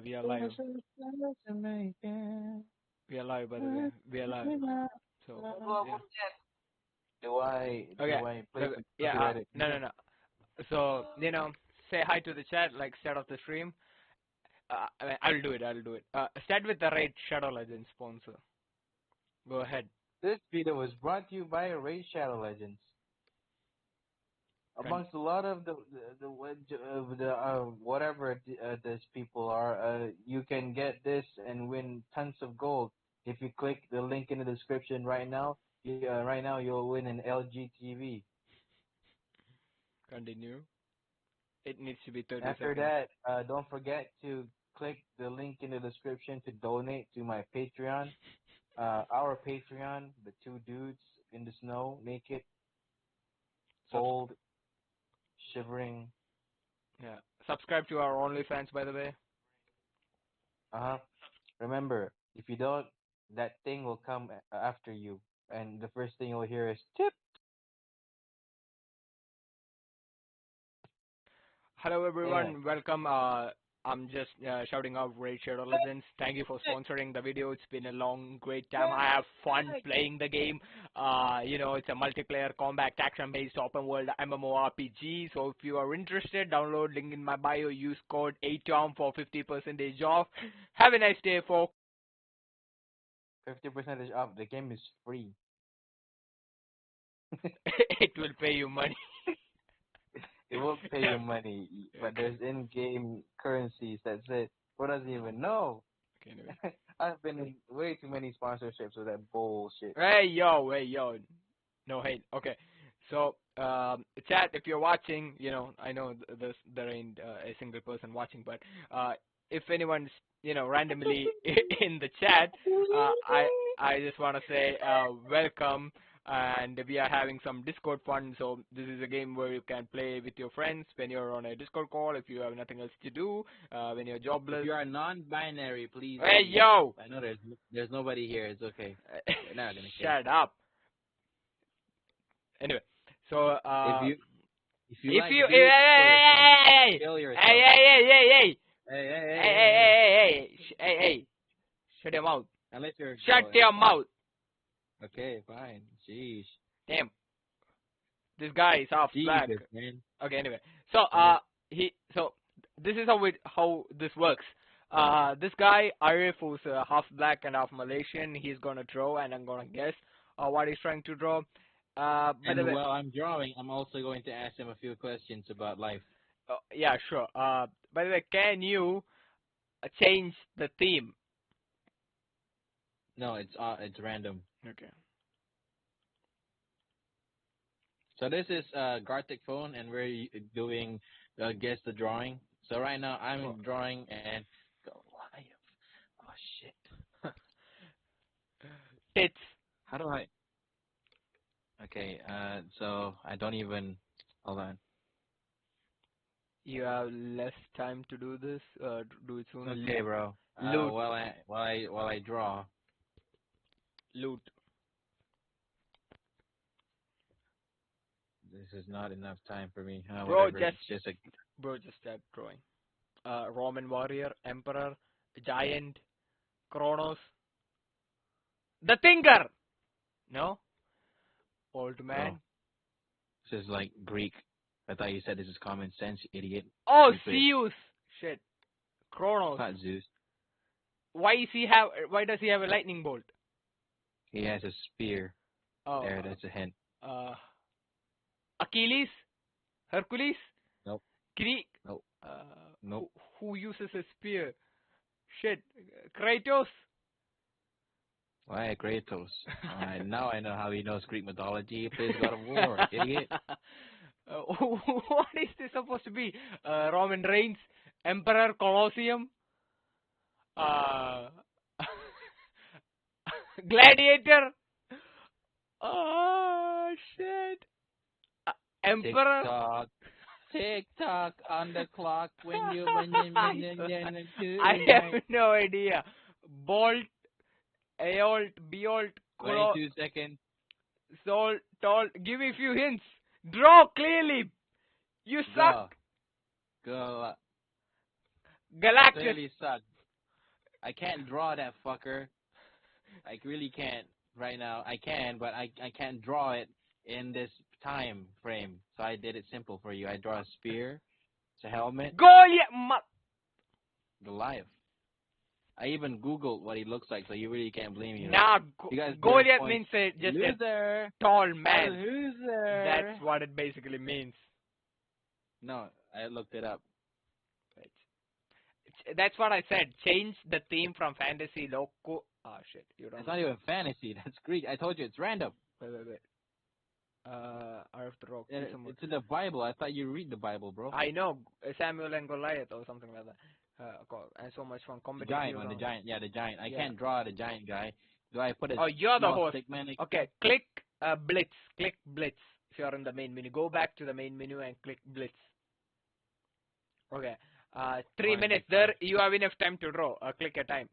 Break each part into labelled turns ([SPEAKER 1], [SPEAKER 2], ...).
[SPEAKER 1] We are live. We are live, by the way. We are live. So, yeah.
[SPEAKER 2] Do
[SPEAKER 1] Okay.
[SPEAKER 2] I play
[SPEAKER 1] Look,
[SPEAKER 2] some
[SPEAKER 1] yeah.
[SPEAKER 2] copyrighted
[SPEAKER 1] No, no,
[SPEAKER 2] music?
[SPEAKER 1] no. So, say hi to the chat. Like, start off the stream. I'll do it. I'll do it. Start with the Raid Shadow Legends sponsor. Go ahead.
[SPEAKER 2] This video was brought to you by Raid Shadow Legends.
[SPEAKER 1] Con-
[SPEAKER 2] Amongst a lot of whatever these people are, you can get this and win tons of gold if you click the link in the description right now. Right now you'll win an LG TV.
[SPEAKER 1] Continue. It needs to be 30
[SPEAKER 2] After
[SPEAKER 1] seconds.
[SPEAKER 2] that, don't forget to click the link in the description to donate to my Patreon. Our Patreon, the two dudes in the snow, naked,
[SPEAKER 1] Subs-
[SPEAKER 2] cold, shivering.
[SPEAKER 1] yeah. Subscribe to our OnlyFans, by the way.
[SPEAKER 2] Uh-huh. Remember, if you don't, that thing will come after you, and the first thing you'll hear is tip.
[SPEAKER 1] Hello
[SPEAKER 2] Yeah.
[SPEAKER 1] everyone, welcome. I'm just shouting out Raid Shadow Legends. Thank you for sponsoring the video. It's been a long, great time. I have fun playing the game. It's a multiplayer combat action-based open world MMORPG. So if you are interested, download link in my bio. Use code ATOM for 50% off. Have a nice day, folks.
[SPEAKER 2] 50% is off. The game is free.
[SPEAKER 1] It will pay you money.
[SPEAKER 2] It won't pay you money, but
[SPEAKER 1] Okay.
[SPEAKER 2] there's in-game currencies. That's it. Who doesn't even know?
[SPEAKER 1] Okay. Anyway.
[SPEAKER 2] I've been in way too many sponsorships with that bullshit.
[SPEAKER 1] Hey yo. No hate. Okay. So, chat, if you're watching, I know there ain't a single person watching, but if anyone's, randomly in the chat, I just want to say welcome, and we are having some Discord fun. So this is a game where you can play with your friends when you're on a Discord call, if you have nothing else to do, when you're
[SPEAKER 3] If
[SPEAKER 1] jobless.
[SPEAKER 3] you are non-binary, please
[SPEAKER 1] Hey
[SPEAKER 3] leave.
[SPEAKER 1] yo!
[SPEAKER 3] I know there's nobody here. It's okay. We're not gonna care.
[SPEAKER 1] Shut up. Anyway, so
[SPEAKER 3] If you if you
[SPEAKER 1] if
[SPEAKER 3] like
[SPEAKER 1] you
[SPEAKER 3] beer,
[SPEAKER 1] hey
[SPEAKER 3] kill yourself.
[SPEAKER 1] hey hey hey hey
[SPEAKER 3] Hey, hey,
[SPEAKER 1] hey
[SPEAKER 3] hey,
[SPEAKER 1] hey
[SPEAKER 3] hey, hey.
[SPEAKER 1] hey shut your mouth.
[SPEAKER 3] Unless you're
[SPEAKER 1] Shut
[SPEAKER 3] oh,
[SPEAKER 1] your mouth.
[SPEAKER 3] okay, fine. Jeez,
[SPEAKER 1] Damn, this guy is half black.
[SPEAKER 3] Jesus, man.
[SPEAKER 1] Okay, anyway, so
[SPEAKER 3] Okay.
[SPEAKER 1] this is how this works. This guy Arif, who's half black and half Malaysian, he's gonna draw, and I'm gonna guess what he's trying to draw. By the
[SPEAKER 3] And
[SPEAKER 1] way,
[SPEAKER 3] while I'm drawing, I'm also going to ask him a few questions about life.
[SPEAKER 1] yeah, sure. By the way, can you change the theme?
[SPEAKER 3] No, it's random.
[SPEAKER 1] Okay.
[SPEAKER 3] So this is Gartic phone, and we're doing guess the drawing. So right now
[SPEAKER 1] Oh,
[SPEAKER 3] I'm drawing and go live. Oh shit.
[SPEAKER 1] tits.
[SPEAKER 3] How do I? Okay, so I don't even. Hold on.
[SPEAKER 1] You have less time to do this. Do it soon.
[SPEAKER 3] Okay, bro.
[SPEAKER 1] Loot,
[SPEAKER 3] While I draw,
[SPEAKER 1] loot.
[SPEAKER 3] this is not enough time for me.
[SPEAKER 1] Bro,
[SPEAKER 3] Whatever.
[SPEAKER 1] just
[SPEAKER 3] It's just a.
[SPEAKER 1] start drawing. Roman warrior, emperor, giant, Kronos, the thinker. No, old
[SPEAKER 3] Bro,
[SPEAKER 1] man.
[SPEAKER 3] this is like Greek. I thought you said this is common sense, you idiot.
[SPEAKER 1] Oh,
[SPEAKER 3] Stupid.
[SPEAKER 1] Zeus. Shit,
[SPEAKER 3] It's
[SPEAKER 1] Kronos.
[SPEAKER 3] not Zeus.
[SPEAKER 1] Why does he have a lightning bolt?
[SPEAKER 3] He has a spear.
[SPEAKER 1] Oh,
[SPEAKER 3] There, that's a hint.
[SPEAKER 1] uh, Achilles, Hercules,
[SPEAKER 3] Nope.
[SPEAKER 1] Greek.
[SPEAKER 3] Nope.
[SPEAKER 1] Uh,
[SPEAKER 3] Nope.
[SPEAKER 1] who uses a spear? Shit, Kratos.
[SPEAKER 3] Why Kratos? Alright, now I know how he knows Greek mythology. He plays God of War, idiot.
[SPEAKER 1] What is this supposed to be? Roman Reigns, Emperor Colosseum, uh, Gladiator. Oh shit!
[SPEAKER 3] Tick
[SPEAKER 1] Emperor.
[SPEAKER 3] tock, tick tock on the clock when you
[SPEAKER 1] I have no idea. Bolt, Aolt, Beolt, Colo,
[SPEAKER 3] 22 seconds.
[SPEAKER 1] Sol, Tol. Give me a few hints. Draw clearly. You
[SPEAKER 3] Go.
[SPEAKER 1] suck.
[SPEAKER 3] Go. That
[SPEAKER 1] Galactus.
[SPEAKER 3] really sucks. I can't draw that fucker. I really can't right now. I can, but I can't draw it in this time frame. So I did it simple for you. I draw a spear, it's a helmet,
[SPEAKER 1] Goliath.
[SPEAKER 3] Goliath. I even Googled what he looks like, so you really can't blame me. Right?
[SPEAKER 1] Nah,
[SPEAKER 3] You guys get
[SPEAKER 1] Goliath
[SPEAKER 3] points.
[SPEAKER 1] means just a
[SPEAKER 3] Loser.
[SPEAKER 1] tall
[SPEAKER 3] A
[SPEAKER 1] man.
[SPEAKER 3] loser.
[SPEAKER 1] That's what it basically means.
[SPEAKER 3] No, I looked it up.
[SPEAKER 1] That's what I said. Change the theme from fantasy loco. Oh shit, you don't.
[SPEAKER 3] It's not even fantasy. That's Greek. I told you it's random.
[SPEAKER 1] Wait. Out of the rock.
[SPEAKER 3] It's in the Bible. I thought you read the Bible, bro.
[SPEAKER 1] I know Samuel and Goliath or something like that. And so much fun.
[SPEAKER 3] The
[SPEAKER 1] Competitive.
[SPEAKER 3] giant one, the giant. Yeah, the giant. I
[SPEAKER 1] Yeah.
[SPEAKER 3] can't draw the giant guy. Do I put a
[SPEAKER 1] Oh, you're the
[SPEAKER 3] small
[SPEAKER 1] host.
[SPEAKER 3] stick man?
[SPEAKER 1] Okay, click Blitz. Click Blitz. If you're in the main menu, go back to the main menu and click Blitz. Okay. 3
[SPEAKER 3] Fine,
[SPEAKER 1] minutes.
[SPEAKER 3] fine.
[SPEAKER 1] There, you have enough time to draw. Click a time.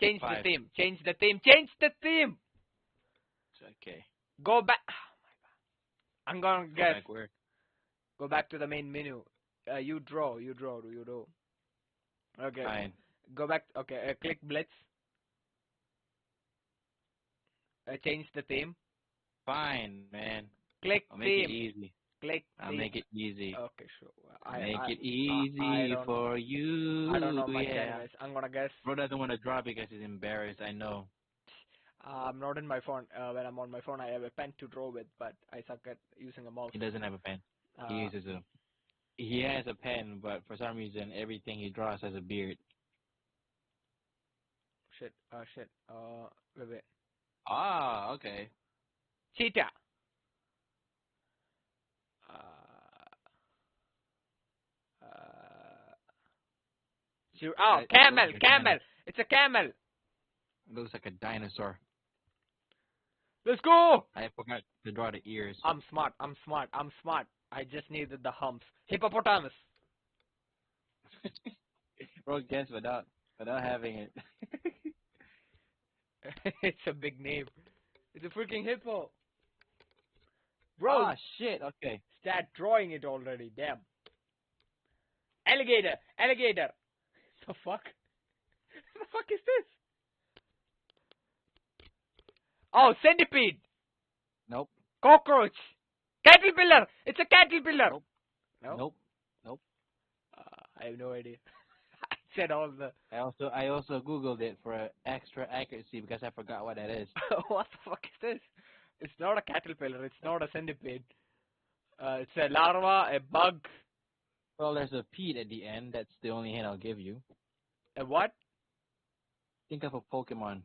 [SPEAKER 1] Change the
[SPEAKER 3] 5.
[SPEAKER 1] theme. Change the theme. Change the theme.
[SPEAKER 3] Okay.
[SPEAKER 1] Go back. I'm gonna
[SPEAKER 3] Go
[SPEAKER 1] guess.
[SPEAKER 3] back where?
[SPEAKER 1] Go back to the main menu. You draw. Okay.
[SPEAKER 3] Fine.
[SPEAKER 1] Go back. Okay. Click Blitz. Change the theme.
[SPEAKER 3] Fine, man.
[SPEAKER 1] Click
[SPEAKER 3] I'll make
[SPEAKER 1] theme.
[SPEAKER 3] it easy.
[SPEAKER 1] Click
[SPEAKER 3] I'll
[SPEAKER 1] theme.
[SPEAKER 3] make it easy.
[SPEAKER 1] Okay, sure.
[SPEAKER 3] Make it
[SPEAKER 1] I
[SPEAKER 3] easy
[SPEAKER 1] don't
[SPEAKER 3] for you.
[SPEAKER 1] I don't know much
[SPEAKER 3] yeah.
[SPEAKER 1] anyways. I'm gonna guess.
[SPEAKER 3] Bro doesn't want to draw because he's embarrassed. I know.
[SPEAKER 1] I'm not in my phone. When I'm on my phone, I have a pen to draw with, but I suck at using a mouse.
[SPEAKER 3] He doesn't have a pen. He
[SPEAKER 1] Uh,
[SPEAKER 3] uses a. He has a pen, but for some reason, everything he draws has a beard.
[SPEAKER 1] shit. Wait.
[SPEAKER 3] Ah, okay.
[SPEAKER 1] Cheetah. Oh,
[SPEAKER 3] It
[SPEAKER 1] camel.
[SPEAKER 3] looks like a
[SPEAKER 1] Camel. It's a camel.
[SPEAKER 3] Looks like a dinosaur.
[SPEAKER 1] Let's go.
[SPEAKER 3] I forgot to draw the ears.
[SPEAKER 1] I'm smart. I just needed the humps. Hippopotamus.
[SPEAKER 3] Bro, guess without having it.
[SPEAKER 1] It's a big name. It's a freaking hippo. Bro,
[SPEAKER 3] Ah, shit. Okay.
[SPEAKER 1] start drawing it already. Damn. Alligator. The fuck? The fuck is this? Oh, centipede.
[SPEAKER 3] Nope.
[SPEAKER 1] Cockroach. Caterpillar. It's a caterpillar.
[SPEAKER 3] Nope.
[SPEAKER 1] No?
[SPEAKER 3] Nope.
[SPEAKER 1] I have no idea. I said all the.
[SPEAKER 3] I also Googled it for extra accuracy because I forgot what that is.
[SPEAKER 1] What the fuck is this? It's not a caterpillar. It's not a centipede. It's a larva, a bug.
[SPEAKER 3] Well, there's a Pete at the end. That's the only hint I'll give you.
[SPEAKER 1] A what?
[SPEAKER 3] Think of a Pokemon.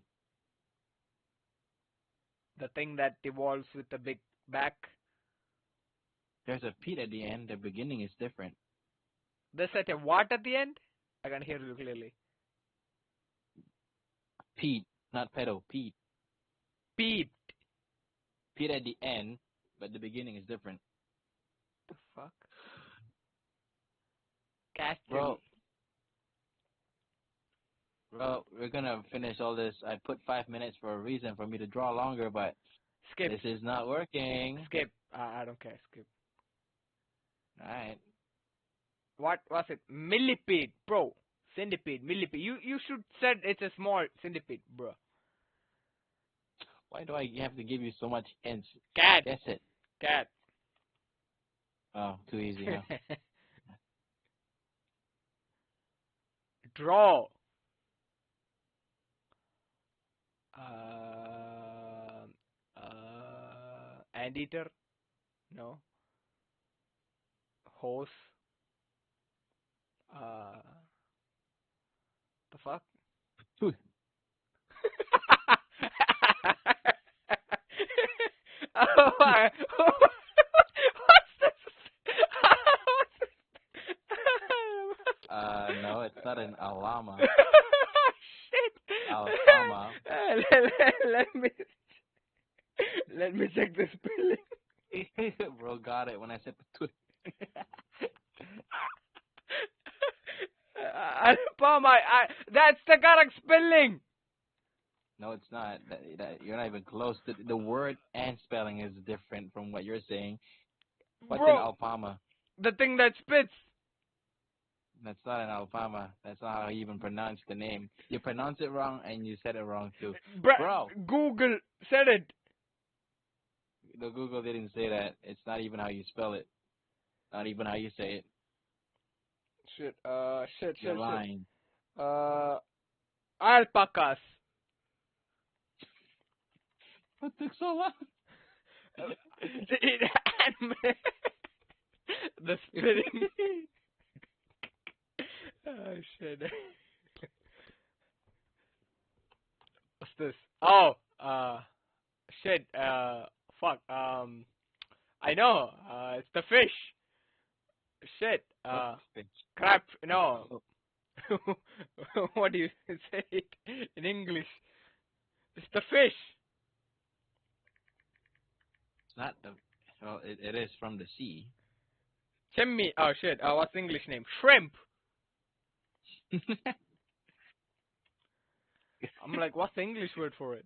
[SPEAKER 1] The thing that evolves with a big back.
[SPEAKER 3] There's a Pete at the end. The beginning is different.
[SPEAKER 1] There's a what at the end? I can hear you clearly.
[SPEAKER 3] Pete, not pedo. Pete.
[SPEAKER 1] Pete.
[SPEAKER 3] Pete at the end, but the beginning is different.
[SPEAKER 1] The fuck? Castle.
[SPEAKER 3] Bro, we're gonna finish all this. I put 5 minutes for a reason for me to draw longer, but
[SPEAKER 1] Skip.
[SPEAKER 3] this is not working.
[SPEAKER 1] Skip. I don't care. Skip.
[SPEAKER 3] Alright.
[SPEAKER 1] What was it? Millipede, bro. Centipede, millipede. You should said it's a small centipede, bro.
[SPEAKER 3] Why do I have to give you so much hints?
[SPEAKER 1] Cat.
[SPEAKER 3] Guess it.
[SPEAKER 1] Cat.
[SPEAKER 3] Oh, too easy, huh?
[SPEAKER 1] Draw. Anteater? No. Horse? The fuck?
[SPEAKER 3] Phew.
[SPEAKER 1] Oh, what's this?
[SPEAKER 3] No, it's not an llama.
[SPEAKER 1] Shit.
[SPEAKER 3] Alabama.
[SPEAKER 1] Let me check the spelling.
[SPEAKER 3] Bro got it when I said patoot.
[SPEAKER 1] Alabama, that's the correct spelling.
[SPEAKER 3] No, it's not. You're not even close. The word and spelling is different from what you're saying. What's
[SPEAKER 1] Bro,
[SPEAKER 3] an Alpama?
[SPEAKER 1] the thing that spits.
[SPEAKER 3] That's not an Alabama. That's not how you even pronounce the name. You pronounce it wrong and you said it wrong too. Bro.
[SPEAKER 1] Google said it.
[SPEAKER 3] The Google didn't say that. It's not even how you spell it. Not even how you say it. You're lying.
[SPEAKER 1] Alpacas.
[SPEAKER 3] What took so long?
[SPEAKER 1] The spelling. Oh shit. What's this? Oh, shit. Fuck. I know. It's the fish. Shit. Crap. No. What do you say it in English? It's the fish.
[SPEAKER 3] It's not the. Well, it is from the sea.
[SPEAKER 1] Chimney. Oh shit. What's the English name? Shrimp. I'm like, what's the English word for it?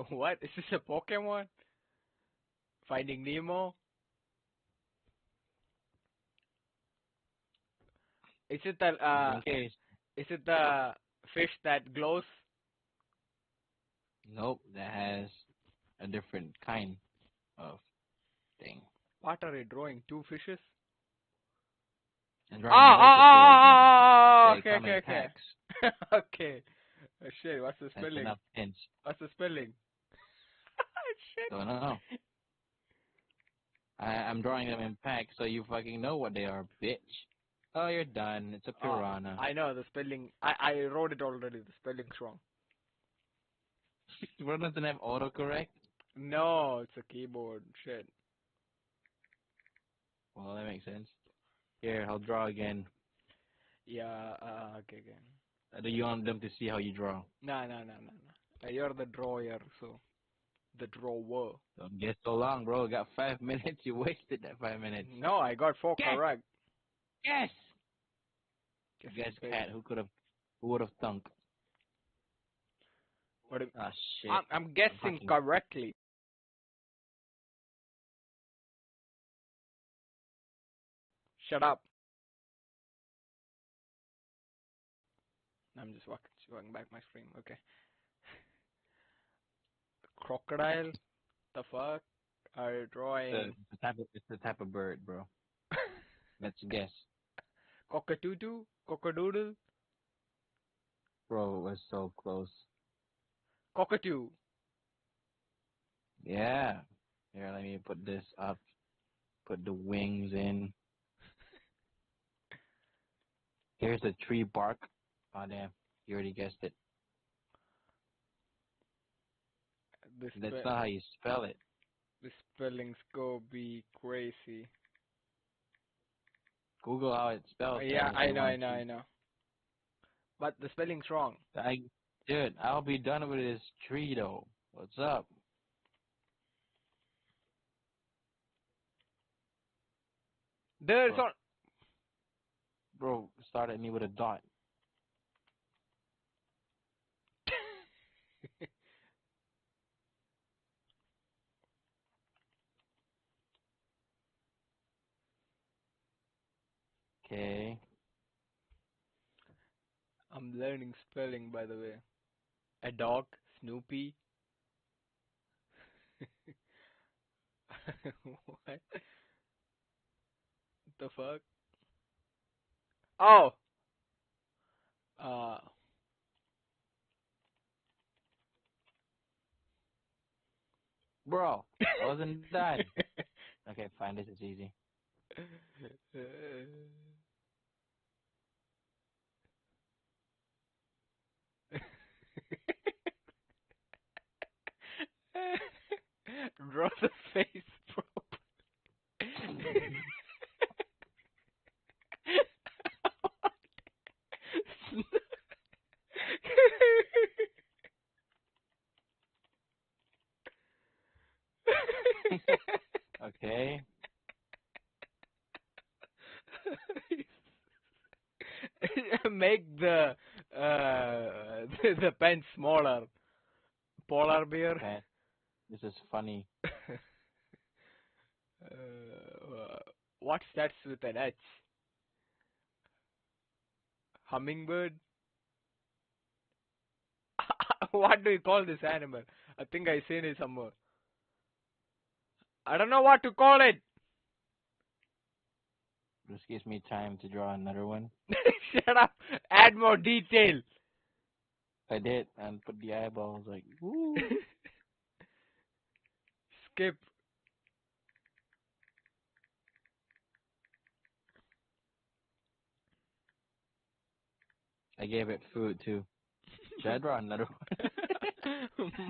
[SPEAKER 1] What? Is this a Pokemon? Finding Nemo? Is it the is it the fish that glows?
[SPEAKER 3] Nope, that has a different kind of thing.
[SPEAKER 1] What are you drawing? Two fishes?
[SPEAKER 3] And drawing
[SPEAKER 1] okay,
[SPEAKER 3] come in
[SPEAKER 1] okay.
[SPEAKER 3] packs.
[SPEAKER 1] Okay. Oh, shit, what's the
[SPEAKER 3] That's
[SPEAKER 1] spelling?
[SPEAKER 3] enough hints.
[SPEAKER 1] What's the spelling? Shit.
[SPEAKER 3] Don't know. I'm drawing them in packs so you fucking know what they are, bitch. Oh, you're done. It's a piranha.
[SPEAKER 1] I know the spelling. I wrote it already. The spelling's wrong.
[SPEAKER 3] What doesn't have autocorrect?
[SPEAKER 1] No, it's a keyboard. Shit.
[SPEAKER 3] Well, that makes sense. Here, I'll draw again.
[SPEAKER 1] Yeah, okay.
[SPEAKER 3] Do you want them to see how you draw?
[SPEAKER 1] No. You're the drawer, so. The drawer.
[SPEAKER 3] Don't get so long, bro. Got 5 minutes. You wasted that 5 minutes.
[SPEAKER 1] No, I got 4 correct.
[SPEAKER 3] Yes! Guess cat. Who would have thunk? Ah, shit.
[SPEAKER 1] I'm guessing correctly. Shut up. I'm just walking back my screen. Okay. Crocodile? The fuck? Are you drawing?
[SPEAKER 3] It's the type of bird, bro. Let's guess.
[SPEAKER 1] Cockatoo? Cockadoodle?
[SPEAKER 3] Bro, it was so close.
[SPEAKER 1] Cockatoo.
[SPEAKER 3] Yeah. Here, let me put this up. Put the wings in. Here's the tree bark. Oh, damn. You already guessed it. That's not how you spell it.
[SPEAKER 1] The spellings go be crazy.
[SPEAKER 3] Google how it's spelled.
[SPEAKER 1] Yeah, I know. But the spelling's wrong.
[SPEAKER 3] Dude, I'll be done with this tree, though. What's up?
[SPEAKER 1] There's on.
[SPEAKER 3] Bro, started me with a dot. Okay.
[SPEAKER 1] I'm learning spelling, by the way. A dog, Snoopy. What the fuck? Oh.
[SPEAKER 3] Bro, I wasn't done. Okay, fine. This is easy.
[SPEAKER 1] Draw the face
[SPEAKER 3] Okay.
[SPEAKER 1] Make the pen smaller. Polar bear.
[SPEAKER 3] Okay. This is funny.
[SPEAKER 1] What starts with an H? Hummingbird? What do you call this animal? I think I seen it somewhere. I don't know what to call it.
[SPEAKER 3] This gives me time to draw another one.
[SPEAKER 1] Shut up. Add more detail.
[SPEAKER 3] I did, and put the eyeballs like, woo.
[SPEAKER 1] Skip.
[SPEAKER 3] I gave it food too. Should I draw another one?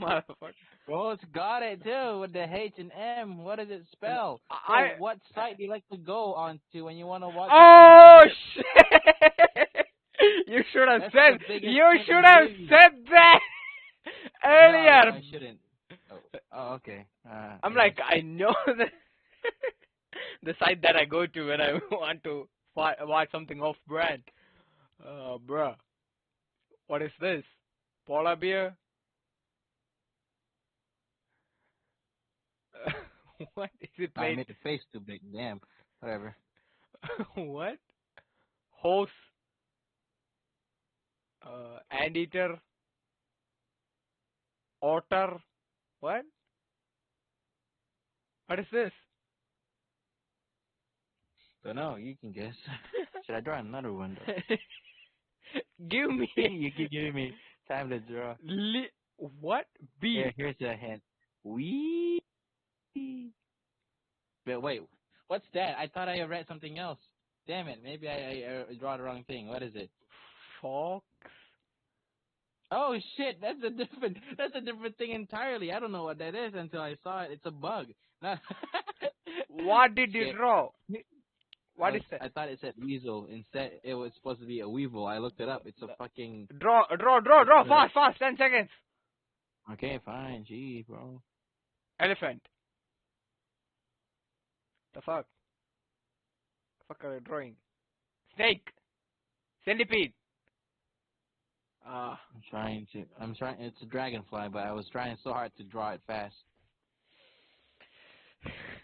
[SPEAKER 1] Motherfucker.
[SPEAKER 3] Bro, it's got it too with the H and M. What does it spell? Bro,
[SPEAKER 1] I.
[SPEAKER 3] what site do you like to go onto when you want to watch?
[SPEAKER 1] Oh shit! You should have
[SPEAKER 3] That's
[SPEAKER 1] said.
[SPEAKER 3] the biggest
[SPEAKER 1] You
[SPEAKER 3] hint
[SPEAKER 1] should
[SPEAKER 3] I
[SPEAKER 1] have
[SPEAKER 3] gave you.
[SPEAKER 1] said that
[SPEAKER 3] No,
[SPEAKER 1] earlier.
[SPEAKER 3] I shouldn't. Oh, okay.
[SPEAKER 1] I'm
[SPEAKER 3] Anyways.
[SPEAKER 1] like, I know the the site that I go to when I want to watch something off brand. Bruh. What is this? Polar bear? What is it
[SPEAKER 3] I
[SPEAKER 1] made?
[SPEAKER 3] made the face too big. Damn. Whatever.
[SPEAKER 1] What? Horse? Anteater? Otter? What? What is this?
[SPEAKER 3] Don't know. You can guess. Should I draw another one though?
[SPEAKER 1] Give me
[SPEAKER 3] You keep giving me time to draw.
[SPEAKER 1] what? B.
[SPEAKER 3] Here's a hint. Wee. But wait, what's that? I thought I read something else. Damn it, maybe I draw the wrong thing. What is it?
[SPEAKER 1] Fox?
[SPEAKER 3] Oh shit, that's a different thing entirely. I don't know what that is until I saw it. It's a bug. Not
[SPEAKER 1] What did you
[SPEAKER 3] Shit.
[SPEAKER 1] draw? What is that?
[SPEAKER 3] I thought it said weasel. Instead, it was supposed to be a weevil. I looked it up. It's a fucking.
[SPEAKER 1] Draw, fast, 10 seconds.
[SPEAKER 3] Okay, fine. Gee, bro.
[SPEAKER 1] Elephant. The fuck? The fuck are you drawing? Snake. Centipede.
[SPEAKER 3] I'm trying. It's a dragonfly, but I was trying so hard to draw it fast.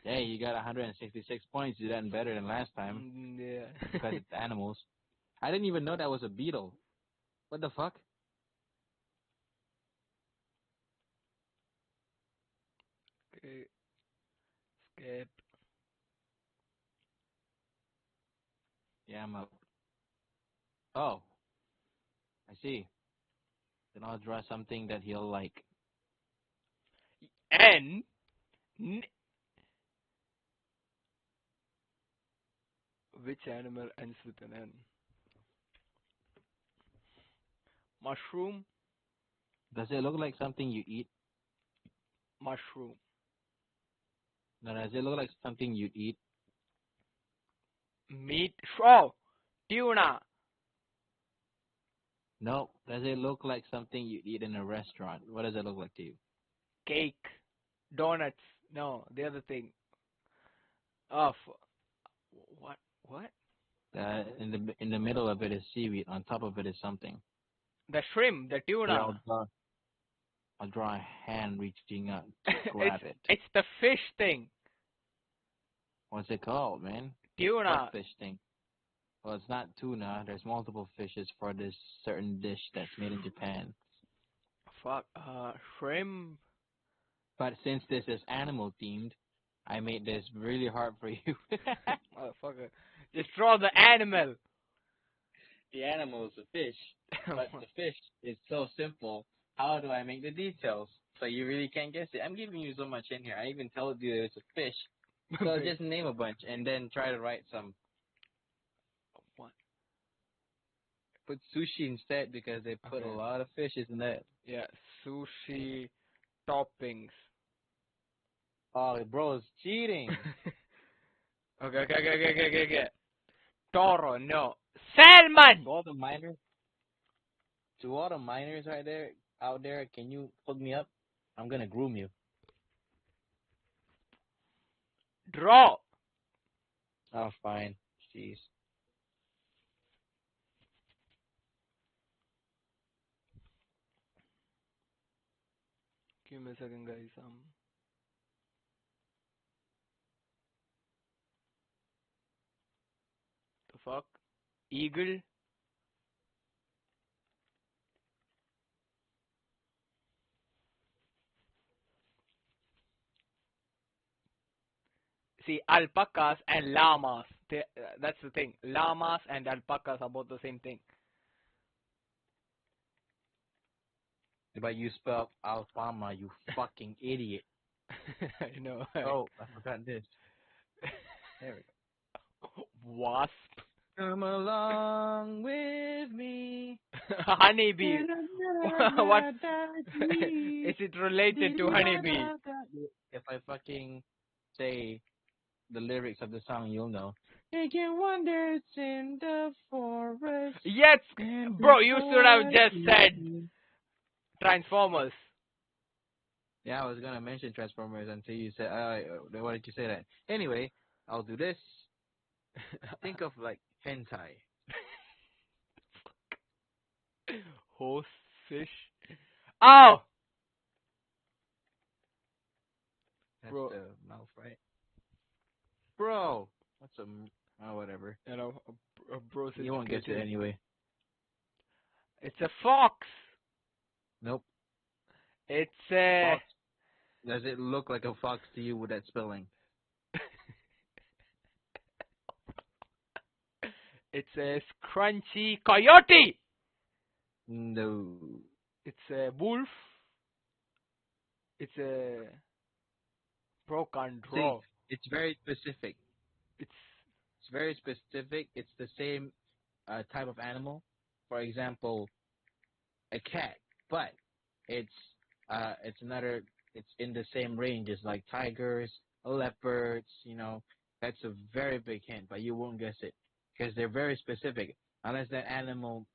[SPEAKER 3] Hey, you got 166 points. You done better than last time
[SPEAKER 1] Yeah.
[SPEAKER 3] because it's animals. I didn't even know that was a beetle. What the fuck?
[SPEAKER 1] Okay. Skip.
[SPEAKER 3] Yeah, I'm up. Oh, I see. Then I'll draw something that he'll like.
[SPEAKER 1] N. Which animal ends with an N? Mushroom.
[SPEAKER 3] Does it look like something you eat?
[SPEAKER 1] Mushroom.
[SPEAKER 3] No, does it look like something you eat?
[SPEAKER 1] Meat. Oh, tuna.
[SPEAKER 3] No. Does it look like something you eat in a restaurant? What does it look like to you?
[SPEAKER 1] Cake. Donuts. No, the other thing. Oh, what? What?
[SPEAKER 3] In the middle of it is seaweed. On top of it is something.
[SPEAKER 1] The shrimp. The
[SPEAKER 3] Here,
[SPEAKER 1] tuna.
[SPEAKER 3] I'll draw a hand reaching out to grab it.
[SPEAKER 1] It's the fish thing.
[SPEAKER 3] What's it called, man?
[SPEAKER 1] Tuna.
[SPEAKER 3] What fish thing? Well, it's not tuna. There's multiple fishes for this certain dish that's made in Japan.
[SPEAKER 1] Fuck. Shrimp.
[SPEAKER 3] But since this is animal themed, I made this really hard for you.
[SPEAKER 1] Motherfucker. Just draw the animal.
[SPEAKER 3] The animal is a fish, but the fish is so simple. How do I make the details? So you really can't guess it. I'm giving you so much in here. I even told you it's a fish. So just name a bunch and then try to write some.
[SPEAKER 1] What?
[SPEAKER 3] Put sushi instead because they put a lot of fishes in that.
[SPEAKER 1] Yeah, sushi toppings.
[SPEAKER 3] Oh, bro, it's cheating.
[SPEAKER 1] Okay. Toro, no. Salmon!
[SPEAKER 3] To all the miners out there, can you hook me up? I'm gonna groom you.
[SPEAKER 1] Draw!
[SPEAKER 3] Oh, fine. Jeez.
[SPEAKER 1] Give me a second, guys. fuck? Eagle? See, alpacas and llamas. That's the thing. Llamas and alpacas are both the same thing.
[SPEAKER 3] But you spelled Alfama, you fucking idiot.
[SPEAKER 1] I know.
[SPEAKER 3] Oh, I forgot this. There we go.
[SPEAKER 1] Wasp.
[SPEAKER 3] Come along with me.
[SPEAKER 1] Honeybee. What? Is it related to honeybee?
[SPEAKER 3] If I fucking say the lyrics of the song, you'll know. Making wonders in the forest.
[SPEAKER 1] Yes, bro. You should have just said Transformers.
[SPEAKER 3] Yeah, I was gonna mention Transformers until you said, why did you say that? Anyway, I'll do this. Think of like hentai.
[SPEAKER 1] Horse, fish. Oh,
[SPEAKER 3] That's
[SPEAKER 1] bro.
[SPEAKER 3] the mouth, right? Bro, what's whatever.
[SPEAKER 1] You know, bro.
[SPEAKER 3] You won't get it anyway.
[SPEAKER 1] It's a fox.
[SPEAKER 3] Nope.
[SPEAKER 1] It's a.
[SPEAKER 3] Fox. Does it look like a fox to you with that spelling?
[SPEAKER 1] It's a scrunchy coyote.
[SPEAKER 3] No.
[SPEAKER 1] It's a wolf. It's a. Bro can't draw.
[SPEAKER 3] It's very specific.
[SPEAKER 1] It's
[SPEAKER 3] very specific. It's the same type of animal. For example, a cat, but it's another. It's in the same range as like tigers, leopards. You know, that's a very big hint, but you won't guess it because they're very specific. Unless that animal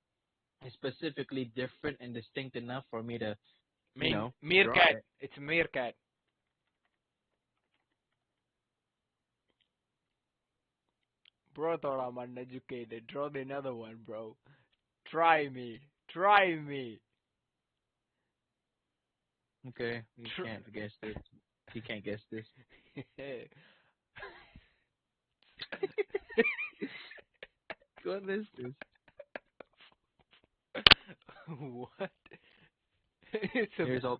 [SPEAKER 3] is specifically different and distinct enough for me to, draw
[SPEAKER 1] meerkat.
[SPEAKER 3] it.
[SPEAKER 1] It's meerkat. Bro thought I'm uneducated. Draw the another one, bro. Try me. Try me.
[SPEAKER 3] Okay, you can't guess this. You can't guess this. What is this?
[SPEAKER 1] What? It's a.
[SPEAKER 3] Here's all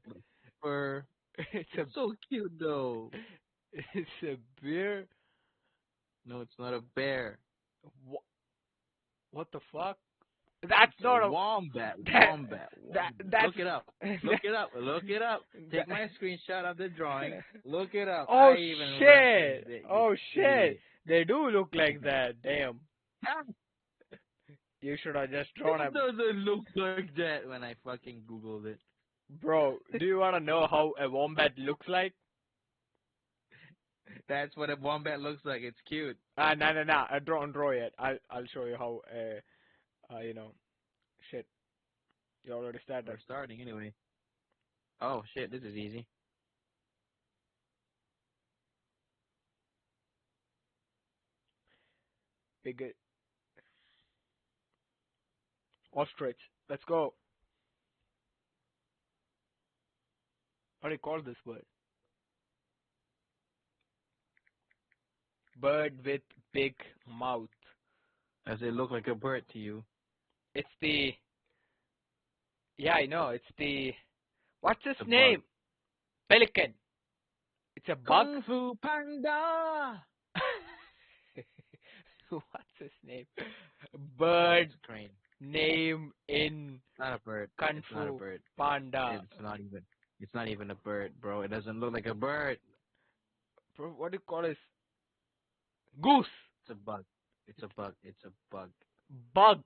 [SPEAKER 3] fur.
[SPEAKER 1] It's
[SPEAKER 3] so cute though.
[SPEAKER 1] It's a bear.
[SPEAKER 3] No, it's not a bear.
[SPEAKER 1] What the fuck? That's
[SPEAKER 3] It's
[SPEAKER 1] not a
[SPEAKER 3] wombat.
[SPEAKER 1] that-
[SPEAKER 3] Wombat.
[SPEAKER 1] that's
[SPEAKER 3] Look it up. Look it up. Look it up. Take my screenshot of the drawing. Look it up.
[SPEAKER 1] Oh
[SPEAKER 3] I even
[SPEAKER 1] shit!
[SPEAKER 3] referenced it, you
[SPEAKER 1] Oh shit!
[SPEAKER 3] idiot.
[SPEAKER 1] They do look like that. Damn. You should have just drawn
[SPEAKER 3] It
[SPEAKER 1] a.
[SPEAKER 3] doesn't look like that when I fucking googled it.
[SPEAKER 1] Bro, do you wanna know how a wombat looks like?
[SPEAKER 3] That's what a wombat looks like. It's cute.
[SPEAKER 1] Nah. Draw it. I'll show you how. Shit. You already started.
[SPEAKER 3] We're starting anyway. Oh shit! This is easy.
[SPEAKER 1] Big. Ostrich. Let's go. How do you call this bird? Bird with big mouth.
[SPEAKER 3] Does it look like a bird to you?
[SPEAKER 1] It's the. Yeah, I know. It's the. What's his
[SPEAKER 3] The
[SPEAKER 1] name?
[SPEAKER 3] bug.
[SPEAKER 1] Pelican. It's a bug.
[SPEAKER 3] Kung Fu Panda.
[SPEAKER 1] What's his name? Bird
[SPEAKER 3] It's a crane.
[SPEAKER 1] name in
[SPEAKER 3] Not a bird.
[SPEAKER 1] Kung
[SPEAKER 3] It's not a
[SPEAKER 1] Fu
[SPEAKER 3] bird.
[SPEAKER 1] Panda.
[SPEAKER 3] It's not even. It's not even a bird, bro. It doesn't look like a bird.
[SPEAKER 1] Bro, what do you call this? Goose.
[SPEAKER 3] It's a bug. It's a bug. It's a bug.
[SPEAKER 1] Bug.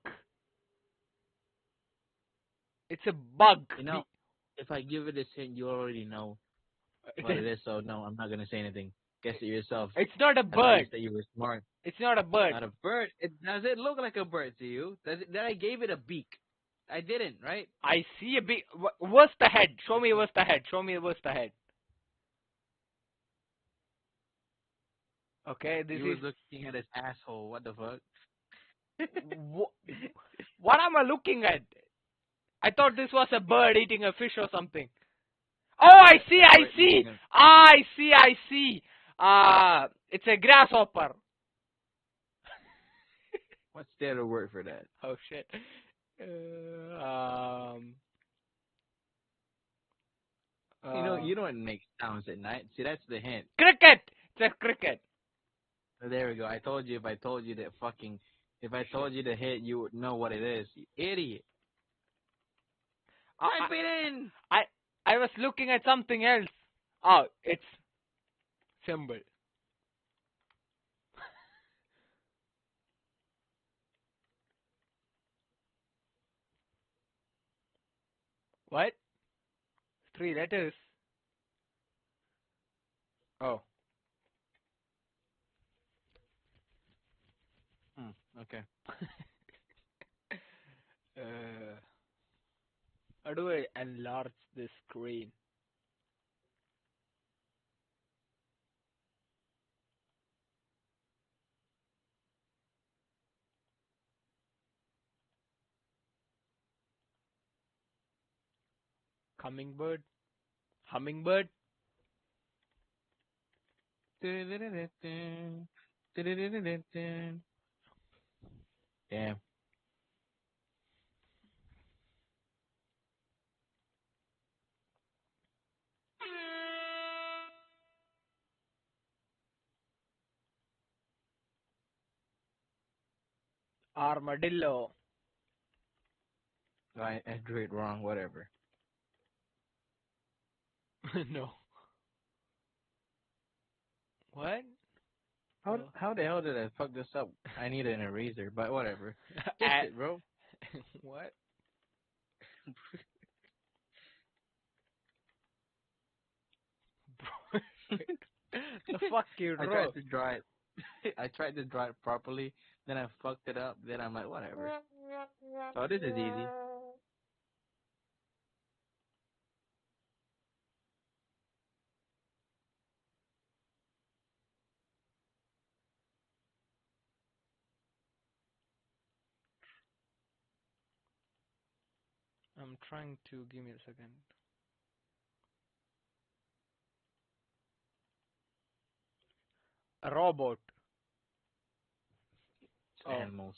[SPEAKER 1] It's a bug.
[SPEAKER 3] You know, if I give it this hint, you already know what it is. So no, I'm not gonna say anything. Guess it yourself.
[SPEAKER 1] It's not a
[SPEAKER 3] I thought
[SPEAKER 1] bird.
[SPEAKER 3] you said you were smart.
[SPEAKER 1] It's not a bird.
[SPEAKER 3] Not a bird. Does it look like a bird to you? That I gave it a beak. I didn't, right?
[SPEAKER 1] I see a big. What's the head? Show me what's the head. Show me what's the head. Okay, this
[SPEAKER 3] You was
[SPEAKER 1] is.
[SPEAKER 3] looking at his asshole. What the fuck?
[SPEAKER 1] What am I looking at? I thought this was a bird eating a fish or something. Oh, I see. I see. It's a grasshopper.
[SPEAKER 3] What's the other word for that?
[SPEAKER 1] Oh shit. Um.
[SPEAKER 3] You know what makes sounds at night. See, that's the hint.
[SPEAKER 1] Cricket. It's a cricket.
[SPEAKER 3] So there we go. I told you if I told you that fucking, if I told you the hit, you would know what it is. You idiot.
[SPEAKER 1] I,
[SPEAKER 3] Type it in.
[SPEAKER 1] I I was looking at something else. Oh, it's symbol. What? 3 letters. Oh.
[SPEAKER 3] Okay.
[SPEAKER 1] uh, how do I enlarge this screen? Hummingbird? Hummingbird?
[SPEAKER 3] Damn.
[SPEAKER 1] Armadillo.
[SPEAKER 3] I drew it wrong. Whatever.
[SPEAKER 1] No. What?
[SPEAKER 3] How the hell did I fuck this up? I need an eraser, but whatever. Fix
[SPEAKER 1] At,
[SPEAKER 3] it, bro.
[SPEAKER 1] what? The fuck you
[SPEAKER 3] I
[SPEAKER 1] wrote?
[SPEAKER 3] tried to draw it. I tried to draw it properly, then I fucked it up. Then I'm like, whatever. Oh, this is easy.
[SPEAKER 1] I'm trying to give me a second. A robot. Oh,
[SPEAKER 3] Animals.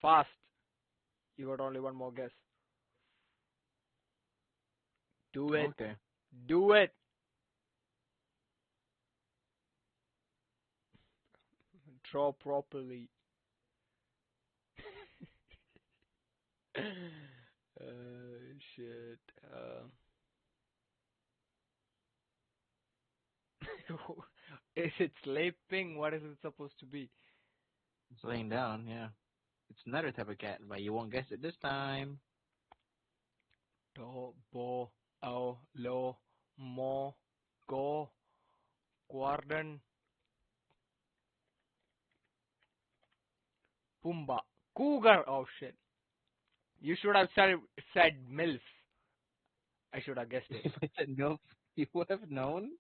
[SPEAKER 1] fast. You got only one more guess. Do it.
[SPEAKER 3] Okay.
[SPEAKER 1] Do it. Draw properly. Shit. Is it sleeping? What is it supposed to be?
[SPEAKER 3] It's laying down, yeah. It's another type of cat, but you won't guess it this time.
[SPEAKER 1] Do, bo, o, lo, mo, go, guardian, pumba, cougar. Oh shit. You should have said MILF. I should have guessed it.
[SPEAKER 3] If I said no, you would have known.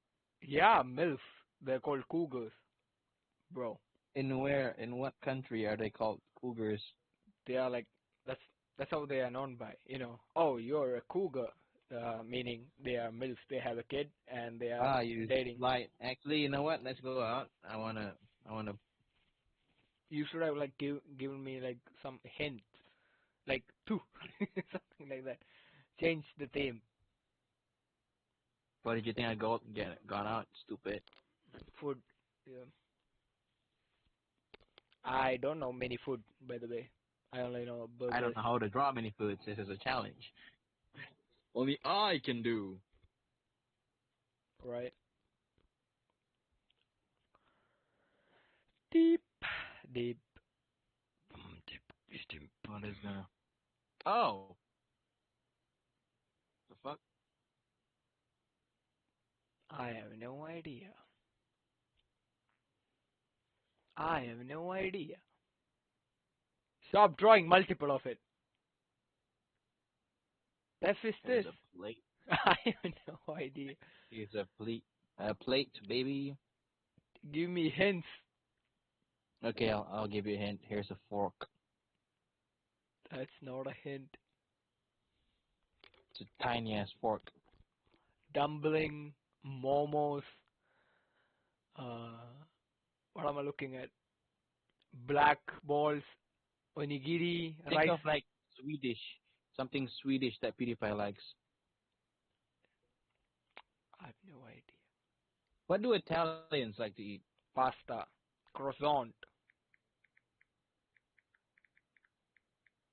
[SPEAKER 1] Yeah, MILF. They're called cougars, bro.
[SPEAKER 3] In where, in what country are they called cougars?
[SPEAKER 1] They are like that's that's how they are known by. Oh, you're a cougar, meaning they are MILFs. They have a kid and they are
[SPEAKER 3] Ah, you
[SPEAKER 1] dating.
[SPEAKER 3] light. Actually, you know what? Let's go out. I wanna.
[SPEAKER 1] You should have like given me like some hint, like two, something like that. Change the theme.
[SPEAKER 3] What did you think I gone out? Stupid.
[SPEAKER 1] Food. Yeah. I don't know many food, by the way. I only know
[SPEAKER 3] I
[SPEAKER 1] burgers.
[SPEAKER 3] don't know how to draw many foods. This is a challenge. Only I can do.
[SPEAKER 1] Right. Deep, deep, deep, deep.
[SPEAKER 3] What is that? Oh. The fuck?
[SPEAKER 1] I have no idea. I have no idea. Stop drawing multiple of it. What is
[SPEAKER 3] Here's
[SPEAKER 1] this?
[SPEAKER 3] a plate.
[SPEAKER 1] I have no idea.
[SPEAKER 3] Here's a plate. A plate, baby.
[SPEAKER 1] Give me hints.
[SPEAKER 3] Okay, I'll give you a hint. Here's a fork.
[SPEAKER 1] That's not a hint.
[SPEAKER 3] It's a tiny ass fork.
[SPEAKER 1] Dumpling, momos, What am I looking at? Black balls, onigiri,
[SPEAKER 3] Think
[SPEAKER 1] rice.
[SPEAKER 3] of like Swedish, something Swedish that PewDiePie likes.
[SPEAKER 1] I have no idea.
[SPEAKER 3] What do Italians like to eat?
[SPEAKER 1] Pasta, croissant,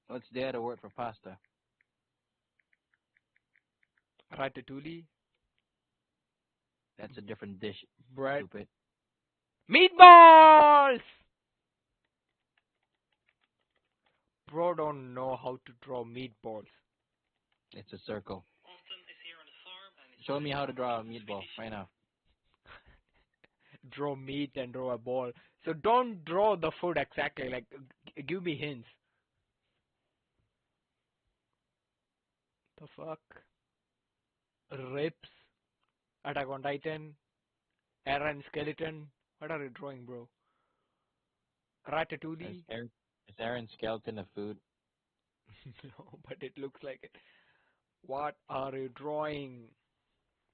[SPEAKER 3] What's the other word for pasta?
[SPEAKER 1] ratatouille,
[SPEAKER 3] That's a different dish,
[SPEAKER 1] bread,
[SPEAKER 3] stupid.
[SPEAKER 1] meatballs. Bro, don't know how to draw meatballs.
[SPEAKER 3] It's a circle. Show me how to draw a meatball right now.
[SPEAKER 1] Draw meat and draw a ball. So don't draw the food exactly. Like, give me hints. The fuck? Ribs, Attack on Titan, Aaron Skeleton. What are you drawing, bro? Ratatouille?
[SPEAKER 3] Is Aaron Skeleton a food?
[SPEAKER 1] No, but it looks like it. What are you drawing?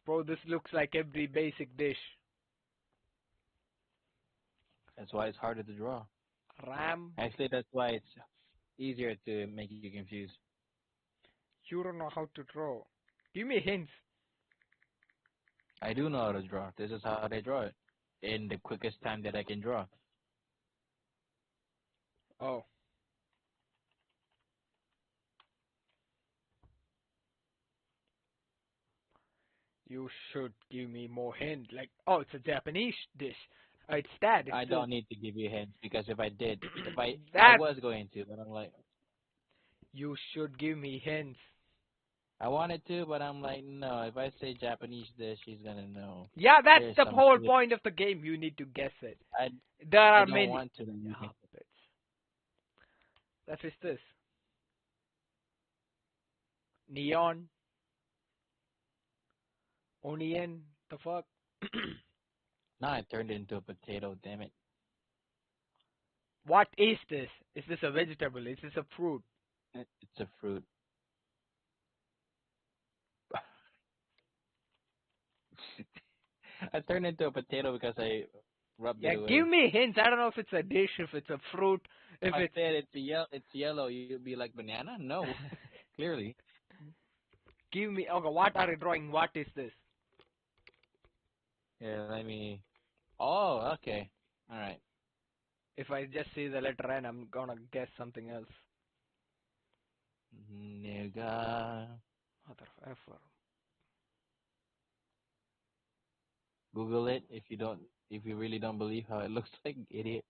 [SPEAKER 1] Bro, this looks like every basic dish.
[SPEAKER 3] That's why it's harder to draw.
[SPEAKER 1] Ram?
[SPEAKER 3] Actually, that's why it's easier to make you confused.
[SPEAKER 1] You don't know how to draw. Give me hints.
[SPEAKER 3] I do know how to draw. This is how they draw it in the quickest time that I can draw.
[SPEAKER 1] Oh. You should give me more hint. Like, oh, it's a Japanese dish. It's that. It's
[SPEAKER 3] I
[SPEAKER 1] still...
[SPEAKER 3] don't need to give you hints because if I did, I
[SPEAKER 1] that
[SPEAKER 3] was going to, but I'm like,
[SPEAKER 1] you should give me hints.
[SPEAKER 3] I wanted to, but I'm like, no. If I say Japanese dish, she's gonna know.
[SPEAKER 1] Yeah, that's
[SPEAKER 3] There's
[SPEAKER 1] the
[SPEAKER 3] some
[SPEAKER 1] whole
[SPEAKER 3] shit.
[SPEAKER 1] point of the game. You need to guess it.
[SPEAKER 3] I
[SPEAKER 1] There
[SPEAKER 3] I
[SPEAKER 1] are
[SPEAKER 3] don't
[SPEAKER 1] many.
[SPEAKER 3] want to.
[SPEAKER 1] Yeah, bitch. That is this. Neon. Onion. The fuck?
[SPEAKER 3] Now I turned it into a potato. Damn it!
[SPEAKER 1] What is this? Is this a vegetable? Is this a fruit?
[SPEAKER 3] It's a fruit. I turned it into a potato because I rubbed
[SPEAKER 1] Yeah,
[SPEAKER 3] it away.
[SPEAKER 1] give me hints. I don't know if it's a dish, if it's a fruit, if
[SPEAKER 3] I
[SPEAKER 1] it's...
[SPEAKER 3] said it's yellow. You'd be like banana? No, clearly.
[SPEAKER 1] Give me... Okay, what are you drawing? What is this?
[SPEAKER 3] Yeah, let me. Oh, okay. All right.
[SPEAKER 1] If I just see the letter N, I'm gonna guess something else.
[SPEAKER 3] Nigga.
[SPEAKER 1] Mother effer.
[SPEAKER 3] Google it if you really don't believe how it looks like, idiot.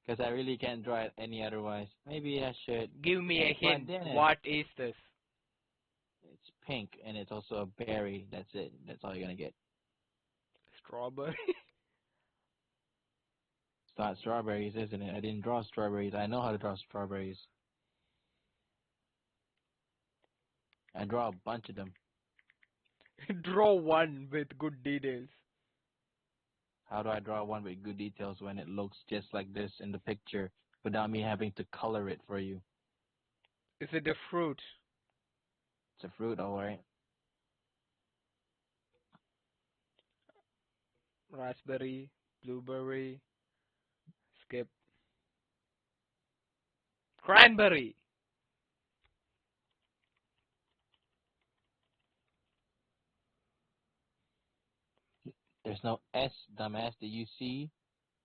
[SPEAKER 3] Because I really can't draw it any otherwise. Maybe I should.
[SPEAKER 1] Give me a
[SPEAKER 3] Why
[SPEAKER 1] hint.
[SPEAKER 3] didn't?
[SPEAKER 1] What is this?
[SPEAKER 3] It's pink and it's also a berry. That's it. That's all you're gonna get.
[SPEAKER 1] Strawberry?
[SPEAKER 3] It's not strawberries, isn't it? I didn't draw strawberries. I know how to draw strawberries. I draw a bunch of them.
[SPEAKER 1] Draw one with good details.
[SPEAKER 3] How do I draw one with good details when it looks just like this in the picture without me having to color it for you?
[SPEAKER 1] Is it a fruit?
[SPEAKER 3] It's a fruit, alright.
[SPEAKER 1] Raspberry, blueberry, skip. Cranberry!
[SPEAKER 3] There's no S, dumbass. Did you see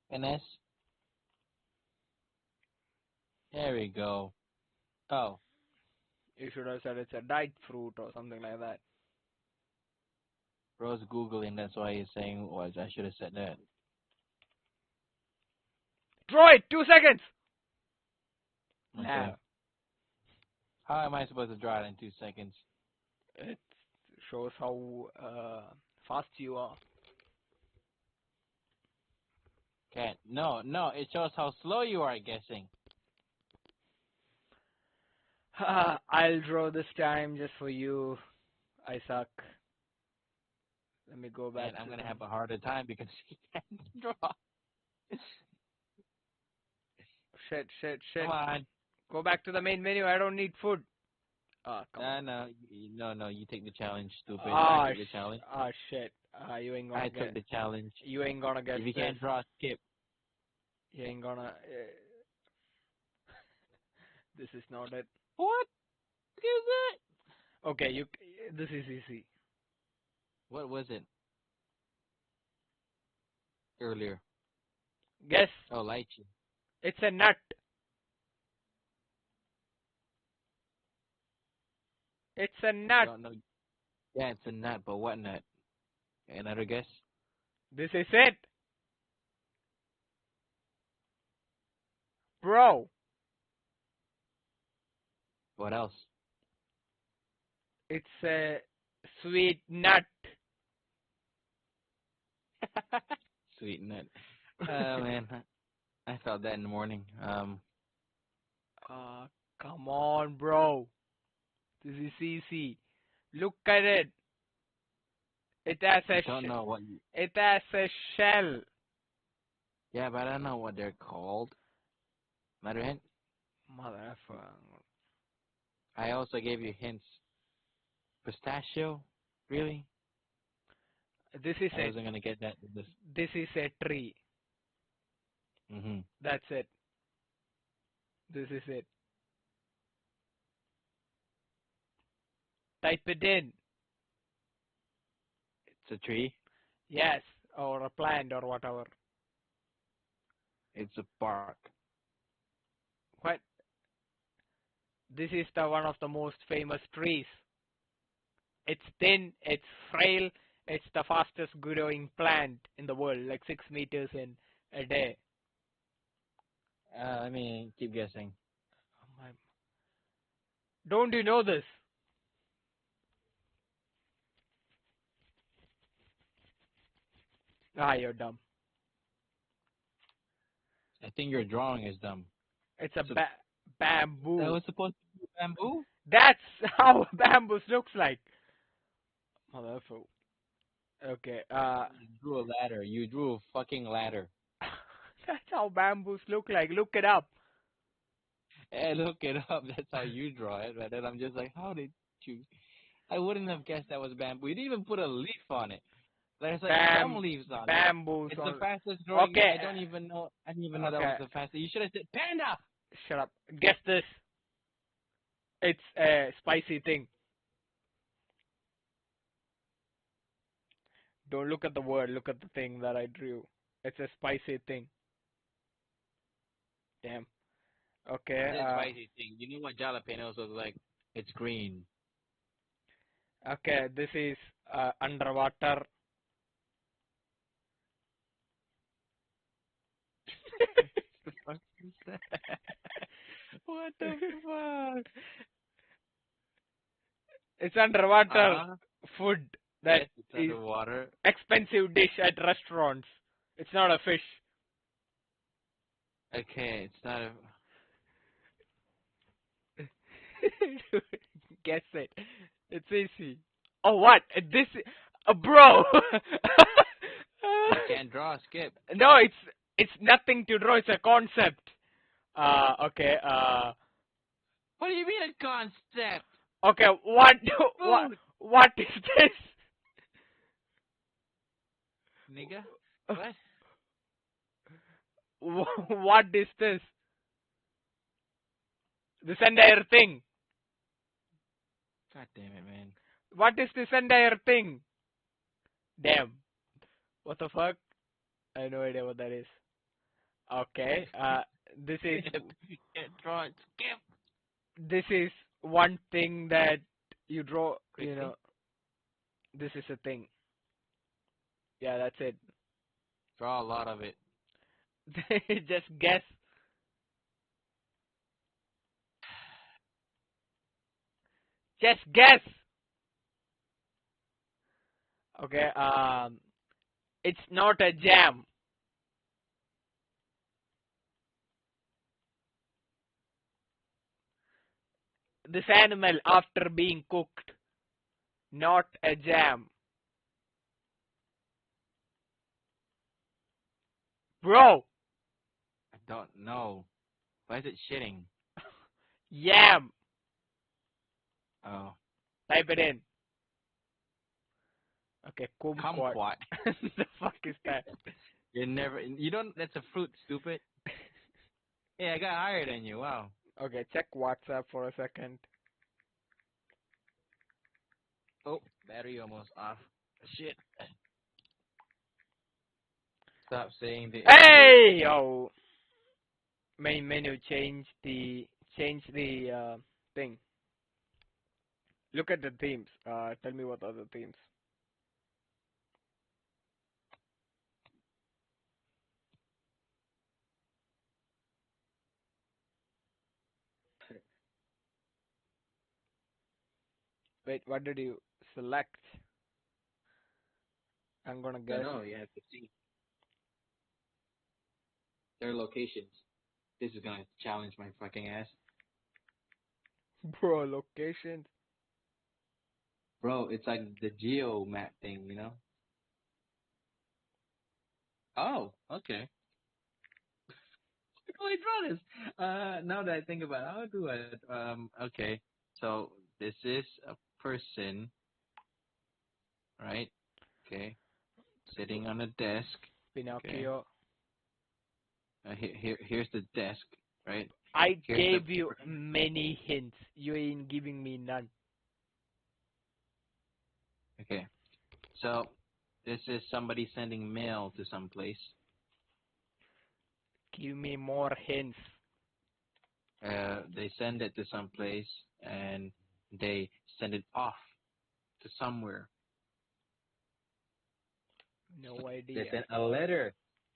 [SPEAKER 3] an S? There we go. Oh,
[SPEAKER 1] You should have said it's a dried fruit or something like that.
[SPEAKER 3] bro's Googling, that's why he's saying was I should have said that.
[SPEAKER 1] Draw it! 2 seconds!
[SPEAKER 3] Okay.
[SPEAKER 1] Now.
[SPEAKER 3] How am I supposed to draw it in 2 seconds?
[SPEAKER 1] It shows how fast you are.
[SPEAKER 3] Can't. No, it shows how slow you are guessing.
[SPEAKER 1] I'll draw this time just for you. I suck. Let me go back.
[SPEAKER 3] And I'm gonna have a harder time because he can't draw.
[SPEAKER 1] Shit.
[SPEAKER 3] Come on.
[SPEAKER 1] Go back to the main menu. I don't need food. Come
[SPEAKER 3] Nah,
[SPEAKER 1] on.
[SPEAKER 3] no, you take the challenge, stupid. I
[SPEAKER 1] Ah,
[SPEAKER 3] took the challenge.
[SPEAKER 1] shit. You ain't
[SPEAKER 3] I
[SPEAKER 1] gonna
[SPEAKER 3] took
[SPEAKER 1] get.
[SPEAKER 3] the challenge.
[SPEAKER 1] You ain't gonna guess
[SPEAKER 3] If you
[SPEAKER 1] this.
[SPEAKER 3] can't draw, skip.
[SPEAKER 1] You ain't gonna. This is not it.
[SPEAKER 3] What is that?
[SPEAKER 1] Okay, you. This is easy.
[SPEAKER 3] What was it earlier?
[SPEAKER 1] Guess.
[SPEAKER 3] Oh, lychee.
[SPEAKER 1] It's a nut. It's a nut.
[SPEAKER 3] Don't know. Yeah, it's a nut, but what nut? Another guess?
[SPEAKER 1] This is it, bro.
[SPEAKER 3] What else?
[SPEAKER 1] It's a sweet nut.
[SPEAKER 3] Sweet nut. Man, I felt that in the morning.
[SPEAKER 1] Come on, bro. This is easy. Look at it. It has
[SPEAKER 3] I
[SPEAKER 1] a
[SPEAKER 3] don't know what.
[SPEAKER 1] it has a shell.
[SPEAKER 3] Yeah, but I don't know what they're called. Matter hint.
[SPEAKER 1] Motherfucker.
[SPEAKER 3] I also gave you hints. Pistachio? Really?
[SPEAKER 1] This is
[SPEAKER 3] I wasn't gonna get that with this.
[SPEAKER 1] this is a tree. That's it. This is it. Type it in.
[SPEAKER 3] It's a tree.
[SPEAKER 1] Yes, or a plant or whatever.
[SPEAKER 3] It's a bark.
[SPEAKER 1] What? This is the one of the most famous trees. It's thin, it's frail, it's the fastest growing plant in the world, like 6 meters in a day.
[SPEAKER 3] Let me keep guessing.
[SPEAKER 1] Don't you know this? You're dumb.
[SPEAKER 3] I think your drawing is dumb.
[SPEAKER 1] It's a
[SPEAKER 3] So-
[SPEAKER 1] bamboo.
[SPEAKER 3] That was supposed to be bamboo?
[SPEAKER 1] That's how bamboo looks like. Motherfucker. Okay,
[SPEAKER 3] You drew a ladder. You drew a fucking ladder.
[SPEAKER 1] that's how bamboos look like. Look it up.
[SPEAKER 3] Hey, look it up. That's how you draw it. But then I'm just like, how did you? I wouldn't have guessed that was bamboo. You didn't even put a leaf on it. There's like some leaves on it.
[SPEAKER 1] Bamboos
[SPEAKER 3] It's
[SPEAKER 1] on.
[SPEAKER 3] the fastest growing.
[SPEAKER 1] Okay.
[SPEAKER 3] I don't even know. I didn't even know that
[SPEAKER 1] Okay.
[SPEAKER 3] was the fastest. You should have said panda.
[SPEAKER 1] Shut up. Guess this. It's a spicy thing. Don't look at the word. Look at the thing that I drew. It's a spicy thing. Damn. Okay.
[SPEAKER 3] It's a spicy thing. You know what jalapenos look like? It's green.
[SPEAKER 1] Okay. This is underwater.
[SPEAKER 3] The fuck is that? What the fuck?
[SPEAKER 1] It's underwater food that
[SPEAKER 3] Yes, it's
[SPEAKER 1] is
[SPEAKER 3] underwater.
[SPEAKER 1] expensive dish at restaurants. It's not a fish.
[SPEAKER 3] Okay, it's not a.
[SPEAKER 1] Guess it. It's easy. Oh, what? This, bro.
[SPEAKER 3] You can't draw. Skip.
[SPEAKER 1] No, it's nothing to draw. It's a concept. Okay.
[SPEAKER 3] What do you mean a concept?
[SPEAKER 1] Okay. What
[SPEAKER 3] Food.
[SPEAKER 1] what is this?
[SPEAKER 3] Nigga? What?
[SPEAKER 1] What is this? This entire thing.
[SPEAKER 3] God damn it, man.
[SPEAKER 1] What is this entire thing? Damn. What the fuck? I have no idea what that is. Okay. This is
[SPEAKER 3] You can't draw it. Skip.
[SPEAKER 1] this is one thing that you draw. You
[SPEAKER 3] Quickly.
[SPEAKER 1] know. This is a thing. Yeah, that's it.
[SPEAKER 3] Draw a lot of it.
[SPEAKER 1] Just guess. Just guess. Okay. It's not a jam. This animal after being cooked. Not a jam. Bro.
[SPEAKER 3] I don't know. Why is it shitting?
[SPEAKER 1] Yam.
[SPEAKER 3] Oh,
[SPEAKER 1] Type it in. Okay, kumquat.
[SPEAKER 3] kumquat.
[SPEAKER 1] The fuck is that?
[SPEAKER 3] You don't. That's a fruit, stupid. Hey, I got higher than you. Wow.
[SPEAKER 1] Okay, check WhatsApp for a second.
[SPEAKER 3] Oh, battery almost off. Shit. Stop saying the N word.
[SPEAKER 1] Hey yo, main menu. Change the thing. Look at the themes. Tell me what are the themes. Wait, what did you select? I'm gonna
[SPEAKER 3] No,
[SPEAKER 1] guess.
[SPEAKER 3] no, you have to see their locations. This is gonna challenge my fucking ass.
[SPEAKER 1] Bro, locations.
[SPEAKER 3] Bro, it's like the geo map thing, you know? Oh, okay. How do I draw this? Now that I think about it, how do I, okay. So, this is a person, right? Okay. Sitting on a desk. Okay.
[SPEAKER 1] Pinocchio.
[SPEAKER 3] Here's the desk, right?
[SPEAKER 1] I
[SPEAKER 3] Here's the
[SPEAKER 1] gave you many hints. You ain't giving me none.
[SPEAKER 3] okay. So this is somebody sending mail to some place.
[SPEAKER 1] Give me more hints.
[SPEAKER 3] They send it to some place and they send it off to somewhere.
[SPEAKER 1] No
[SPEAKER 3] They
[SPEAKER 1] idea.
[SPEAKER 3] send a letter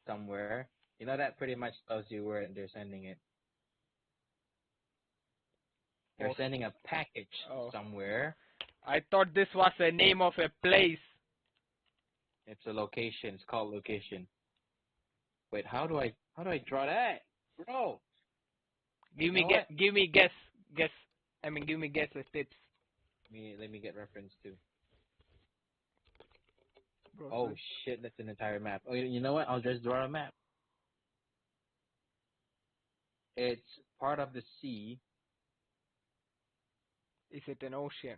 [SPEAKER 3] somewhere. You know that pretty much tells you where they're sending it. They're
[SPEAKER 1] Oh,
[SPEAKER 3] sending a package
[SPEAKER 1] oh.
[SPEAKER 3] somewhere.
[SPEAKER 1] I thought this was the name of a place.
[SPEAKER 3] It's a location. It's called location. Wait, how do I draw that, bro?
[SPEAKER 1] Give
[SPEAKER 3] You
[SPEAKER 1] me
[SPEAKER 3] know
[SPEAKER 1] guess.
[SPEAKER 3] what?
[SPEAKER 1] Give me guess. Guess. I mean, give me guess with tips.
[SPEAKER 3] Let me get reference too.
[SPEAKER 1] Bro,
[SPEAKER 3] Oh shit, that's an entire map. Oh, you know what? I'll just draw a map. It's part of the sea.
[SPEAKER 1] is it an ocean?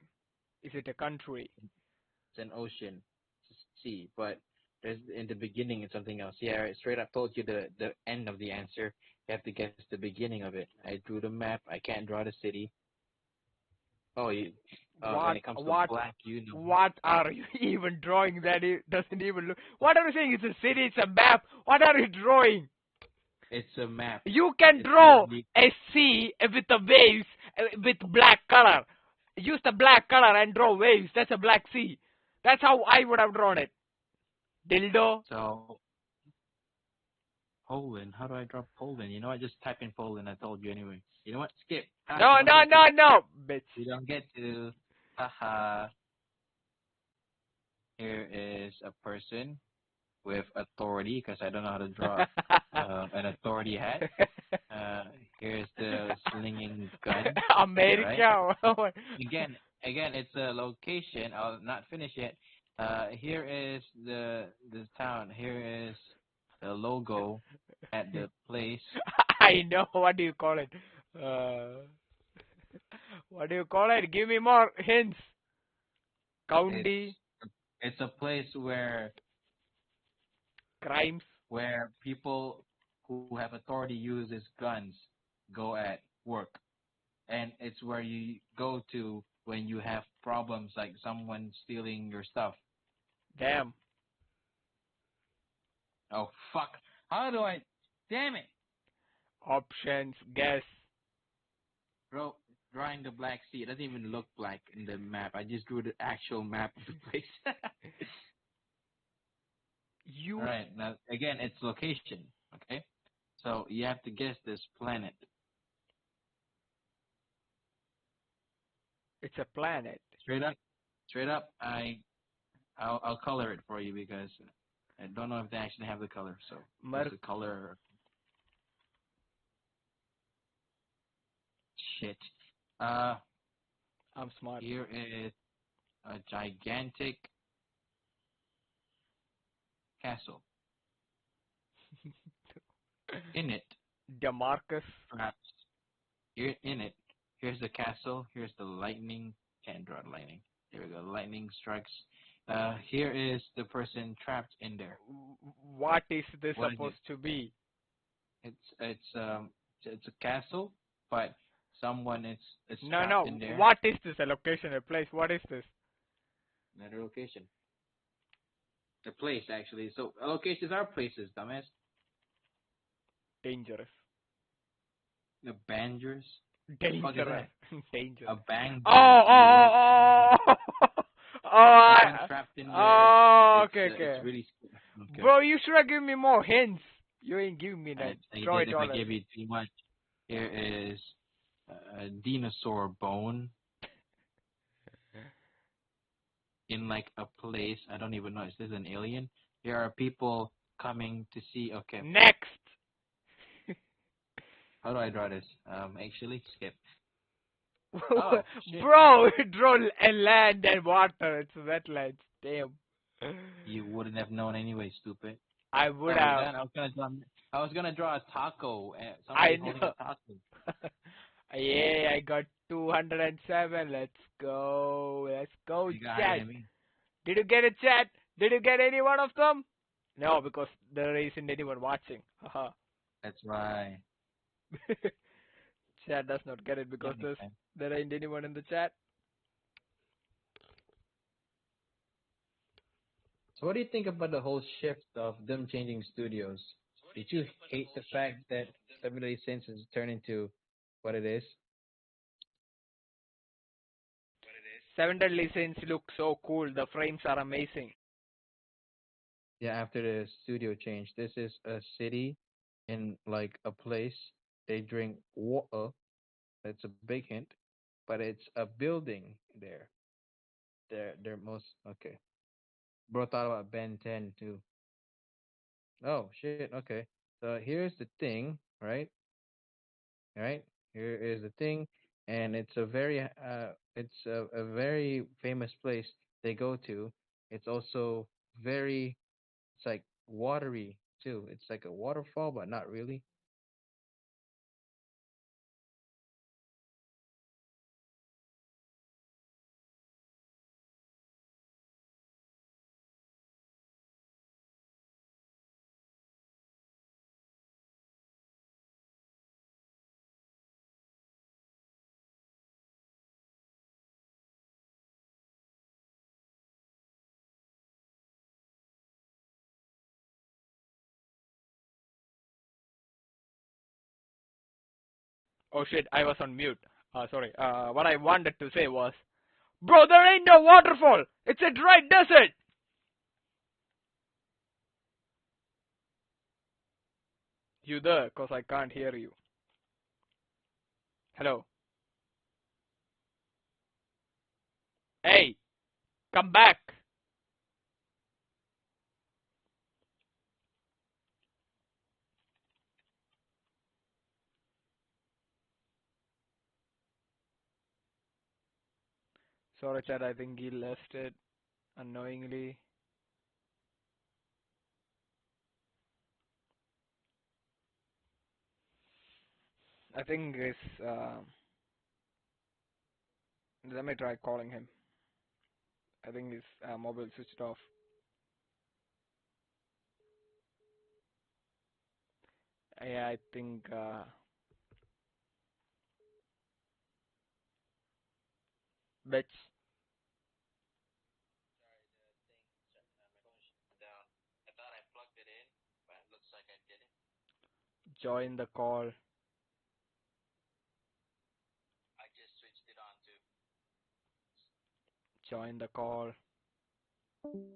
[SPEAKER 1] Is it a country?
[SPEAKER 3] It's an ocean. It's a sea, but there's in the beginning it's something else. Yeah, I straight up told you the end of the answer. You have to guess the beginning of it. I drew the map. I can't draw the city. Oh, when it comes to black, you know.
[SPEAKER 1] What are you even drawing that it doesn't even look? What are you saying? It's a city. It's a map. What are you drawing?
[SPEAKER 3] It's a map.
[SPEAKER 1] You can
[SPEAKER 3] It's
[SPEAKER 1] draw
[SPEAKER 3] literally-
[SPEAKER 1] a sea with the waves with black color. Use the black color and draw waves. That's a black sea. That's how I would have drawn it. Dildo.
[SPEAKER 3] So Poland. How do I draw Poland? You know, I just type in Poland. I told you anyway. You know what? Skip.
[SPEAKER 1] No, no, no, no, bitch.
[SPEAKER 3] You don't get to. Haha. Here is a person with authority because I don't know how to draw an authority hat. Here's the slinging gun.
[SPEAKER 1] America.
[SPEAKER 3] Right? Again, it's a location. I'll not finish yet. Here is the town. Here is the logo at the place.
[SPEAKER 1] I know. What do you call it? What do you call it? Give me more hints. County.
[SPEAKER 3] It's a place where
[SPEAKER 1] Crimes.
[SPEAKER 3] people who have authority uses guns go at work, and it's where you go to when you have problems like someone stealing your stuff.
[SPEAKER 1] Damn.
[SPEAKER 3] Oh fuck! How do I? Damn it,
[SPEAKER 1] Options. Guess.
[SPEAKER 3] bro! Drawing the Black Sea, it doesn't even look black in the map. I just drew the actual map of the place.
[SPEAKER 1] You.
[SPEAKER 3] All right, now again, it's location. Okay, so you have to guess this planet.
[SPEAKER 1] It's a planet.
[SPEAKER 3] Straight up. I'll color it for you because I don't know if they actually have the color. So there's the color. Shit.
[SPEAKER 1] I'm smart.
[SPEAKER 3] Here is a gigantic castle. In it,
[SPEAKER 1] Demarcus.
[SPEAKER 3] perhaps. Here in it. Here's the castle. Here's the lightning Can't draw the lightning. Here we go. Lightning strikes. Here is the person trapped in there.
[SPEAKER 1] What is this
[SPEAKER 3] What is it?
[SPEAKER 1] supposed to be?
[SPEAKER 3] It's a castle, but someone is
[SPEAKER 1] No,
[SPEAKER 3] trapped
[SPEAKER 1] no.
[SPEAKER 3] in there.
[SPEAKER 1] What is this? A location, a place? What is this?
[SPEAKER 3] Another location. A place actually. So locations are places, dumbass.
[SPEAKER 1] Dangerous.
[SPEAKER 3] The bangers. What the fuck is
[SPEAKER 1] Dangerous.
[SPEAKER 3] that?
[SPEAKER 1] Dangerous.
[SPEAKER 3] A banger.
[SPEAKER 1] Oh,
[SPEAKER 3] You
[SPEAKER 1] oh, oh, oh, oh,
[SPEAKER 3] someone trapped in there.
[SPEAKER 1] oh, okay,
[SPEAKER 3] It's
[SPEAKER 1] okay.
[SPEAKER 3] really okay.
[SPEAKER 1] Bro, you should have given me more hints. You ain't giving me that.
[SPEAKER 3] I
[SPEAKER 1] Throw
[SPEAKER 3] did
[SPEAKER 1] it
[SPEAKER 3] if I
[SPEAKER 1] all.
[SPEAKER 3] give you too much. Here is a dinosaur bone in like a place. I don't even know. Is this an alien? There are people coming to see. Okay,
[SPEAKER 1] Next.
[SPEAKER 3] how do I draw this? Actually, skip. Oh, shit.
[SPEAKER 1] Bro, draw a land and water. It's wetlands. Damn.
[SPEAKER 3] You wouldn't have known anyway, stupid.
[SPEAKER 1] I would
[SPEAKER 3] We're
[SPEAKER 1] have.
[SPEAKER 3] done. I was gonna draw a taco.
[SPEAKER 1] I
[SPEAKER 3] Somebody holding
[SPEAKER 1] know.
[SPEAKER 3] a taco.
[SPEAKER 1] Yeah, I got 207. Let's go. Let's go,
[SPEAKER 3] You got
[SPEAKER 1] chat.
[SPEAKER 3] higher than me.
[SPEAKER 1] Did you get a chat? Did you get any one of them? No, because there isn't anyone watching. Haha.
[SPEAKER 3] That's right.
[SPEAKER 1] Chat does not get it because
[SPEAKER 3] That makes sense.
[SPEAKER 1] there ain't anyone in the chat.
[SPEAKER 3] So what do you think about the whole shift of them changing studios? Did you hate the fact that 70 Cents has turned into what it is?
[SPEAKER 1] Seven Deadly Sins look so cool. The frames are amazing.
[SPEAKER 3] Yeah, after the studio change, this is a city in like a place. They drink water. That's a big hint, but it's a building there. They're most okay. Bro thought about Ben 10 too. Oh shit. Okay. So here's the thing, right? Right? Here is the thing, and it's a very famous place they go to. It's also very it's like watery too. It's like a waterfall, but not really.
[SPEAKER 1] Oh shit, I was on mute. Sorry. What I wanted to say was, bro, there ain't no waterfall. It's a dry desert. You there? Cause I can't hear you. Hello. Hey, come back. Sorry, Chad. I think he left it unknowingly. I think it's. Let me try calling him. I think his mobile switched off. Yeah, I think. Bitch,
[SPEAKER 3] Down. I thought I plugged it in, but it looks like I didn't.
[SPEAKER 1] join the call.
[SPEAKER 3] I just switched it on to
[SPEAKER 1] Join the call.
[SPEAKER 3] mute.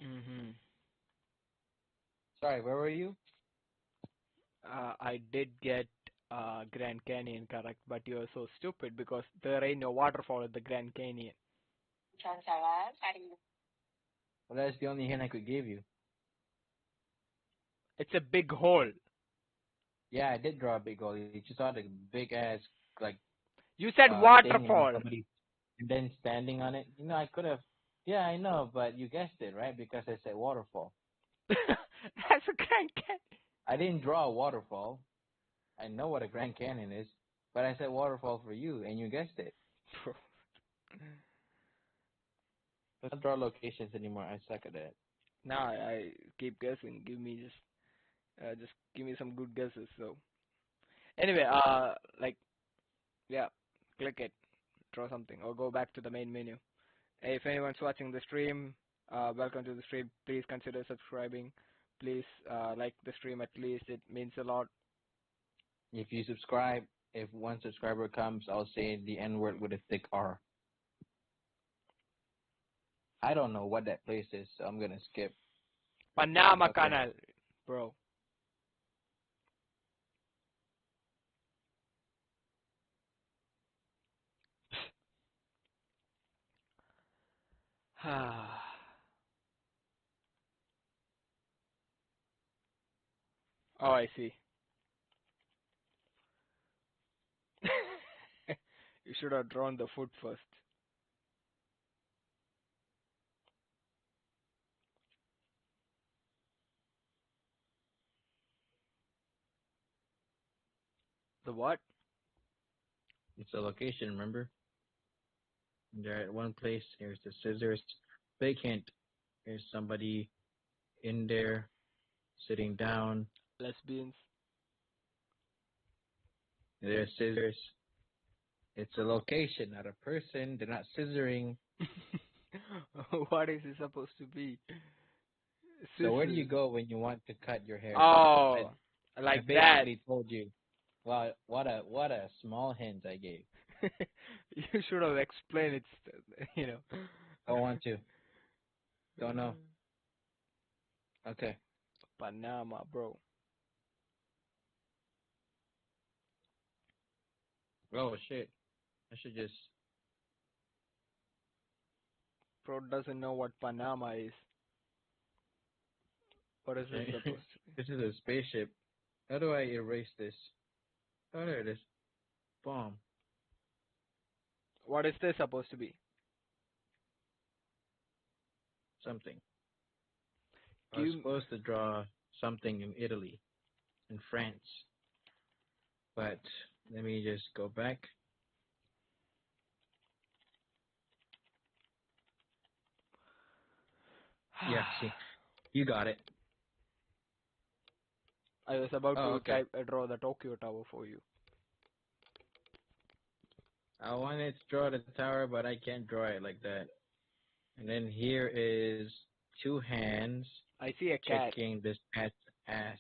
[SPEAKER 1] Mhm.
[SPEAKER 3] Sorry, where were you?
[SPEAKER 1] I did get Grand Canyon correct, but you're so stupid because there ain't no waterfall at the Grand Canyon.
[SPEAKER 3] Well, that's the only hint I could give you.
[SPEAKER 1] It's a big hole.
[SPEAKER 3] Yeah, I did draw a big hole. You just saw the big ass like
[SPEAKER 1] You said
[SPEAKER 3] thing and
[SPEAKER 1] waterfall.
[SPEAKER 3] somebody and then standing on it. You know, I could have. Yeah, I know, but you guessed it, right? Because I said waterfall.
[SPEAKER 1] That's a Grand Canyon.
[SPEAKER 3] I didn't draw a waterfall. I know what a Grand Canyon is, but I said waterfall for you, and you guessed it.
[SPEAKER 1] Bro.
[SPEAKER 3] Let's not draw locations anymore. I suck at that.
[SPEAKER 1] Nah, I keep guessing. Just give me some good guesses. So anyway, like yeah, click it, draw something, or go back to the main menu. Hey, if anyone's watching the stream, welcome to the stream. Please consider subscribing. Please like the stream at least. It means a lot.
[SPEAKER 3] If you subscribe, if one subscriber comes, I'll say the N word with a thick R. I don't know what that place is, so I'm gonna skip.
[SPEAKER 1] Panama
[SPEAKER 3] Okay.
[SPEAKER 1] Canal, bro. Oh, I see. You should have drawn the foot first. The what?
[SPEAKER 3] It's a location, remember? They're at one place. Here's the scissors. Big hint. Here's somebody in there, sitting down.
[SPEAKER 1] Lesbians.
[SPEAKER 3] There's scissors. It's a location, not a person. They're not scissoring.
[SPEAKER 1] What is it supposed to be?
[SPEAKER 3] So where do you
[SPEAKER 1] Scissors.
[SPEAKER 3] go when you want to cut your hair?
[SPEAKER 1] Oh,
[SPEAKER 3] I
[SPEAKER 1] like that.
[SPEAKER 3] basically told you. Wow, what a small hint I gave.
[SPEAKER 1] You should have explained it, you know.
[SPEAKER 3] Don't want to. Don't know. Okay.
[SPEAKER 1] Panama, bro.
[SPEAKER 3] Oh shit. I should just.
[SPEAKER 1] Bro doesn't know what Panama is. What is this supposed to be?
[SPEAKER 3] This is a spaceship. How do I erase this? Oh, there it is. Bomb.
[SPEAKER 1] What is this supposed to be?
[SPEAKER 3] Something. I was supposed to draw something in Italy, in France. But let me just go back. Yeah, see. You got it.
[SPEAKER 1] I was about to
[SPEAKER 3] Okay.
[SPEAKER 1] draw the Tokyo Tower for you.
[SPEAKER 3] I wanted to draw the tower, but I can't draw it like that. And then here is two hands
[SPEAKER 1] I see a cat.
[SPEAKER 3] checking this cat's ass.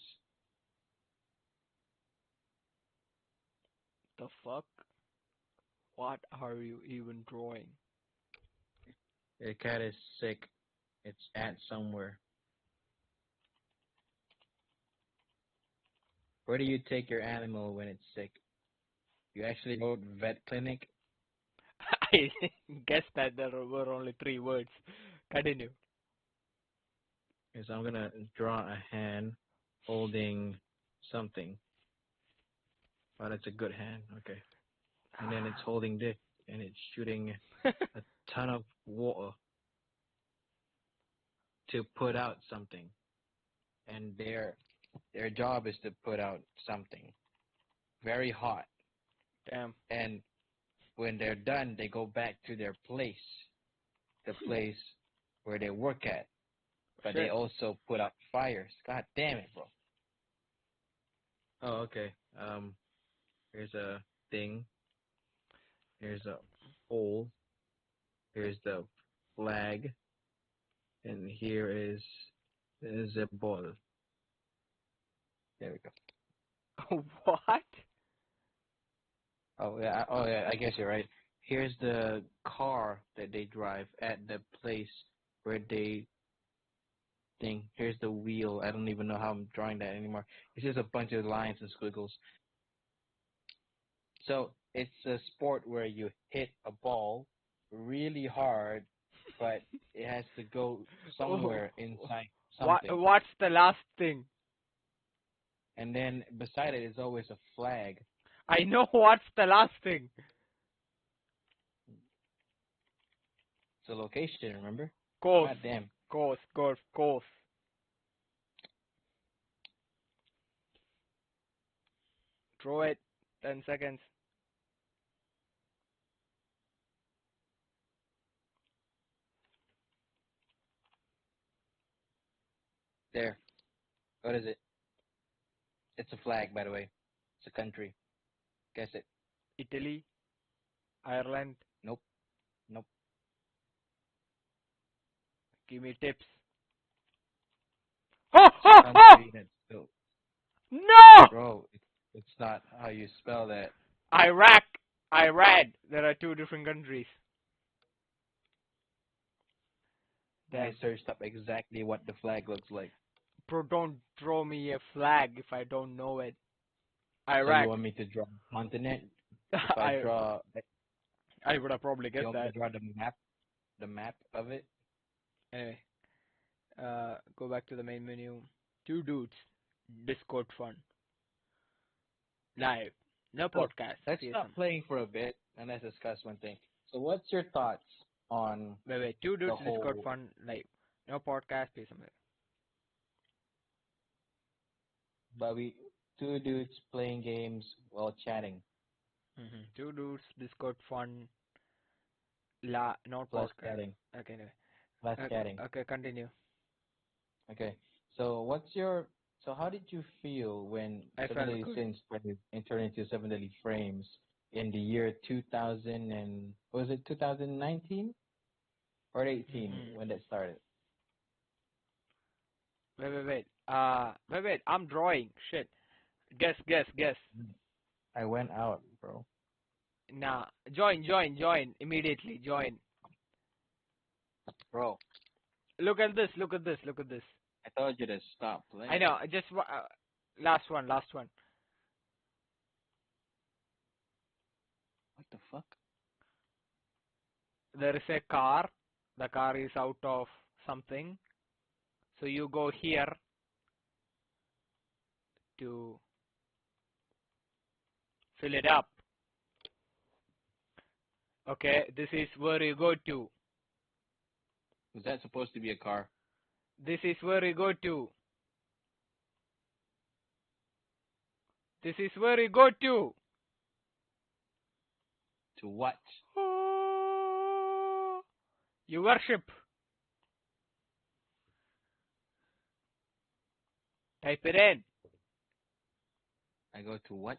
[SPEAKER 1] The fuck? What are you even drawing?
[SPEAKER 3] The cat is sick. It's at somewhere. Where do you take your animal when it's sick? You actually go to vet clinic?
[SPEAKER 1] I guessed that there were only 3 words. Continue.
[SPEAKER 3] Because I'm gonna draw a hand holding something. Oh, that's a good hand. Okay. And then it's holding this, and it's shooting a ton of water to put out something. And their job is to put out something very hot.
[SPEAKER 1] Damn.
[SPEAKER 3] And when they're done, they go back to their place, the place where they work at. But they
[SPEAKER 1] Shit.
[SPEAKER 3] also put out fires. God damn it, bro. Oh, okay. Here's a thing. Here's a hole. Here's the flag. And here is a ball. There we go.
[SPEAKER 1] What?
[SPEAKER 3] Oh yeah, I guess you're right. Here's the car that they drive at the place where they think. Here's the wheel. I don't even know how I'm drawing that anymore. It's just a bunch of lines and squiggles. So it's a sport where you hit a ball really hard, but it has to go somewhere inside something.
[SPEAKER 1] What's the last thing?
[SPEAKER 3] And then beside it is always a flag.
[SPEAKER 1] I know what's the last thing.
[SPEAKER 3] It's a location, remember?
[SPEAKER 1] Course.
[SPEAKER 3] God damn.
[SPEAKER 1] Course. Course. Course. Throw it. 10 seconds.
[SPEAKER 3] There. What is it? It's a flag, by the way. It's a country. Guess it.
[SPEAKER 1] Italy. Ireland.
[SPEAKER 3] Nope. Nope.
[SPEAKER 1] Give me tips.
[SPEAKER 3] It's a country that's built.
[SPEAKER 1] No!
[SPEAKER 3] Bro, it's not how you spell that.
[SPEAKER 1] Iraq. Iran. There are two different countries.
[SPEAKER 3] I
[SPEAKER 1] Damn.
[SPEAKER 3] searched up exactly what the flag looks like.
[SPEAKER 1] Bro, don't throw me a flag if I don't know it.
[SPEAKER 3] So you
[SPEAKER 1] Iraq.
[SPEAKER 3] want me to draw a continent? If I draw,
[SPEAKER 1] I would have probably
[SPEAKER 3] you
[SPEAKER 1] guessed
[SPEAKER 3] want me
[SPEAKER 1] that.
[SPEAKER 3] to draw the map of it?
[SPEAKER 1] Anyway, go back to the main menu. Two dudes. Discord fun. Live. No
[SPEAKER 3] So,
[SPEAKER 1] podcast.
[SPEAKER 3] let's
[SPEAKER 1] CSM.
[SPEAKER 3] stop playing for a bit and let's discuss one thing. So what's your thoughts on
[SPEAKER 1] Wait. Two dudes.
[SPEAKER 3] the
[SPEAKER 1] Discord
[SPEAKER 3] whole
[SPEAKER 1] fun. Live. No podcast. CSM.
[SPEAKER 3] two dudes playing games while chatting
[SPEAKER 1] Two dudes. Discord fun. Not
[SPEAKER 3] plus
[SPEAKER 1] podcast.
[SPEAKER 3] chatting
[SPEAKER 1] Okay. Anyway.
[SPEAKER 3] plus chatting?
[SPEAKER 1] Okay. Continue.
[SPEAKER 3] Okay. So how did you feel when
[SPEAKER 1] I
[SPEAKER 3] Seven
[SPEAKER 1] felt
[SPEAKER 3] Deadly
[SPEAKER 1] good.
[SPEAKER 3] Sins turned into Seven Deadly Frames in the year 2000 and was it 2019 or 18 when that started?
[SPEAKER 1] Wait. Wait. I'm drawing. Shit. Guess.
[SPEAKER 3] I went out, bro.
[SPEAKER 1] Nah. Join. Immediately. Join.
[SPEAKER 3] Bro,
[SPEAKER 1] Look at this.
[SPEAKER 3] I told you to stop playing.
[SPEAKER 1] I know. Just last one.
[SPEAKER 3] What the fuck?
[SPEAKER 1] There is a car. The car is out of something. So you go here to fill it up. Okay, this is where you go to.
[SPEAKER 3] Was that supposed to be a car?
[SPEAKER 1] This is where you go to. This is where you go to.
[SPEAKER 3] To what?
[SPEAKER 1] You worship. Type it in.
[SPEAKER 3] I go to what?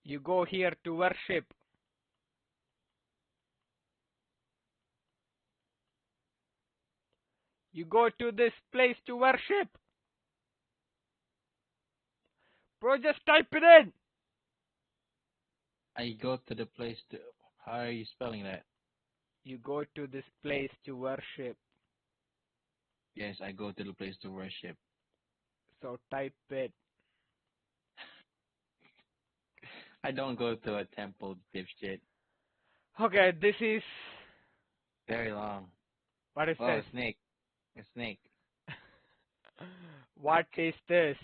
[SPEAKER 1] You go here to worship. You go to this place to worship. Bro, just type it in.
[SPEAKER 3] I go to the place to. How are you spelling that?
[SPEAKER 1] You go to this place to worship.
[SPEAKER 3] Yes, I go to the place to worship.
[SPEAKER 1] So type it.
[SPEAKER 3] I don't go to a temple, dipshit.
[SPEAKER 1] Okay, this is.
[SPEAKER 3] Very long.
[SPEAKER 1] What is
[SPEAKER 3] Oh,
[SPEAKER 1] this?
[SPEAKER 3] a snake. A snake.
[SPEAKER 1] What is this?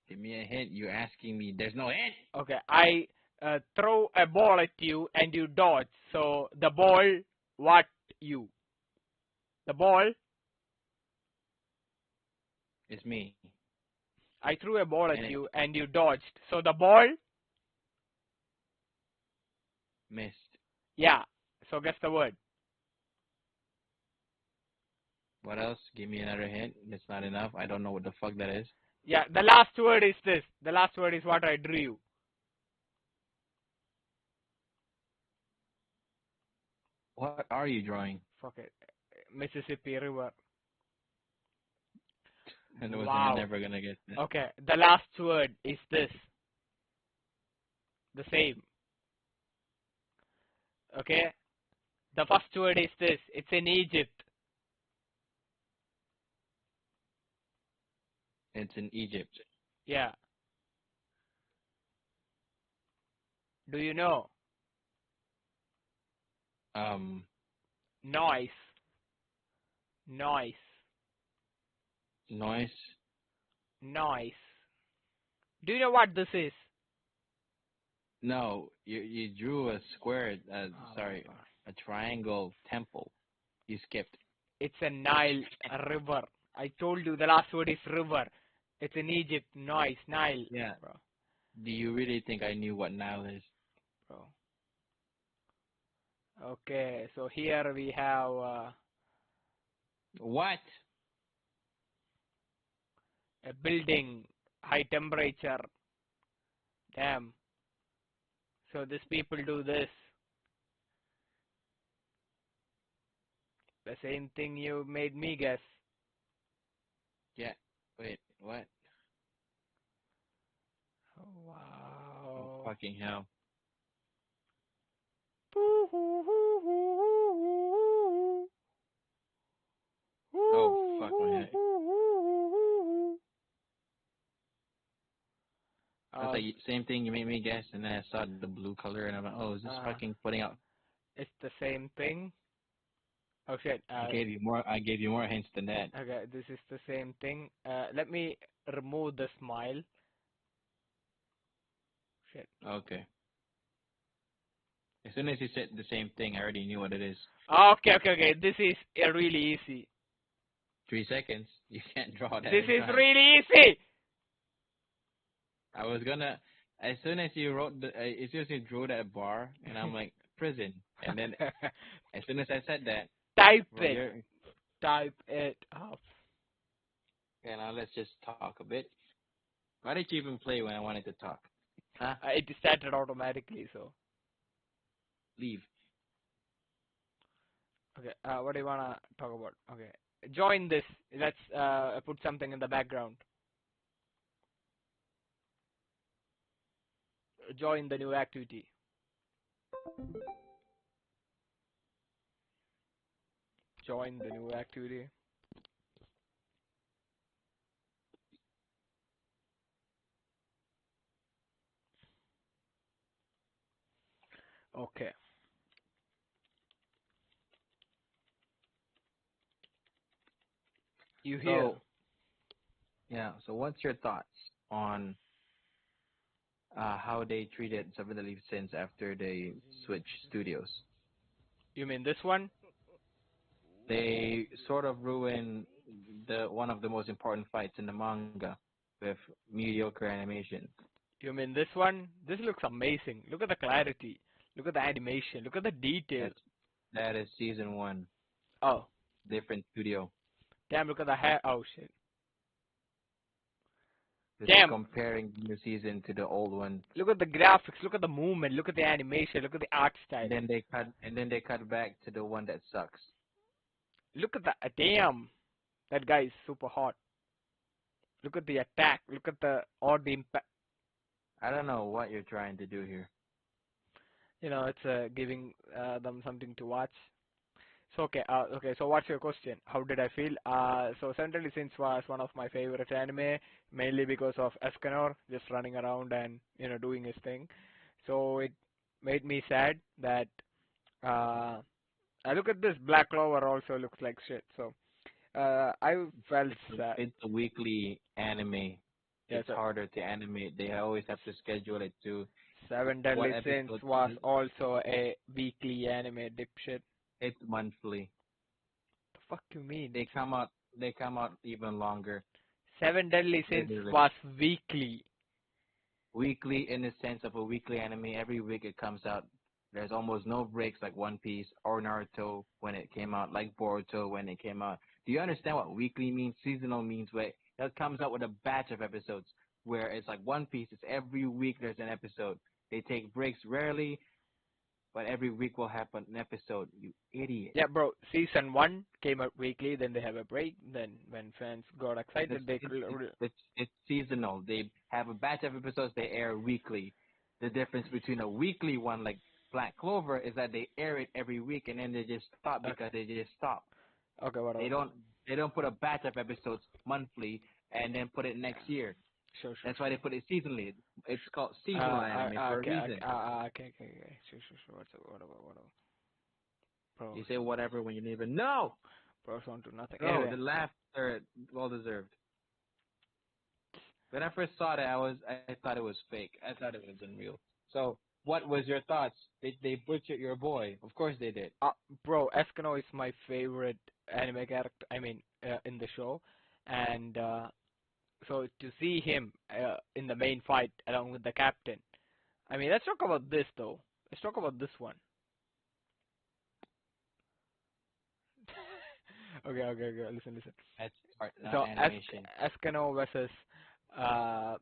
[SPEAKER 3] Give me a hint. You're asking me. There's no hint.
[SPEAKER 1] Okay, I throw a ball at you and you dodge. So the ball, what you? The ball,
[SPEAKER 3] It's me.
[SPEAKER 1] I threw a ball at
[SPEAKER 3] And it
[SPEAKER 1] you and you dodged. So the ball,
[SPEAKER 3] missed.
[SPEAKER 1] yeah. So guess the word.
[SPEAKER 3] What else? Give me another hint. That's not enough. I don't know what the fuck that is.
[SPEAKER 1] Yeah, the last word is this. The last word is what I drew you.
[SPEAKER 3] What are you drawing?
[SPEAKER 1] Fuck it. Mississippi River.
[SPEAKER 3] And was
[SPEAKER 1] Wow.
[SPEAKER 3] never gonna get that.
[SPEAKER 1] Okay, the last word is this. The same. Okay? The first word is this. It's in Egypt.
[SPEAKER 3] It's in Egypt.
[SPEAKER 1] Yeah. Do you know? Noise.
[SPEAKER 3] Noise.
[SPEAKER 1] Do you know what this is?
[SPEAKER 3] No, you drew a square.
[SPEAKER 1] Oh my
[SPEAKER 3] Sorry,
[SPEAKER 1] god.
[SPEAKER 3] a triangle temple. You skipped.
[SPEAKER 1] It's a Nile, a river. I told you the last word is river. It's in Egypt. Nice, Nile,
[SPEAKER 3] Yeah.
[SPEAKER 1] bro,
[SPEAKER 3] Do you really think I knew what Nile is?
[SPEAKER 1] bro. Okay, so here we have
[SPEAKER 3] What?
[SPEAKER 1] a building, high temperature. Damn. So these people do this. The same thing you made me guess.
[SPEAKER 3] Yeah. Wait. What? Oh,
[SPEAKER 1] Wow.
[SPEAKER 3] fucking hell. Oh, fuck my head. That's like same thing. You made me guess, and then I saw the blue color, and I'm like, oh, is this
[SPEAKER 1] uh,
[SPEAKER 3] fucking putting out?
[SPEAKER 1] it's the same thing. Oh shit.
[SPEAKER 3] I gave you more. I gave you more hints than that.
[SPEAKER 1] Okay, this is the same thing. Let me remove the smile. Shit.
[SPEAKER 3] Okay. As soon as you said the same thing, I already knew what it is.
[SPEAKER 1] Okay. This is really easy.
[SPEAKER 3] 3 seconds. You can't draw that
[SPEAKER 1] This
[SPEAKER 3] in
[SPEAKER 1] is
[SPEAKER 3] time.
[SPEAKER 1] really easy.
[SPEAKER 3] I was gonna. As soon as you wrote the, as soon as you drew that bar, and I'm like prison, and then as soon as I said that,
[SPEAKER 1] Type
[SPEAKER 3] bro,
[SPEAKER 1] it.
[SPEAKER 3] you're.
[SPEAKER 1] Type it up.
[SPEAKER 3] Okay, now let's just talk a bit. Why did you even play when I wanted to talk? Huh?
[SPEAKER 1] It started automatically, so.
[SPEAKER 3] Leave.
[SPEAKER 1] Okay, what do you wanna talk about? Okay, join this. Let's put something in the background. Join the new activity. Join the new activity. Okay. You hear?
[SPEAKER 3] So yeah. So what's your thoughts on how they treated Seven Deadly Sins after they switched studios?
[SPEAKER 1] You mean this one?
[SPEAKER 3] They sort of ruined the one of the most important fights in the manga with mediocre animation.
[SPEAKER 1] You mean this one? This looks amazing. Look at the clarity. Look at the animation. Look at the detail.
[SPEAKER 3] That is season one,
[SPEAKER 1] Oh,
[SPEAKER 3] different studio.
[SPEAKER 1] damn, look at the hair. Oh, shit.
[SPEAKER 3] Just
[SPEAKER 1] Damn.
[SPEAKER 3] comparing the new season to the old one.
[SPEAKER 1] Look at the graphics. Look at the movement. Look at the animation. Look at the art style.
[SPEAKER 3] And then they cut back to the one that sucks.
[SPEAKER 1] Look at the. Damn. That guy is super hot. Look at the attack. Look at the impact.
[SPEAKER 3] I don't know what you're trying to do here.
[SPEAKER 1] You know, it's giving them something to watch. So okay. So what's your question? How did I feel? So Central Sins was one of my favorite anime, mainly because of Escanor just running around and doing his thing. So it made me sad that I look at this Black Clover also looks like shit. So I felt sad.
[SPEAKER 3] It's a weekly anime.
[SPEAKER 1] Yeah,
[SPEAKER 3] It's
[SPEAKER 1] so
[SPEAKER 3] harder to animate. They always have to schedule it to
[SPEAKER 1] Seven
[SPEAKER 3] what
[SPEAKER 1] Deadly Sins
[SPEAKER 3] episode.
[SPEAKER 1] was also a weekly anime dipshit.
[SPEAKER 3] It's monthly.
[SPEAKER 1] The fuck you mean?
[SPEAKER 3] They come out. They come out even longer.
[SPEAKER 1] Seven Deadly Sins
[SPEAKER 3] Literally.
[SPEAKER 1] was weekly.
[SPEAKER 3] Weekly in the sense of a weekly anime. Every week it comes out. There's almost no breaks like One Piece or Naruto when it came out, like Boruto when it came out. Do you understand what weekly means? Seasonal means where it comes out with a batch of episodes. Where it's like One Piece, it's every week there's an episode. They take breaks rarely, but every week will have an episode. You idiot.
[SPEAKER 1] Yeah, bro. Season 1 came out weekly, then they have a break. Then when fans got excited,
[SPEAKER 3] It's seasonal. They have a batch of episodes. They air weekly. The difference between a weekly one like Black Clover is that they air it every week and then they just stop because they just stop.
[SPEAKER 1] Okay, whatever.
[SPEAKER 3] They don't put a batch of episodes monthly and then put it next year.
[SPEAKER 1] Sure.
[SPEAKER 3] That's why they put it seasonally. It's called seasonal anime for a reason.
[SPEAKER 1] Okay. Sure. Whatever. Bro,
[SPEAKER 3] You say whatever when you don't even know.
[SPEAKER 1] bros won't do nothing.
[SPEAKER 3] No,
[SPEAKER 1] Anyway,
[SPEAKER 3] the laughter well deserved. When I first saw that, I thought it was fake. I thought it was unreal. So What was your thoughts? They butchered your boy. Of course they did.
[SPEAKER 1] Uh, Bro, Eskimo is my favorite anime character. I mean, in the show, and so to see him in the main fight along with the captain. I mean, let's talk about this though. Let's talk about this one. Okay. Listen.
[SPEAKER 3] That's art, not
[SPEAKER 1] So
[SPEAKER 3] animation.
[SPEAKER 1] Eskimo versus uh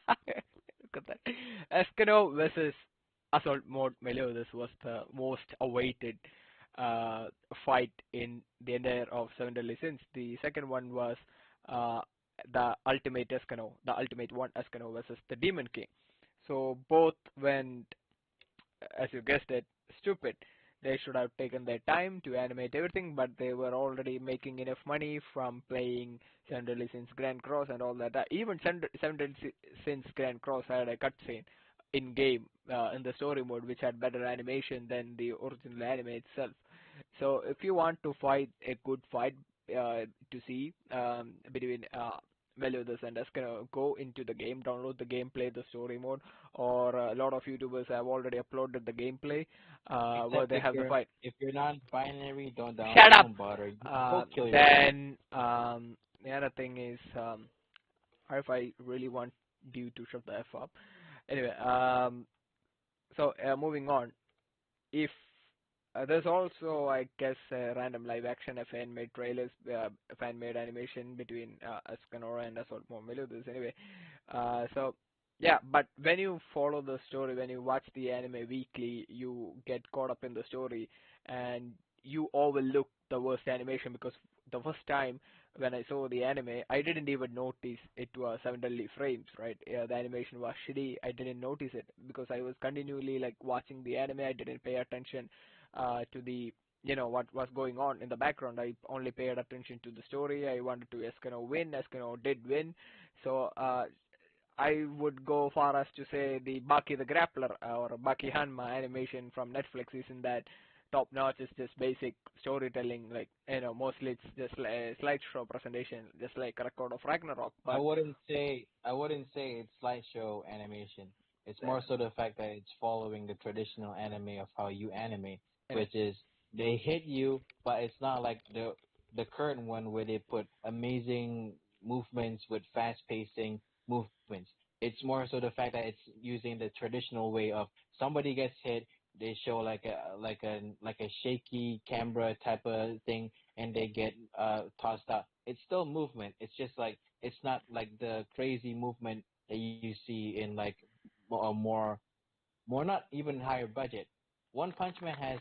[SPEAKER 1] look at that. Eskimo versus Assault Mode Meliodas was the most awaited uh fight in the entire of Seven Deadly Sins. The second one was uh the Ultimate Eskimo, the Ultimate One Eskimo versus the Demon King. So both went, as you guessed it, stupid. They should have taken their time to animate everything, but they were already making enough money from playing Seven Deadly Sins Grand Cross and all that. Even Seven Deadly Sins Grand Cross had a cutscene in game in the story mode, which had better animation than the original anime itself. So if you want to fight a good fight to see between Meliodas and Eskimo, go into the game, download the game, play the story mode, or a lot of YouTubers have already uploaded the gameplay where
[SPEAKER 3] Except
[SPEAKER 1] they have the fight.
[SPEAKER 3] if you're non-binary, don't
[SPEAKER 1] Shut up.
[SPEAKER 3] don't bother. Go kill yourself.
[SPEAKER 1] Then the other thing is, if I really want you to shut the f up. Anyway, so moving on. If there's also, I guess, random live action fan-made trailers, fan-made animation between Escanora and Assault Meliodas. Anyway, so yeah, but when you follow the story, when you watch the anime weekly, you get caught up in the story, and you overlook the worst animation because the first time when I saw the anime, I didn't even notice it was 7 frames, right? Yeah, the animation was shitty. I didn't notice it because I was continually like watching the anime. I didn't pay attention to the what was going on in the background. I only paid attention to the story. I wanted to Eskimo win. Eskimo did win. So I would go far as to say the Baki the Grappler or Baki Hanma animation from Netflix isn't that top notch. It's just basic storytelling, like mostly it's just like a slideshow presentation, just like Record of Ragnarok. But
[SPEAKER 3] I wouldn't say it's slideshow animation. It's
[SPEAKER 1] uh,
[SPEAKER 3] more so the fact that it's following the traditional anime of how you animate,
[SPEAKER 1] anyway,
[SPEAKER 3] which is they hit you, but it's not like the current one where they put amazing movements with fast pacing movements. It's more so the fact that it's using the traditional way of somebody gets hit, they show like a shaky camera type of thing, and they get tossed out. It's still movement. It's just like it's not like the crazy movement that you see in like more not even higher budget. One Punch Man has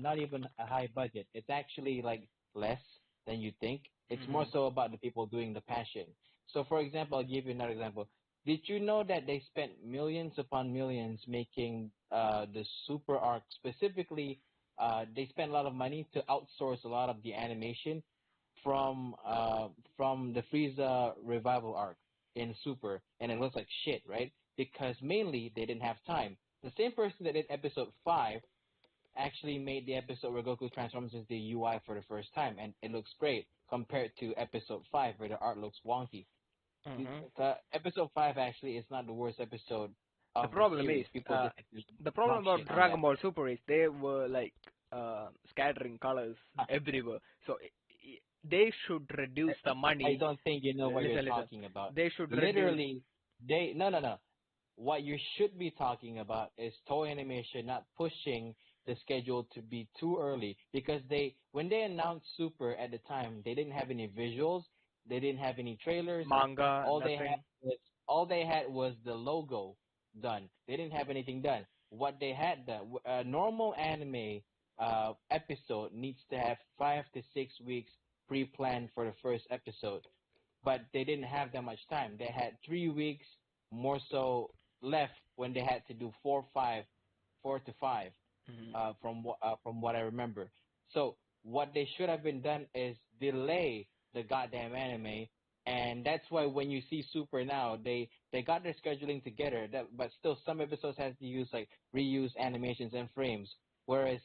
[SPEAKER 3] not even a high budget. It's actually like less than you think. It's more
[SPEAKER 1] hmm
[SPEAKER 3] so about the people doing the passion. So for example, I'll give you another example. Did you know that they spent millions upon millions making the super arc specifically? They spent a lot of money to outsource a lot of the animation from the Frieza revival arc in Super, and it looks like shit, right? Because mainly they didn't have time. The same person that did episode 5 actually made the episode where Goku transforms into the UI for the first time, and it looks great compared to episode 5 where the art looks wonky.
[SPEAKER 1] hmm
[SPEAKER 3] The episode 5 actually is not the worst episode
[SPEAKER 1] The
[SPEAKER 3] of the
[SPEAKER 1] problem is,
[SPEAKER 3] series. People just
[SPEAKER 1] the
[SPEAKER 3] talk
[SPEAKER 1] problem about
[SPEAKER 3] shit on that.
[SPEAKER 1] Dragon Ball Super is they were like scattering colors
[SPEAKER 3] I
[SPEAKER 1] everywhere. So they should reduce the
[SPEAKER 3] I
[SPEAKER 1] money.
[SPEAKER 3] don't think you know what you're
[SPEAKER 1] Listen.
[SPEAKER 3] talking about.
[SPEAKER 1] They should reduce.
[SPEAKER 3] Literally, no. What you should be talking about is Toei Animation not pushing the schedule to be too early because when they announced Super at the time, they didn't have any visuals, they didn't have any trailers.
[SPEAKER 1] Manga,
[SPEAKER 3] All they had
[SPEAKER 1] nothing.
[SPEAKER 3] was all they had was the logo done. They didn't have anything done. What they had done, a normal anime episode needs to have 5 to 6 weeks pre-planned for the first episode, but they didn't have that much time. They had 3 weeks more so left when they had to do 4 to 5
[SPEAKER 1] hmm
[SPEAKER 3] from what I remember. So what they should have been done is delay the goddamn anime, and that's why when you see Super now, they got their scheduling together. But still, some episodes has to use like reuse animations and frames, whereas.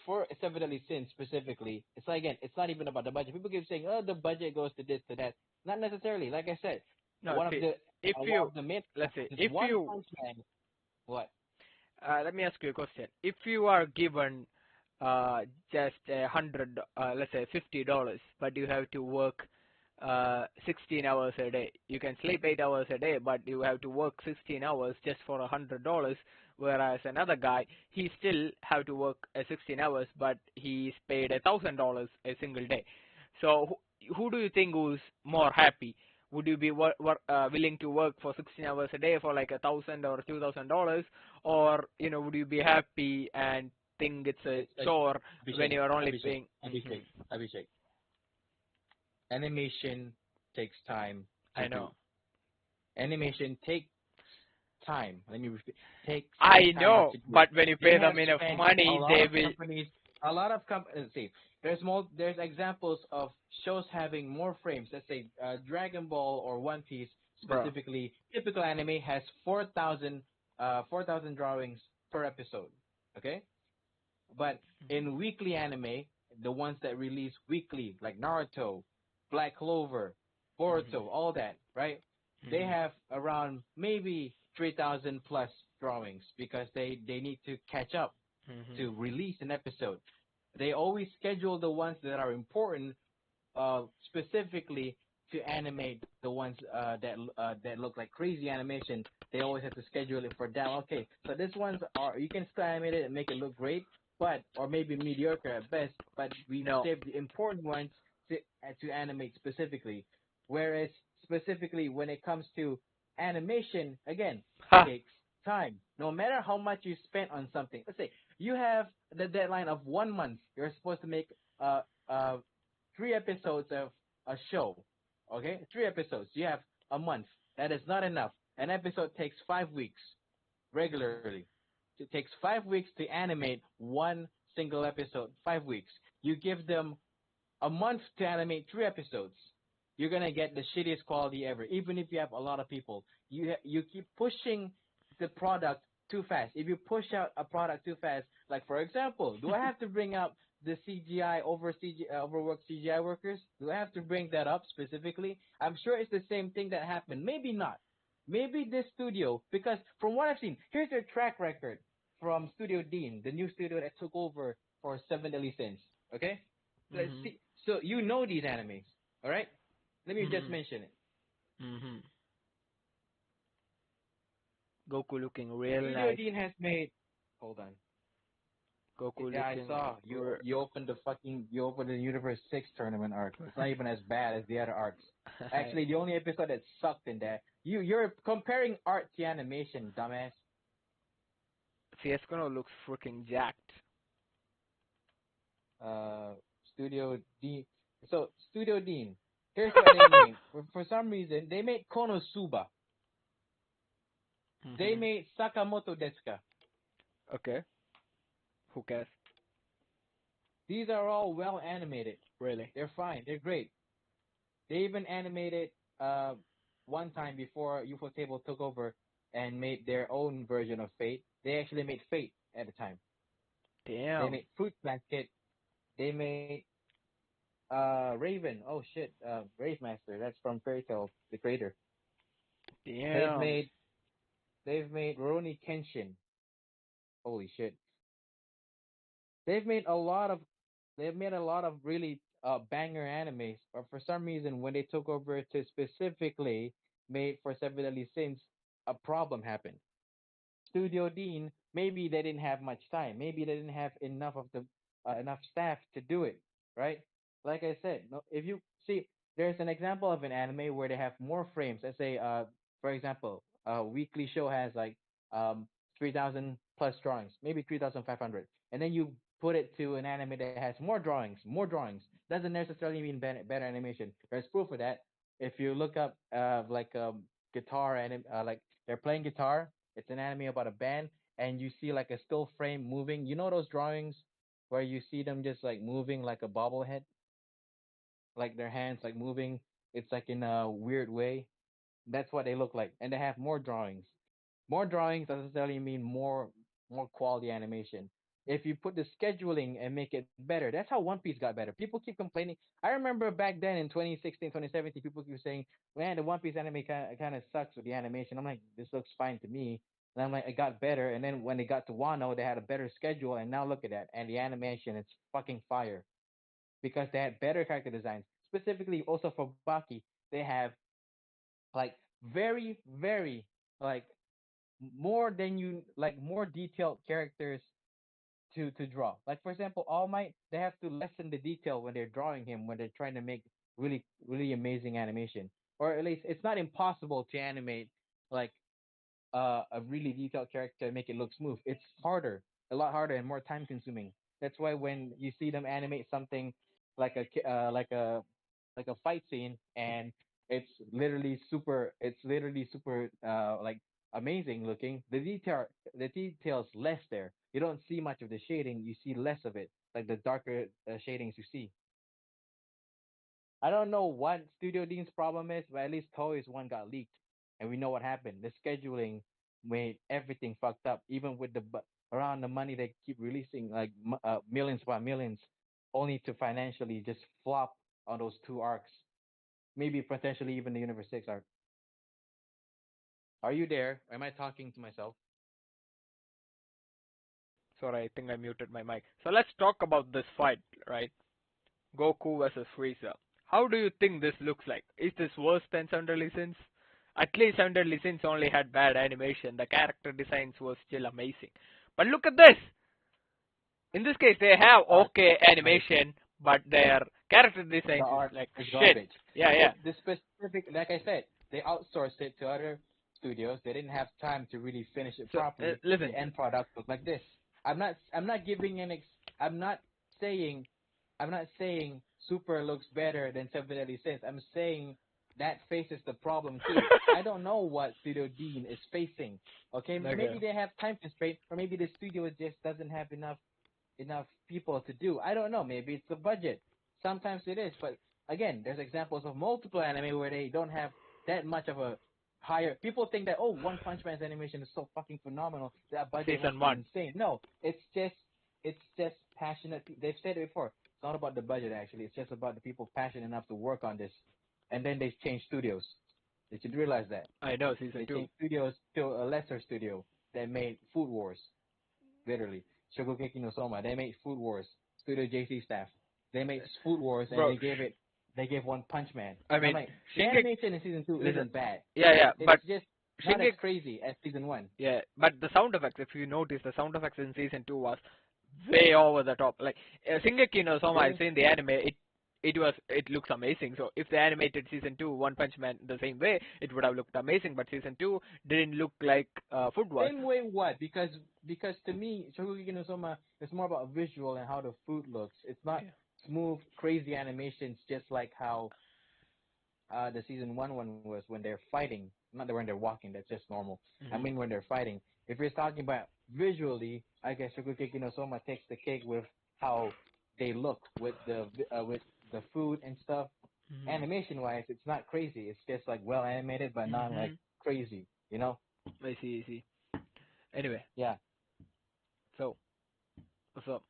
[SPEAKER 3] For Seven Deadly Sins specifically, it's like again, it's not even about the budget. People keep saying, "Oh, the budget goes to this, to that." Not necessarily. Like I said,
[SPEAKER 1] No, see, if
[SPEAKER 3] one
[SPEAKER 1] you
[SPEAKER 3] of the main
[SPEAKER 1] let's say
[SPEAKER 3] is
[SPEAKER 1] if
[SPEAKER 3] One
[SPEAKER 1] you
[SPEAKER 3] Punch Man. What?
[SPEAKER 1] Let me ask you a question. If you are given just 100, let's say $50, but you have to work 16 hours a day. You can sleep 8 hours a day, but you have to work 16 hours just for $100. Whereas another guy, he still have to work 16 hours, but he's paid $1,000 a single day. So who do you think who's more happy? Would you be willing to work for 16 hours a day for like $1,000 or $2,000, or would you be happy and think it's a
[SPEAKER 3] It's
[SPEAKER 1] chore when
[SPEAKER 3] Abhishek,
[SPEAKER 1] you are only
[SPEAKER 3] Abhishek,
[SPEAKER 1] paying?
[SPEAKER 3] Abhishek, Abhishek. Animation takes time to
[SPEAKER 1] I
[SPEAKER 3] do.
[SPEAKER 1] know.
[SPEAKER 3] Animation takes time. Let me repeat. Takes
[SPEAKER 1] I
[SPEAKER 3] time
[SPEAKER 1] know,
[SPEAKER 3] to do.
[SPEAKER 1] but when you
[SPEAKER 3] They
[SPEAKER 1] pay
[SPEAKER 3] have
[SPEAKER 1] them enough
[SPEAKER 3] spent a
[SPEAKER 1] money,
[SPEAKER 3] lot
[SPEAKER 1] they
[SPEAKER 3] of
[SPEAKER 1] will,
[SPEAKER 3] companies. A lot of companies. See, there's examples of shows having more frames. Let's say Dragon Ball or One Piece
[SPEAKER 1] bro.
[SPEAKER 3] specifically. Typical anime has 4,000 drawings per episode. Okay, but in weekly anime, the ones that release weekly, like Naruto, Black Clover,
[SPEAKER 1] Mhm.
[SPEAKER 3] Boruto, all that, right? They
[SPEAKER 1] Mhm.
[SPEAKER 3] have around maybe 3,000 plus drawings because they need to catch up
[SPEAKER 1] Mhm.
[SPEAKER 3] to release an episode. They always schedule the ones that are important specifically to animate the ones that look like crazy animation. They always have to schedule it for them. Okay, so this ones are you can still animate it and make it look great, but or maybe mediocre at best. But we
[SPEAKER 1] No.
[SPEAKER 3] save the important ones to animate specifically. Whereas specifically when it comes to animation, again,
[SPEAKER 1] Ha.
[SPEAKER 3] takes time. No matter how much you spent on something, let's say you have the deadline of 1 month. You're supposed to make uh, uh, 3 episodes of a show. Okay, 3 episodes. You have a month. That is not enough. An episode takes 5 weeks regularly. It takes 5 weeks to animate one single episode. 5 weeks. You give them a month to animate 3 episodes. You're gonna get the shittiest quality ever. Even if you have a lot of people, you keep pushing the product too fast. If you push out a product too fast, like for example, do I have to bring up the CGI overworked CGI workers? Do I have to bring that up specifically? I'm sure it's the same thing that happened. Maybe not. Maybe this studio, because from what I've seen, here's their track record from Studio Dean, the new studio that took over for Seven Deadly Sins. Okay, let's
[SPEAKER 1] Mhm.
[SPEAKER 3] see. So you know these animes, all right? Let me just
[SPEAKER 1] Mhm.
[SPEAKER 3] mention it.
[SPEAKER 1] Mhm. Goku looking real
[SPEAKER 3] Studio
[SPEAKER 1] nice.
[SPEAKER 3] Dean has made. Hold on.
[SPEAKER 1] Goku
[SPEAKER 3] Yeah, I
[SPEAKER 1] looking.
[SPEAKER 3] saw you opened the Universe 6 tournament arc. It's not even as bad as the other arcs. Actually, the only episode that sucked in that. You're comparing art to animation, dumbass.
[SPEAKER 1] CS:GO looks freaking jacked.
[SPEAKER 3] Uh, Studio Dean. So Studio Dean. Here's what they made. For some reason, they made Konosuba. They
[SPEAKER 1] Mhm.
[SPEAKER 3] made Sakamoto Desuka.
[SPEAKER 1] Okay. Who cares?
[SPEAKER 3] These are all well animated.
[SPEAKER 1] Really?
[SPEAKER 3] They're fine. They're great. They even animated uh one time before Ufotable took over and made their own version of Fate. They actually made Fate at the time. They
[SPEAKER 1] Damn.
[SPEAKER 3] made Fruit Basket. They made Raven. Oh shit, Rave Master. That's from Fairy Tail, the creator. They've
[SPEAKER 1] Damn.
[SPEAKER 3] made they've made Rurouni Kenshin. Holy shit. They've made a lot of they've made a lot of really banger animes, but for some reason when they took over to specifically made for Seven Deadly Sins, a problem happened. Studio Dean, maybe they didn't have much time. Maybe they didn't have enough staff to do it, right? Like I said, no, if you see, there's an example of an anime where they have more frames. Let's say, for example, a weekly show has like 3,000 plus drawings, maybe 3,500, and then you put it to an anime that has more drawings. More drawings doesn't necessarily mean better animation. There's proof of that. If you look up like guitar and like they're playing guitar, it's an anime about a band, and you see like a still frame moving. You know those drawings where you see them just like moving like a bobblehead, like their hands like moving. It's like in a weird way. That's what they look like, and they have more drawings. More drawings doesn't necessarily mean more quality animation. If you put the scheduling and make it better, that's how One Piece got better. People keep complaining. I remember back then in 2016, 2017, people keep saying, "Man, the One Piece anime kind of sucks with the animation." I'm like, this looks fine to me. And I'm like, it got better. And then when they got to Wano, they had a better schedule. And now look at that. And the animation, it's fucking fire because they had better character designs. Specifically, also for Baki, they have like very, very like more than you like more detailed characters to draw. Like for example, All Might, they have to lessen the detail when they're drawing him when they're trying to make really amazing animation. Or at least it's not impossible to animate like a really detailed character and make it look smooth. It's harder, a lot harder and more time consuming. That's why when you see them animate something like a fight scene and it's literally super like amazing looking. The details less there. You don't see much of the shading. You see less of it, like the darker shadings you see. I don't know what Studio Dean's problem is, but at least Toei's one got leaked, and we know what happened. The scheduling made everything fucked up, even with around the money they keep releasing, like millions by millions, only to financially just flop on those two arcs. Maybe potentially even the Universe 6 arc. Are you there? Am I talking to myself?
[SPEAKER 1] Sorry, I think I muted my mic. So let's talk about this fight, right? Goku versus Frieza. How do you think this looks like? Is this worse than Sunderly Sins? At least Sunderly Sins only had bad animation. The character designs were still amazing. But look at this! In this case, they have
[SPEAKER 3] Art
[SPEAKER 1] okay
[SPEAKER 3] is amazing.
[SPEAKER 1] animation, but their character
[SPEAKER 3] The
[SPEAKER 1] designs is
[SPEAKER 3] art
[SPEAKER 1] like
[SPEAKER 3] is
[SPEAKER 1] shit.
[SPEAKER 3] garbage.
[SPEAKER 1] Yeah, yeah.
[SPEAKER 3] The specific, like I said, they outsourced it to other studios. They didn't have time to really finish it
[SPEAKER 1] So
[SPEAKER 3] properly.
[SPEAKER 1] listen,
[SPEAKER 3] The end product looked like this. I'm not giving an I'm not saying I'm not saying Super looks better than Seven Deadly Sins. I'm saying that faces the problem too. I don't know what Studio Dean is facing. Okay,
[SPEAKER 1] okay.
[SPEAKER 3] maybe they have time constraint, or maybe the studio just doesn't have enough people to do. I don't know. Maybe it's the budget. Sometimes it is, but again, there's examples of multiple anime where they don't have that much of a higher. People think that One Punch Man's animation is so fucking phenomenal. That budget must
[SPEAKER 1] Season
[SPEAKER 3] be
[SPEAKER 1] 1.
[SPEAKER 3] insane. No, it's just passionate. They've said it before. It's not about the budget actually. It's just about the people passionate enough to work on this, and then they change studios. They should realize that
[SPEAKER 1] I know, Season
[SPEAKER 3] they
[SPEAKER 1] 2.
[SPEAKER 3] changed studios to a lesser studio that made Food Wars literally. Shokugeki no Soma. They made Food Wars. Studio JC staff. They made Food Wars and
[SPEAKER 1] Bro,
[SPEAKER 3] they gave One Punch Man.
[SPEAKER 1] I
[SPEAKER 3] And I'm
[SPEAKER 1] mean,
[SPEAKER 3] like, the
[SPEAKER 1] Shingeki,
[SPEAKER 3] animation in season 2
[SPEAKER 1] listen,
[SPEAKER 3] isn't bad.
[SPEAKER 1] yeah, yeah,
[SPEAKER 3] It's
[SPEAKER 1] but
[SPEAKER 3] just not as
[SPEAKER 1] Shingeki,
[SPEAKER 3] crazy as season 1.
[SPEAKER 1] yeah, but the sound effects, if you notice, the sound effects in Season 2 was way over the top. Like, Shingeki no Soma, I've
[SPEAKER 3] Really?
[SPEAKER 1] seen the anime, it looks amazing. So if they animated Season 2 One Punch Man the same way, it would have looked amazing. But Season 2 didn't look like Food Wars.
[SPEAKER 3] Same way what? Because to me, Shokugeki no Soma is more about visual and how the food looks. It's not
[SPEAKER 1] Yeah.
[SPEAKER 3] smooth, crazy animations just like how the season one was when they're fighting. Not when they're walking, that's just normal. I
[SPEAKER 1] Hmm.
[SPEAKER 3] mean when they're fighting. If you're talking about visually, I guess Shokugeki no Soma takes the cake with how they look with the food and stuff.
[SPEAKER 1] Hmm.
[SPEAKER 3] Animation wise, it's not crazy. It's just like well animated, but not like
[SPEAKER 1] Hmm.
[SPEAKER 3] crazy. You know?
[SPEAKER 1] I see, I see. Anyway,
[SPEAKER 3] Yeah.
[SPEAKER 1] so, so,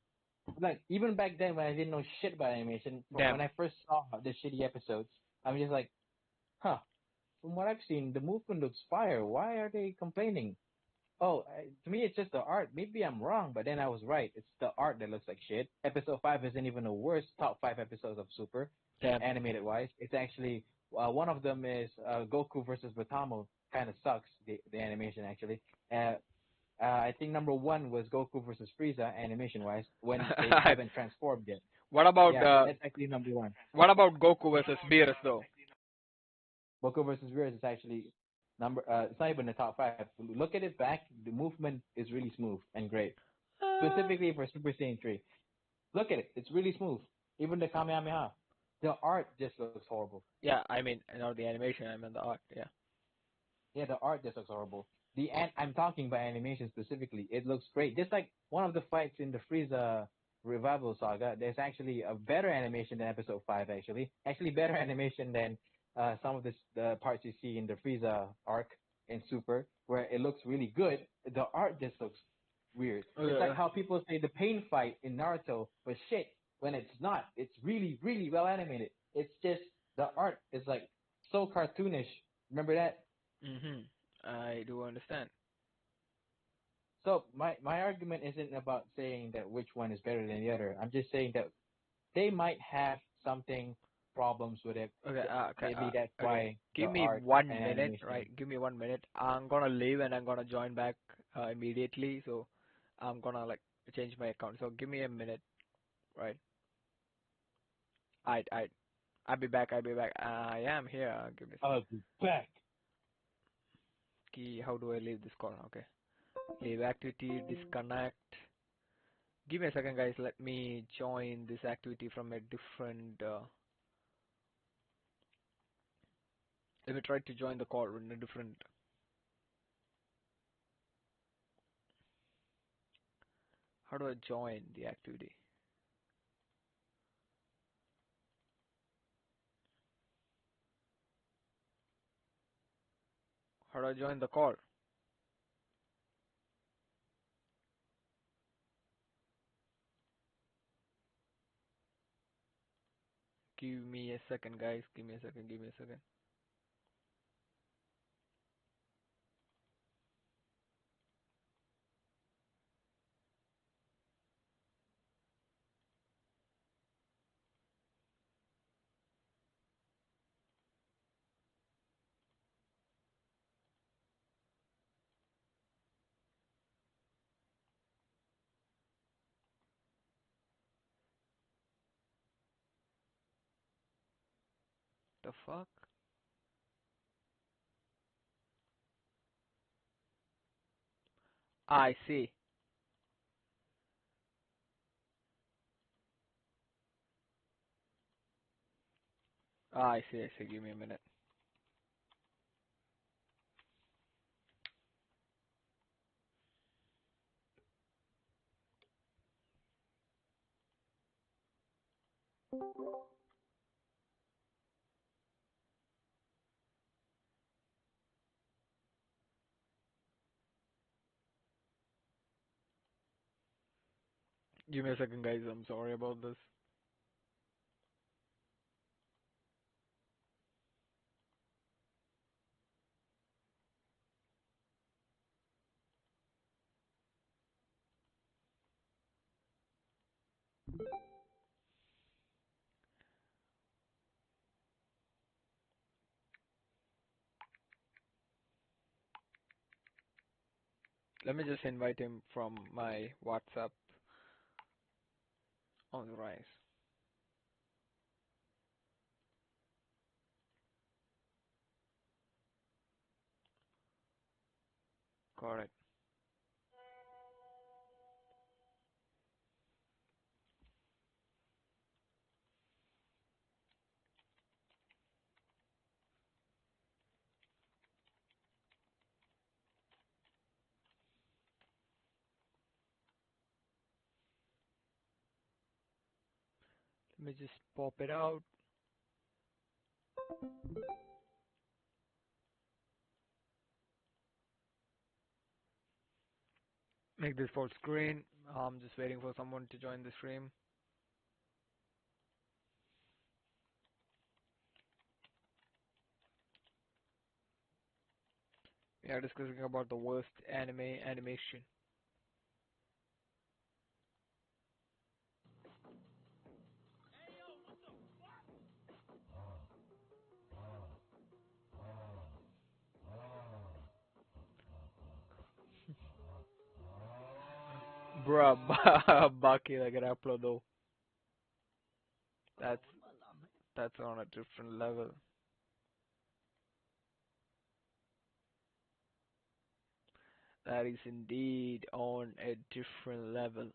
[SPEAKER 3] Like even back then when I didn't know shit about animation,
[SPEAKER 1] damn.
[SPEAKER 3] when I first saw the shitty episodes, I'm just like, huh. From what I've seen, the movement looks fire. Why are they complaining? To me, it's just the art. Maybe I'm wrong, but then I was right. It's the art that looks like shit. Episode 5 isn't even the worst top 5 episodes of Super,
[SPEAKER 1] Damn.
[SPEAKER 3] animated wise. It's actually, one of them is Goku versus Batamo. Kind of sucks, the animation actually. I think number 1 was Goku versus Frieza, animation wise, when they haven't transformed yet.
[SPEAKER 1] What about
[SPEAKER 3] Yeah, that's actually number 1.
[SPEAKER 1] what about Goku versus Beerus though?
[SPEAKER 3] Goku versus Beerus is actually it's not even the top 5. Look at it back, the movement is really smooth and great. Specifically for Super Saiyan 3. Look at it, it's really smooth. Even the Kamehameha. The art just looks horrible.
[SPEAKER 1] Yeah, I mean, not the animation. I mean the art. Yeah.
[SPEAKER 3] Yeah, the art just looks horrible. I'm talking about animation specifically. It looks great. Just like one of the fights in the Frieza Revival Saga, there's actually a better animation than Episode 5, actually. Actually, better animation than some of the parts you see in the Frieza arc in Super, where it looks really good. The art just looks weird. It's like how people say the pain fight in Naruto was shit when it's not. It's really, really well animated. It's just the art is like so cartoonish. Remember that?
[SPEAKER 1] Mhm. I do understand.
[SPEAKER 3] argument isn't about saying that which one is better than the other. I'm just saying that they might have something problems with it.
[SPEAKER 1] Okay, okay,
[SPEAKER 3] Maybe that's
[SPEAKER 1] okay.
[SPEAKER 3] why the
[SPEAKER 1] Give me
[SPEAKER 3] art and
[SPEAKER 1] 1 minute,
[SPEAKER 3] animation.
[SPEAKER 1] right? Give me 1 minute. I'm gonna leave and I'm gonna join back immediately. So I'm gonna like change my account. So give me a minute, right? I I'll be back. I'll be back. I am here. Give me a second.
[SPEAKER 3] I'll be back.
[SPEAKER 1] Key. How do I leave this call? Okay. Leave activity. Disconnect. Give me a second, guys. Let me join this activity from a different. Let me try to join the call in a different. How do I join the activity? How do I join the call? Give me a second, guys. Give me a second. Give me a second. The fuck? I see. I see. I see. Give me a minute. Give me a second, guys. I'm sorry about this. Let me just invite him from my WhatsApp on the rise. Got it. Let me just pop it out. Make this full screen. I'm just waiting for someone to join the stream. We are discussing about the worst anime animation. Bruh, Baki like an upload though. That's that's on a different level. That is indeed on a different level.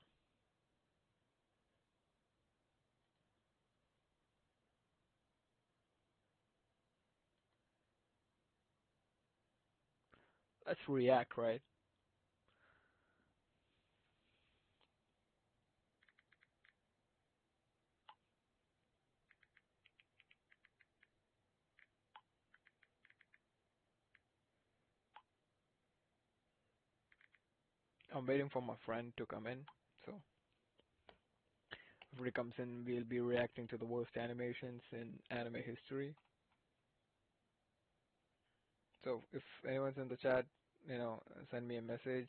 [SPEAKER 1] Let's react, right? I'm waiting for my friend to come in. So if he comes in, we'll be reacting to the worst animations in anime history. So if anyone's in the chat, send me a message.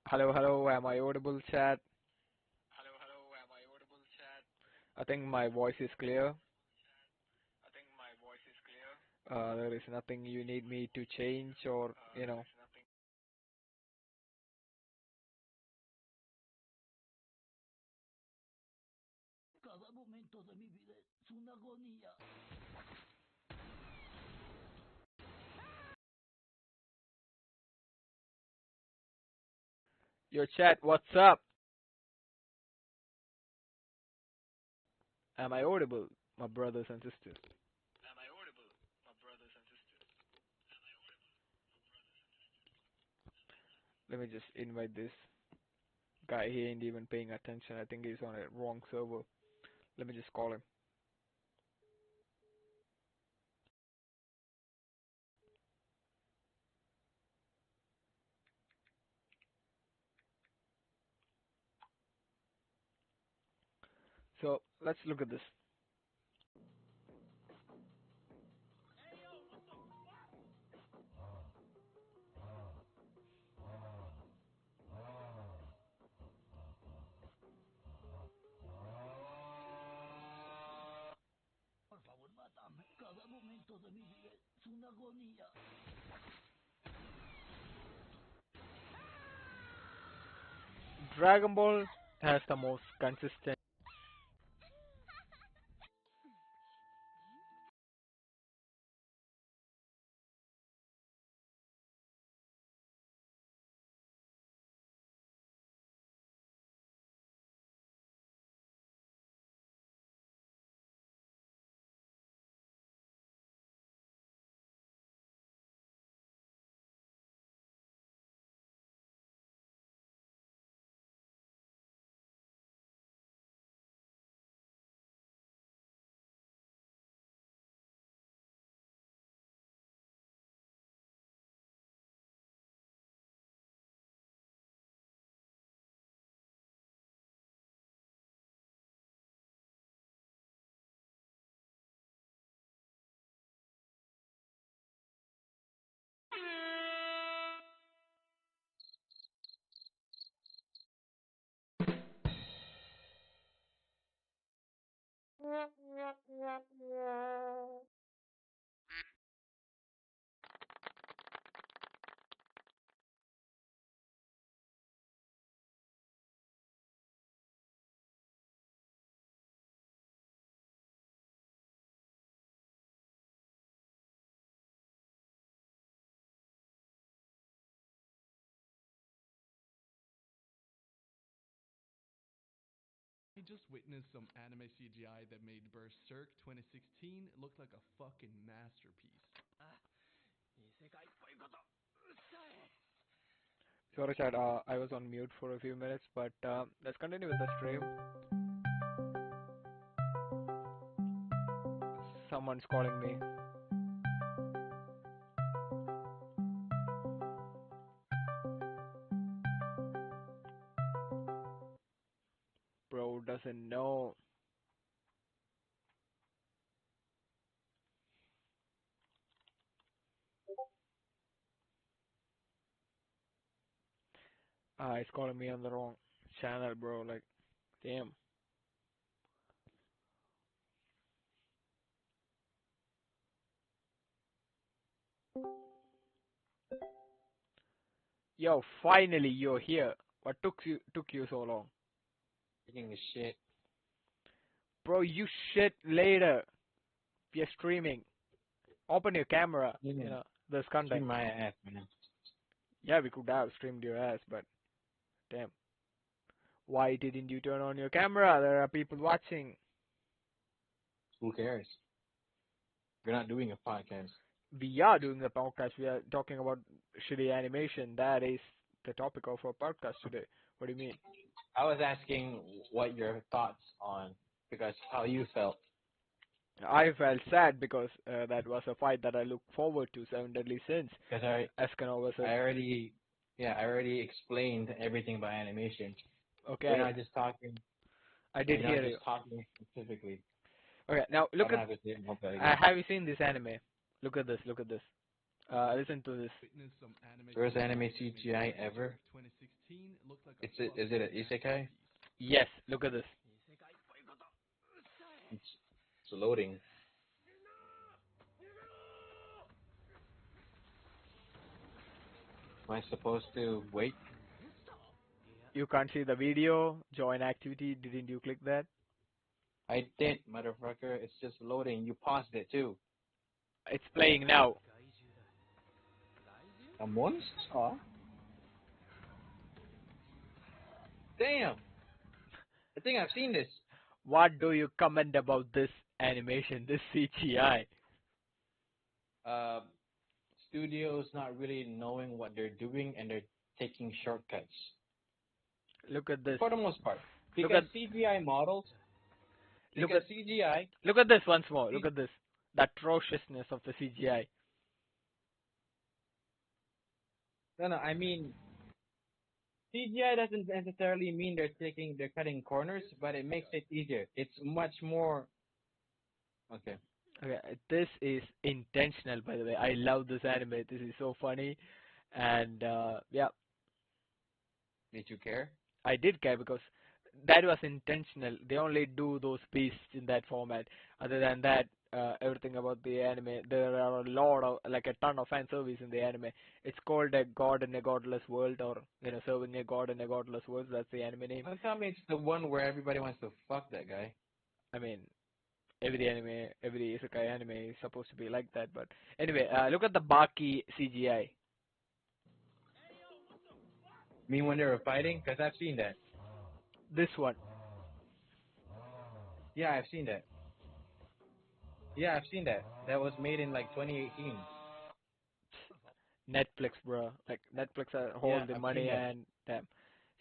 [SPEAKER 1] Hello, hello. Am I audible, chat? I think my voice is clear. There is nothing you need me to change or, you know.
[SPEAKER 4] Cada momento de mi vida es una agonía.
[SPEAKER 1] Your chat, what's up? Am I audible, my brothers and sisters? Let me just invite this guy. He ain't even paying attention. I think he's on a wrong server. Let me just call him. So let's look at this.
[SPEAKER 4] Por favor, mátame. Cada momento de mi vida es una agonía.
[SPEAKER 1] Dragon Ball has the most consistent.
[SPEAKER 5] I just witnessed some anime CGI that made Berserk 2016 look like a fucking masterpiece.
[SPEAKER 1] Sorry, chat. I was on mute for a few minutes, but let's continue with the stream. Someone's calling me. Bro doesn't know. He's calling me on the wrong channel, bro. Like, damn. Yo, finally you're here. What took you so long?
[SPEAKER 3] Taking a shit.
[SPEAKER 1] Bro, you shit later. We are streaming. Open your camera. You know, there's
[SPEAKER 3] Stream
[SPEAKER 1] content.
[SPEAKER 3] my ass, man.
[SPEAKER 1] Yeah, we could have streamed your ass, but damn. Why didn't you turn on your camera? There are people watching.
[SPEAKER 3] Who cares? We're not doing a podcast.
[SPEAKER 1] We are doing the podcast. We are talking about shitty animation. That is the topic of our podcast today. What do you mean?
[SPEAKER 3] I was asking what your thoughts on, because how you felt.
[SPEAKER 1] I felt sad because that was a fight that I looked forward to, Seven Deadly Sins.
[SPEAKER 3] Because
[SPEAKER 1] Escanor versus.
[SPEAKER 3] I already explained everything about animation.
[SPEAKER 1] Okay.
[SPEAKER 3] We're not just talking.
[SPEAKER 1] I did
[SPEAKER 3] We're
[SPEAKER 1] hear
[SPEAKER 3] not
[SPEAKER 1] you.
[SPEAKER 3] just talking specifically.
[SPEAKER 1] Okay, now look
[SPEAKER 3] I don't
[SPEAKER 1] at.
[SPEAKER 3] have it there. Okay,
[SPEAKER 1] Have you seen this anime? Look at this. Look at this. Listen to this.
[SPEAKER 5] Witness some anime
[SPEAKER 3] First anime
[SPEAKER 5] CGI that made
[SPEAKER 3] CGI
[SPEAKER 5] Berserk
[SPEAKER 3] ever.
[SPEAKER 5] 2016 look like a
[SPEAKER 3] Is it an
[SPEAKER 5] fucking
[SPEAKER 3] isekai?
[SPEAKER 5] masterpiece.
[SPEAKER 1] Yes, look at this.
[SPEAKER 3] It's loading. Am I supposed to wait?
[SPEAKER 1] You can't see the video. Join activity. Didn't you click that?
[SPEAKER 3] I did, motherfucker. It's just loading. You paused it too.
[SPEAKER 1] It's playing now.
[SPEAKER 3] A monster? Damn! I think I've seen this.
[SPEAKER 1] What do you comment about this animation, this CGI?
[SPEAKER 3] Uh, Studios not really knowing what they're doing and they're taking shortcuts
[SPEAKER 1] Look at this.
[SPEAKER 3] for the most part.
[SPEAKER 1] Look
[SPEAKER 3] Because
[SPEAKER 1] at-
[SPEAKER 3] CGI models,
[SPEAKER 1] Look
[SPEAKER 3] because
[SPEAKER 1] at
[SPEAKER 3] CGI,
[SPEAKER 1] look at this once more. Look at this. The atrociousness of the CGI.
[SPEAKER 3] no, I mean, CGI doesn't necessarily mean they're cutting corners, but it makes it easier. It's much more. Okay.
[SPEAKER 1] Okay, this is intentional, by the way. I love this anime. This is so funny, and yeah,
[SPEAKER 3] Did you care?
[SPEAKER 1] I did care because that was intentional. They only do those beasts in that format. Other than that, everything about the anime, there are a lot of, like a ton of fan service in the anime. It's called A God in a Godless World, or Serving a God in a Godless World. That's the anime name.
[SPEAKER 3] Don't tell me it's the one where everybody wants to fuck that guy.
[SPEAKER 1] I mean, every anime, every isekai anime is supposed to be like that. But anyway, look at the Baki CGI.
[SPEAKER 3] Mean when they were fighting? Because I've seen that.
[SPEAKER 1] This one.
[SPEAKER 3] Yeah, I've seen that. Yeah, I've seen that. That was made in like 2018.
[SPEAKER 1] Netflix, bro. Like Netflix hold the
[SPEAKER 3] I've
[SPEAKER 1] money
[SPEAKER 3] seen that.
[SPEAKER 1] and them.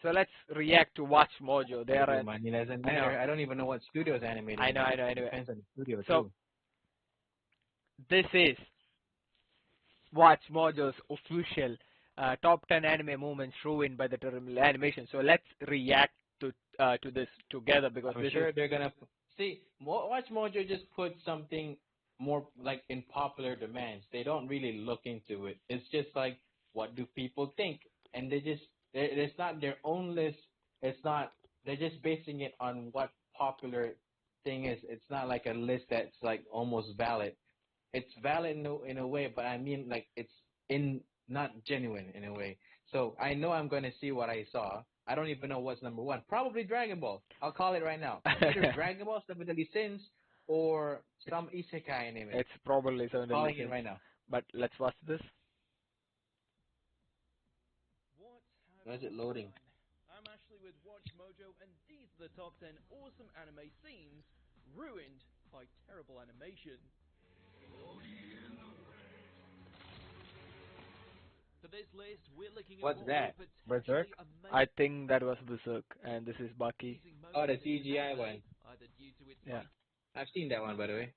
[SPEAKER 1] So let's react to Watch Mojo. They are.
[SPEAKER 3] Money doesn't
[SPEAKER 1] I know.
[SPEAKER 3] matter. I don't even know what studio's animating.
[SPEAKER 1] I know.
[SPEAKER 3] it.
[SPEAKER 1] Anyway,
[SPEAKER 3] Depends on the studio
[SPEAKER 1] so
[SPEAKER 3] too.
[SPEAKER 1] this is Watch Mojo's official top 10 anime moments ruined by the terrible animation. So let's react to this together because
[SPEAKER 3] I'm
[SPEAKER 1] this
[SPEAKER 3] sure
[SPEAKER 1] is
[SPEAKER 3] they're gonna see. Watch Mojo just put something more like in popular demands. They don't really look into it. It's just like, what do people think? And it's not their own list. It's not. They're just basing it on what popular thing is. It's not like a list that's like almost valid. It's valid in a way, but I mean like it's in not genuine in a way. So I know I'm gonna see what I saw. I don't even know what's number one. Probably Dragon Ball. I'll call it right now. Either Dragon Ball, Seven Deadly Sins, or some isekai anime.
[SPEAKER 1] it's probably Seven Deadly
[SPEAKER 3] Calling it
[SPEAKER 1] Sins.
[SPEAKER 3] right now.
[SPEAKER 1] But let's watch this.
[SPEAKER 3] Why is it loading?
[SPEAKER 6] I'm Ashley with Watch Mojo, and these are the top 10 awesome anime scenes ruined by terrible animation. For this list, we're looking at
[SPEAKER 3] What's
[SPEAKER 6] what
[SPEAKER 3] that?
[SPEAKER 6] were
[SPEAKER 3] Berserk?
[SPEAKER 6] potentially
[SPEAKER 1] I think that was Berserk, and this is Baki.
[SPEAKER 6] amazing
[SPEAKER 3] Oh, the
[SPEAKER 6] moments in
[SPEAKER 3] CGI
[SPEAKER 6] anime,
[SPEAKER 3] one.
[SPEAKER 6] either due to its
[SPEAKER 1] Yeah.
[SPEAKER 3] I've seen that one, by the way.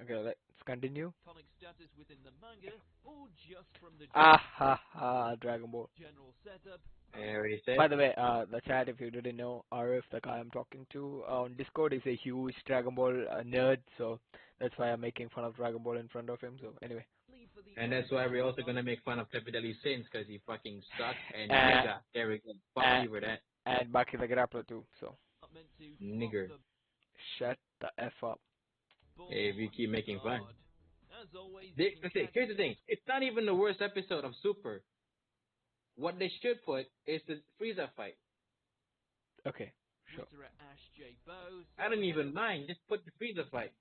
[SPEAKER 1] Okay, let's continue.
[SPEAKER 6] iconic status within the manga, or just from the
[SPEAKER 1] Ah ha ha, Dragon Ball.
[SPEAKER 6] general setup.
[SPEAKER 3] I already said.
[SPEAKER 1] By the way, the chat, if you didn't know, Arif, the guy I'm talking to on Discord, is a huge Dragon Ball nerd, so that's why I'm making fun of Dragon Ball in front of him. So anyway,
[SPEAKER 6] For the
[SPEAKER 3] And that's why we're also gonna make fun of Seven Deadly Sins because he fucking sucks. And
[SPEAKER 1] Uh,
[SPEAKER 3] nigga, there we go. Fuck
[SPEAKER 1] uh,
[SPEAKER 3] you for that.
[SPEAKER 1] and Baki the Grappler too. So
[SPEAKER 6] meant to
[SPEAKER 3] Nigger.
[SPEAKER 6] flop
[SPEAKER 1] shut the f up.
[SPEAKER 6] the ball
[SPEAKER 3] Hey, we keep making fun.
[SPEAKER 6] hard. As always,
[SPEAKER 3] They,
[SPEAKER 6] you can
[SPEAKER 3] okay,
[SPEAKER 6] catch
[SPEAKER 3] here's the thing. It's not even the worst episode of Super. What they should put is the Frieza fight.
[SPEAKER 1] Okay, sure,
[SPEAKER 6] Twitter at Ash J. Bose.
[SPEAKER 3] I don't even mind. Just put the Frieza fight.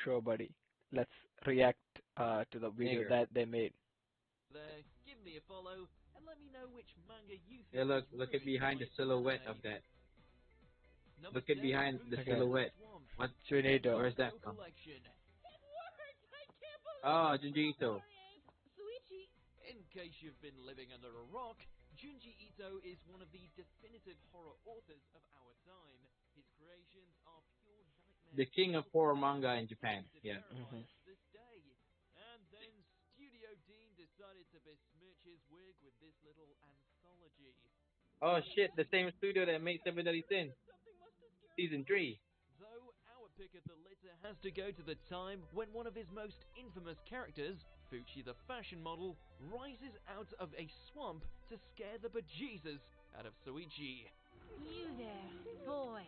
[SPEAKER 1] sure, buddy. Let's react to the video
[SPEAKER 3] Nigger.
[SPEAKER 1] that they made.
[SPEAKER 6] There, give me a follow and let me know which manga you think.
[SPEAKER 3] Yeah, look
[SPEAKER 6] was
[SPEAKER 3] at
[SPEAKER 6] ruined
[SPEAKER 3] behind
[SPEAKER 6] by
[SPEAKER 3] the silhouette
[SPEAKER 6] anime.
[SPEAKER 3] of that.
[SPEAKER 6] Number
[SPEAKER 3] Look at
[SPEAKER 6] 10,
[SPEAKER 3] behind the
[SPEAKER 1] Okay.
[SPEAKER 3] silhouette.
[SPEAKER 6] Swamp.
[SPEAKER 3] What?
[SPEAKER 1] Trinito.
[SPEAKER 3] Where's that from?
[SPEAKER 6] Collection.
[SPEAKER 3] Oh, Junji Ito.
[SPEAKER 6] In case you've been living under a rock, Junji Ito is one of the definitive horror authors of our time. His creations are pure nightmare.
[SPEAKER 3] The king of horror manga in Japan.
[SPEAKER 6] To
[SPEAKER 3] Yeah.
[SPEAKER 6] terrify us this day. And then Studio Dean decided to besmirch his wig with this little anthology.
[SPEAKER 3] Oh shit, the same studio that made Seven Deadly Sins. Season 3.
[SPEAKER 6] Though our pick of the litter has to go to the time when one of his most infamous characters, Fuchi the fashion model rises out of a swamp to scare the bejesus out of Soichi.
[SPEAKER 7] You there, boy.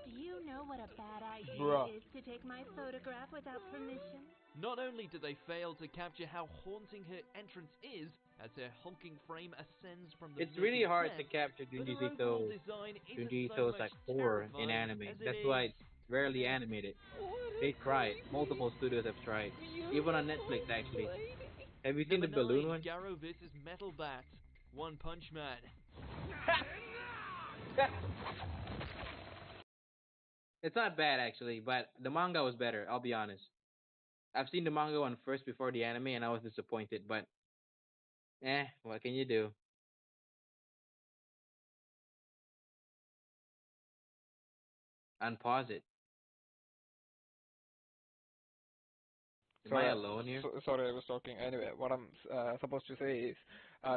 [SPEAKER 7] Do you know what a bad idea
[SPEAKER 1] Bruh.
[SPEAKER 7] it is to take my photograph without permission?
[SPEAKER 6] Not only do they fail to capture how haunting her entrance is as her hulking frame ascends from the
[SPEAKER 3] It's really hard to
[SPEAKER 6] depths,
[SPEAKER 3] capture
[SPEAKER 6] but
[SPEAKER 3] Junji
[SPEAKER 6] her overall
[SPEAKER 3] Ito's
[SPEAKER 6] design isn't so much
[SPEAKER 3] like horror in
[SPEAKER 6] terrifying
[SPEAKER 3] anime.
[SPEAKER 6] as it
[SPEAKER 3] That's why
[SPEAKER 6] is
[SPEAKER 3] it's rarely animated. They tried. Multiple studios have tried. Even on Netflix, actually. Have you seen the
[SPEAKER 6] Number
[SPEAKER 3] balloon
[SPEAKER 6] 9,
[SPEAKER 3] one?
[SPEAKER 6] Garo vs. Metal Bat, One Punch Man.
[SPEAKER 3] It's not bad actually, but the manga was better. I'll be honest. I've seen the manga one first before the anime, and I was disappointed. But what can you do? Unpause it. Am I alone here?
[SPEAKER 1] Sorry, I was talking. Anyway, what I'm supposed to say is,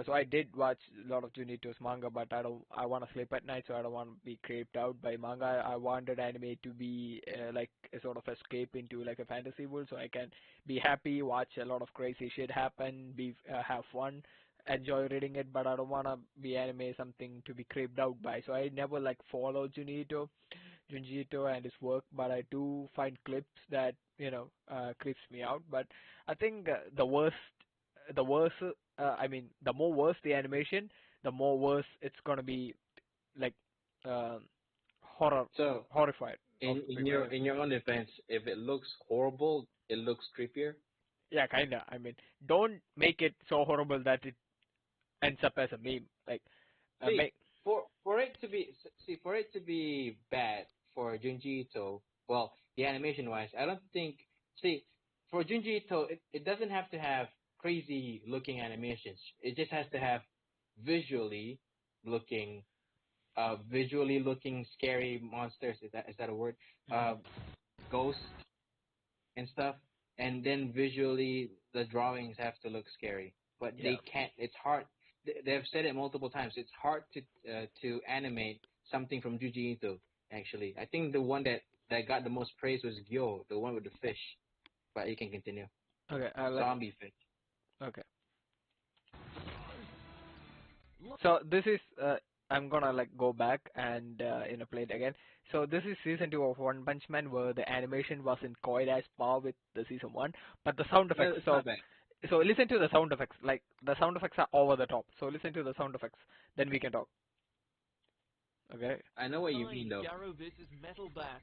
[SPEAKER 1] so I did watch a lot of Junito's manga, but I want to sleep at night, so I don't want to be creeped out by manga. I wanted anime to be like a sort of escape into like a fantasy world, so I can be happy, watch a lot of crazy shit happen, be have fun, enjoy reading it, but I don't want to be anime something to be creeped out by. So I never like follow Junji Ito and his work, but I do find clips that creeps me out. But I think the worse, I mean, the more worse the animation, the more worse it's gonna be, like uh,
[SPEAKER 3] So,
[SPEAKER 1] horrified of
[SPEAKER 3] in your own defense, if it looks horrible, it looks creepier.
[SPEAKER 1] yeah, kinda. I mean, don't make it so horrible that it ends up as a meme. Like,
[SPEAKER 3] See,
[SPEAKER 1] make
[SPEAKER 3] for it to be for it to be bad for Junji Ito, well, the animation wise, I don't think. See, for Junji Ito, it doesn't have to have crazy looking animations. It just has to have visually looking, visually looking scary monsters. Is that a word? Ghosts and stuff, and then visually the drawings have to look scary. But
[SPEAKER 1] yeah.
[SPEAKER 3] they can't. It's hard. They've said it multiple times. It's hard to animate something from Junji Ito. Actually, I think the one that got the most praise was Gyo, the one with the fish. But you can continue.
[SPEAKER 1] Okay.
[SPEAKER 3] Zombie fish.
[SPEAKER 1] Okay. So this is I'm gonna like go back and play it again. So this is season 2 of One Punch Man, where the animation wasn't quite as par with the season 1, but the sound
[SPEAKER 3] Well,
[SPEAKER 1] effects.
[SPEAKER 3] it's not bad.
[SPEAKER 1] So listen to the sound effects. Like the sound effects are over the top. So listen to the sound effects. Then we can talk. Okay.
[SPEAKER 3] I know what you mean, though.
[SPEAKER 6] Garo vs. Metal Bat,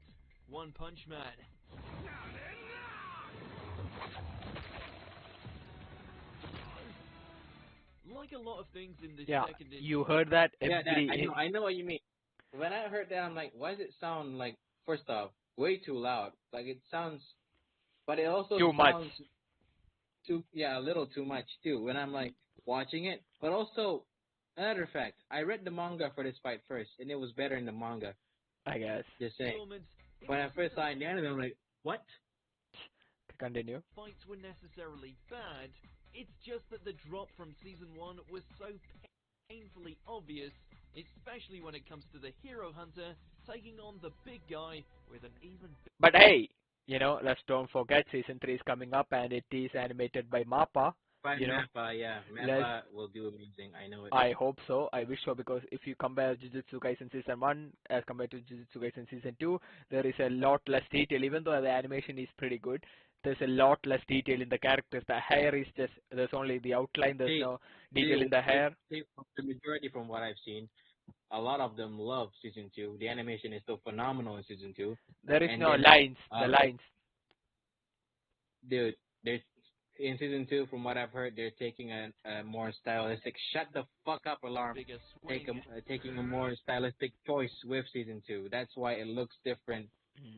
[SPEAKER 6] One Punch Man. Like a lot of things in this
[SPEAKER 1] Yeah.
[SPEAKER 6] second
[SPEAKER 1] You heard that?
[SPEAKER 3] Yeah,
[SPEAKER 1] Everybody.
[SPEAKER 3] I know what you mean. When I heard that, I'm like, why does it sound like, first off, way too loud? Like it sounds, but it also
[SPEAKER 1] Too much.
[SPEAKER 3] sounds a little too much too. When I'm like watching it, but also another fact, I read the manga for this fight first, and it was better in the manga.
[SPEAKER 1] I guess.
[SPEAKER 3] Just saying. When I first saw it in the anime, I'm like, what?
[SPEAKER 1] Continue.
[SPEAKER 6] Fights were necessarily bad. It's just that the drop from season 1 was so painfully obvious, especially when it comes to the hero hunter taking on the big guy with an even
[SPEAKER 1] But hey, let's don't forget season 3 is coming up, and it is animated by MAPPA.
[SPEAKER 3] By
[SPEAKER 1] You know,
[SPEAKER 3] Mappa, yeah. Mappa will do amazing. I know it.
[SPEAKER 1] I hope so. I wish so, because if you compare Jujutsu Kaisen season 1 as compared to Jujutsu Kaisen season 2, there is a lot less detail. Even though the animation is pretty good, there's a lot less detail in the characters. The hair is just, there's only the outline, there's no detail in the hair.
[SPEAKER 3] The majority from what I've seen, a lot of them love season 2. The animation is still phenomenal in season 2.
[SPEAKER 1] There is
[SPEAKER 3] And
[SPEAKER 1] no
[SPEAKER 3] then,
[SPEAKER 1] lines. The lines.
[SPEAKER 3] Dude, there's in season 2, from what I've heard, they're taking a more stylistic. Shut the fuck up, Alarm.
[SPEAKER 6] bigger swing.
[SPEAKER 3] Taking a more stylistic choice with season 2. That's why it looks different.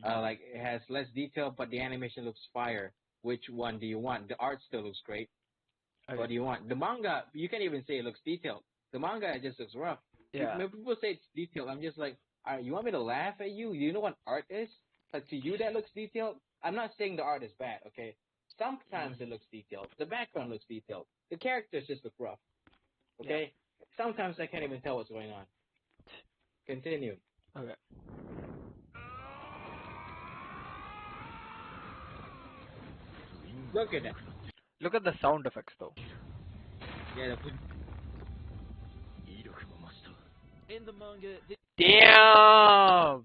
[SPEAKER 3] Like it has less detail, but the animation looks fire. Which one do you want? The art still looks great.
[SPEAKER 1] Okay.
[SPEAKER 3] What do you want? The manga, you can't even say it looks detailed. The manga just looks rough.
[SPEAKER 1] Yeah.
[SPEAKER 3] When people say it's detailed, I'm just like, you want me to laugh at you? You know what art is? Like, to you that looks detailed? I'm not saying the art is bad, okay? Sometimes it looks detailed. The background looks detailed. The characters just look rough. Okay? Sometimes I can't even tell what's going on. Continue.
[SPEAKER 1] Okay.
[SPEAKER 3] Look at that.
[SPEAKER 1] Look at the sound effects though.
[SPEAKER 3] Yeah,
[SPEAKER 6] In the manga,
[SPEAKER 1] Damn!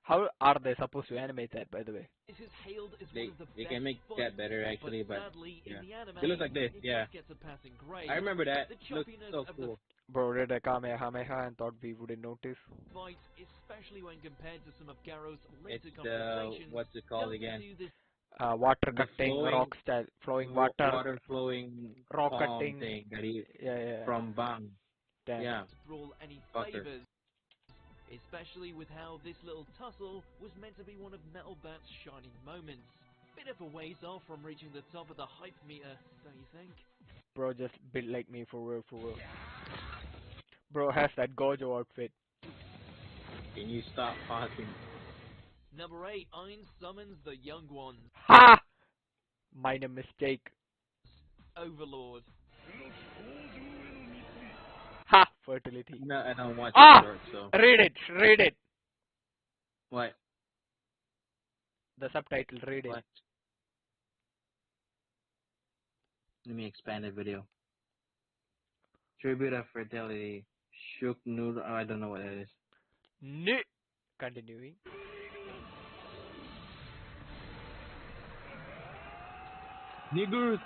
[SPEAKER 1] How are they supposed to animate that, by the way?
[SPEAKER 6] this is hailed as
[SPEAKER 3] they
[SPEAKER 6] one of the
[SPEAKER 3] they
[SPEAKER 6] best
[SPEAKER 3] can make
[SPEAKER 6] fights,
[SPEAKER 3] that better actually,
[SPEAKER 6] but
[SPEAKER 3] but
[SPEAKER 6] sadly,
[SPEAKER 3] yeah,
[SPEAKER 6] in the anime,
[SPEAKER 3] they look like this.
[SPEAKER 6] it
[SPEAKER 3] Yeah,
[SPEAKER 6] just gets a passing grade.
[SPEAKER 3] I remember that.
[SPEAKER 6] The
[SPEAKER 3] Looks
[SPEAKER 6] choppiness
[SPEAKER 3] so
[SPEAKER 6] of the
[SPEAKER 3] cool.
[SPEAKER 1] Bro, did a Kamehameha and thought we wouldn't notice?
[SPEAKER 6] fight, especially when compared to some of Garo's
[SPEAKER 3] It's
[SPEAKER 6] later
[SPEAKER 3] the
[SPEAKER 6] confrontations,
[SPEAKER 3] what's it called
[SPEAKER 6] doesn't
[SPEAKER 3] again?
[SPEAKER 6] do this
[SPEAKER 1] Water
[SPEAKER 3] The
[SPEAKER 1] cutting,
[SPEAKER 3] flowing
[SPEAKER 1] rock style, flowing water,
[SPEAKER 3] water flowing
[SPEAKER 1] rock
[SPEAKER 3] palm
[SPEAKER 1] cutting.
[SPEAKER 3] thing that he
[SPEAKER 1] Yeah.
[SPEAKER 3] from Bang.
[SPEAKER 1] Damn.
[SPEAKER 3] Yeah,
[SPEAKER 6] brawl any
[SPEAKER 3] Fucker.
[SPEAKER 6] flavors, especially with how this little tussle was meant to be one of Metal Bat's shining moments. Bit of a ways off from reaching the top of the hype meter, don't you think?
[SPEAKER 1] Bro, just built like me for real, for real. Bro has that Gojo outfit.
[SPEAKER 3] can you stop pausing?
[SPEAKER 6] Number 8, Ein summons the Young Ones.
[SPEAKER 1] Ha! Minor mistake.
[SPEAKER 6] Overlord.
[SPEAKER 1] Ha! Fertility.
[SPEAKER 3] No, I don't watch
[SPEAKER 1] Ah!
[SPEAKER 3] it short, so
[SPEAKER 1] Read it.
[SPEAKER 3] what?
[SPEAKER 1] The subtitle, read it.
[SPEAKER 3] What? Let me expand the video. Tribute of fertility. Shook noodle. Oh, I don't know what that is.
[SPEAKER 1] No. Continuing.
[SPEAKER 3] Niggers.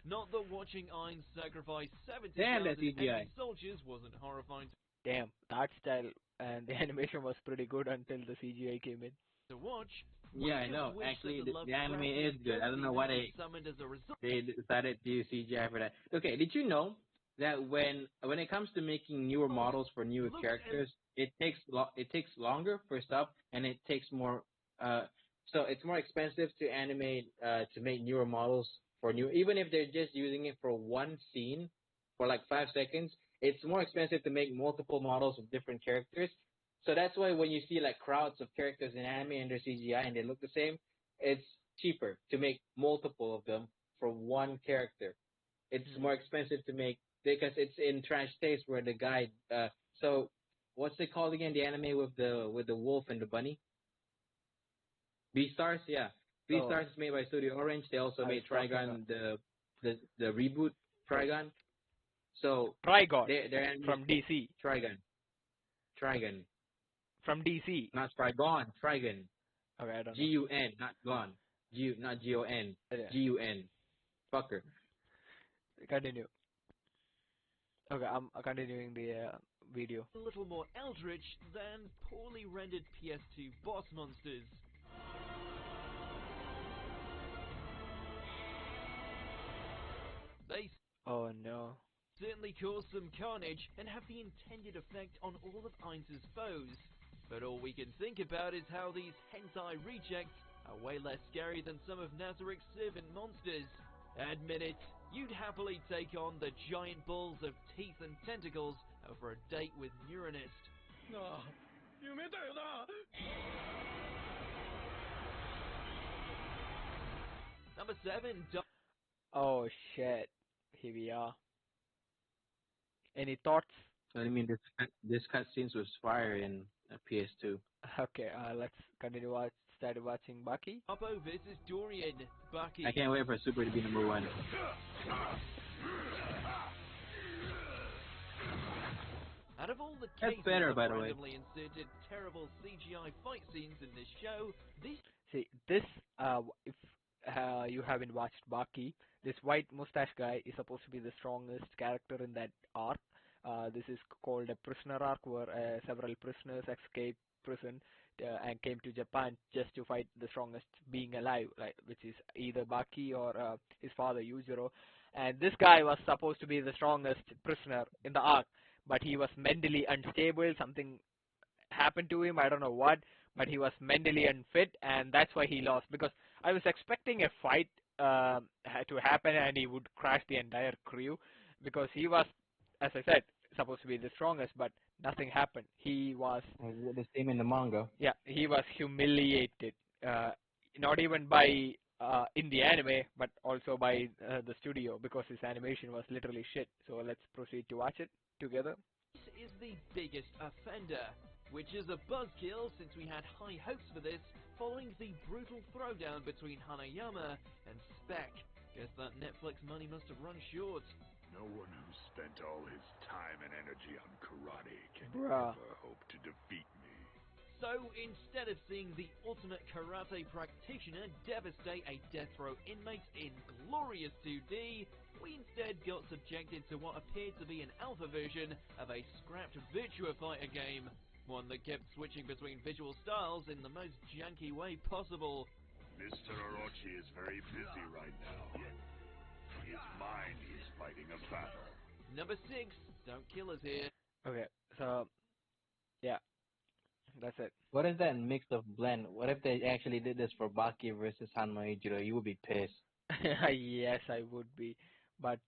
[SPEAKER 6] Not that watching Ein sacrifice 70,000
[SPEAKER 3] Damn, that's
[SPEAKER 6] enemy
[SPEAKER 3] CGI.
[SPEAKER 6] soldiers wasn't horrifying
[SPEAKER 1] Damn, that style and the animation was pretty good until the CGI came in.
[SPEAKER 6] to watch.
[SPEAKER 3] Yeah, I
[SPEAKER 6] Just
[SPEAKER 3] know.
[SPEAKER 6] wish
[SPEAKER 3] Actually,
[SPEAKER 6] that
[SPEAKER 3] the anime
[SPEAKER 6] Lovecraftian
[SPEAKER 3] is good. I don't know why
[SPEAKER 6] destiny summoned as a result.
[SPEAKER 3] they decided to use CGI for that. Okay, did you know that when it comes to making newer models for newer
[SPEAKER 6] Look
[SPEAKER 3] characters, it takes longer first up, and it takes more. So it's more expensive to animate to make newer models for new. Even if they're just using it for one scene, for like 5 seconds, it's more expensive to make multiple models of different characters. So that's why when you see like crowds of characters in anime and they're CGI and they look the same, it's cheaper to make multiple of them for one character. It's more expensive to make because it's in Trash Taste where the guy. So what's it called again? The anime with the wolf and the bunny. Beastars, yeah. Beastars is made by Studio Orange. They also
[SPEAKER 1] I
[SPEAKER 3] made
[SPEAKER 1] was talking
[SPEAKER 3] Trigon, the reboot Trigon. So
[SPEAKER 1] Trigon
[SPEAKER 3] their anime
[SPEAKER 1] from DC.
[SPEAKER 3] Trigon,
[SPEAKER 1] From DC.
[SPEAKER 3] not Trigon, Trigon.
[SPEAKER 1] Okay, I don't know.
[SPEAKER 3] G-U-N, not gone. Not G-O-N.
[SPEAKER 1] Yeah.
[SPEAKER 3] G-U-N. Fucker.
[SPEAKER 1] Continue. Okay, I'm continuing the video.
[SPEAKER 6] A little more eldritch than poorly rendered PS2 boss monsters. They
[SPEAKER 1] Oh no.
[SPEAKER 6] certainly cause some carnage and have the intended effect on all of Ainz's foes. But all we can think about is how these hentai rejects are way less scary than some of Nazarik's servant monsters. Admit it, you'd happily take on the giant balls of teeth and tentacles over a date with Neuronist. Number 7,
[SPEAKER 1] Oh shit. Here we are. Any thoughts?
[SPEAKER 3] I mean, this cutscenes was fire in PS2.
[SPEAKER 1] Okay, let's continue start watching Baki.
[SPEAKER 6] Oppo vs. Dorian, Bucky.
[SPEAKER 3] I can't wait for Super to be number 1.
[SPEAKER 6] Out of all the
[SPEAKER 3] That's
[SPEAKER 6] cases
[SPEAKER 3] better,
[SPEAKER 6] of
[SPEAKER 3] by the way.
[SPEAKER 6] randomly inserted terrible CGI fight scenes in this show, this
[SPEAKER 1] See, this, if you haven't watched Baki, this white mustache guy is supposed to be the strongest character in that arc. This is called a prisoner arc where several prisoners escaped prison and came to Japan just to fight the strongest being alive, like which is either Baki or his father Yujiro. And this guy was supposed to be the strongest prisoner in the arc, but he was mentally unstable. Something happened to him. I don't know what, but he was mentally unfit, and that's why he lost. Because I was expecting a fight to happen, and he would crash the entire crew, because he was, as I said, supposed to be the strongest, but nothing happened. He was,
[SPEAKER 2] The same in the manga.
[SPEAKER 1] yeah, he was humiliated. Not even by in the anime, but also by the studio, because his animation was literally shit. So let's proceed to watch it together.
[SPEAKER 6] is the biggest offender, which is a buzzkill since we had high hopes for this following the brutal throwdown between Hanayama and Spec. Guess that Netflix money must have run short.
[SPEAKER 8] No one who spent all his time and energy on karate can
[SPEAKER 1] Bruh.
[SPEAKER 8] ever hope to defeat me.
[SPEAKER 6] So instead of seeing the ultimate karate practitioner devastate a death row inmate in glorious 2D, we instead got subjected to what appeared to be an alpha version of a scrapped Virtua Fighter game, one that kept switching between visual styles in the most janky way possible.
[SPEAKER 8] Mr. Orochi is very busy right now. In his mind, he's fighting a battle.
[SPEAKER 6] Number 6, don't kill us here.
[SPEAKER 1] Okay, so yeah, that's it.
[SPEAKER 3] What is that mix of blend? What if they actually did this for Baki versus Hanma Ichiro? You would be pissed.
[SPEAKER 1] Yes, I would be, but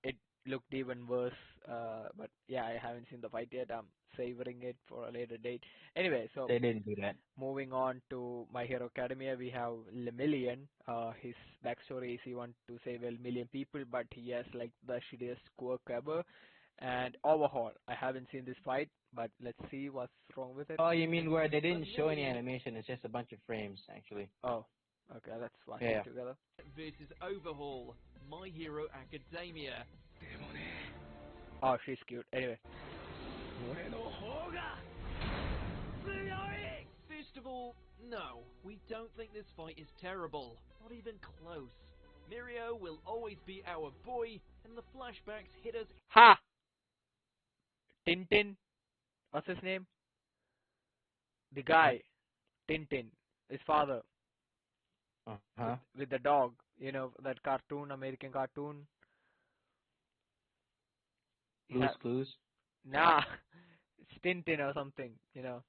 [SPEAKER 1] it looked even worse. But yeah, I haven't seen the fight yet. I'm savoring it for a later date. Anyway, so
[SPEAKER 3] They didn't do that.
[SPEAKER 1] moving on to My Hero Academia, we have Lemillion. His backstory is he wants to save a million people, but he has like the shittiest quirk ever. And Overhaul. I haven't seen this fight, but let's see what's wrong with it.
[SPEAKER 3] Oh, you mean where they didn't show any animation? It's just a bunch of frames, actually.
[SPEAKER 1] Oh, okay, let's watch
[SPEAKER 3] Yeah.
[SPEAKER 1] it together.
[SPEAKER 6] Versus Overhaul, My Hero Academia.
[SPEAKER 1] Oh, she's cute. Anyway,
[SPEAKER 6] First of all, no, we don't think this fight is terrible. Not even close. Mirio will always be our boy, and the flashbacks hit us.
[SPEAKER 1] ha! Tintin. What's his name? The guy. Tintin. His father.
[SPEAKER 3] Uh-huh.
[SPEAKER 1] With the dog. You know, that cartoon, American cartoon.
[SPEAKER 3] Blue's Clues.
[SPEAKER 1] Nah. It's Tintin or something, you know.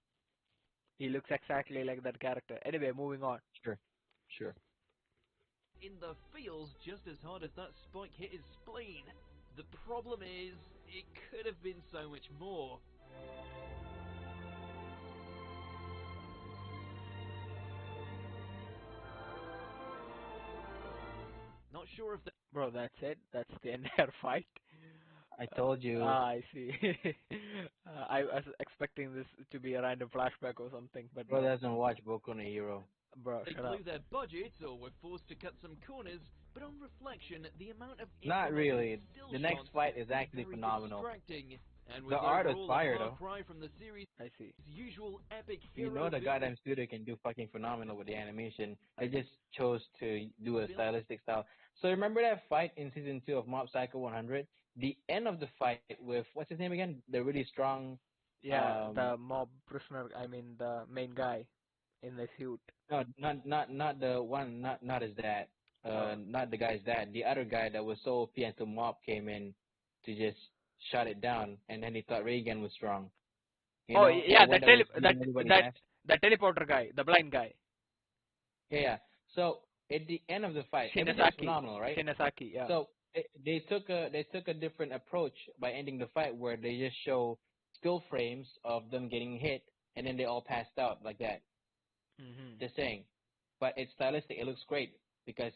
[SPEAKER 1] He looks exactly like that character. Anyway, moving on.
[SPEAKER 3] Sure.
[SPEAKER 6] In the feels just as hard as that spike hit his spleen. The problem is, it could have been so much more. Not sure if the
[SPEAKER 1] Bro, that's it. That's the entire fight.
[SPEAKER 3] I told you.
[SPEAKER 1] I see. I was expecting this to be a random flashback or something, but
[SPEAKER 3] Bro
[SPEAKER 1] no.
[SPEAKER 3] doesn't watch Boku no Hero.
[SPEAKER 1] Bro,
[SPEAKER 6] they
[SPEAKER 1] shut up.
[SPEAKER 6] blew their budgets or were forced to cut some corners, but on reflection, the amount of
[SPEAKER 3] Not really.
[SPEAKER 6] still
[SPEAKER 3] The next
[SPEAKER 6] shots
[SPEAKER 3] fight is
[SPEAKER 6] is
[SPEAKER 3] actually
[SPEAKER 6] very
[SPEAKER 3] phenomenal.
[SPEAKER 6] distracting, and
[SPEAKER 3] The
[SPEAKER 6] was
[SPEAKER 3] art is
[SPEAKER 6] overall
[SPEAKER 3] fire,
[SPEAKER 6] a far
[SPEAKER 3] though.
[SPEAKER 6] cry from the series'
[SPEAKER 1] I see.
[SPEAKER 6] usual epic
[SPEAKER 3] You
[SPEAKER 6] hero
[SPEAKER 3] know the
[SPEAKER 6] villain
[SPEAKER 3] goddamn studio can do fucking phenomenal with the animation. They just chose to do a stylistic style. So remember that fight in season 2 of Mob Psycho 100? The end of the fight with what's his name again? The really strong.
[SPEAKER 1] Yeah, the mob prisoner. I mean, the main guy in the suit.
[SPEAKER 3] No, not the one. Not his dad. Not the guy's dad. The other guy that was so OP until Mob came in to just shut it down, and then he thought Reagan was strong. You
[SPEAKER 1] Oh,
[SPEAKER 3] know,
[SPEAKER 1] yeah,
[SPEAKER 3] one that was beating everybody's ass.
[SPEAKER 1] the teleporter guy, the blind guy.
[SPEAKER 3] Yeah. So at the end of the fight, everything was phenomenal, right?
[SPEAKER 1] Shinazaki, yeah.
[SPEAKER 3] So they took a different approach by ending the fight where they just show still frames of them getting hit, and then they all passed out like that.
[SPEAKER 1] Mm-hmm.
[SPEAKER 3] Just saying, but it's stylistic. It looks great because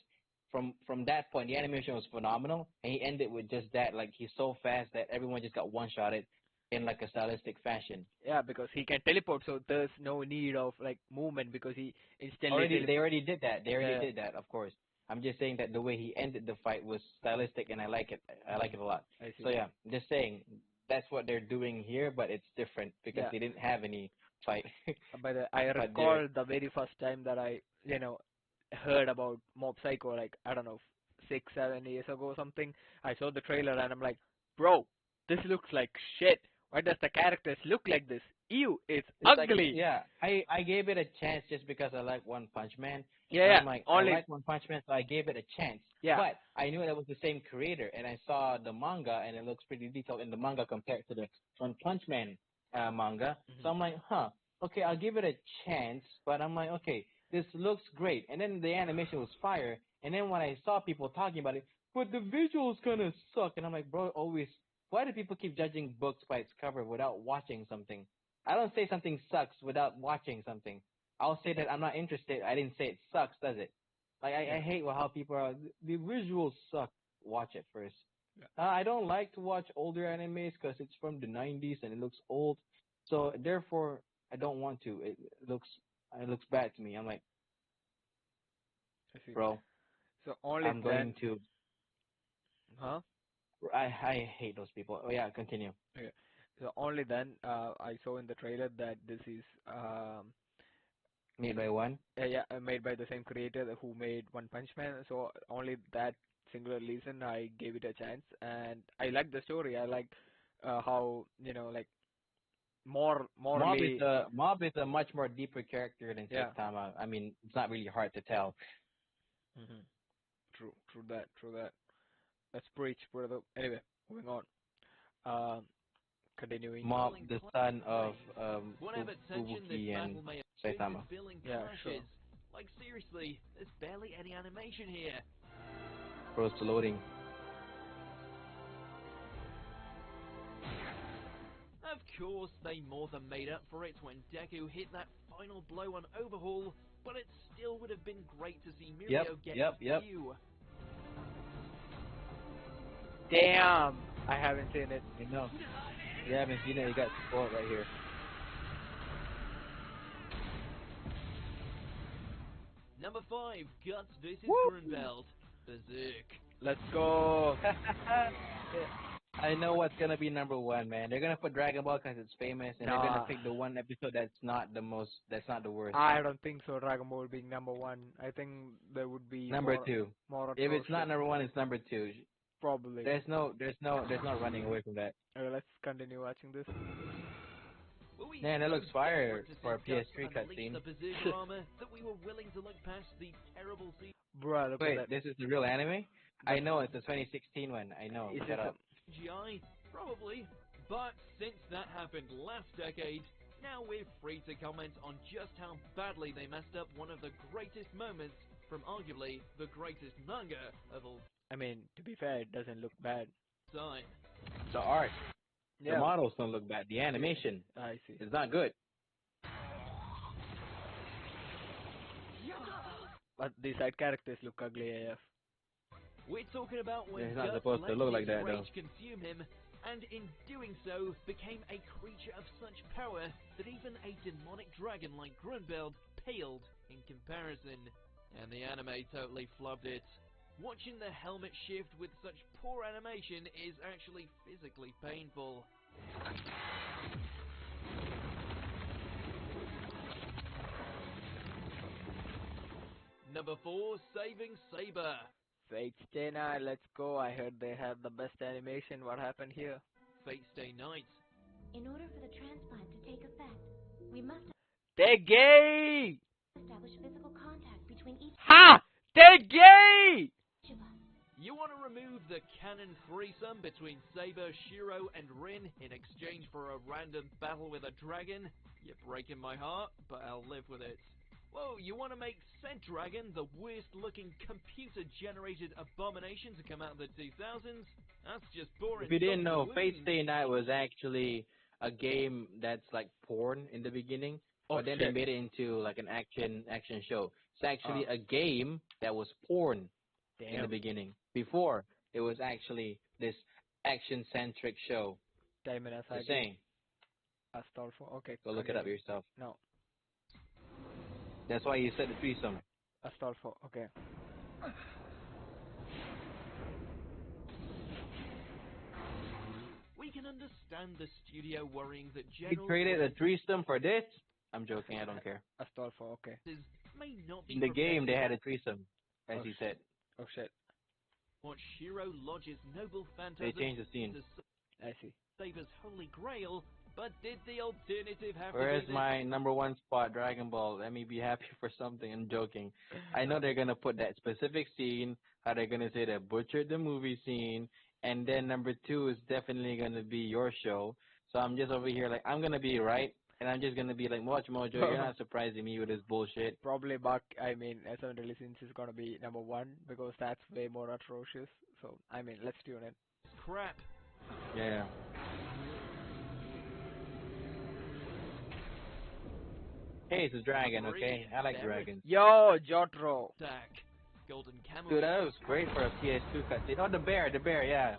[SPEAKER 3] from that point the animation was phenomenal, and he ended with just that. Like he's so fast that everyone just got one shotted in like a stylistic fashion.
[SPEAKER 1] Yeah, because he can teleport, so there's no need of like movement because he instantly.
[SPEAKER 3] They already did that. They already
[SPEAKER 1] Yeah.
[SPEAKER 3] did that, of course. I'm just saying that the way he ended the fight was stylistic, and I like it. I like it a lot.
[SPEAKER 1] I see.
[SPEAKER 3] So yeah, just saying that's what they're doing here, but it's different because
[SPEAKER 1] Yeah.
[SPEAKER 3] they didn't have any fight.
[SPEAKER 1] But I
[SPEAKER 3] But
[SPEAKER 1] recall the very first time that I, heard about Mob Psycho, like, I don't know, 6-7 years ago or something. I saw the trailer and I'm like, bro, this looks like shit. Why does the characters look like this? Ew, it's
[SPEAKER 3] Like,
[SPEAKER 1] ugly.
[SPEAKER 3] yeah, I gave it a chance just because I like One Punch Man.
[SPEAKER 1] Yeah,
[SPEAKER 3] And
[SPEAKER 1] yeah.
[SPEAKER 3] I'm like,
[SPEAKER 1] Only,
[SPEAKER 3] I like One Punch Man, so I gave it a chance.
[SPEAKER 1] yeah.
[SPEAKER 3] But I knew that was the same creator, and I saw the manga, and it looks pretty detailed in the manga compared to the One Punch Man manga.
[SPEAKER 1] Mhm.
[SPEAKER 3] So I'm like, okay, I'll give it a chance. But I'm like, okay, this looks great. And then the animation was fire. And then when I saw people talking about it, but the visuals kind of suck. And I'm like, bro, why do people keep judging books by its cover without watching something? I don't say something sucks without watching something. I'll say that I'm not interested. I didn't say it sucks, does it? Like, I hate how people are, the visuals suck. Watch it first.
[SPEAKER 1] Yeah.
[SPEAKER 3] I don't like to watch older animes because it's from the 90s and it looks old. So, therefore, I don't want to. It looks bad to me. I'm like,
[SPEAKER 1] I see.
[SPEAKER 3] bro.
[SPEAKER 1] So only
[SPEAKER 3] I'm
[SPEAKER 1] then,
[SPEAKER 3] going to.
[SPEAKER 1] huh?
[SPEAKER 3] I hate those people. Oh yeah, continue.
[SPEAKER 1] Okay. So only then I saw in the trailer that this is
[SPEAKER 3] Made by one.
[SPEAKER 1] yeah, made by the same creator who made One Punch Man. So only that singular reason I gave it a chance, and I like the story. I like how like morally.
[SPEAKER 3] Mob is a much more deeper character than
[SPEAKER 1] Yeah.
[SPEAKER 3] Saitama. I mean, it's not really hard to tell.
[SPEAKER 1] Hmm. True that, true that. Let's preach, brother. Anyway, moving on. Um, continuing.
[SPEAKER 3] Mob, the son of
[SPEAKER 6] Whatever tension this
[SPEAKER 3] Fubuki and
[SPEAKER 6] battle may have
[SPEAKER 3] Saitama.
[SPEAKER 6] feeling
[SPEAKER 1] Yeah, sure.
[SPEAKER 6] clashes. Like seriously, there's barely any animation here.
[SPEAKER 3] Close to loading.
[SPEAKER 6] Of course, they more than made up for it when Deku hit that final blow on Overhaul, but it still would have been great to see Mirio get
[SPEAKER 3] yep.
[SPEAKER 6] a few.
[SPEAKER 1] Damn, I haven't seen it.
[SPEAKER 3] You know. You haven't seen it, you got support right here.
[SPEAKER 6] Number 5, Guts vs. Grunwald. Berserk.
[SPEAKER 1] Let's go.
[SPEAKER 3] I know what's gonna be number one, man. They're gonna put Dragon Ball because it's famous, and they're
[SPEAKER 1] Nah.
[SPEAKER 3] gonna pick the one episode that's not the worst.
[SPEAKER 1] I don't think so. Dragon Ball being number one. I think there would be
[SPEAKER 3] Number
[SPEAKER 1] more,
[SPEAKER 3] two.
[SPEAKER 1] More
[SPEAKER 3] If it's not
[SPEAKER 1] atrocious.
[SPEAKER 3] number one, it's number two.
[SPEAKER 1] Probably.
[SPEAKER 3] There's no running away from that.
[SPEAKER 1] Let's continue watching this.
[SPEAKER 6] Well, we
[SPEAKER 3] Man, that looks
[SPEAKER 6] so
[SPEAKER 3] fire
[SPEAKER 6] desperate to
[SPEAKER 3] for a
[SPEAKER 6] see Guts
[SPEAKER 3] PS3
[SPEAKER 6] unleash
[SPEAKER 3] cutscene.
[SPEAKER 6] the Berserk drama that we were willing to look past the terrible
[SPEAKER 1] Bruh, look
[SPEAKER 3] Wait,
[SPEAKER 1] at that.
[SPEAKER 3] this is the real anime? I know it's the 2016 one. I know.
[SPEAKER 1] Is
[SPEAKER 3] Shut
[SPEAKER 1] it
[SPEAKER 3] up.
[SPEAKER 6] CGI. Probably. But since that happened last decade, now we're free to comment on just how badly they messed up one of the greatest moments from arguably the greatest manga of all
[SPEAKER 1] I mean, to be fair, it doesn't look bad.
[SPEAKER 6] time.
[SPEAKER 3] The art,
[SPEAKER 1] Yeah.
[SPEAKER 3] the models don't look bad. The animation
[SPEAKER 1] I see.
[SPEAKER 3] is not good.
[SPEAKER 1] But the side characters look ugly AF.
[SPEAKER 6] We're talking about when
[SPEAKER 3] It's not
[SPEAKER 6] Guts
[SPEAKER 3] supposed to
[SPEAKER 6] let
[SPEAKER 3] look like
[SPEAKER 6] his
[SPEAKER 3] that, though.
[SPEAKER 6] rage consume him, and in doing so, became a creature of such power that even a demonic dragon like Grunwald paled in comparison. And the anime totally flubbed it. Watching the helmet shift with such poor animation is actually physically painful. Number 4, Saving Saber.
[SPEAKER 1] Fate Stay Night, let's go. I heard they have the best animation. What happened here?
[SPEAKER 6] Fate Stay Night.
[SPEAKER 7] In order for the transplant to take effect, we must
[SPEAKER 1] They're gay!
[SPEAKER 7] establish physical contact between each
[SPEAKER 1] Ha! They're gay!
[SPEAKER 7] of us.
[SPEAKER 6] You want to remove the canon threesome between Saber, Shiro, and Rin in exchange for a random battle with a dragon? You're breaking my heart, but I'll live with it. Whoa, you want to make said dragon the worst looking computer-generated abomination to come out of the 2000s? That's just boring.
[SPEAKER 3] If you didn't
[SPEAKER 6] salt in
[SPEAKER 3] know,
[SPEAKER 6] the
[SPEAKER 3] Fate
[SPEAKER 6] wound.
[SPEAKER 3] Stay Night was actually a game that's like porn in the beginning, but then they
[SPEAKER 1] shit.
[SPEAKER 3] made it into like an action show. It's actually a game that was porn in the
[SPEAKER 1] Damn.
[SPEAKER 3] beginning. Before it was actually this action-centric show.
[SPEAKER 1] Diamond
[SPEAKER 3] Just
[SPEAKER 1] Asagi.
[SPEAKER 3] saying.
[SPEAKER 1] Astolfo. Okay.
[SPEAKER 3] Go look it up yourself.
[SPEAKER 1] No.
[SPEAKER 3] That's why you said the threesome.
[SPEAKER 1] Astolfo. Okay.
[SPEAKER 6] We can understand the studio worrying that
[SPEAKER 3] He
[SPEAKER 6] general
[SPEAKER 3] created a threesome for this? I'm joking, I don't care.
[SPEAKER 1] Astolfo. Okay.
[SPEAKER 6] audiences may not be
[SPEAKER 3] In the game, they
[SPEAKER 6] prepared
[SPEAKER 3] had a threesome, as
[SPEAKER 1] Oh,
[SPEAKER 3] he said.
[SPEAKER 1] Oh shit.
[SPEAKER 6] to watch Shiro Lodge's noble
[SPEAKER 3] They
[SPEAKER 6] phantasm
[SPEAKER 3] changed the scene.
[SPEAKER 6] to
[SPEAKER 1] I see.
[SPEAKER 6] Saber's holy grail, but did the alternative have
[SPEAKER 3] Where's
[SPEAKER 6] to be
[SPEAKER 3] my number one spot, Dragon Ball? Let me be happy for something. I'm joking. I know they're gonna put that specific scene, how they're gonna say they butchered the movie scene, and then number 2 is definitely gonna be your show. So I'm just over here like, I'm gonna be right, and I'm just gonna be like, Watch Mojo, you're not surprising me with this bullshit.
[SPEAKER 1] Probably Buck. I mean, S7 Release is gonna be number one because that's way more atrocious. So I mean, let's tune in.
[SPEAKER 6] crap?
[SPEAKER 3] Yeah. Hey, it's a dragon, okay? I like dragons.
[SPEAKER 1] Yo, Jotaro.
[SPEAKER 6] Attack. Golden Camel.
[SPEAKER 3] Dude, that was great for a PS2 cutscene. Oh, the bear, yeah.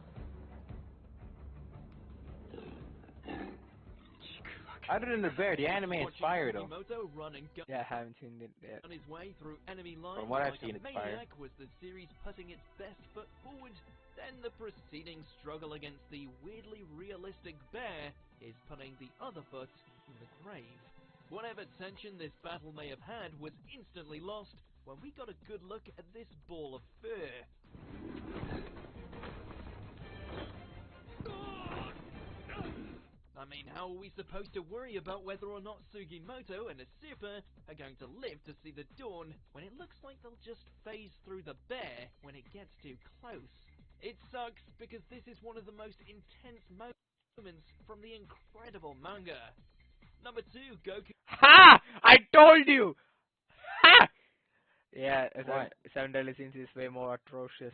[SPEAKER 3] Other than the bear, the anime is
[SPEAKER 6] Watching
[SPEAKER 3] fire though.
[SPEAKER 6] Sugimoto run and gun
[SPEAKER 1] Yeah, I haven't seen it yet.
[SPEAKER 6] on his way through enemy lines
[SPEAKER 3] From what I've
[SPEAKER 6] like
[SPEAKER 3] seen,
[SPEAKER 6] a
[SPEAKER 3] it's fire.
[SPEAKER 6] maniac was the series putting its best foot forward. Then the preceding struggle against the weirdly realistic bear is putting the other foot in the grave. Whatever tension this battle may have had was instantly lost when we got a good look at this ball of fur. I mean, how are we supposed to worry about whether or not Sugimoto and a super are going to live to see the dawn when it looks like they'll just phase through the bear when it gets too close? It sucks because this is one of the most intense moments from the incredible manga. Number 2, Goku.
[SPEAKER 1] Ha! I told you! Ha! Yeah,
[SPEAKER 3] What?
[SPEAKER 1] Seven Deadly Sins is way more atrocious.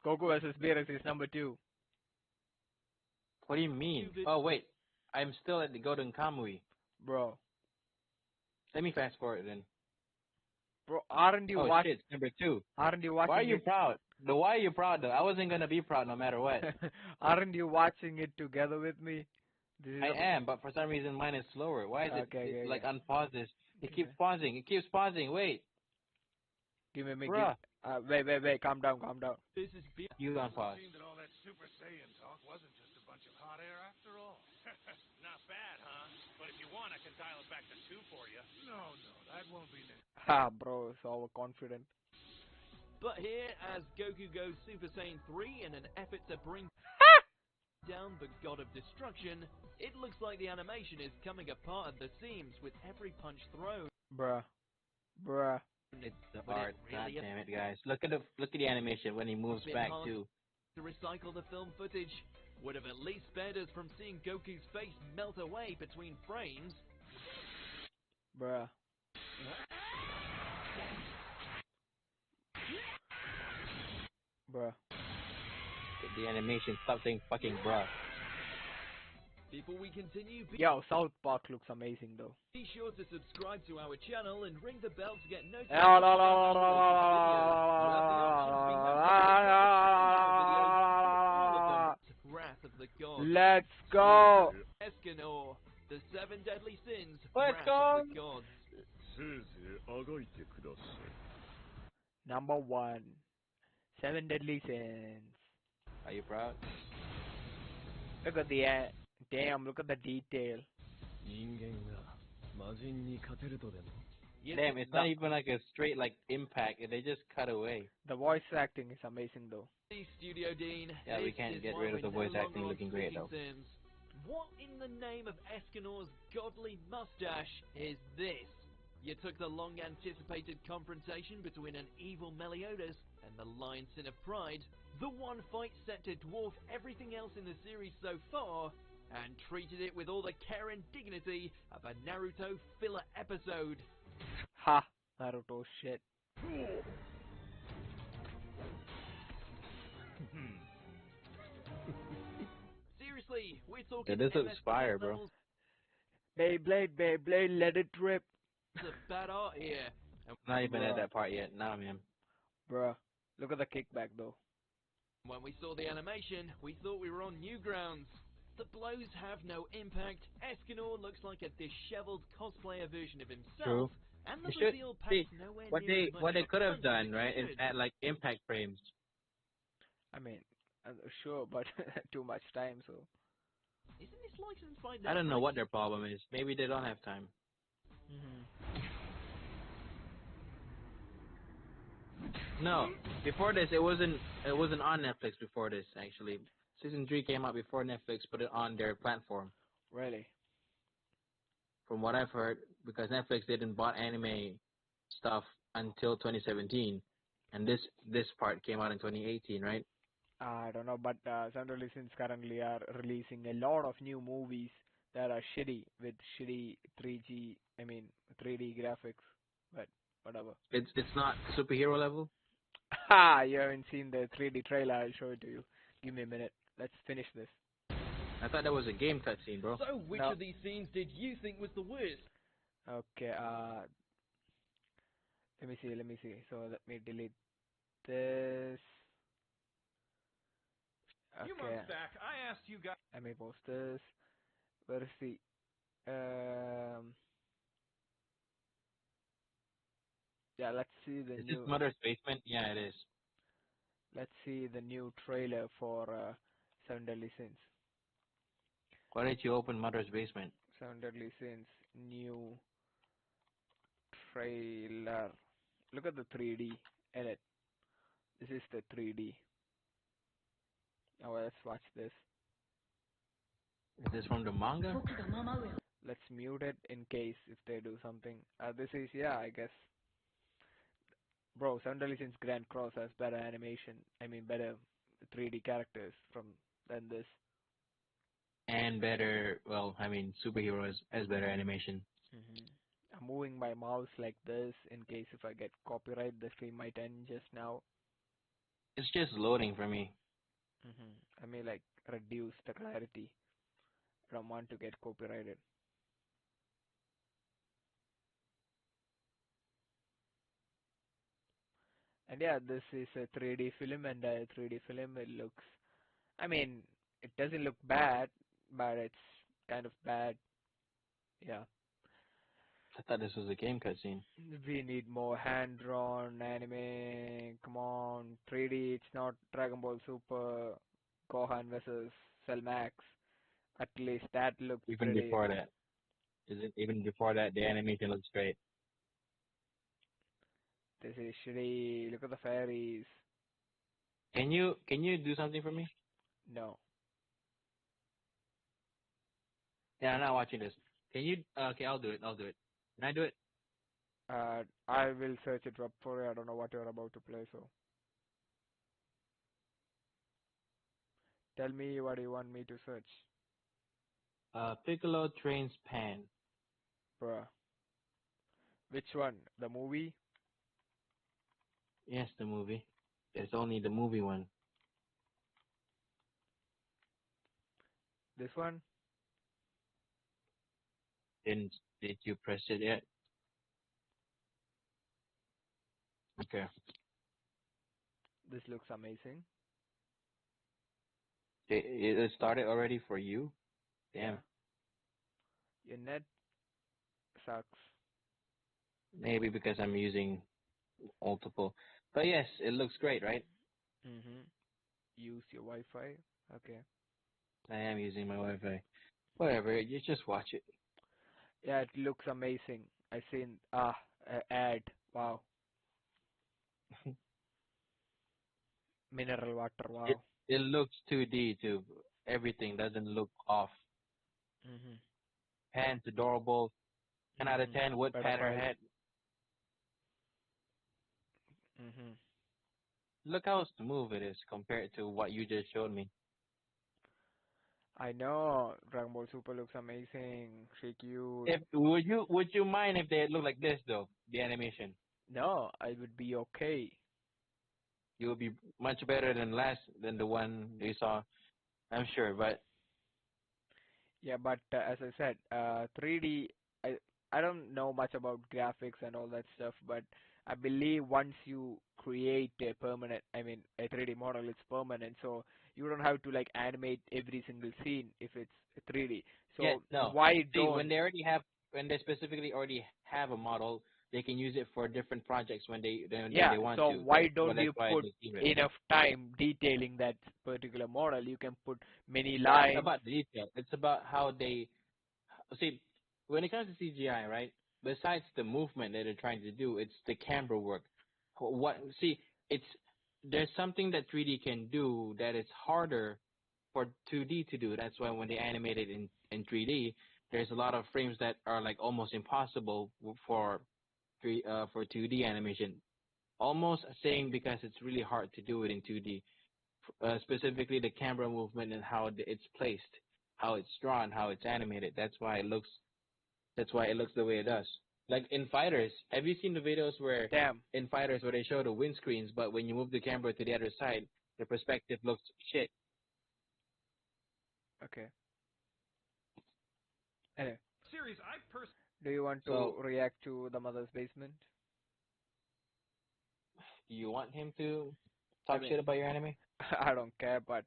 [SPEAKER 1] Goku vs. Beerus is number 2.
[SPEAKER 3] What do you mean? Oh wait, I'm still at the Golden Kamui.
[SPEAKER 1] Bro.
[SPEAKER 3] Let me fast forward then.
[SPEAKER 1] Bro, aren't you
[SPEAKER 3] Oh
[SPEAKER 1] watching?
[SPEAKER 3] shit, number 2.
[SPEAKER 1] Aren't you watching
[SPEAKER 3] Why are you
[SPEAKER 1] it?
[SPEAKER 3] proud? Why are you proud though? I wasn't gonna be proud no matter what.
[SPEAKER 1] Aren't you watching it together with me? This is
[SPEAKER 3] I am, but for some reason mine is slower. Why is
[SPEAKER 1] Okay,
[SPEAKER 3] it like
[SPEAKER 1] okay.
[SPEAKER 3] unpauses? It keeps pausing. It keeps pausing. Wait,
[SPEAKER 1] Give me,
[SPEAKER 3] bruh.
[SPEAKER 1] wait, calm down.
[SPEAKER 6] This is
[SPEAKER 3] You unpause.
[SPEAKER 8] Seemed that all that Super Saiyan talk wasn't just a bunch of hot air after all. Not bad, huh? But if you want, I can dial it back to 2 for you. No, that won't be necessary.
[SPEAKER 1] Ha, bro, so overconfident.
[SPEAKER 6] But here, as Goku goes Super Saiyan 3 in an effort to bring down the God of Destruction, it looks like the animation is coming apart at the seams with every punch thrown.
[SPEAKER 1] Bruh.
[SPEAKER 3] It's the
[SPEAKER 6] Would it
[SPEAKER 3] art. God
[SPEAKER 6] really
[SPEAKER 3] damn it, guys! Look at the animation when he moves
[SPEAKER 6] bit
[SPEAKER 3] back
[SPEAKER 6] hard
[SPEAKER 3] too.
[SPEAKER 6] to recycle the film footage would have at least spared us from seeing Goku's face melt away between frames.
[SPEAKER 1] Bruh.
[SPEAKER 3] The animation. Stop saying fucking bruh.
[SPEAKER 6] Before we continue,
[SPEAKER 1] Yo, South Park looks amazing though.
[SPEAKER 6] be sure to subscribe to our channel and ring the bell to get notified.
[SPEAKER 1] La, la, la,
[SPEAKER 6] when
[SPEAKER 1] la,
[SPEAKER 6] we
[SPEAKER 1] la,
[SPEAKER 6] have the option to be notified for all of them. Wrath of the Gods.
[SPEAKER 1] Let's go!
[SPEAKER 6] Escanor, the 7 deadly sins.
[SPEAKER 3] Let's
[SPEAKER 6] Wrath
[SPEAKER 3] go.
[SPEAKER 6] of the Gods.
[SPEAKER 1] Number 1. 7 Deadly Sins.
[SPEAKER 3] Are you proud?
[SPEAKER 1] Look at the damn, look at the detail.
[SPEAKER 6] Yes,
[SPEAKER 3] Damn, it's not even like a straight like impact. They just cut away.
[SPEAKER 1] The voice acting is amazing though.
[SPEAKER 6] Studio Dean.
[SPEAKER 3] Yeah, we
[SPEAKER 6] this
[SPEAKER 3] can't
[SPEAKER 6] is
[SPEAKER 3] get
[SPEAKER 6] why
[SPEAKER 3] rid of
[SPEAKER 6] we're
[SPEAKER 3] the voice
[SPEAKER 6] no
[SPEAKER 3] acting
[SPEAKER 6] longer on
[SPEAKER 3] looking great,
[SPEAKER 6] Speaking
[SPEAKER 3] though.
[SPEAKER 6] Sims. What in the name of Escanor's godly mustache is this? You took the long-anticipated confrontation between an evil Meliodas and the Lion Sin of Pride, the one fight set to dwarf everything else in the series so far, and treated it with all the care and dignity of a Naruto filler episode.
[SPEAKER 1] Ha! Naruto shit.
[SPEAKER 6] Seriously, we're talking
[SPEAKER 3] Yeah, this looks
[SPEAKER 6] MS
[SPEAKER 3] fire, bro.
[SPEAKER 6] levels
[SPEAKER 1] Beyblade, let it rip.
[SPEAKER 6] of bad art here. And
[SPEAKER 3] Not even at
[SPEAKER 1] Bruh.
[SPEAKER 3] that part yet. Nah, man.
[SPEAKER 1] Bruh. Look at the kickback though.
[SPEAKER 6] when we saw the animation, we thought we were on new grounds. The blows have no impact. Escanor looks like a disheveled cosplayer version of himself.
[SPEAKER 3] True.
[SPEAKER 6] And the
[SPEAKER 3] You should
[SPEAKER 6] reveal
[SPEAKER 3] see
[SPEAKER 6] packs nowhere
[SPEAKER 3] what
[SPEAKER 6] near
[SPEAKER 3] they
[SPEAKER 6] as much
[SPEAKER 3] what they
[SPEAKER 6] of a
[SPEAKER 3] could have
[SPEAKER 6] punch
[SPEAKER 3] done,
[SPEAKER 6] as
[SPEAKER 3] right?
[SPEAKER 6] it
[SPEAKER 3] Is
[SPEAKER 6] should.
[SPEAKER 3] add like impact frames.
[SPEAKER 1] I mean, sure, but too much time, so.
[SPEAKER 6] Isn't this licensed by
[SPEAKER 3] I don't know
[SPEAKER 6] Netflix?
[SPEAKER 3] what their problem is. Maybe they don't have time. No, before this, it wasn't on Netflix. Before this, actually, season 3 came out before Netflix put it on their platform.
[SPEAKER 1] Really?
[SPEAKER 3] From what I've heard, because Netflix didn't bought anime stuff until 2017, and this part came out in 2018, right?
[SPEAKER 1] I don't know, but Central Sins currently are releasing a lot of new movies that are shitty with shitty 3D graphics, but whatever.
[SPEAKER 3] It's not superhero level.
[SPEAKER 1] Ha! You haven't seen the 3D trailer? I'll show it to you. Give me a minute. Let's finish this.
[SPEAKER 3] I thought that was a game cutscene, bro.
[SPEAKER 6] So, which
[SPEAKER 1] No.
[SPEAKER 6] of these scenes did you think was the worst?
[SPEAKER 1] Okay. Let me see. So let me delete this.
[SPEAKER 9] A few
[SPEAKER 1] Okay.
[SPEAKER 9] months back, I asked you guys.
[SPEAKER 1] Let me post this. Where is the Um, yeah, let's see the
[SPEAKER 3] Is this
[SPEAKER 1] new.
[SPEAKER 3] Mother's Basement? Yeah, it is.
[SPEAKER 1] Let's see the new trailer for Seven Deadly Sins.
[SPEAKER 3] Why don't you open Mother's Basement?
[SPEAKER 1] Seven Deadly Sins new trailer. Look at the 3D edit. This is the 3D. Now let's watch this.
[SPEAKER 3] Is this from the manga?
[SPEAKER 4] 僕がママ上
[SPEAKER 1] Let's mute it in case if they do something. This is, yeah, I guess. Bro, Seven Deadly Sins Grand Cross has better animation. I mean, better 3D characters than this.
[SPEAKER 3] And better, well, I mean, superheroes has better animation.
[SPEAKER 1] I'm moving my mouse like this in case if I get copyright. The stream might end just now.
[SPEAKER 3] It's just loading for me.
[SPEAKER 1] I may like reduce the clarity. I don't want to get copyrighted. And yeah, this is a 3D film, and a 3D film, it looks, I mean, it doesn't look bad, but it's kind of bad. Yeah.
[SPEAKER 3] I thought this was a game cutscene.
[SPEAKER 1] We need more hand-drawn anime. Come on, 3D. It's not Dragon Ball Super, Gohan versus Cell Max. At least that looked
[SPEAKER 3] Even
[SPEAKER 1] pretty.
[SPEAKER 3] before that. Even before that, the animation looks great.
[SPEAKER 1] This is shitty. Look at the fairies.
[SPEAKER 3] Can you do something for me?
[SPEAKER 1] No.
[SPEAKER 3] Yeah, I'm not watching this. Can you? Okay, I'll do it. Can I do it?
[SPEAKER 1] I will search it up for you. I don't know what you're about to play, so. Tell me what you want me to search.
[SPEAKER 3] Piccolo trains Pan.
[SPEAKER 1] Bruh. Which one? The movie?
[SPEAKER 3] Yes, the movie. It's only the movie one.
[SPEAKER 1] This one?
[SPEAKER 3] Did you press it yet? Okay.
[SPEAKER 1] This looks amazing.
[SPEAKER 3] It started already for you? Damn.
[SPEAKER 1] Your net sucks.
[SPEAKER 3] Maybe because I'm using multiple. But yes, it looks great, right?
[SPEAKER 1] Use your Wi-Fi. Okay.
[SPEAKER 3] I am using my Wi-Fi. Whatever, you just watch it.
[SPEAKER 1] Yeah, it looks amazing. I seen ad. Wow. Mineral water. Wow.
[SPEAKER 3] It looks 2D too. Everything doesn't look off. Pan's adorable. 10 out of 10. Would pat her head. Look how smooth it is compared to what you just showed me.
[SPEAKER 1] I know. Dragon Ball Super looks amazing. So cute.
[SPEAKER 3] Would you mind if they look like this though? The animation.
[SPEAKER 1] No, I would be okay.
[SPEAKER 3] You would be much better than the one you saw, I'm sure. But
[SPEAKER 1] yeah, but as I said, 3D. I don't know much about graphics and all that stuff, but I believe once you create a 3D model, it's permanent. So you don't have to like animate every single scene if it's 3D. So
[SPEAKER 3] yeah, no.
[SPEAKER 1] why
[SPEAKER 3] See,
[SPEAKER 1] don't
[SPEAKER 3] when they specifically already have a model, they can use it for different projects when they want
[SPEAKER 1] so
[SPEAKER 3] to.
[SPEAKER 1] why don't you
[SPEAKER 3] why
[SPEAKER 1] put
[SPEAKER 3] they keep it.
[SPEAKER 1] enough time detailing that particular model? You can put many
[SPEAKER 3] It's
[SPEAKER 1] lines.
[SPEAKER 3] not about the detail. It's about how they see. When it comes to CGI, right? Besides the movement that they're trying to do, it's the camera work. There's something that 3D can do that is harder for 2D to do. That's why when they animate it in 3D, there's a lot of frames that are like almost impossible for 2D animation. Almost saying because it's really hard to do it in 2D. Specifically the camera movement and how it's placed, how it's drawn, how it's animated. That's why it looks the way it does. Like in Fighters, have you seen the videos where in Fighters where they show the windscreens, but when you move the camera to the other side, the perspective looks shit.
[SPEAKER 1] Okay. Anyway.
[SPEAKER 6] Series,
[SPEAKER 1] Do you want to react to the Mother's Basement?
[SPEAKER 3] Do you want him to talk shit about your anime?
[SPEAKER 1] I don't care, but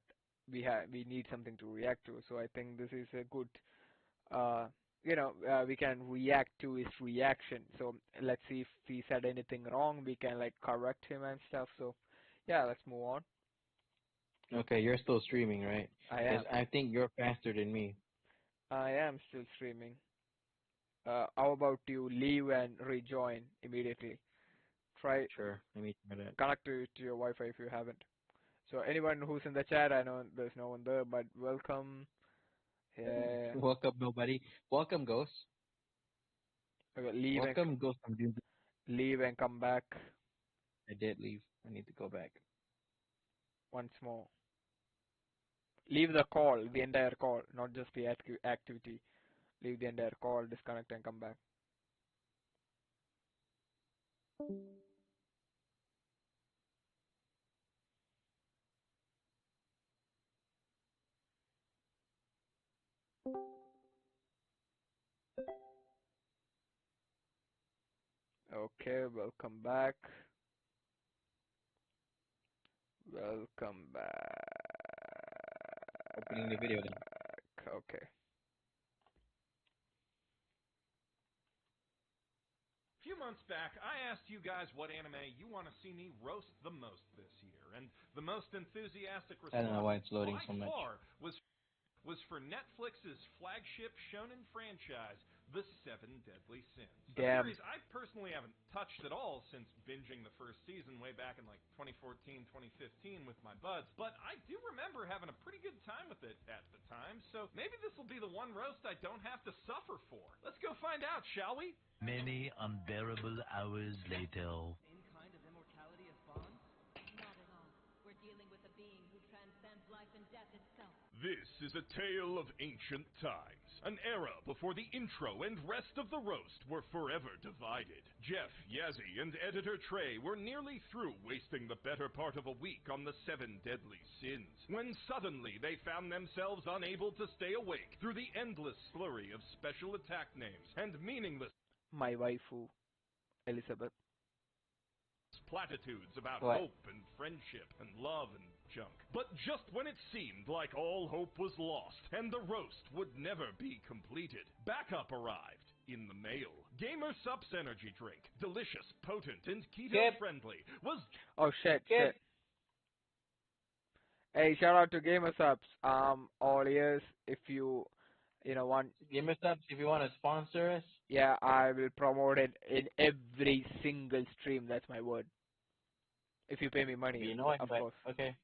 [SPEAKER 1] we need something to react to. So I think this is a good we can react to his reaction. So let's see if he said anything wrong. We can like correct him and stuff. So yeah, let's move on.
[SPEAKER 3] Okay, you're still streaming, right?
[SPEAKER 1] I
[SPEAKER 3] Because
[SPEAKER 1] am.
[SPEAKER 3] I think you're faster than me.
[SPEAKER 1] I am still streaming. How about you leave and rejoin immediately? Try
[SPEAKER 3] Sure, let me try that.
[SPEAKER 1] connect to your Wi-Fi if you haven't. So anyone who's in the chat, I know there's no one there, but welcome. Yeah.
[SPEAKER 3] Welcome, nobody. Welcome, Ghost.
[SPEAKER 1] Okay,
[SPEAKER 3] Welcome, Ghost. I'm doing.
[SPEAKER 1] leave and come back
[SPEAKER 3] I did leave. I need to go back.
[SPEAKER 1] once more. Leave the call, the entire call, not just the activity. Leave the entire call, disconnect and come back. Okay, welcome back. Welcome back.
[SPEAKER 3] Opening the video then.
[SPEAKER 1] Okay.
[SPEAKER 9] A few months back, I asked you guys what anime you want to see me roast the most this year, and the most enthusiastic
[SPEAKER 3] I don't know why it's
[SPEAKER 9] response
[SPEAKER 3] loading
[SPEAKER 9] by
[SPEAKER 3] so much.
[SPEAKER 9] far was for Netflix's flagship shonen franchise, The Seven Deadly Sins.
[SPEAKER 1] Damn.
[SPEAKER 9] A series I personally haven't touched at all since binging the first season way back in like 2014, 2015 with my buds, but I do remember having a pretty good time with it at the time, so maybe this will be the one roast I don't have to suffer for. Let's go find out, shall we?
[SPEAKER 4] Many unbearable hours later.
[SPEAKER 10] Same kind of immortality as Bond?
[SPEAKER 7] Not at all. We're dealing with a being who transcends life and death itself.
[SPEAKER 9] This is a tale of ancient times, an era before the intro and rest of the roast were forever divided. Jeff, Yazzie, and editor Trey were nearly through wasting the better part of a week on the Seven Deadly Sins, when suddenly they found themselves unable to stay awake through the endless slurry of special attack names and meaningless
[SPEAKER 1] My waifu, Elizabeth.
[SPEAKER 9] platitudes about
[SPEAKER 3] What?
[SPEAKER 9] hope and friendship and love and junk. But just when it seemed like all hope was lost and the roast would never be completed, backup arrived in the mail. Gamer Sup's energy drink, delicious, potent, and keto-friendly, was
[SPEAKER 1] Oh shit,
[SPEAKER 3] Skip.
[SPEAKER 1] shit. Hey, shout out to GamerSubs. All ears. If you want,
[SPEAKER 3] Give us up if you want to sponsor us.
[SPEAKER 1] yeah, I will promote it in every single stream. That's my word. If you pay me money,
[SPEAKER 3] You know it,
[SPEAKER 1] of
[SPEAKER 3] but
[SPEAKER 1] course.
[SPEAKER 3] okay.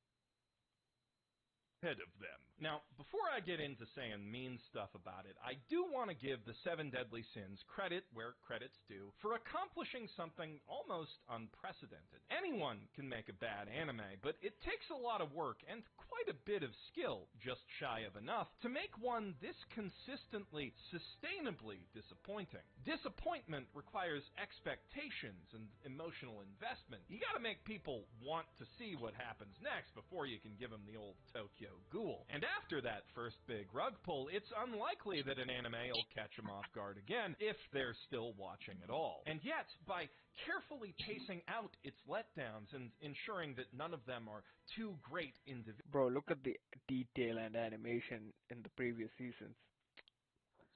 [SPEAKER 9] ahead of them. Now, before I get into saying mean stuff about it, I do want to give the Seven Deadly Sins credit where credit's due for accomplishing something almost unprecedented. Anyone can make a bad anime, but it takes a lot of work and quite a bit of skill, just shy of enough, to make one this consistently, sustainably disappointing. Disappointment requires expectations and emotional investment. You gotta make people want to see what happens next before you can give them the old Tokyo Ghoul. And after that first big rug pull, it's unlikely that an anime will catch them off guard again if they're still watching at all. And yet, by carefully pacing out its letdowns and ensuring that none of them are too great individually,
[SPEAKER 1] Bro, look at the detail and animation in the previous seasons.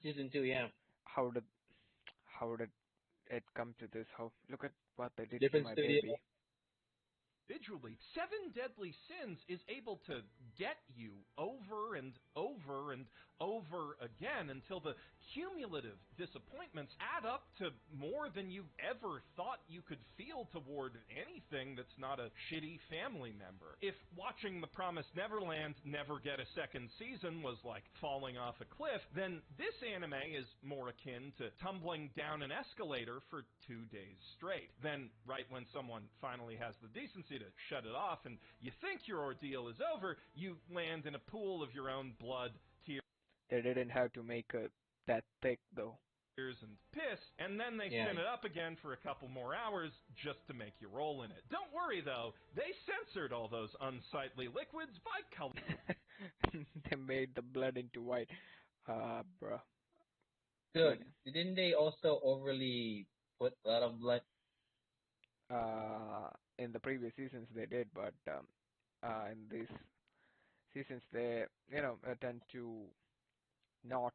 [SPEAKER 3] Season 2, yeah.
[SPEAKER 1] How did it come to this? Look at what they did
[SPEAKER 3] Different
[SPEAKER 1] to my
[SPEAKER 3] studio.
[SPEAKER 1] baby.
[SPEAKER 9] Seven Deadly Sins is able to get you over and over and over again until the cumulative disappointments add up to more than you ever thought you could feel toward anything that's not a shitty family member. If watching The Promised Neverland never get a second season was like falling off a cliff, then this anime is more akin to tumbling down an escalator for 2 days straight. Then, right when someone finally has the decency to shut it off and you think your ordeal is over, you land in a pool of your own blood,
[SPEAKER 1] They didn't have to make it that thick though.
[SPEAKER 9] tears, and piss, and then they
[SPEAKER 3] Yeah.
[SPEAKER 9] spin it up again for a couple more hours just to make you roll in it. Don't worry though, they censored all those unsightly liquids by color.
[SPEAKER 1] They made the blood into white. Bruh.
[SPEAKER 3] Dude, didn't they also overly put a lot of blood?
[SPEAKER 1] In the previous seasons they did, but in these seasons they tend to not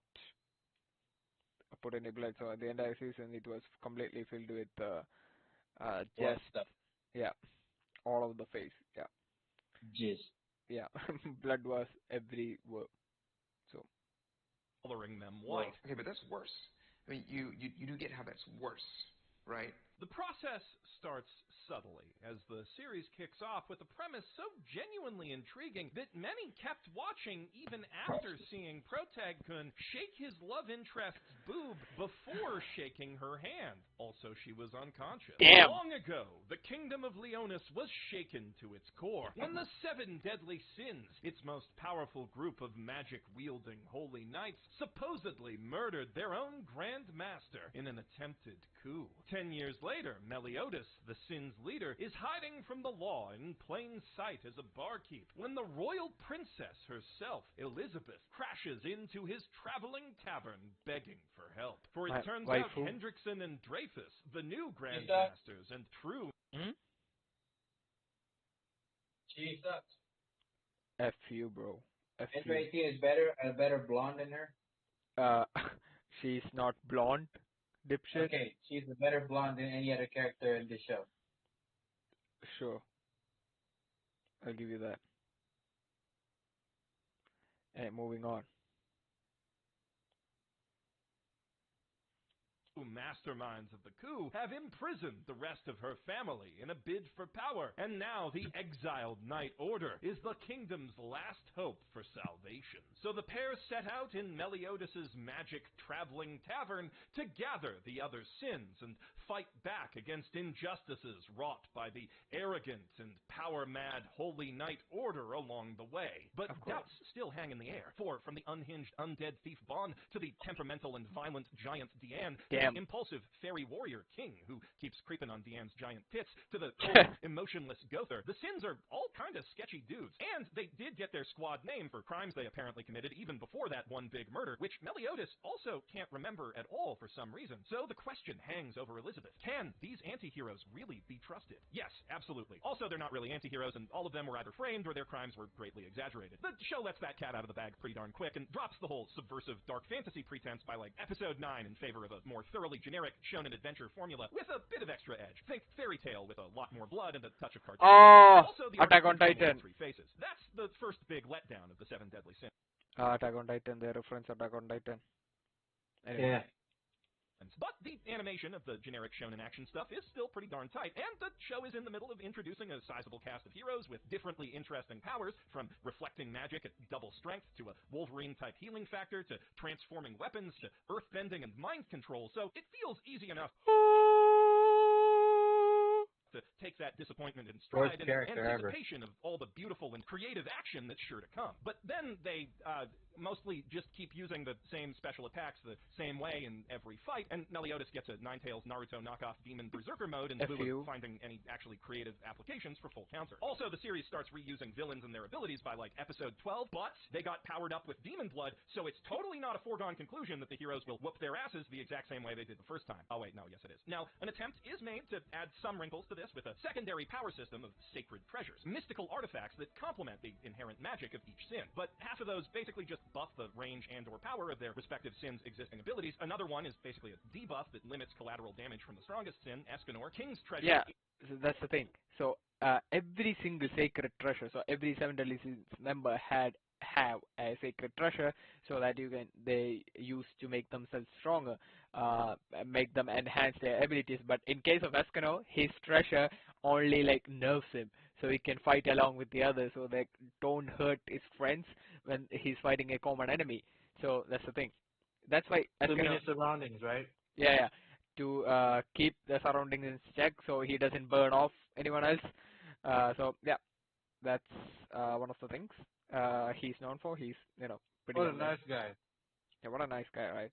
[SPEAKER 1] put any blood. So the entire season it was completely filled with
[SPEAKER 3] Blood
[SPEAKER 1] just
[SPEAKER 3] stuff.
[SPEAKER 1] yeah, all of the face. Yeah,
[SPEAKER 3] Jizz.
[SPEAKER 1] yeah, blood was everywhere. So
[SPEAKER 9] coloring them
[SPEAKER 3] Well,
[SPEAKER 9] white.
[SPEAKER 11] Okay, but that's worse. I mean, you do get how that's worse, right?
[SPEAKER 9] The process starts subtly as the series kicks off with a premise so genuinely intriguing that many kept watching even after seeing Protag-kun shake his love interest's boob before shaking her hand. Also, she was unconscious.
[SPEAKER 1] Damn.
[SPEAKER 9] Long ago, the kingdom of Leonis was shaken to its core when the seven deadly sins, its most powerful group of magic-wielding holy knights, supposedly murdered their own Grand Master in an attempted coup. 10 years later, Meliodas, the Sin's leader, is hiding from the law in plain sight as a barkeep when the royal princess herself, Elizabeth, crashes into his traveling tavern begging for help. For it turns out
[SPEAKER 1] waifu.
[SPEAKER 9] Hendrickson and Dreyfus, the new Grand
[SPEAKER 3] Yes, sir.
[SPEAKER 9] Masters and true
[SPEAKER 3] She sucks.
[SPEAKER 1] F you, bro. F you.
[SPEAKER 3] Andrew 18 is better, a better blonde than her.
[SPEAKER 1] She's not blonde, dipshit.
[SPEAKER 3] Okay, she's a better blonde than any other character in the show.
[SPEAKER 1] Sure, I'll give you that. And moving on.
[SPEAKER 9] masterminds of the coup have imprisoned the rest of her family in a bid for power, and now the exiled Knight Order is the kingdom's last hope for salvation. So the pair set out in Meliodas's magic traveling tavern to gather the other sins and fight back against injustices wrought by the arrogant and power-mad Holy Knight Order along the way. But doubts still hang in the air, for from the unhinged undead thief Bon to the temperamental and violent giant Deanne, to the impulsive fairy warrior King, who keeps creeping on Deanne's giant tits, to the cold, emotionless Gother, the Sins are all kind of sketchy dudes. And they did get their squad name for crimes they apparently committed even before that one big murder, which Meliodas also can't remember at all for some reason. So the question hangs over Elizabeth. Can these anti-heroes really be trusted? Yes, absolutely. Also, they're not really anti-heroes, and all of them were either framed or their crimes were greatly exaggerated. The show lets that cat out of the bag pretty darn quick and drops the whole subversive dark fantasy pretense by like episode 9 in favor of a more thoroughly generic shonen adventure formula with a bit of extra edge. Think fairy tale with a lot more blood and a touch of cartoon. Also, the
[SPEAKER 1] Attack on Titan.
[SPEAKER 9] Three faces. That's the first big letdown of the seven deadly sins.
[SPEAKER 1] Attack on Titan, they reference Attack on Titan. Anyway.
[SPEAKER 3] Yeah.
[SPEAKER 9] But the animation of the generic shonen action stuff is still pretty darn tight, and the show is in the middle of introducing a sizable cast of heroes with differently interesting powers, from reflecting magic at double strength to a Wolverine-type healing factor to transforming weapons to earthbending and mind control, so it feels easy enough to take that disappointment in stride in anticipation of all the beautiful and creative action that's sure to come. But then they mostly just keep using the same special attacks the same way in every fight, and Meliodas gets a Ninetales Naruto knockoff demon berserker mode in lieu of finding any actually creative applications for full counter. Also, the series starts reusing villains and their abilities by like episode 12, but they got powered up with demon blood, so it's totally not a foregone conclusion that the heroes will whoop their asses the exact same way they did the first time. Oh wait, no, yes it is. Now, an attempt is made to add some wrinkles to this with a secondary power system of sacred treasures, mystical artifacts that complement the inherent magic of each sin. But half of those basically just buff the range and or power of their respective sins' existing abilities. Another one is basically a debuff that limits collateral damage from the strongest sin, Escanor. King's treasure.
[SPEAKER 1] Yeah, so that's the thing. So every single sacred treasure, so every seven deadly sins member have a sacred treasure, so that they use to make themselves stronger, make them enhance their abilities. But in case of Escanor, his treasure only like nerfs him, so he can fight along with the others, so they don't hurt his friends when he's fighting a common enemy. So that's the thing. That's why
[SPEAKER 2] Escanor surroundings, right?
[SPEAKER 1] Yeah, to keep the surroundings in check, so he doesn't burn off anyone else. So yeah, that's one of the things he's known for. He's pretty.
[SPEAKER 2] What a nice guy.
[SPEAKER 1] Yeah, what a nice guy, right?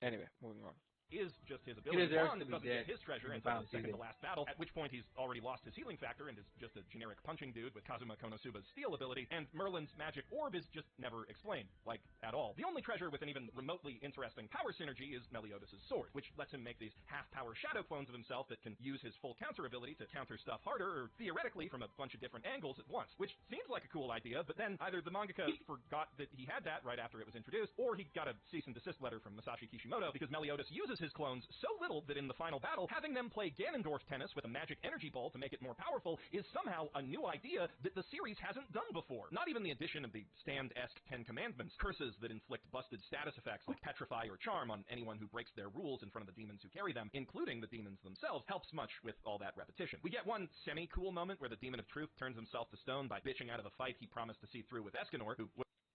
[SPEAKER 1] Anyway, moving on.
[SPEAKER 9] is just his
[SPEAKER 3] He
[SPEAKER 9] ability.
[SPEAKER 3] deserves
[SPEAKER 9] Bond
[SPEAKER 3] to be
[SPEAKER 9] doesn't
[SPEAKER 3] dead
[SPEAKER 9] get his treasure
[SPEAKER 3] in the
[SPEAKER 9] until
[SPEAKER 3] final
[SPEAKER 9] the second to
[SPEAKER 3] season.
[SPEAKER 9] last battle, at which point he's already lost his healing factor and is just a generic punching dude with Kazuma Konosuba's steel ability, and Merlin's magic orb is just never explained, like, at all. The only treasure with an even remotely interesting power synergy is Meliodas' sword, which lets him make these half-power shadow clones of himself that can use his full counter ability to counter stuff harder, or theoretically from a bunch of different angles at once, which seems like a cool idea, but then either the mangaka forgot that he had that right after it was introduced, or he got a cease and desist letter from Masashi Kishimoto because Meliodas uses his clones so little that in the final battle, having them play Ganondorf tennis with a magic energy ball to make it more powerful is somehow a new idea that the series hasn't done before. Not even the addition of the stand-esque Ten Commandments, curses that inflict busted status effects like Petrify or Charm on anyone who breaks their rules in front of the demons who carry them, including the demons themselves, helps much with all that repetition. We get one semi-cool moment where the Demon of Truth turns himself to stone by bitching out of a fight he promised to see through with Escanor, who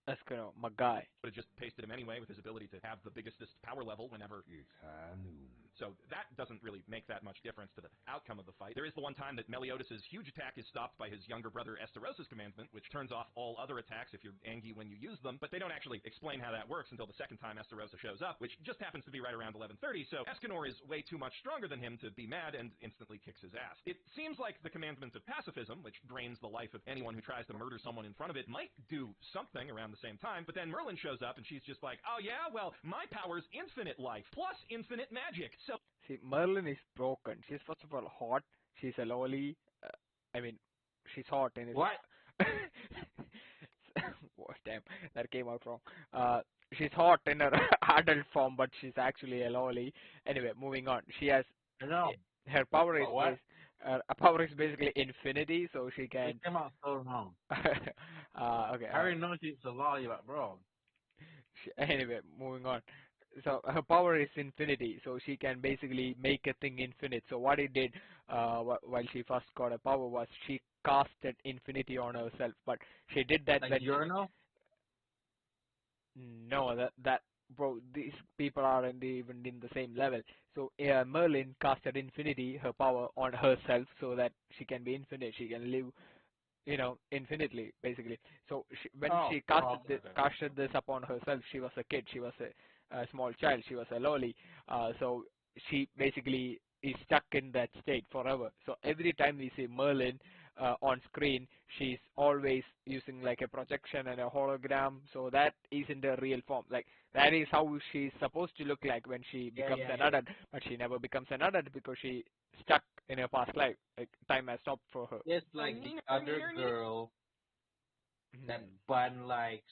[SPEAKER 1] Escanor, my guy.
[SPEAKER 9] would have just pasted him anyway with his ability to have the biggestest power level whenever. So that doesn't really make that much difference to the outcome of the fight. There is the one time that Meliodas' huge attack is stopped by his younger brother Esteros' commandment, which turns off all other attacks if you're Angie when you use them, but they don't actually explain how that works until the second time Esterosa shows up, which just happens to be right around 11:30, so Escanor is way too much stronger than him to be mad and instantly kicks his ass. It seems like the commandment of pacifism, which drains the life of anyone who tries to murder someone in front of it, might do something around the same time, but then Merlin shows up and she's just like, oh yeah, well, my power's infinite life, plus infinite magic, so...
[SPEAKER 1] See, Merlin is broken. She's first of all hot. She's a loli. I mean, she's hot in it.
[SPEAKER 3] What?
[SPEAKER 1] Oh, damn, that came out wrong. She's hot in her adult form, but she's actually a loli. Anyway, moving on. She has
[SPEAKER 3] No.
[SPEAKER 1] her power is
[SPEAKER 3] What?
[SPEAKER 1] power is basically infinity, so she can.
[SPEAKER 3] It came out so wrong.
[SPEAKER 1] Okay.
[SPEAKER 3] I already know she's a lolly, but bro.
[SPEAKER 1] Anyway, moving on. So her power is infinity, so she can basically make a thing infinite. So what he did while she first got a power was she casted infinity on herself, but she did that
[SPEAKER 3] Like
[SPEAKER 1] when
[SPEAKER 3] Urinal?
[SPEAKER 1] no, that bro, these people aren't even in the same level. So Merlin casted infinity, her power, on herself, so that she can be infinite. She can live, infinitely, basically. So when she casted this upon herself, she was a kid. She was a small child. She was a loli. So she basically is stuck in that state forever. So every time we see Merlin on screen, she's always using like a projection and a hologram. So that isn't her real form. Like that is how she's supposed to look like when she becomes an adult. But she never becomes an adult because she stuck in her past life. Like time has stopped for her.
[SPEAKER 3] It's like the other girl that Bun likes.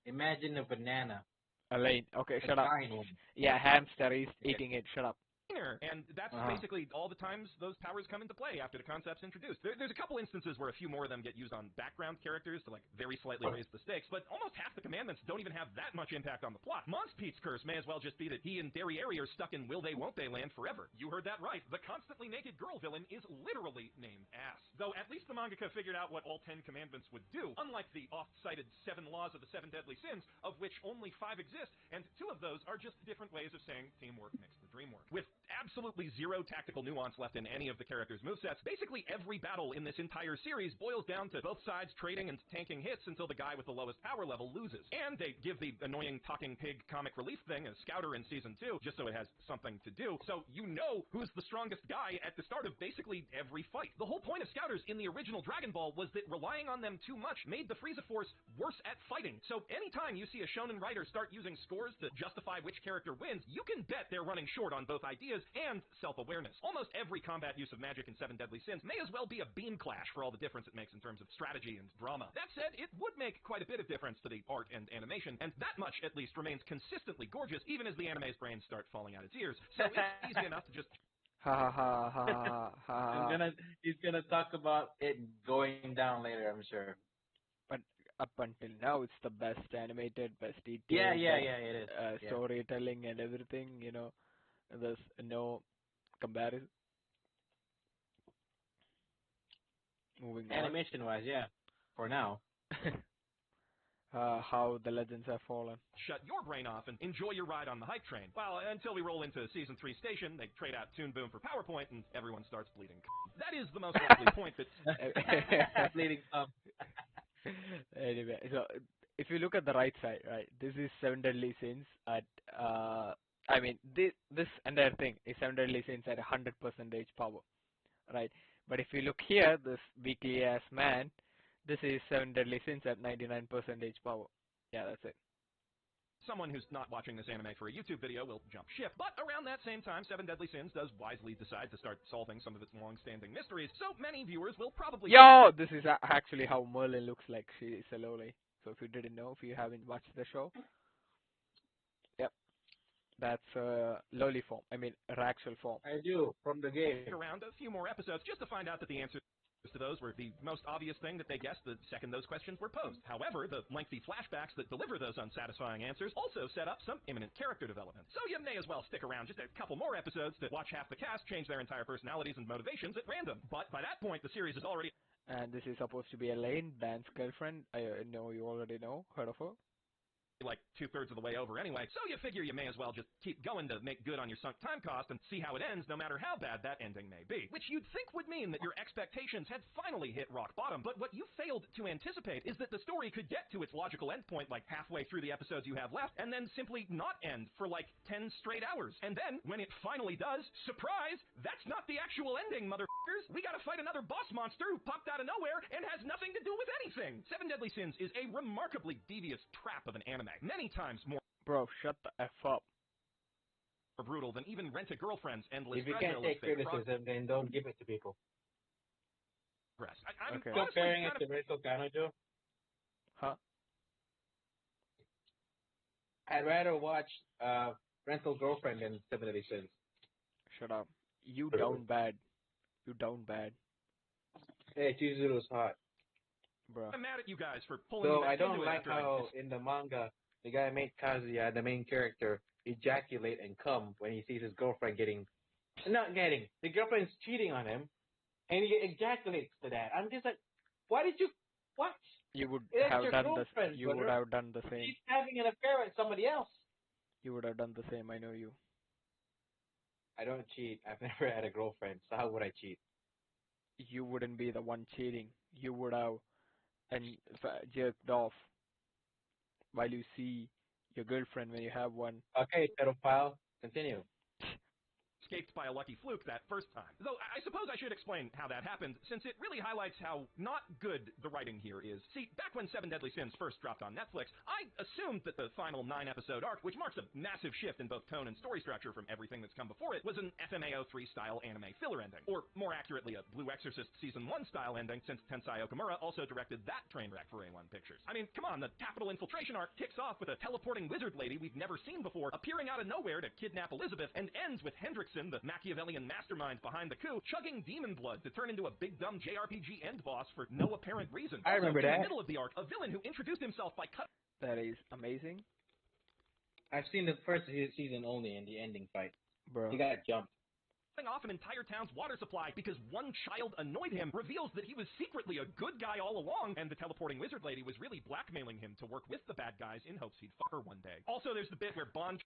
[SPEAKER 3] Imagine a banana.
[SPEAKER 1] Elaine, okay,
[SPEAKER 3] A
[SPEAKER 1] shut up.
[SPEAKER 3] giant one.
[SPEAKER 1] Yeah, hamster is eating it. Shut up.
[SPEAKER 9] And that's basically all the times those powers come into play after the concept's introduced. There's a couple instances where a few more of them get used on background characters to like very slightly raise the stakes, but almost half the commandments don't even have that much impact on the plot. Mons Pete's curse may as well just be that he and Derriere are stuck in will they won't they land forever. You heard that right. The constantly naked girl villain is literally named Ass. Though at least the mangaka figured out what all 10 commandments would do, unlike the oft-cited 7 laws of the 7 deadly sins, of which only 5 exist, and 2 of those are just different ways of saying teamwork makes the dream work. With absolutely zero tactical nuance left in any of the characters' movesets, basically every battle in this entire series boils down to both sides trading and tanking hits until the guy with the lowest power level loses. And they give the annoying talking pig comic relief thing a scouter in Season 2, just so it has something to do, so you know who's the strongest guy at the start of basically every fight. The whole point of scouters in the original Dragon Ball was that relying on them too much made the Frieza Force worse at fighting. So anytime you see a shonen writer start using scores to justify which character wins, you can bet they're running short on both ideas and self-awareness. Almost every combat use of magic in 7 Deadly Sins may as well be a beam clash for all the difference it makes in terms of strategy and drama. That said, it would make quite a bit of difference to the art and animation, and that much at least remains consistently gorgeous even as the anime's brains start falling out its ears. So it's easy enough to just
[SPEAKER 1] Ha ha ha ha ha.
[SPEAKER 3] He's gonna talk about it going down later, I'm sure.
[SPEAKER 1] But up until now, it's the best animated, best detailed,
[SPEAKER 3] it is.
[SPEAKER 1] Storytelling and everything. There's no comparison. Moving on.
[SPEAKER 3] Animation-wise, yeah. For now.
[SPEAKER 1] How the legends have fallen.
[SPEAKER 9] Shut your brain off and enjoy your ride on the hype train. Well, until we roll into Season 3 Station, they trade out Toon Boom for PowerPoint, and everyone starts bleeding. That is the most likely point that...
[SPEAKER 3] Bleeding
[SPEAKER 1] Anyway, so if you look at the right side, right, this is 7 Deadly Sins at I mean, this entire thing is 7 Deadly Sins at 100% power, right? But if you look here, this weekly ass man, this is 7 Deadly Sins at 99% power. Yeah, that's it.
[SPEAKER 9] Someone who's not watching this anime for a YouTube video will jump ship, but around that same time, Seven Deadly Sins does wisely decide to start solving some of its long-standing mysteries, so many viewers will probably...
[SPEAKER 1] Yo, this is actually how Merlin looks like. She is a loli. So if you didn't know, if you haven't watched the show, yep, that's loli form. I mean, actual form.
[SPEAKER 2] I do, from the game.
[SPEAKER 9] Around a few more episodes just to find out that the answers to those were the most obvious thing that they guessed the second those questions were posed. However, the lengthy flashbacks that deliver those unsatisfying answers also set up some imminent character development. So you may as well stick around just a couple more episodes to watch half the cast change their entire personalities and motivations at random. But by that point, the series is already...
[SPEAKER 1] And this is supposed to be Elaine, Dan's girlfriend. I know you already know. Heard of her?
[SPEAKER 9] like 2/3 of the way over anyway, so you figure you may as well just keep going to make good on your sunk time cost and see how it ends, no matter how bad that ending may be. Which you'd think would mean that your expectations had finally hit rock bottom, but what you failed to anticipate is that the story could get to its logical endpoint like halfway through the episodes you have left, and then simply not end for like 10 straight hours. And then, when it finally does, surprise, that's not the actual ending, motherfuckers! We gotta fight another boss monster who popped out of nowhere and has nothing to do with anything! Seven Deadly Sins is a remarkably devious trap of an anime, many times more
[SPEAKER 1] shut the F up.
[SPEAKER 9] Brutal than even Rent-A-Girlfriend's endless
[SPEAKER 2] If you can't take criticism, then don't give it to people.
[SPEAKER 9] I'm
[SPEAKER 1] okay.
[SPEAKER 2] Comparing it to Rachel Kanojo?
[SPEAKER 1] Huh?
[SPEAKER 2] I'd rather watch Rental Girlfriend than Seven Deadly Sins.
[SPEAKER 1] Shut up. You down bad. You down bad.
[SPEAKER 2] Hey, Chizuru's hot.
[SPEAKER 1] Bro.
[SPEAKER 9] I'm mad at you guys for pulling
[SPEAKER 2] So
[SPEAKER 9] me
[SPEAKER 2] I
[SPEAKER 9] back
[SPEAKER 2] don't
[SPEAKER 9] into
[SPEAKER 2] like
[SPEAKER 9] it
[SPEAKER 2] how in the manga the guy made Kazuya, the main character, ejaculate and come when he sees his girlfriend the girlfriend's cheating on him, and he ejaculates to that. I'm just like, why did you, what?
[SPEAKER 1] You would
[SPEAKER 2] It's
[SPEAKER 1] have
[SPEAKER 2] your
[SPEAKER 1] done
[SPEAKER 2] girlfriend,
[SPEAKER 1] you would
[SPEAKER 2] brother.
[SPEAKER 1] have done the same.
[SPEAKER 2] She's having an affair with somebody else.
[SPEAKER 1] You would have done the same, I know you.
[SPEAKER 2] I don't cheat. I've never had a girlfriend, so how would I cheat?
[SPEAKER 1] You wouldn't be the one cheating. You would have jerked off while you see your girlfriend when you have one.
[SPEAKER 2] Okay, pedophile, continue.
[SPEAKER 9] Escaped by a lucky fluke that first time. Though I suppose I should explain how that happened, since it really highlights how not good the writing here is. See, back when Seven Deadly Sins first dropped on Netflix, I assumed that the final 9-episode arc, which marks a massive shift in both tone and story structure from everything that's come before it, was an FMAO3-style anime filler ending. Or, more accurately, a Blue Exorcist Season 1-style ending, since Tensai Okamura also directed that train wreck for A1 Pictures. I mean, come on, the Capital Infiltration arc kicks off with a teleporting wizard lady we've never seen before appearing out of nowhere to kidnap Elizabeth, and ends with Hendrickson, the Machiavellian mastermind behind the coup, chugging demon blood to turn into a big dumb JRPG end boss for no apparent reason.
[SPEAKER 2] I remember
[SPEAKER 9] in
[SPEAKER 2] that.
[SPEAKER 9] In the middle of the arc, a villain who introduced himself by cutting...
[SPEAKER 1] That is amazing.
[SPEAKER 2] I've seen the first season only in the ending fight.
[SPEAKER 1] Bro.
[SPEAKER 2] He got jumped.
[SPEAKER 9] off an entire town's water supply because one child annoyed him, reveals that he was secretly a good guy all along, and the teleporting wizard lady was really blackmailing him to work with the bad guys in hopes he'd fuck her one day. Also, there's the bit where Bond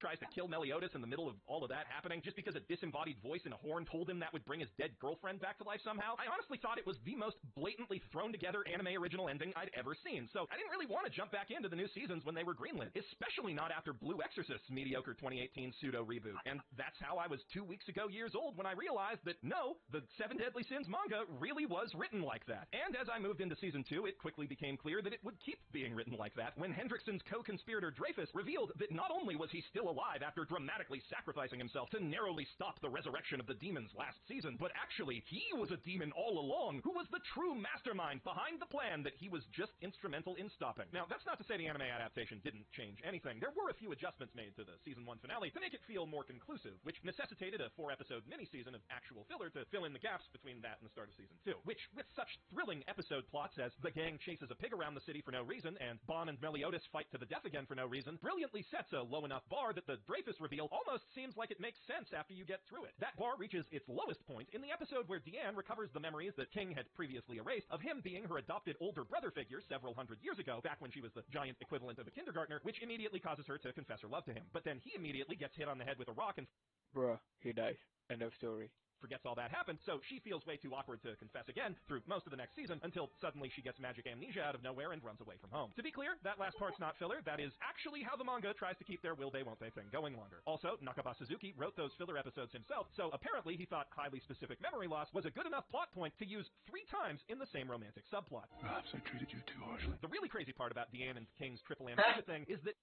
[SPEAKER 9] tries to kill Meliodas in the middle of all of that happening just because a disembodied voice in a horn told him that would bring his dead girlfriend back to life somehow. I honestly thought it was the most blatantly thrown together anime original ending I'd ever seen, so I didn't really want to jump back into the new seasons when they were greenlit, especially not after Blue Exorcist's mediocre 2018 pseudo reboot. And that's how I was 2 weeks ago years old when I realized that no, the Seven Deadly Sins manga really was written like that. And as I moved into season 2, it quickly became clear that it would keep being written like that when Hendrickson's co-conspirator Dreyfus revealed that not only was he still alive after dramatically sacrificing himself to narrowly stop the resurrection of the demons last season, but actually he was a demon all along who was the true mastermind behind the plan that he was just instrumental in stopping. Now, that's not to say the anime adaptation didn't change anything. There were a few adjustments made to the season 1 finale to make it feel more conclusive, which necessitated a 4-episode mini-season of actual filler to fill in the gaps between that and the start of season 2, which, with such thrilling episode plots as the gang chases a pig around the city for no reason and Bon and Meliodas fight to the death again for no reason, brilliantly sets a low enough bar that the Dreyfus reveal almost seems like it makes sense after you get through it. That bar reaches its lowest point in the episode where Deanne recovers the memories that King had previously erased of him being her adopted older brother figure several hundred years ago, back when she was the giant equivalent of a kindergartner, which immediately causes her to confess her love to him. But then he immediately gets hit on the head with a rock and...
[SPEAKER 1] Bruh, he dies. End of story.
[SPEAKER 9] forgets all that happened, so she feels way too awkward to confess again through most of the next season until suddenly she gets magic amnesia out of nowhere and runs away from home. To be clear, that last part's not filler. That is actually how the manga tries to keep their will they won't they thing going longer. Also, Nakaba Suzuki wrote those filler episodes himself, so apparently he thought highly specific memory loss was a good enough plot point to use 3 times in the same romantic subplot.
[SPEAKER 8] Perhaps I treated you too harshly.
[SPEAKER 9] The really crazy part about Deanne and King's triple amnesia thing is that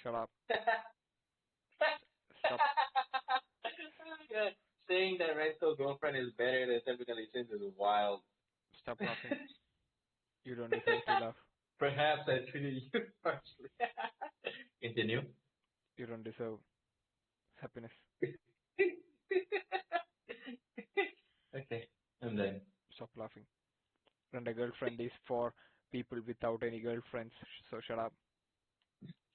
[SPEAKER 1] Shut up. Stop.
[SPEAKER 2] Yeah, saying that rental girlfriend is better than typically sins is wild.
[SPEAKER 1] Stop laughing. You don't deserve to laugh.
[SPEAKER 2] Perhaps I treated you harshly. Continue.
[SPEAKER 1] You don't deserve happiness.
[SPEAKER 2] Okay, and then
[SPEAKER 1] Stop laughing. And a girlfriend is for people without any girlfriends, so shut up.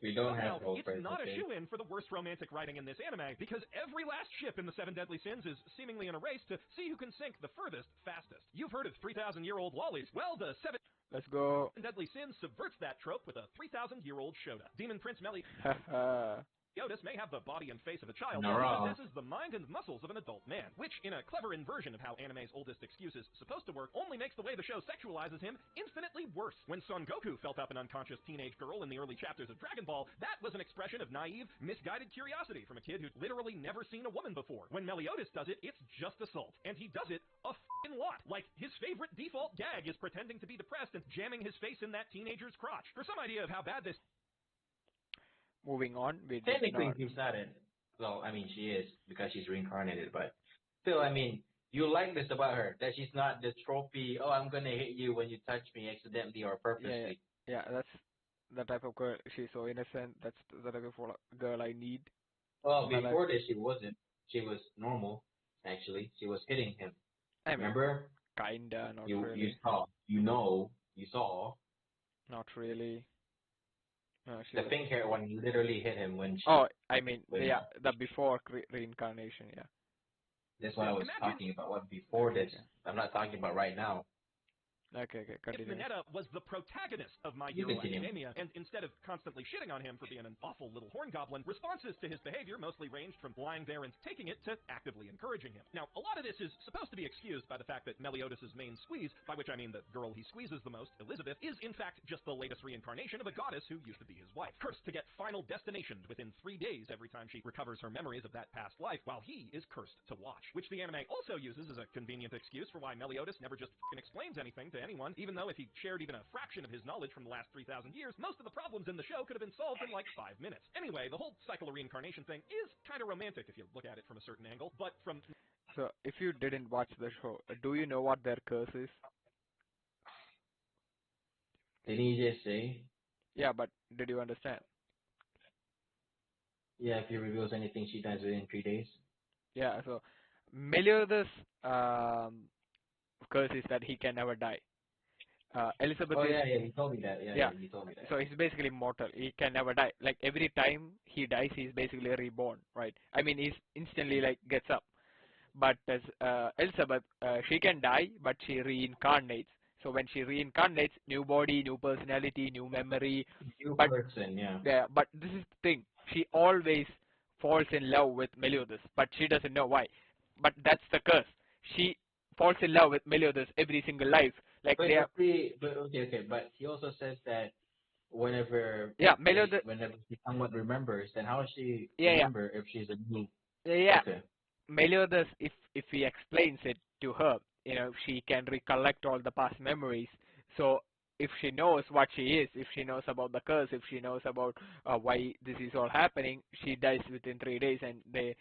[SPEAKER 2] we don't
[SPEAKER 9] now,
[SPEAKER 2] have girlfriends.
[SPEAKER 9] it's not
[SPEAKER 2] okay?
[SPEAKER 9] a shoe-in for the worst romantic writing in this anime, because every last ship in the Seven Deadly Sins is seemingly in a race to see who can sink the furthest, fastest. You've heard of 3,000-year-old lollies. Well, the Seven
[SPEAKER 1] Let's go.
[SPEAKER 9] Deadly Sins subverts that trope with a 3,000-year-old Shota. Demon Prince Meliodas may have the body and face of a child, but he possesses the mind and muscles of an adult man, which, in a clever inversion of how anime's oldest excuse is supposed to work, only makes the way the show sexualizes him infinitely worse. When Son Goku felt up an unconscious teenage girl in the early chapters of Dragon Ball, that was an expression of naive, misguided curiosity from a kid who'd literally never seen a woman before. When Meliodas does it, it's just assault, and he does it a f***ing lot. Like, his favorite default gag is pretending to be depressed and jamming his face in that teenager's crotch. For some idea of how bad this
[SPEAKER 1] Moving on. We did
[SPEAKER 2] Technically,
[SPEAKER 1] not.
[SPEAKER 2] she's not in. Well, I mean, she is because she's reincarnated, but still, I mean, you like this about her that she's not the trophy. Oh, I'm gonna hit you when you touch me accidentally or purposely.
[SPEAKER 1] Yeah, that's the type of girl. She's so innocent. That's the type of girl I need.
[SPEAKER 2] Well,
[SPEAKER 1] But
[SPEAKER 2] before this, she wasn't. She was normal. Actually, she was hitting him.
[SPEAKER 1] I mean,
[SPEAKER 2] Remember?
[SPEAKER 1] kinda, not
[SPEAKER 2] You
[SPEAKER 1] really.
[SPEAKER 2] saw. You saw.
[SPEAKER 1] Not really. No, she
[SPEAKER 2] The
[SPEAKER 1] was.
[SPEAKER 2] pink hair one literally hit him when she.
[SPEAKER 1] Oh, I mean,
[SPEAKER 2] when-
[SPEAKER 1] yeah, the before reincarnation, yeah.
[SPEAKER 2] That's what I was talking about. What before this? I'm not talking about right now.
[SPEAKER 1] Okay,
[SPEAKER 9] If
[SPEAKER 1] continue.
[SPEAKER 9] Mineta was the protagonist of My
[SPEAKER 2] You
[SPEAKER 9] Hero
[SPEAKER 2] continue.
[SPEAKER 9] Academia, and instead of constantly shitting on him for being an awful little horn goblin, responses to his behavior mostly ranged from lying there and taking it to actively encouraging him. Now, a lot of this is supposed to be excused by the fact that Meliodas' main squeeze, by which I mean the girl he squeezes the most, Elizabeth, is in fact just the latest reincarnation of a goddess who used to be his wife, cursed to get final destinations within 3 days every time she recovers her memories of that past life, while he is cursed to watch, which the anime also uses as a convenient excuse for why Meliodas never just f***ing explains anything to anyone, even though if he shared even a fraction of his knowledge from the last 3,000 years, most of the problems in the show could have been solved in like 5 minutes. Anyway, the whole cycle of reincarnation thing is kind of romantic if you look at it from a certain angle, but from...
[SPEAKER 1] So, if you didn't watch the show, do you know what their curse is?
[SPEAKER 2] Didn't he just say?
[SPEAKER 1] Yeah, but did you understand?
[SPEAKER 2] Yeah, if he reveals anything she does within 3 days.
[SPEAKER 1] Yeah, so Meliodas' curse is that he can never die. Elizabeth
[SPEAKER 2] Oh
[SPEAKER 1] is,
[SPEAKER 2] yeah, you told me that. Yeah, you told me that.
[SPEAKER 1] so he's basically mortal. He can never die. Like every time he dies, he's basically reborn, right? I mean, he's instantly like gets up. But as Elizabeth, she can die, but she reincarnates. So when she reincarnates, new body, new personality, new memory.
[SPEAKER 2] New
[SPEAKER 1] but,
[SPEAKER 2] person, yeah.
[SPEAKER 1] Yeah, but this is the thing. She always falls in love with Meliodas, but she doesn't know why. But that's the curse. She falls in love with Meliodas every single life. Like
[SPEAKER 2] But,
[SPEAKER 1] they are,
[SPEAKER 2] okay, but he also says that whenever
[SPEAKER 1] Meliodas.
[SPEAKER 2] whenever she somewhat remembers, then how does she
[SPEAKER 1] Yeah,
[SPEAKER 2] remember if she's a new?
[SPEAKER 1] Yeah.
[SPEAKER 2] Okay.
[SPEAKER 1] Meliodas, if he explains it to her, you know, she can recollect all the past memories. So if she knows what she is, if she knows about the curse, if she knows about why this is all happening, she dies within 3 days, and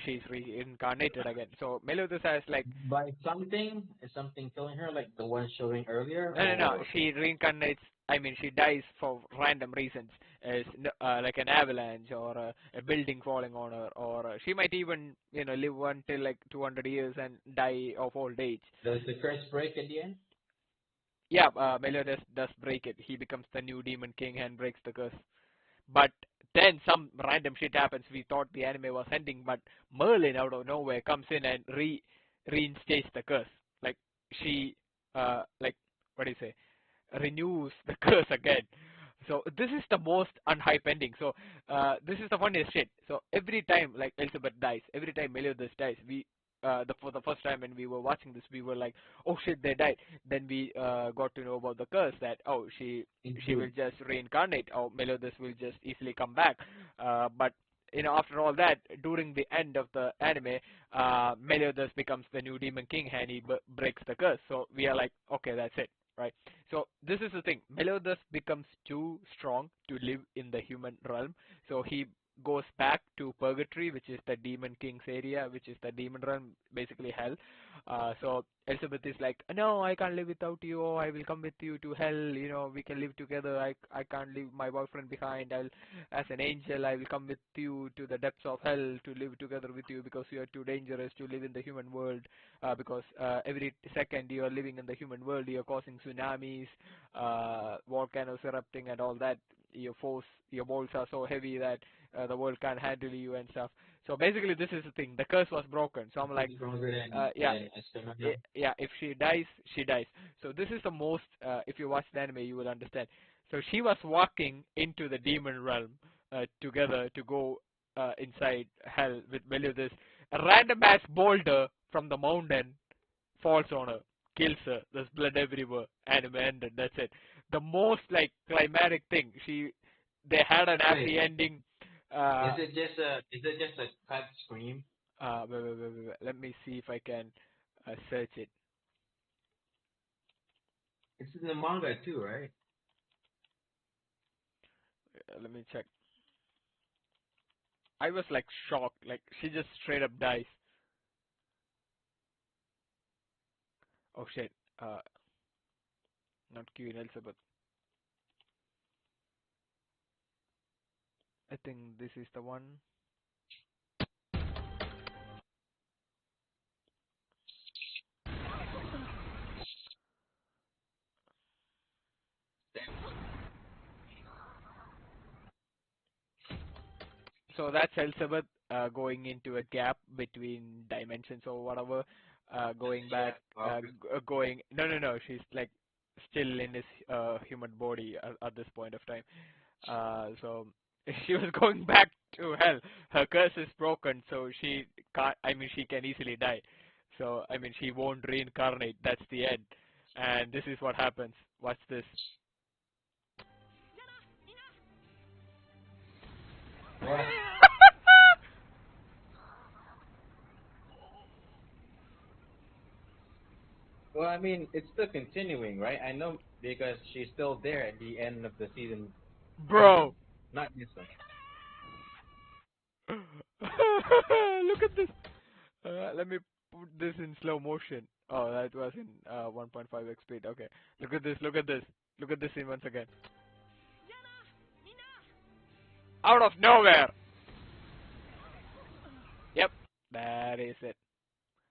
[SPEAKER 1] she's reincarnated again. So Meliodas has like
[SPEAKER 2] By something, is something killing her, like the one showing earlier?
[SPEAKER 1] no. She reincarnates. I mean, she dies for random reasons, as like an avalanche or a building falling on her, or she might even live until like 200 years and die of old age.
[SPEAKER 2] Does the curse break at the end?
[SPEAKER 1] Yeah, Meliodas does break it. He becomes the new demon king and breaks the curse. But then some random shit happens. We thought the anime was ending, but Merlin out of nowhere comes in and reinstates the curse. Like she, like what do you say? Renews the curse again. So this is the most unhype ending. So this is the funniest shit. So every time like Elizabeth dies, every time Meliodas dies, we for the first time when we were watching this, we were like, oh shit, they died. Then we got to know about the curse that she will just reincarnate, or Meliodas will just easily come back. But after all that, during the end of the anime, Meliodas becomes the new Demon King and he breaks the curse. So we are like, okay, that's it, right? So this is the thing. Meliodas becomes too strong to live in the human realm. So he goes back to Purgatory, which is the Demon King's area, which is the demon realm, basically hell. So Elizabeth is like, no, I can't live without you. Oh, I will come with you to hell. We can live together. I can't leave my boyfriend behind. As an angel, I will come with you to the depths of hell to live together with you because you are too dangerous to live in the human world. Because every second you are living in the human world, you are causing tsunamis, volcanoes erupting, and all that. Your balls are so heavy that the world can't handle you and stuff. So basically, this is the thing. The curse was broken. So I'm like, yeah. If she dies, she dies. So this is the most. If you watch the anime, you will understand. So she was walking into the demon realm together to go inside hell with Meliodas. A random ass boulder from the mountain falls on her, kills her. There's blood everywhere. Anime ended. That's it. The most climatic thing. They had an happy ending.
[SPEAKER 2] Is it just a cut scream?
[SPEAKER 1] Wait. Let me see if I can search it.
[SPEAKER 2] It's in the manga too, right?
[SPEAKER 1] Let me check. I was shocked. She just straight up dies. Oh shit. Not Queen Elizabeth. I think this is the one. So that's Elizabeth going into a gap between dimensions or whatever, going back, going. No. She's still in his human body at this point of time. So she was going back to hell. Her curse is broken, so she can't. She can easily die. So she won't reincarnate. That's the end. And this is what happens. Watch this.
[SPEAKER 2] Well, it's still continuing, right? I know because she's still there at the end of the season.
[SPEAKER 1] Bro!
[SPEAKER 2] Not this one.
[SPEAKER 1] Look at this! Let me put this in slow motion. Oh, that was in 1.5x speed. Okay. Look at this. Look at this scene once again. Out of nowhere! Yep. That is it.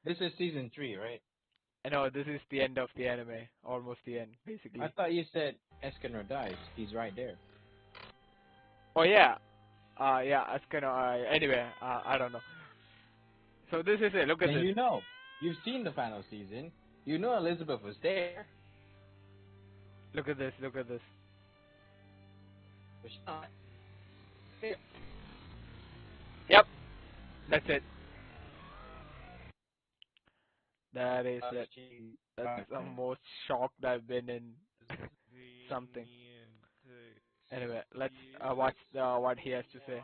[SPEAKER 2] This is season 3, right?
[SPEAKER 1] No, this is the end of the anime. Almost the end, basically.
[SPEAKER 3] I thought you said Escanor dies. He's right there.
[SPEAKER 1] Oh, yeah. Yeah, Escanor. Anyway, I don't know. So this is it. Look at this.
[SPEAKER 3] You know. You've seen the final season. You know Elizabeth was there.
[SPEAKER 1] Look at this. Look at this.
[SPEAKER 3] But she's not.
[SPEAKER 1] Yep. That's it. That is it. That's the most shocked I've been in something. Anyway, let's watch what he has to say.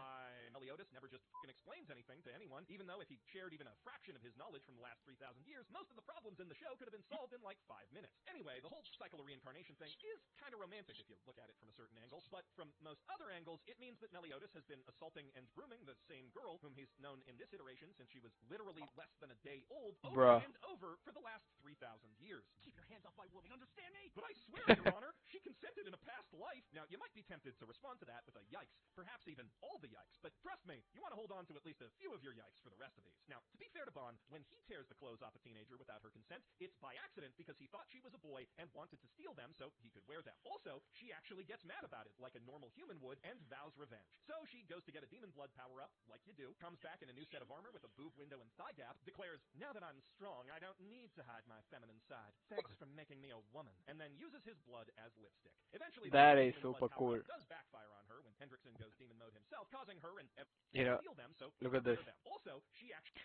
[SPEAKER 9] Meliodas never just explains anything to anyone, even though if he shared even a fraction of his knowledge from the last 3,000 years, most of the problems in the show could have been solved in 5 minutes. Anyway, the whole cycle of reincarnation thing is kind of romantic if you look at it from a certain angle, but from most other angles, it means that Meliodas has been assaulting and grooming the same girl whom he's known in this iteration since she was literally less than a day old over and over for the last 3,000 years.
[SPEAKER 4] Keep your hands off my woman, understand me?
[SPEAKER 9] But I swear, Your Honor, she consented in a past life. Now, you might be tempted to respond to that with a yikes, perhaps even all the yikes, but trust me, you want to hold on to at least a few of your yikes for the rest of these. Now, to be fair to Bond, when he tears the clothes off a teenager without her consent, it's by accident because he thought she was a boy and wanted to steal them so he could wear them. Also, she actually gets mad about it like a normal human would and vows revenge. So she goes to get a demon blood power-up, like you do, comes back in a new set of armor with a boob window and thigh gap, declares, now that I'm strong, I don't need to hide my feminine side. Thanks for making me a woman. And then uses his blood as lipstick. Eventually,
[SPEAKER 1] that is super cool.
[SPEAKER 9] Does backfire on her when Hendrickson goes demon mode himself, causing her and steal them, so
[SPEAKER 1] look at this.
[SPEAKER 9] Also, she actually...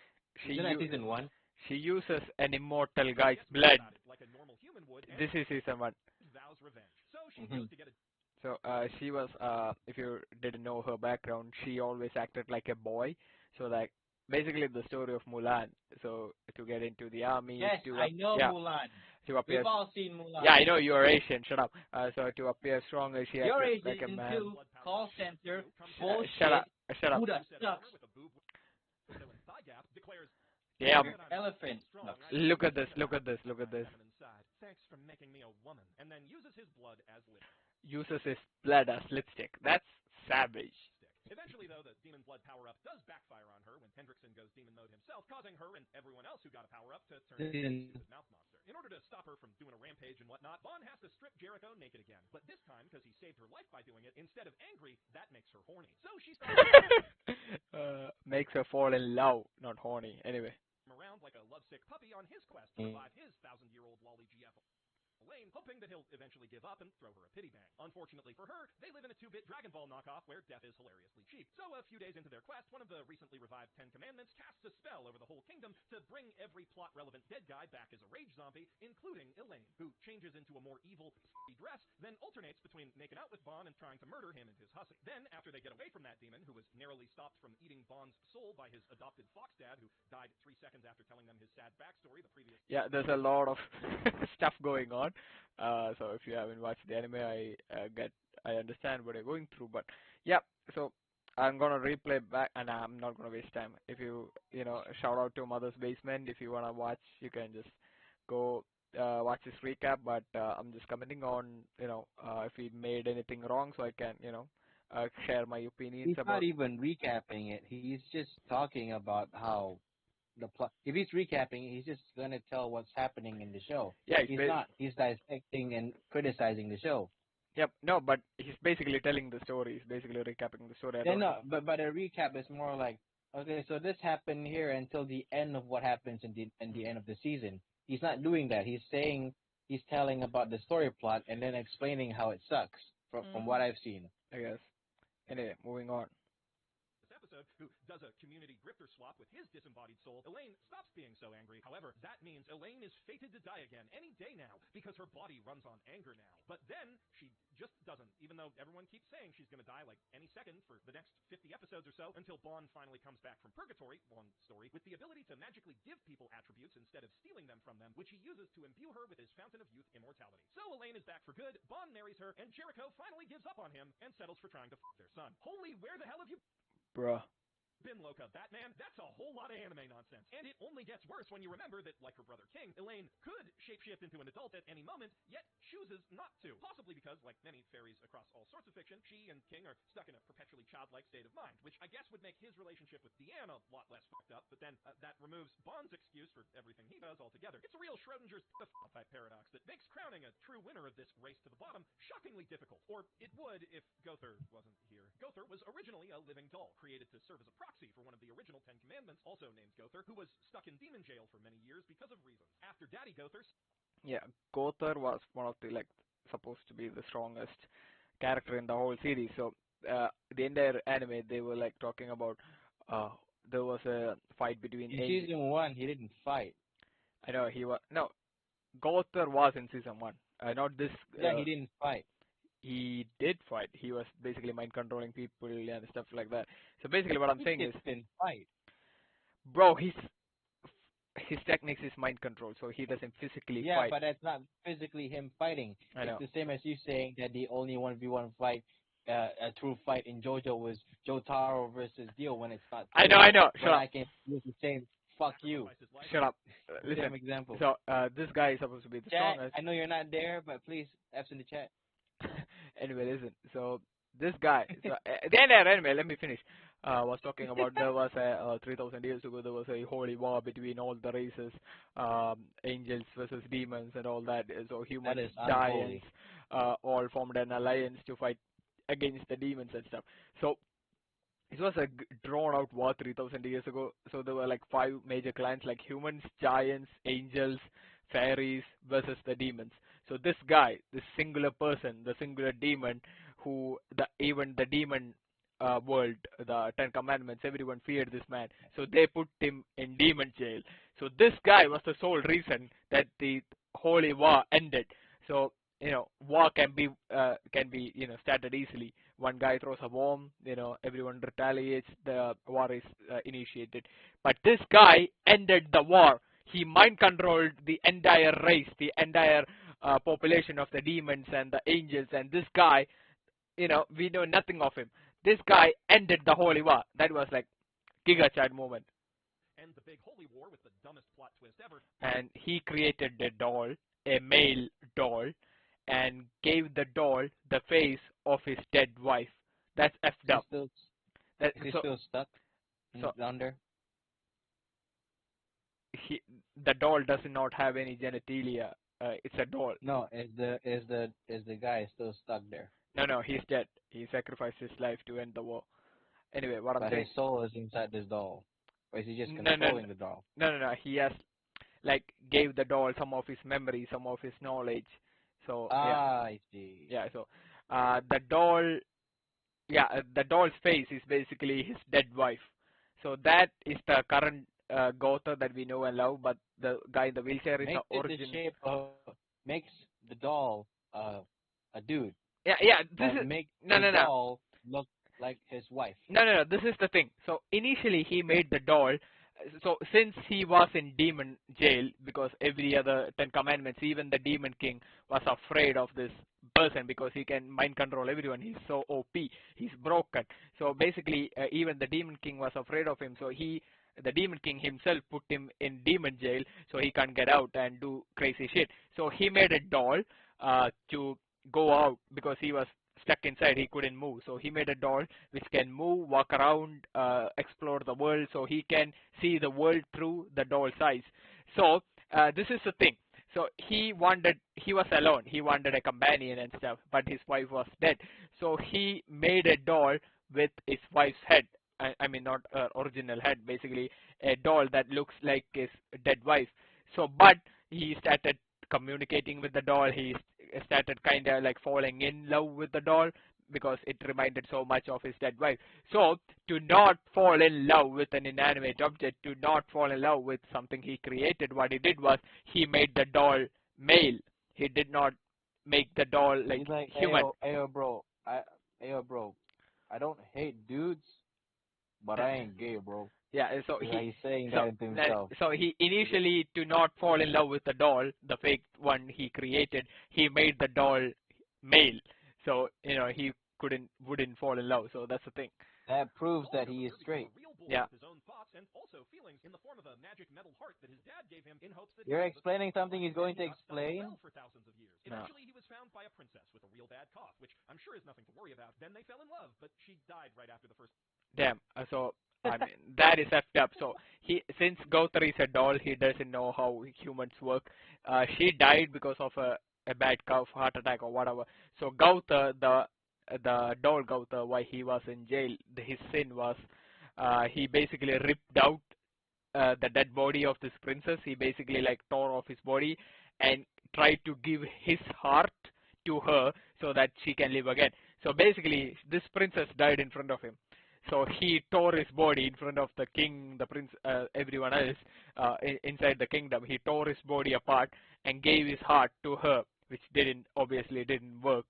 [SPEAKER 3] Isn't that season 1?
[SPEAKER 1] She uses an immortal guy's blood.
[SPEAKER 9] Like a normal human would, and
[SPEAKER 1] This is season 1.
[SPEAKER 9] vows revenge. So she goes to get a
[SPEAKER 1] So she was, if you didn't know her background, she always acted like a boy. So like basically the story of Mulan. So to get into the army,
[SPEAKER 12] Yes,
[SPEAKER 1] to
[SPEAKER 12] I know
[SPEAKER 1] yeah,
[SPEAKER 12] Mulan.
[SPEAKER 1] to appear.
[SPEAKER 12] We've all seen Mulan.
[SPEAKER 1] Yeah, I know you're Asian. Shut up. So to appear stronger, she
[SPEAKER 12] You're
[SPEAKER 1] acted like a
[SPEAKER 12] Asian
[SPEAKER 1] man.
[SPEAKER 12] too. Call center. Bullshit.
[SPEAKER 1] Shut up. Shut up.
[SPEAKER 12] Buddha sucks.
[SPEAKER 1] Yeah.
[SPEAKER 12] Elephant.
[SPEAKER 1] Look at this. Look at this. Look at this.
[SPEAKER 9] Thanks for making me a woman. And then uses his blood as lipstick.
[SPEAKER 1] Uses his blood as lipstick. That's savage.
[SPEAKER 9] Eventually, though, the demon blood power-up does backfire on her when Hendrickson goes demon mode himself, causing her and everyone else who got a power-up to turn into a stupid mouth monster. In order to stop her from doing a rampage and whatnot, Vaughn has to strip Jericho naked again. But this time, because he saved her life by doing it, instead of angry, that makes her horny. So she starts
[SPEAKER 1] Makes her fall in love, not horny. Anyway.
[SPEAKER 9] around like a lovesick puppy on his quest to revive his 1,000-year-old Wally GF Elaine, hoping that he'll eventually give up and throw her a pity bang. Unfortunately for her, they live in a 2-bit Dragon Ball knockoff where death is hilariously cheap. So a few days into their quest, one of the recently revived 10 Commandments casts a spell over the whole kingdom to bring every plot-relevant dead guy back as a rage zombie, including Elaine, who changes into a more evil dress, then alternates between making out with Vaughn and trying to murder him and his hussy. Then, after they get away from that demon, who was narrowly stopped from eating Vaughn's soul by his adopted fox dad, who died 3 seconds after telling them his sad backstory the previous...
[SPEAKER 1] Yeah, there's a lot of stuff going on. So if you haven't watched the anime, I understand what you're going through. But yeah, so I'm gonna replay back, and I'm not gonna waste time. If you shout out to Mother's Basement. If you wanna watch, you can just go watch this recap. But I'm just commenting on if we made anything wrong, so I can share my opinions
[SPEAKER 3] He's
[SPEAKER 1] about.
[SPEAKER 3] not even recapping it. He's just talking about how the plot. If he's recapping, he's just gonna tell what's happening in the show.
[SPEAKER 1] Yeah,
[SPEAKER 3] he's not. He's dissecting and criticizing the show.
[SPEAKER 1] Yep. No, but he's basically telling the story. He's basically recapping the story.
[SPEAKER 3] But a recap is more like, okay, so this happened here until the end of what happens in the end of the season. He's not doing that. He's telling about the story plot and then explaining how it sucks from what I've seen.
[SPEAKER 1] I guess. Anyway, moving on.
[SPEAKER 9] Who does a community grifter swap with his disembodied soul, Elaine stops being so angry. However, that means Elaine is fated to die again any day now because her body runs on anger now. But then she just doesn't, even though everyone keeps saying she's going to die like any second for the next 50 episodes or so until Vaughn finally comes back from purgatory, one story, with the ability to magically give people attributes instead of stealing them from them, which he uses to imbue her with his fountain of youth immortality. So Elaine is back for good, Vaughn marries her, and Jericho finally gives up on him and settles for trying to f their son. Holy, where the hell have you...
[SPEAKER 1] Bruh.
[SPEAKER 9] Been Loca, Batman, that's a whole lot of anime nonsense. And it only gets worse when you remember that, like her brother King, Elaine could shapeshift into an adult at any moment, yet chooses not to. Possibly because, like many fairies across all sorts of fiction, she and King are stuck in a perpetually childlike state of mind, which I guess would make his relationship with Deanne a lot less fucked up, but then that removes Bond's excuse for everything he does altogether. It's a real Schrodinger's type paradox that makes crowning a true winner of this race to the bottom shockingly difficult. Or it would if Gowther wasn't here. Gowther was originally a living doll, created to serve as a proxy for one of the original 10 Commandments, also named Gowther, who was stuck in demon jail for many years because of reasons. After Daddy Gowther...
[SPEAKER 1] Yeah, Gowther was one of the, supposed to be the strongest character in the whole series. So, the entire anime, they were, talking about, there was a fight between...
[SPEAKER 3] In season 1, he didn't fight.
[SPEAKER 1] I know, no, Gowther was in season 1. Not this...
[SPEAKER 3] Yeah, he didn't fight.
[SPEAKER 1] He did fight. He was basically mind controlling people and stuff like that. So basically, what I'm saying is,
[SPEAKER 3] didn't fight.
[SPEAKER 1] Bro, his techniques is mind control, so he doesn't physically fight.
[SPEAKER 3] Yeah, but that's not physically him fighting.
[SPEAKER 1] I know.
[SPEAKER 3] It's the same as you saying that the only 1v1 fight, a true fight in JoJo was Jotaro versus Dio when it's not.
[SPEAKER 1] I know. Shut up.
[SPEAKER 3] I can use the same. Fuck you.
[SPEAKER 1] Shut up. Listen.
[SPEAKER 3] Same example.
[SPEAKER 1] So this guy is supposed to be the strongest.
[SPEAKER 3] I know you're not there, but please, F's in the chat.
[SPEAKER 1] Anyway, listen. So this guy, the entire anime, let me finish. Was talking about there was 3,000 years ago there was a holy war between all the races, angels versus demons and all that. So humans, giants, all formed an alliance to fight against the demons and stuff. So it was a drawn out war 3,000 years ago. So there were 5 major clans like humans, giants, angels, fairies versus the demons. So this guy, this singular person, the singular demon, who even the demon world, the 10 Commandments, everyone feared this man. So they put him in demon jail. So this guy was the sole reason that the holy war ended. So war can be started easily. One guy throws a bomb, everyone retaliates, the war is initiated. But this guy ended the war. He mind controlled the entire race, the entire population of the demons and the angels. And this guy, we know nothing of him. This guy ended the holy war. That was like Giga Chad moment.
[SPEAKER 9] And the big holy war with the dumbest plot twist ever.
[SPEAKER 1] And he created a doll, a male doll, and gave the doll the face of his dead wife. That's effed up.
[SPEAKER 3] He's still stuck down there?
[SPEAKER 1] The doll does not have any genitalia. It's a doll.
[SPEAKER 3] No, is the guy still stuck there?
[SPEAKER 1] No, he's dead. He sacrificed his life to end the war. Anyway, what I'm saying.
[SPEAKER 3] But his soul is inside this doll. Or is he just controlling the doll?
[SPEAKER 1] No. He has gave the doll some of his memory, some of his knowledge. So
[SPEAKER 3] I see.
[SPEAKER 1] Yeah, so the doll, the doll's face is basically his dead wife. So that is the current Gotha that we know and love. But the guy in the wheelchair is the origin.
[SPEAKER 3] The shape of makes the doll a dude.
[SPEAKER 1] Yeah. This is
[SPEAKER 3] the doll look like his wife.
[SPEAKER 1] No. This is the thing. So initially he made the doll. So since he was in demon jail, because every other 10 commandments, even the demon king was afraid of this person because he can mind control everyone. He's so OP. He's broken. So basically, even the demon king was afraid of him. So the demon king himself put him in demon jail so he can't get out and do crazy shit. So he made a doll to go out because he was stuck inside. He couldn't move. So he made a doll which can move, walk around, explore the world. So he can see the world through the doll's eyes. So this is the thing. So he was alone. He wanted a companion and stuff, but his wife was dead. So he made a doll with his wife's head. I mean, not her original head, basically a doll that looks like his dead wife. So, but he started communicating with the doll. He started kind of falling in love with the doll because it reminded so much of his dead wife. So to not fall in love with an inanimate object, to not fall in love with something he created, what he did was he made the doll male. He did not make the doll human.
[SPEAKER 3] Ayo, bro. I don't hate dudes, but I ain't gay, bro.
[SPEAKER 1] Yeah, so
[SPEAKER 3] he's saying that to himself.
[SPEAKER 1] So he initially, to not fall in love with the doll, the fake one he created, he made the doll male. So he wouldn't fall in love. So that's the thing.
[SPEAKER 3] That proves that he is straight.
[SPEAKER 1] Yeah.
[SPEAKER 3] You're explaining something he's going to explain?
[SPEAKER 9] Eventually, he was found by a princess with a real bad cough, which I'm sure is nothing to worry about. Then they fell in love, but she died right after the first.
[SPEAKER 1] Damn. So I mean, that is effed up. So since Gotha is a doll, he doesn't know how humans work. She died because of a bad cough, heart attack, or whatever. So Gotha, the doll Gotha, why he was in jail, his sin was he basically ripped out the dead body of this princess. He basically tore off his body and tried to give his heart to her so that she can live again. So basically, this princess died in front of him. So he tore his body in front of the king, the prince, everyone else inside the kingdom. He tore his body apart and gave his heart to her, which obviously didn't work.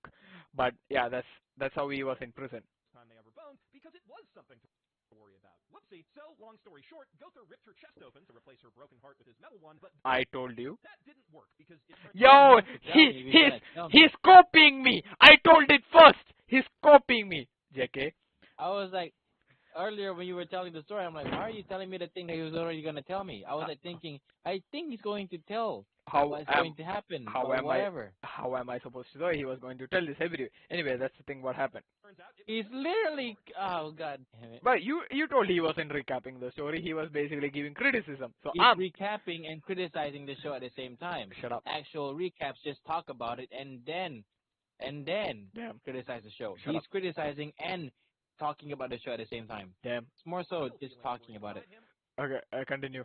[SPEAKER 1] But yeah, that's how he was in prison.
[SPEAKER 9] Time they ever boned, because it was something to worry about. Whoopsie. So, long story short, Gotha ripped her chest open to replace her broken heart with his metal one, but
[SPEAKER 1] I told you.
[SPEAKER 9] That didn't work because
[SPEAKER 1] Yo, he's copying me. I told it first. He's copying me. JK.
[SPEAKER 3] I was like, earlier when you were telling the story, I'm like, why are you telling me the thing that he was already going to tell me? I was thinking, I think he's going to tell what's going to happen.
[SPEAKER 1] How am I supposed to know he was going to tell this every? Anyway, that's the thing. What happened?
[SPEAKER 3] He's literally, oh god damn it.
[SPEAKER 1] But you told he wasn't recapping the story. He was basically giving criticism. So
[SPEAKER 3] he's recapping and criticizing the show at the same time.
[SPEAKER 1] Shut up.
[SPEAKER 3] Actual recaps just talk about it and then criticize the show. He's criticizing and talking about the show at the same time.
[SPEAKER 1] Damn.
[SPEAKER 3] It's more so just talking about it.
[SPEAKER 1] Okay, continue.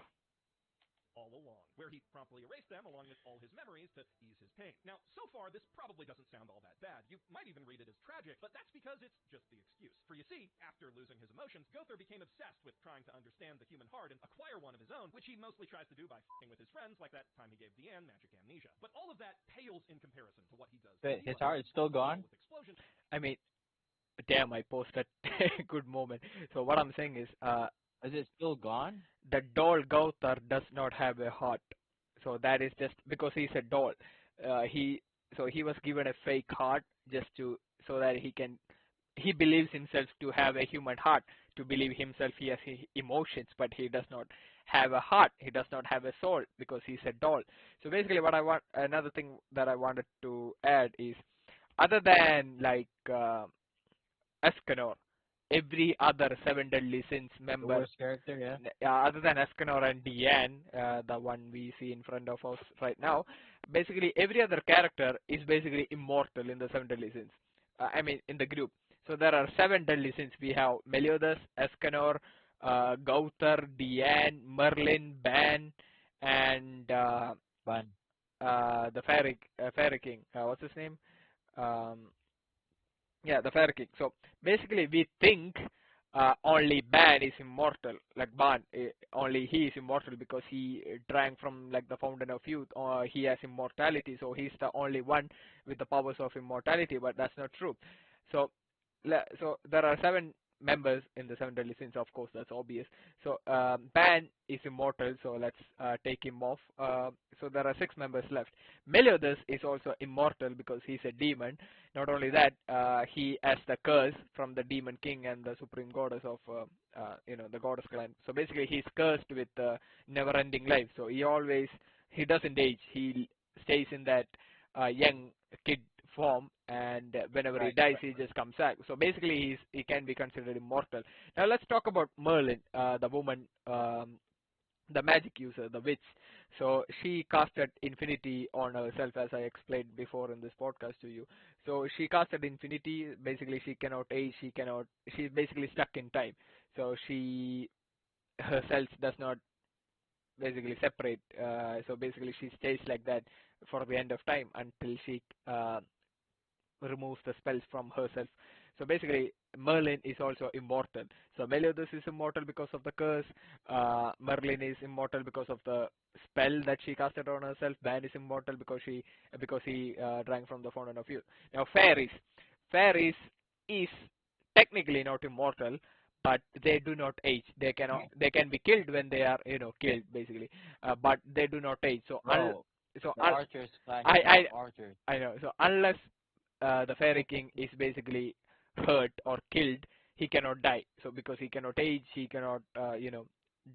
[SPEAKER 9] All along. where he promptly erased them along with all his memories to ease his pain. Now, so far, this probably doesn't sound all that bad. You might even read it as tragic, but that's because it's just the excuse. For you see, after losing his emotions, Gowther became obsessed with trying to understand the human heart and acquire one of his own, which he mostly tries to do by f***ing with his friends, like that time he gave Deanne magic amnesia. But all of that pales in comparison to what he does.
[SPEAKER 3] But his heart is still gone?
[SPEAKER 9] With explosions.
[SPEAKER 1] I mean, damn, I posted good moment. So what I'm saying
[SPEAKER 3] is it still gone?
[SPEAKER 1] The doll Gowther does not have a heart. So that is just because he's a doll. He was given a fake heart just so that he believes himself to have a human heart, to believe himself he has emotions, but he does not have a heart. He does not have a soul because he's a doll. So basically, another thing that I wanted to add is, other than like Escanor, every other Seven Deadly Sins member,
[SPEAKER 3] the worst character,
[SPEAKER 1] other than Escanor and Deanne, the one we see in front of us right now, basically every other character is basically immortal in the Seven Deadly Sins. I mean, in the group. So there are 7 deadly sins. We have Meliodas, Escanor, Gowther, Deanne, Merlin, Ban, and the Fairy King. What's his name? Yeah, the Fairy King. So basically, we think only Ban is immortal. Like Ban, only he is immortal because he drank from like the fountain of youth. Or he has immortality, so he's the only one with the powers of immortality. But that's not true. So there are 7 members in the 7 deadly sins. Of course, that's obvious. So Ban is immortal, so let's take him off. So there are 6 members left. Meliodas is also immortal because he's a demon. Not only that, he has the curse from the demon king and the supreme goddess of the goddess clan. So basically, he's cursed with never-ending life. So he doesn't age. He stays in that young kid form, and whenever he dies, he just comes back. So basically, he can be considered immortal. Now let's talk about Merlin, the woman, the magic user, the witch. So she casted infinity on herself, as I explained before in this podcast to you. So she casted infinity. Basically, she cannot age. She's basically stuck in time. So she herself does not basically separate. So basically, she stays like that for the end of time until she removes the spells from herself. So basically, Merlin is also immortal. So Meliodas is immortal because of the curse. Merlin is immortal because of the spell that she casted on herself. Ban is immortal because he drank from the fountain of youth. Now fairies is technically not immortal, but they do not age. They can be killed when they are killed basically, but they do not age. So
[SPEAKER 3] archers archers.
[SPEAKER 1] I know. So unless the Fairy King is basically hurt or killed, he cannot die. So because he cannot age, he cannot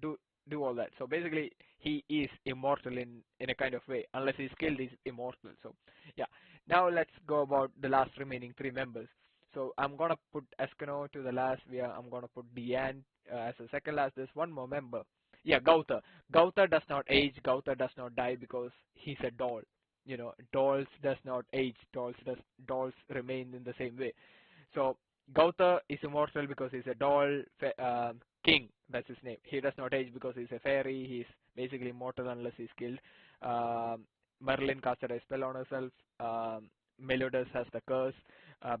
[SPEAKER 1] do all that. So basically, he is immortal in a kind of way. Unless he's killed, he's immortal. So yeah. Now let's go about the last remaining 3 members. So I'm gonna put Escanor to the last. I'm gonna put Deanne as a second last. There's one more member. Yeah, Gowther. Gowther does not age. Gowther does not die because he's a doll. Dolls does not age. Dolls remain in the same way. So Gowther is immortal because he's a doll king. That's his name. He does not age because he's a fairy. He's basically immortal unless he's killed. Merlin casted a spell on herself. Meliodas has the curse.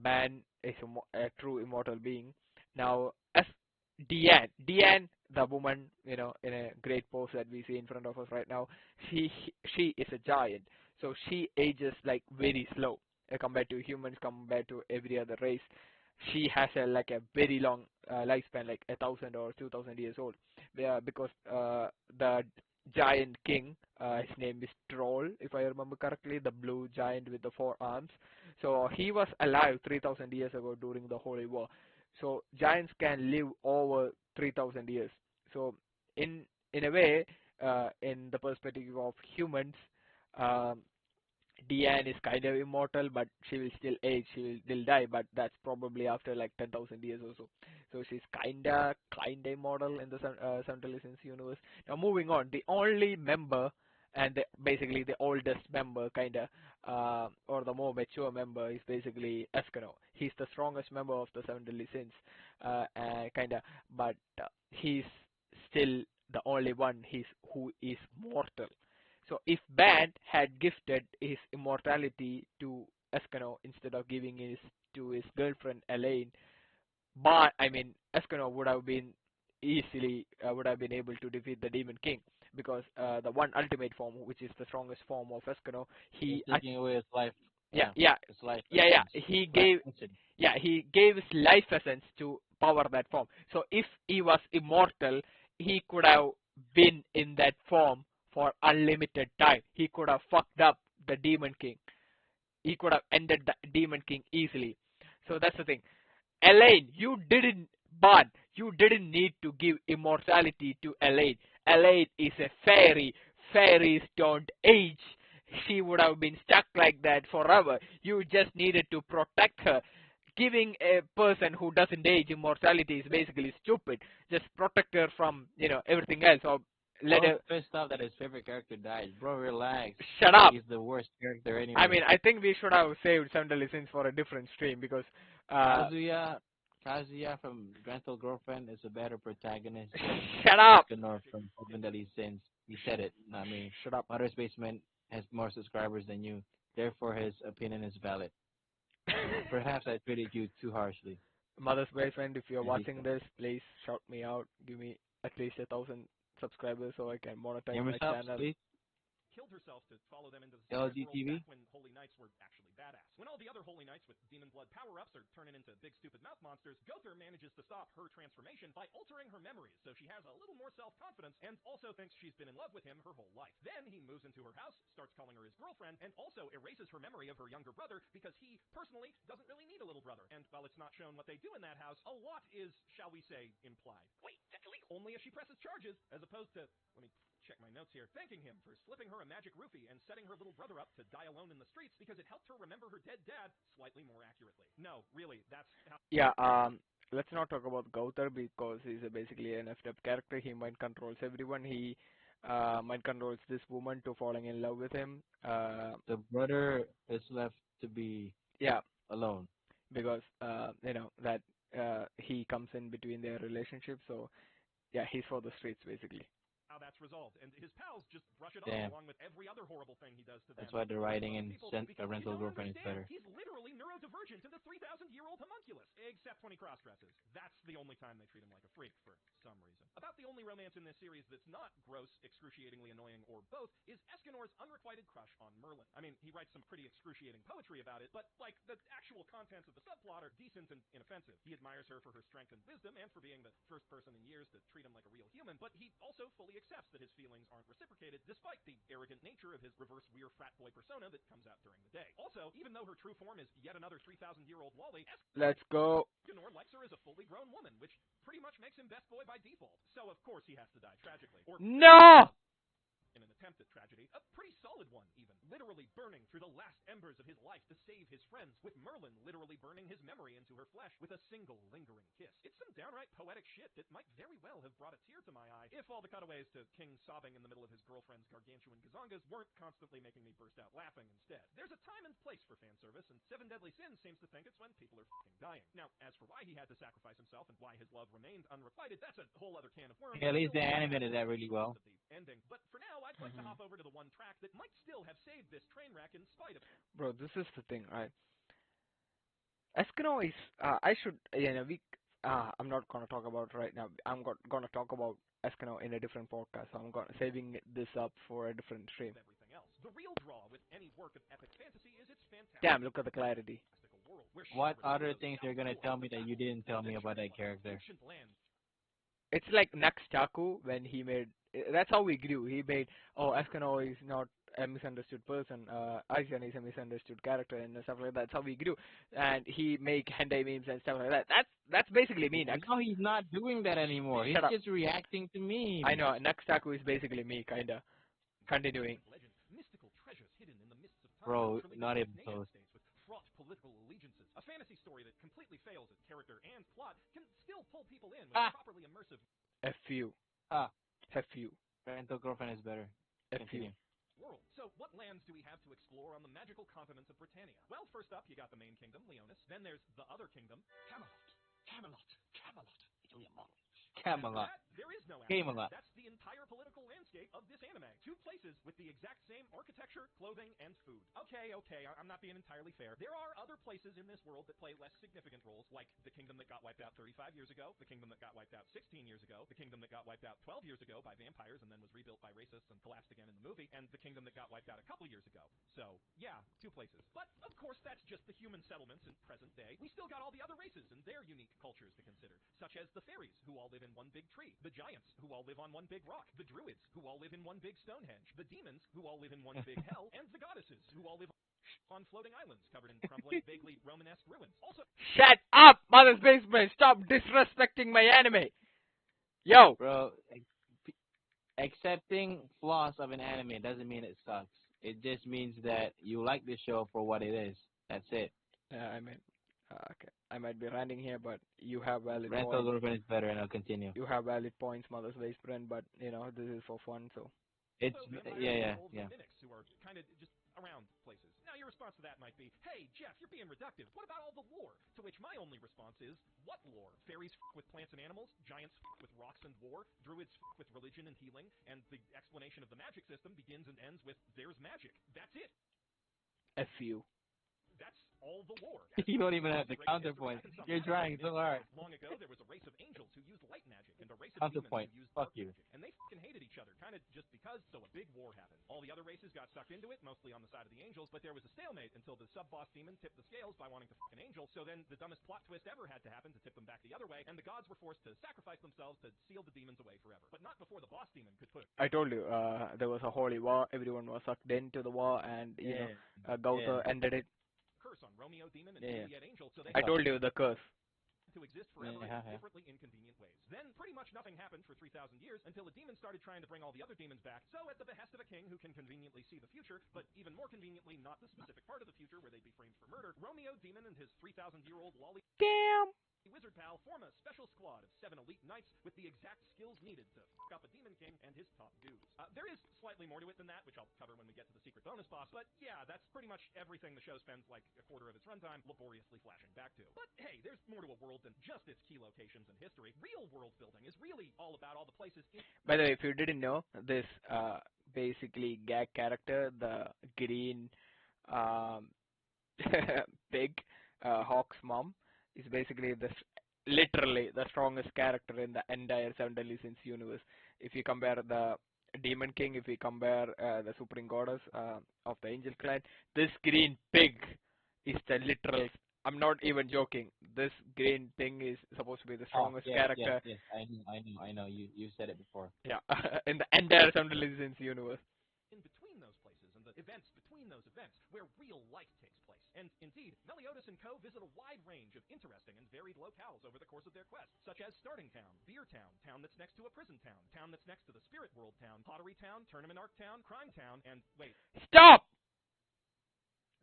[SPEAKER 1] Ban is a true immortal being. Now, as Deanne, the woman, in a great pose that we see in front of us right now, she is a giant. So she ages like very slow compared to humans, compared to every other race. She has a very long lifespan, like 1,000 or 2,000 years old. Because the giant king, his name is Troll, if I remember correctly, the blue giant with the 4 arms. So he was alive 3,000 years ago during the Holy War. So giants can live over 3,000 years. So in a way, in the perspective of humans, Deanne is kind of immortal, but she will still age. She will still die, but that's probably after like 10,000 years or so. So she's kinda immortal in the Seven Deadly Sins universe. Now moving on, the only member and basically the oldest member, or the more mature member, is basically Escanor. He's the strongest member of the Seven Deadly Sins, but he's still the only one who is mortal. So if Band had gifted his immortality to Escanor instead of giving his to his girlfriend Elaine, Escanor would have been easily would have been able to defeat the Demon King because the one ultimate form, which is the strongest form of Escanor,
[SPEAKER 3] He's taking away his life. His life.
[SPEAKER 1] He gave his life essence to power that form. So if he was immortal, he could have been in that form for unlimited time. He could have fucked up the Demon King. He could have ended the Demon King easily. So that's the thing. Elaine, you didn't need to give immortality to Elaine. Elaine is a fairy. Fairies don't age. She would have been stuck like that forever. You just needed to protect her. Giving a person who doesn't age immortality is basically stupid. Just protect her from, everything else. Or let her...
[SPEAKER 3] pissed off that his favorite character died. Bro, relax.
[SPEAKER 1] Shut up.
[SPEAKER 3] He's the worst character anyway.
[SPEAKER 1] I think we should have saved Seven Deadly Sins for a different stream because...
[SPEAKER 3] Kazuya from Rental Girlfriend is a better protagonist.
[SPEAKER 1] Shut up!
[SPEAKER 3] Escanor from Seven Deadly Sins. He said it, not me.
[SPEAKER 1] Shut up.
[SPEAKER 3] Mother's Basement has more subscribers than you. Therefore, his opinion is valid. Perhaps I treated you too harshly.
[SPEAKER 1] Mother's Basement, if you're watching this, please shout me out. Give me at least 1,000 subscribers so I can monetize my channel.
[SPEAKER 3] Please.
[SPEAKER 9] Killed herself to follow them into the secret world back when Holy Knights were actually badass. When all the other Holy Knights with demon blood power-ups are turning into big stupid mouth monsters, Gowther manages to stop her transformation by altering her memories so she has a little more self-confidence and also thinks she's been in love with him her whole life. Then he moves into her house, starts calling her his girlfriend, and also erases her memory of her younger brother because he, personally, doesn't really need a little brother. And while it's not shown what they do in that house, a lot is, shall we say, implied. Wait, that's illegal. Only if she presses charges, as opposed to, let me check my notes here, thanking him for slipping her a magic roofie and setting her little brother up to die alone in the streets because it helped her remember her dead dad slightly more accurately. No, really, that's how...
[SPEAKER 1] Yeah, let's not talk about Gowther because he's basically an effed up character. He mind controls everyone. He mind controls this woman to falling in love with him.
[SPEAKER 3] The brother is left to be alone.
[SPEAKER 1] Because, that he comes in between their relationship. So, yeah, he's for the streets, basically.
[SPEAKER 9] How that's resolved, and his pals just brush it off along with every other horrible thing he does to them.
[SPEAKER 3] That's why the writing in Rental Girlfriend is better.
[SPEAKER 9] He's literally neurodivergent to the 3,000-year-old homunculus, except when he cross-dresses. That's the only time they treat him like a freak for some reason. About the only romance in this series that's not gross, excruciatingly annoying, or both is Escanor's unrequited crush on Merlin. I mean, he writes some pretty excruciating poetry about it, but, like, the actual contents of the subplot are decent and inoffensive. He admires her for her strength and wisdom and for being the first person in years to treat him like a real human, but he also fully accepts that his feelings aren't reciprocated, despite the arrogant nature of his reverse weir frat boy persona that comes out during the day. Also, even though her true form is yet another 3,000-year-old Wally,
[SPEAKER 1] let's go.
[SPEAKER 9] Escanor likes her as a fully grown woman, which pretty much makes him best boy by default. So, of course, he has to die tragically. Or
[SPEAKER 1] no!
[SPEAKER 9] In an attempt at tragedy, a pretty solid one, even. Literally burning through the last embers of his life to save his friends, with Merlin literally burning his memory into her flesh with a single lingering kiss. It's some downright poetic shit that might very well have brought a tear to my eye if all the cutaways to King sobbing in the middle of his girlfriend's gargantuan gazongas weren't constantly making me burst out laughing instead. There's a time and place for fan service, and Seven Deadly Sins seems to think it's when people are fucking dying. Now, as for why he had to sacrifice himself and why his love remained unrequited, that's a whole other can of worms.
[SPEAKER 3] Yeah, at least they animated that really well.
[SPEAKER 9] Ending. But for now, I'd like to hop over to the one track that might still have saved this train wreck in spite of it.
[SPEAKER 1] Bro, this is the thing, right? Escanor is, I'm not gonna talk about it right now. I'm gonna talk about Escanor in a different podcast. So I'm saving this up for a different stream.
[SPEAKER 9] Everything else. The real draw with any work of epic fantasy is its fantastic.
[SPEAKER 1] Damn, look at the clarity.
[SPEAKER 3] What other things you're gonna tell me that you didn't tell me about that character?
[SPEAKER 1] It's like Naxtaku when he made. That's how we grew. He made, Escanor is not a misunderstood person. Aizen is a misunderstood character and stuff like that. That's how we grew. And he make hentai memes and stuff like that. That's basically me.
[SPEAKER 3] No, he's not doing that anymore. He's just reacting to me.
[SPEAKER 1] I know. Naxtaku is basically me, kinda. Continuing.
[SPEAKER 3] Bro, not even close.
[SPEAKER 9] Fraught political allegiances. A fantasy story that completely fails at character and plot can still pull people in with properly immersive.
[SPEAKER 1] F-U. F-U.
[SPEAKER 3] Rental Girlfriend is better.
[SPEAKER 1] F-U.
[SPEAKER 9] World. So, what lands do we have to explore on the magical continent of Britannia? Well, first up, you got the main kingdom, Leonis. Then there's the other kingdom, Camelot.
[SPEAKER 4] Camelot.
[SPEAKER 3] Camelot.
[SPEAKER 9] There is no
[SPEAKER 3] Camelot.
[SPEAKER 9] That's the entire political landscape of this anime. Two places with the exact same architecture, clothing, and food. Okay, I'm not being entirely fair. There are other places in this world that play less significant roles, like the kingdom that got wiped out 35 years ago, the kingdom that got wiped out 16 years ago, the kingdom that got wiped out 12 years ago by vampires and then was rebuilt by racists and collapsed again in the movie, and the kingdom that got wiped out a couple years ago. So, yeah, two places. But, of course, that's just the human settlements in present day. We still got all the other races and their unique cultures to consider, such as the fairies, who all live in one big tree, the giants, who all live on one big rock, the druids, who all live in one big Stonehenge, the demons, who all live in one big hell, and the goddesses, who all live on floating islands covered in crumbling, vaguely Romanesque ruins. Also,
[SPEAKER 1] Shut up, Mother's Basement! Stop disrespecting my anime! Yo!
[SPEAKER 3] Bro, accepting flaws of an anime doesn't mean it sucks. It just means that you like the show for what it is. That's it.
[SPEAKER 1] Okay. I might be ranting here, but you have valid
[SPEAKER 3] Rental
[SPEAKER 1] points.
[SPEAKER 3] Girlfriend is better, and I'll continue.
[SPEAKER 1] You have valid points, Mother's Basement, but, you know, this is for fun, so.
[SPEAKER 3] It's, yeah.
[SPEAKER 9] Mimics who are kind of just around places. Now, your response to that might be, hey, Jeff, you're being reductive. What about all the lore? To which my only response is, what lore? Fairies with plants and animals, giants with rocks and war, druids with religion and healing, and the explanation of the magic system begins and ends with, there's magic. That's it.
[SPEAKER 1] F you.
[SPEAKER 9] That's all the lore.
[SPEAKER 3] You don't even have the counterpoint. You're trying so hard.
[SPEAKER 9] Long ago, there was a race of angels who used light magic, and a race of
[SPEAKER 3] Counterpoint.
[SPEAKER 9] demons who used
[SPEAKER 3] Fuck
[SPEAKER 9] dark
[SPEAKER 3] you.
[SPEAKER 9] magic. And they fucking hated each other, kind of just because, so a big war happened. All the other races got sucked into it, mostly on the side of the angels, but there was a stalemate until the sub-boss demon tipped the scales by wanting to fuck an angel, so then the dumbest plot twist ever had to happen to tip them back the other way, and the gods were forced to sacrifice themselves to seal the demons away forever. But not before the boss demon could put
[SPEAKER 1] I told you, there was a holy war, everyone was sucked into the war, and, you know, Gautha ended it.
[SPEAKER 9] curse on Romeo demon and
[SPEAKER 3] Yeah.
[SPEAKER 9] Juliet angel, so they
[SPEAKER 1] I told you the curse.
[SPEAKER 9] to exist forever in differently inconvenient ways. Then pretty much nothing happened for 3,000 years until the demons started trying to bring all the other demons back. So at the behest of a king who can conveniently see the future, but even more conveniently not the specific part of the future where they'd be framed for murder, Romeo demon and his 3,000-year-old lolly wizard pal form a special squad of 7 elite knights with the exact skills needed to fuck up a demon king and his top dudes. There is slightly more to it than that, which I'll cover when we get to the secret bonus boss, but yeah, that's pretty much everything the show spends like a quarter of its runtime laboriously flashing back to. But hey, there's more to a world than just its key locations and history. Real world building is really all about all the places in—
[SPEAKER 1] By the way, if you didn't know, this basically gag character, the green pig, Hawk's mom, is basically literally the strongest character in the entire Seven Deadly Sins universe. If you compare the Demon King, if you compare the Supreme Goddess of the Angel Clan, this green pig is the literal— I'm not even joking. This green thing is supposed to be the strongest character.
[SPEAKER 3] Yes, I know. You said it before.
[SPEAKER 1] Yeah, in the entire Seven Deadly Sins universe.
[SPEAKER 9] In between those places and the events between those events where real life takes place. And indeed, Meliodas and co. visit a wide range of interesting and varied locales over the course of their quest, such as Starting Town, Beer Town, town that's next to a prison town, town that's next to the Spirit World town, Pottery Town, Tournament Arc Town, Crime Town, and wait.
[SPEAKER 1] Stop!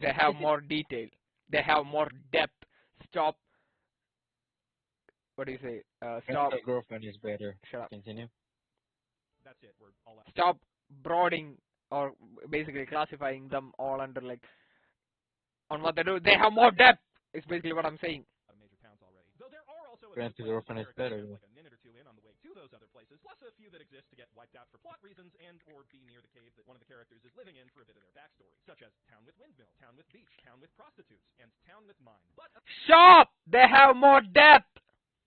[SPEAKER 1] They have more detail. They have more depth. Stop. What do you say? Stop.
[SPEAKER 3] Rental Girlfriend is better.
[SPEAKER 1] Shut up.
[SPEAKER 3] Continue.
[SPEAKER 9] That's it. We're all out.
[SPEAKER 1] Stop broadening or basically classifying them all under like on what they do. They have more depth. Is basically what I'm saying.
[SPEAKER 9] Major towns already. Though there are also
[SPEAKER 3] Rental Girlfriend is better.
[SPEAKER 9] like a minute or two in on the way to those other places, plus a few that exist to get wiped out for plot reasons and or be near the cave that one of the characters is living in for a bit of their backstory, such as Town with Windmill, Town with Beach, Town with Prostitutes, and Town with Mine. But
[SPEAKER 1] stop! They have more depth.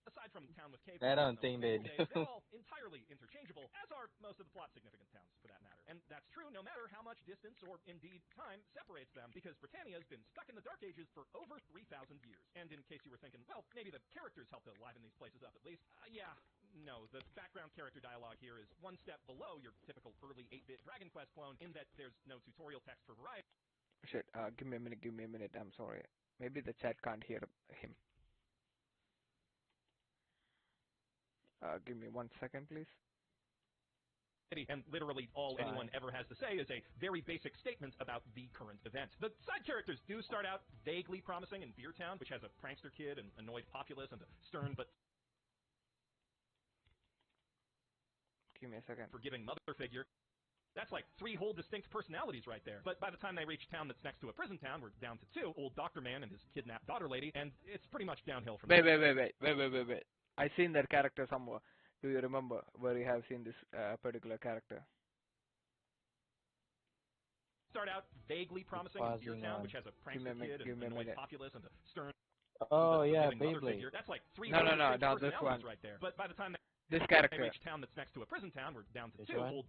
[SPEAKER 9] Aside from Town with Cave,
[SPEAKER 3] I don't think they do.
[SPEAKER 9] They're all entirely interchangeable, as are most of the plot significant towns, for that matter. And that's true no matter how much distance or indeed time separates them, because Britannia's been stuck in the Dark Ages for over 3,000 years. And in case you were thinking, well, maybe the characters helped to liven these places up at least, yeah. No, the background character dialogue here is one step below your typical early 8-bit Dragon Quest clone in that there's no tutorial text for variety.
[SPEAKER 1] Shit, give me a minute, I'm sorry. Maybe the chat can't hear him. Give me 1 second, please.
[SPEAKER 9] And literally all anyone ever has to say is a very basic statement about the current event. The side characters do start out vaguely promising in Beer Town, which has a prankster kid, an annoyed populace, and a stern but
[SPEAKER 1] give me a second.
[SPEAKER 9] Forgiving mother figure. That's like 3 whole distinct personalities right there. But by the time they reach town that's next to a prison town, we're down to 2, Old Doctor Man and his kidnapped daughter lady, and it's pretty much downhill from there.
[SPEAKER 1] Wait. I seen that character somewhere. Do you remember where you have seen this particular character?
[SPEAKER 9] Start out vaguely promising in Beer Town, which has a prankster kid and annoyed populace and a stern.
[SPEAKER 3] Oh yeah,
[SPEAKER 9] forgiving mother
[SPEAKER 3] Beyblade.
[SPEAKER 9] figure. That's like three
[SPEAKER 1] No,
[SPEAKER 9] really big
[SPEAKER 1] not this
[SPEAKER 9] personalities
[SPEAKER 1] one.
[SPEAKER 9] right there. But by the time
[SPEAKER 1] This
[SPEAKER 9] they
[SPEAKER 1] character.
[SPEAKER 9] reach a town that's next to a prison town, we're down to
[SPEAKER 3] This
[SPEAKER 9] two.
[SPEAKER 3] one?
[SPEAKER 9] Old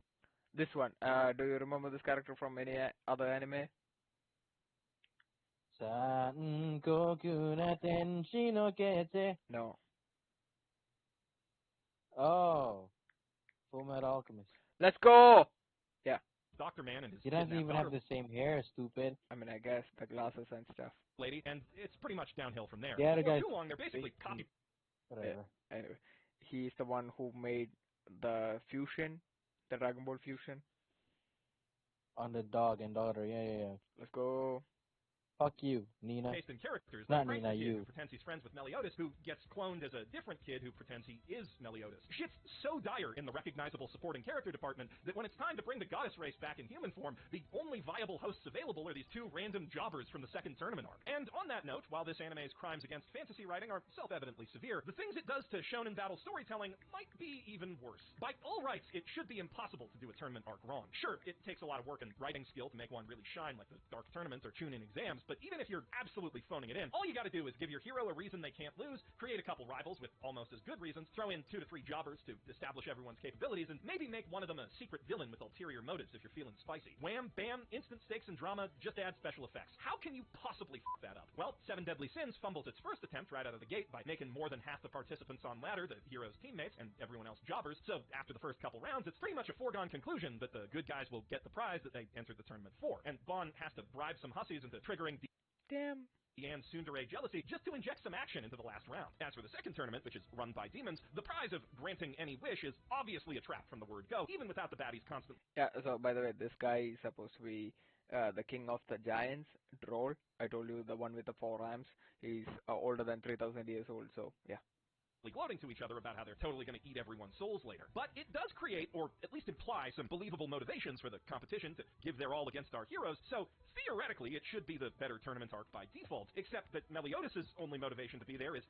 [SPEAKER 1] This one. Do you remember this character from any other anime?
[SPEAKER 3] San Goku na Tenshi no Kete.
[SPEAKER 1] No.
[SPEAKER 3] Oh, Full Metal Alchemist.
[SPEAKER 1] Let's go! Yeah.
[SPEAKER 9] Dr. Man and his
[SPEAKER 3] He doesn't
[SPEAKER 9] kidnapped
[SPEAKER 3] even have
[SPEAKER 9] daughter
[SPEAKER 3] the same hair, stupid.
[SPEAKER 1] I mean, I guess the glasses and stuff.
[SPEAKER 9] lady, and it's pretty much downhill from there.
[SPEAKER 3] Yeah, the
[SPEAKER 9] Before
[SPEAKER 3] guy's
[SPEAKER 9] too long, they're basically copy.
[SPEAKER 3] Whatever.
[SPEAKER 1] Anyway, he's the one who made the fusion, the Dragon Ball fusion.
[SPEAKER 3] On the dog and daughter, yeah.
[SPEAKER 1] Let's go.
[SPEAKER 3] Fuck you, Nina.
[SPEAKER 9] Based in characters,
[SPEAKER 3] Not
[SPEAKER 9] like
[SPEAKER 3] Nina,
[SPEAKER 9] Frank's kid
[SPEAKER 3] you.
[SPEAKER 9] who pretends he's friends with Meliodas, who gets cloned as a different kid who pretends he is Meliodas. Shit's so dire in the recognizable supporting character department that when it's time to bring the goddess race back in human form, the only viable hosts available are these two random jobbers from the second tournament arc. And on that note, while this anime's crimes against fantasy writing are self-evidently severe, the things it does to shonen battle storytelling might be even worse. By all rights, it should be impossible to do a tournament arc wrong. Sure, it takes a lot of work and writing skill to make one really shine, like the Dark Tournaments or Chunin exams, but even if you're absolutely phoning it in, all you gotta do is give your hero a reason they can't lose, create a couple rivals with almost as good reasons, throw in 2 to 3 jobbers to establish everyone's capabilities, and maybe make one of them a secret villain with ulterior motives if you're feeling spicy. Wham, bam, instant stakes and drama, just add special effects. How can you possibly f that up? Well, Seven Deadly Sins fumbles its first attempt right out of the gate by making more than half the participants on ladder the hero's teammates and everyone else jobbers, so after the first couple rounds, it's pretty much a foregone conclusion that the good guys will get the prize that they entered the tournament for, and Bon has to bribe some hussies into triggering
[SPEAKER 1] Damn.
[SPEAKER 9] and tsundere jealousy just to inject some action into the last round. As for the second tournament, which is run by demons, the prize of granting any wish is obviously a trap from the word go, even without the baddies constant.
[SPEAKER 1] Yeah, so by the way, this guy is supposed to be the king of the giants, Droll. I told you, the one with the 4 arms. He's older than 3,000 years old, so yeah.
[SPEAKER 9] Gloating to each other about how they're totally going to eat everyone's souls later. But it does create, or at least imply, some believable motivations for the competition to give their all against our heroes, so theoretically it should be the better tournament arc by default, except that Meliodas' only motivation to be there is,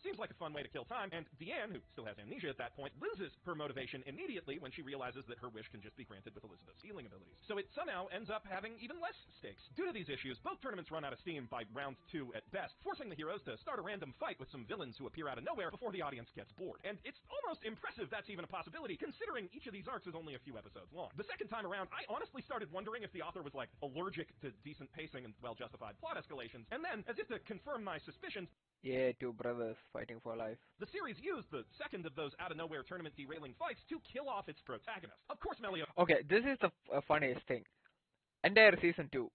[SPEAKER 9] seems like a fun way to kill time, and Deanne, who still has amnesia at that point, loses her motivation immediately when she realizes that her wish can just be granted with Elizabeth's healing abilities. So it somehow ends up having even less stakes. Due to these issues, both tournaments run out of steam by round 2 at best, forcing the heroes to start a random fight with some villains who appear out of nowhere before the audience gets bored. And it's almost impressive that's even a possibility, considering each of these arcs is only a few episodes long. The second time around, I honestly started wondering if the author was, like, allergic to decent pacing and well-justified plot escalations, and then, as if to confirm my suspicions,
[SPEAKER 1] Yeah, 2 brothers fighting for life.
[SPEAKER 9] the series used the second of those out-of-nowhere tournament derailing fights to kill off its protagonist. Of course, Meliodas
[SPEAKER 1] Okay, this is the funniest thing. Entire season 2,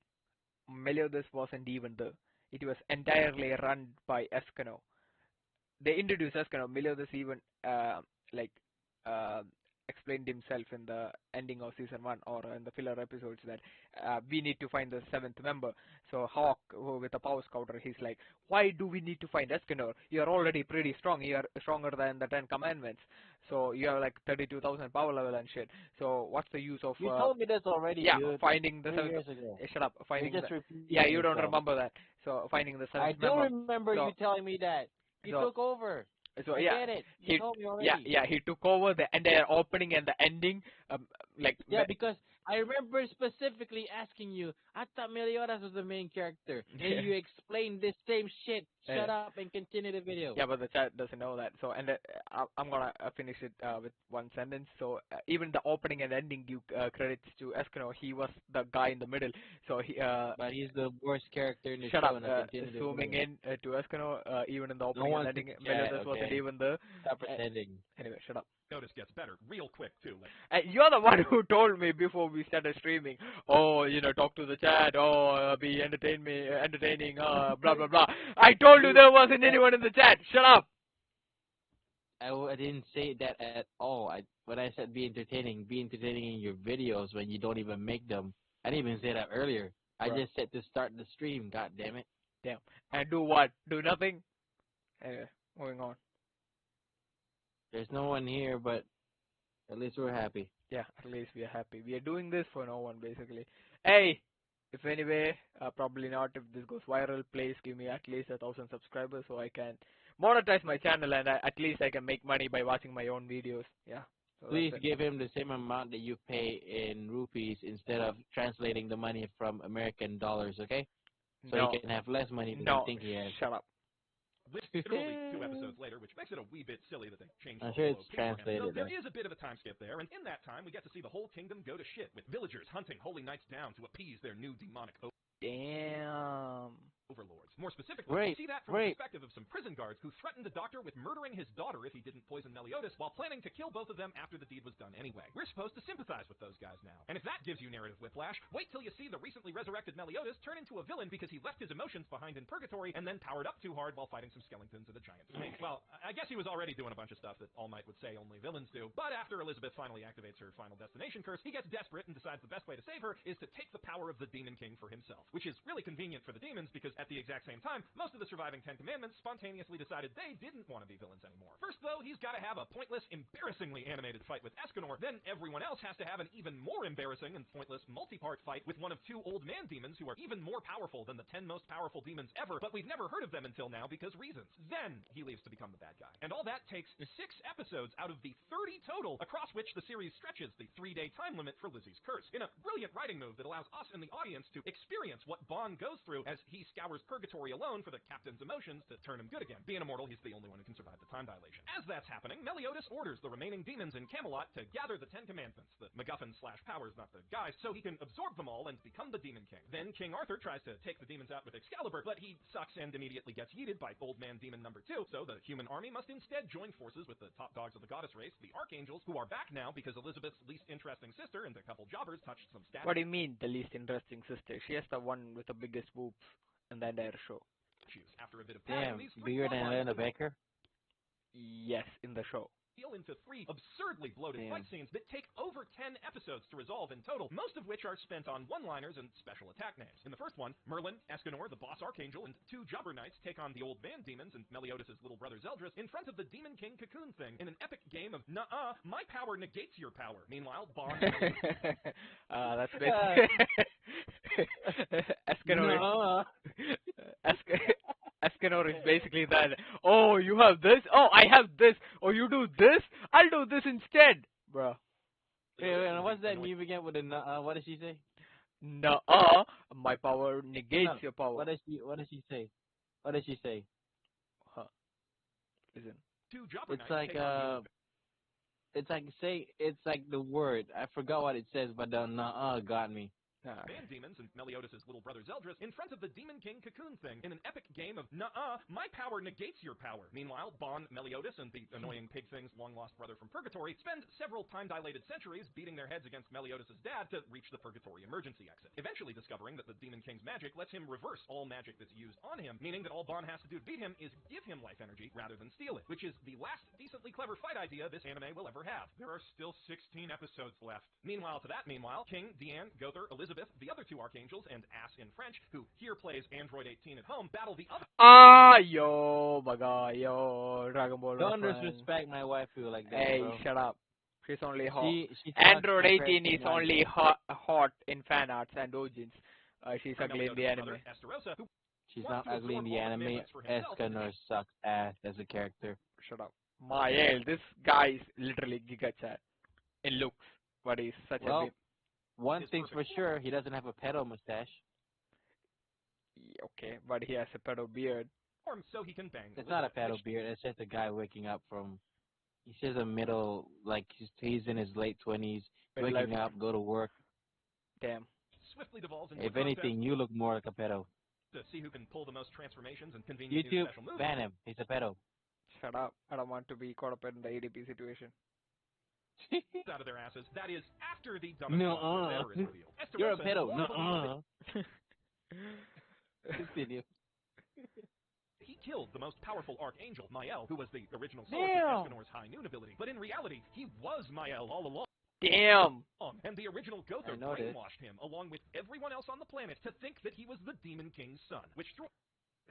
[SPEAKER 1] Meliodas wasn't even there. It was entirely run by Escano. They introduced Escano. Meliodas even explained himself in the ending of season 1 or in the filler episodes that we need to find the 7th member. So Hawk, with a power scouter, he's like, why do we need to find Escanor? You're already pretty strong. You're stronger than the 10 commandments. So you have like 32,000 power level and shit. So what's the use of...
[SPEAKER 3] You told me this already,
[SPEAKER 1] yeah,
[SPEAKER 3] dude.
[SPEAKER 1] finding the
[SPEAKER 3] 3
[SPEAKER 1] 7th...
[SPEAKER 3] years ago.
[SPEAKER 1] Shut up. Finding
[SPEAKER 3] You're just
[SPEAKER 1] the...
[SPEAKER 3] repeating
[SPEAKER 1] Yeah, you don't
[SPEAKER 3] yourself.
[SPEAKER 1] remember that. So finding the 7th
[SPEAKER 3] I do
[SPEAKER 1] member.
[SPEAKER 3] remember
[SPEAKER 1] So-
[SPEAKER 3] you telling me that. You
[SPEAKER 1] so-
[SPEAKER 3] took over.
[SPEAKER 1] So
[SPEAKER 3] I
[SPEAKER 1] yeah,
[SPEAKER 3] get it. You told me already.
[SPEAKER 1] he took over the entire opening and the ending.
[SPEAKER 3] Yeah, because I remember specifically asking you, I thought Meliodas was the main character. And you explained this same shit. Shut
[SPEAKER 1] Yeah.
[SPEAKER 3] up and continue the video.
[SPEAKER 1] Yeah, but the chat doesn't know that. So, and I'm gonna finish it with one sentence. So, even the opening and ending give credits to Escano. He was the guy in the middle. So he.
[SPEAKER 3] But he's the worst character in the
[SPEAKER 1] Shut
[SPEAKER 3] show.
[SPEAKER 1] up.
[SPEAKER 3] And I continue the
[SPEAKER 1] Zooming
[SPEAKER 3] video.
[SPEAKER 1] in to Escano, even in the opening
[SPEAKER 3] one
[SPEAKER 1] and ending,
[SPEAKER 3] said chat,
[SPEAKER 1] Meliodas wasn't
[SPEAKER 3] okay.
[SPEAKER 1] even there.
[SPEAKER 3] Stop pretending.
[SPEAKER 1] Anyway, shut up.
[SPEAKER 9] gets better real quick, too. Like,
[SPEAKER 1] You're the one who told me before we started streaming. Oh, talk to the chat. Oh, be entertaining. Blah blah blah. I told you there wasn't anyone in the chat. Shut up.
[SPEAKER 3] I didn't say that at all. When I said be entertaining in your videos when you don't even make them. I didn't even say that earlier. I
[SPEAKER 1] Right.
[SPEAKER 3] just said to start the stream. God damn it.
[SPEAKER 1] Damn. And do what? Do nothing? Anyway, moving on.
[SPEAKER 3] There's no one here, but at least we're happy.
[SPEAKER 1] Yeah, at least we are happy. We are doing this for no one, basically. Hey! If anyway, probably not. If this goes viral, please give me at least 1,000 subscribers so I can monetize my channel, and at least I can make money by watching my own videos. Yeah. So
[SPEAKER 3] Please
[SPEAKER 1] that's it.
[SPEAKER 3] give him the same amount that you pay in rupees instead of translating the money from American dollars, okay? So
[SPEAKER 1] No.
[SPEAKER 3] he can have less money than
[SPEAKER 1] No.
[SPEAKER 3] you think he has.
[SPEAKER 1] Shut up.
[SPEAKER 9] Literally 2 episodes later, which makes it a wee bit silly that they changed
[SPEAKER 3] I'm
[SPEAKER 9] the
[SPEAKER 3] sure
[SPEAKER 9] whole
[SPEAKER 3] it's
[SPEAKER 9] opening for him.
[SPEAKER 3] translated
[SPEAKER 9] So there
[SPEAKER 3] there.
[SPEAKER 9] is a bit of a time skip there, and in that time we get to see the whole kingdom go to shit, with villagers hunting holy knights down to appease their new demonic
[SPEAKER 1] Damn.
[SPEAKER 9] overlords. More specifically,
[SPEAKER 3] Wait,
[SPEAKER 9] we see that from the
[SPEAKER 3] wait.
[SPEAKER 9] perspective of some prison guards who threatened the doctor with murdering his daughter if he didn't poison Meliodas, while planning to kill both of them after the deed was done anyway. We're supposed to sympathize with those guys now. And if that gives you narrative whiplash, wait till you see the recently resurrected Meliodas turn into a villain because he left his emotions behind in purgatory and then powered up too hard while fighting some skeletons and a giant snake. Well, I guess he was already doing a bunch of stuff that All Might would say only villains do, but after Elizabeth finally activates her Final Destination curse, he gets desperate and decides the best way to save her is to take the power of the Demon King for himself, which is really convenient for the demons because at the exact same time, most of the surviving Ten Commandments spontaneously decided they didn't want to be villains anymore. First, though, he's got to have a pointless, embarrassingly animated fight with Escanor. Then everyone else has to have an even more embarrassing and pointless multi-part fight with one of 2 old man demons who are even more powerful than the 10 most powerful demons ever, but we've never heard of them until now because reasons. Then he leaves to become the bad guy. And all that takes 6 episodes out of the 30 total across which the series stretches, the 3-day time limit for Lizzie's curse, in a brilliant writing move that allows us in the audience to experience what Bond goes through as he scours purgatory alone for the captain's emotions to turn him good again. Being immortal, he's the only one who can survive the time dilation. As that's happening, Meliodas orders the remaining demons in Camelot to gather the 10 Commandments, the MacGuffin/powers, not the guys, so he can absorb them all and become the Demon King. Then King Arthur tries to take the demons out with Excalibur, but he sucks and immediately gets yeeted by Old Man Demon number 2, so the human army must instead join forces with the top dogs of the goddess race, the Archangels, who are back now because Elizabeth's least interesting sister and a couple jobbers touched some statues.
[SPEAKER 1] What do you mean, the least interesting sister? She has the one with the biggest boobs in the entire show.
[SPEAKER 9] After a bit of
[SPEAKER 3] Damn,
[SPEAKER 9] padding, these 3
[SPEAKER 3] bigger than
[SPEAKER 9] bloodlines
[SPEAKER 3] Elena Baker?
[SPEAKER 1] Yes, in the show.
[SPEAKER 9] deal into 3 absurdly bloated fight scenes that take over 10 episodes to resolve in total, most of which are spent on one-liners and special attack names. In the first one, Merlin, Escanor, the boss Archangel, and 2 jobber knights take on the old man demons and Meliodas' little brother Zeldris in front of the Demon King Cocoon Thing in an epic game of nuh-uh, my power negates your power. Meanwhile, Bond...
[SPEAKER 1] that's basically... Escanor... Escanor is basically that, oh, you have this, oh, I have this, oh, you do this, I'll do this instead, bro.
[SPEAKER 3] Wait, what's that meme again with the, what does she say?
[SPEAKER 1] Nuh-uh, my power negates your power.
[SPEAKER 3] What does she say? What does she say?
[SPEAKER 1] Huh. Listen.
[SPEAKER 3] It's like the word, I forgot what it says, but the nuh-uh got me.
[SPEAKER 9] Band demons and Meliodas' little brother Zeldris in front of the Demon King Cocoon Thing in an epic game of nuh-uh, my power negates your power. Meanwhile, Bond, Meliodas, and the annoying pig thing's long-lost brother from Purgatory spend several time-dilated centuries beating their heads against Meliodas' dad to reach the Purgatory emergency exit, eventually discovering that the Demon King's magic lets him reverse all magic that's used on him, meaning that all Bond has to do to beat him is give him life energy rather than steal it, which is the last decently clever fight idea this anime will ever have. There are still 16 episodes left. Meanwhile, King, Deanne, Gother, Elizabeth, the other 2 archangels, and Ass in French, who here plays Android 18 at home, battle the other...
[SPEAKER 1] Yo, baga, yo, Dragon Ball.
[SPEAKER 3] Don't disrespect my waifu like that,
[SPEAKER 1] Hey,
[SPEAKER 3] bro.
[SPEAKER 1] shut up. She's only hot.
[SPEAKER 3] She
[SPEAKER 1] Android 18 is only hot in fan arts and origins. She's ugly in the anime.
[SPEAKER 3] She's not ugly in the anime. Escanor sucks ass as a character.
[SPEAKER 1] Shut up. Mael, this guy is literally Giga Chat in looks, but he's such a babe.
[SPEAKER 3] One thing's for sure, he doesn't have a pedo mustache.
[SPEAKER 1] Okay, but he has a pedo beard.
[SPEAKER 9] So he can bang.
[SPEAKER 3] It's not a pedo beard, it's just a guy waking up from... He's just a middle, like, he's in his late 20s, waking up, go to work.
[SPEAKER 1] Damn.
[SPEAKER 9] Swiftly devolves into
[SPEAKER 3] If anything, you look more like a pedo.
[SPEAKER 9] To see who can pull the most transformations and convenient
[SPEAKER 3] YouTube,
[SPEAKER 9] special moves.
[SPEAKER 3] ban him. He's a pedo.
[SPEAKER 1] Shut up. I don't want to be caught up in the ADP situation.
[SPEAKER 9] Out of their asses. That is after the dumbest ever is revealed.
[SPEAKER 3] You're a pedo. No. Continue.
[SPEAKER 9] He killed the most powerful archangel, Mael, who was the original source of Escanor's high noon ability. But in reality, he was Mael all along.
[SPEAKER 1] Damn!
[SPEAKER 9] And the original Gother brainwashed him, along with everyone else on the planet, to think that he was the Demon King's son, which threw...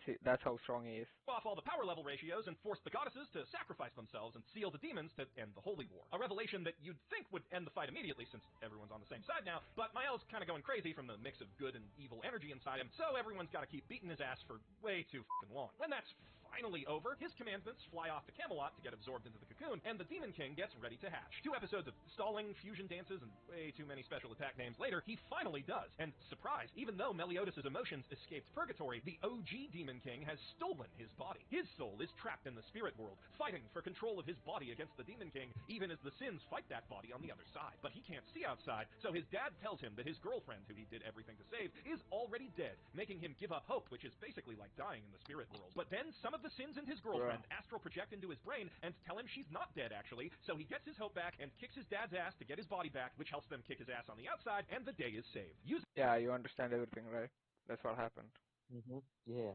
[SPEAKER 1] See, that's how strong he is.
[SPEAKER 9] Off all the power level ratios and forced the goddesses to sacrifice themselves and seal the demons to end the Holy War. A revelation that you'd think would end the fight immediately since everyone's on the same side now, but Mael's kind of going crazy from the mix of good and evil energy inside him, so everyone's got to keep beating his ass for way too fucking long. When that's finally over, his commandments fly off to Camelot to get absorbed into the cocoon, and the Demon King gets ready to hatch. 2 episodes of stalling, fusion dances, and way too many special attack names later, he finally does. And surprise, even though Meliodas' emotions escaped purgatory, the OG Demon King has stolen his body. His soul is trapped in the spirit world, fighting for control of his body against the Demon King, even as the sins fight that body on the other side. But he can't see outside, so his dad tells him that his girlfriend, who he did everything to save, is already dead, making him give up hope, which is basically like dying in the spirit world. But then some of the sins in his girlfriend astral project into his brain and tell him she's not dead, actually, so he gets his hope back and kicks his dad's ass to get his body back, which helps them kick his ass on the outside, and the day is saved.
[SPEAKER 1] Yeah, you understand everything, right? That's what happened.
[SPEAKER 2] Yeah.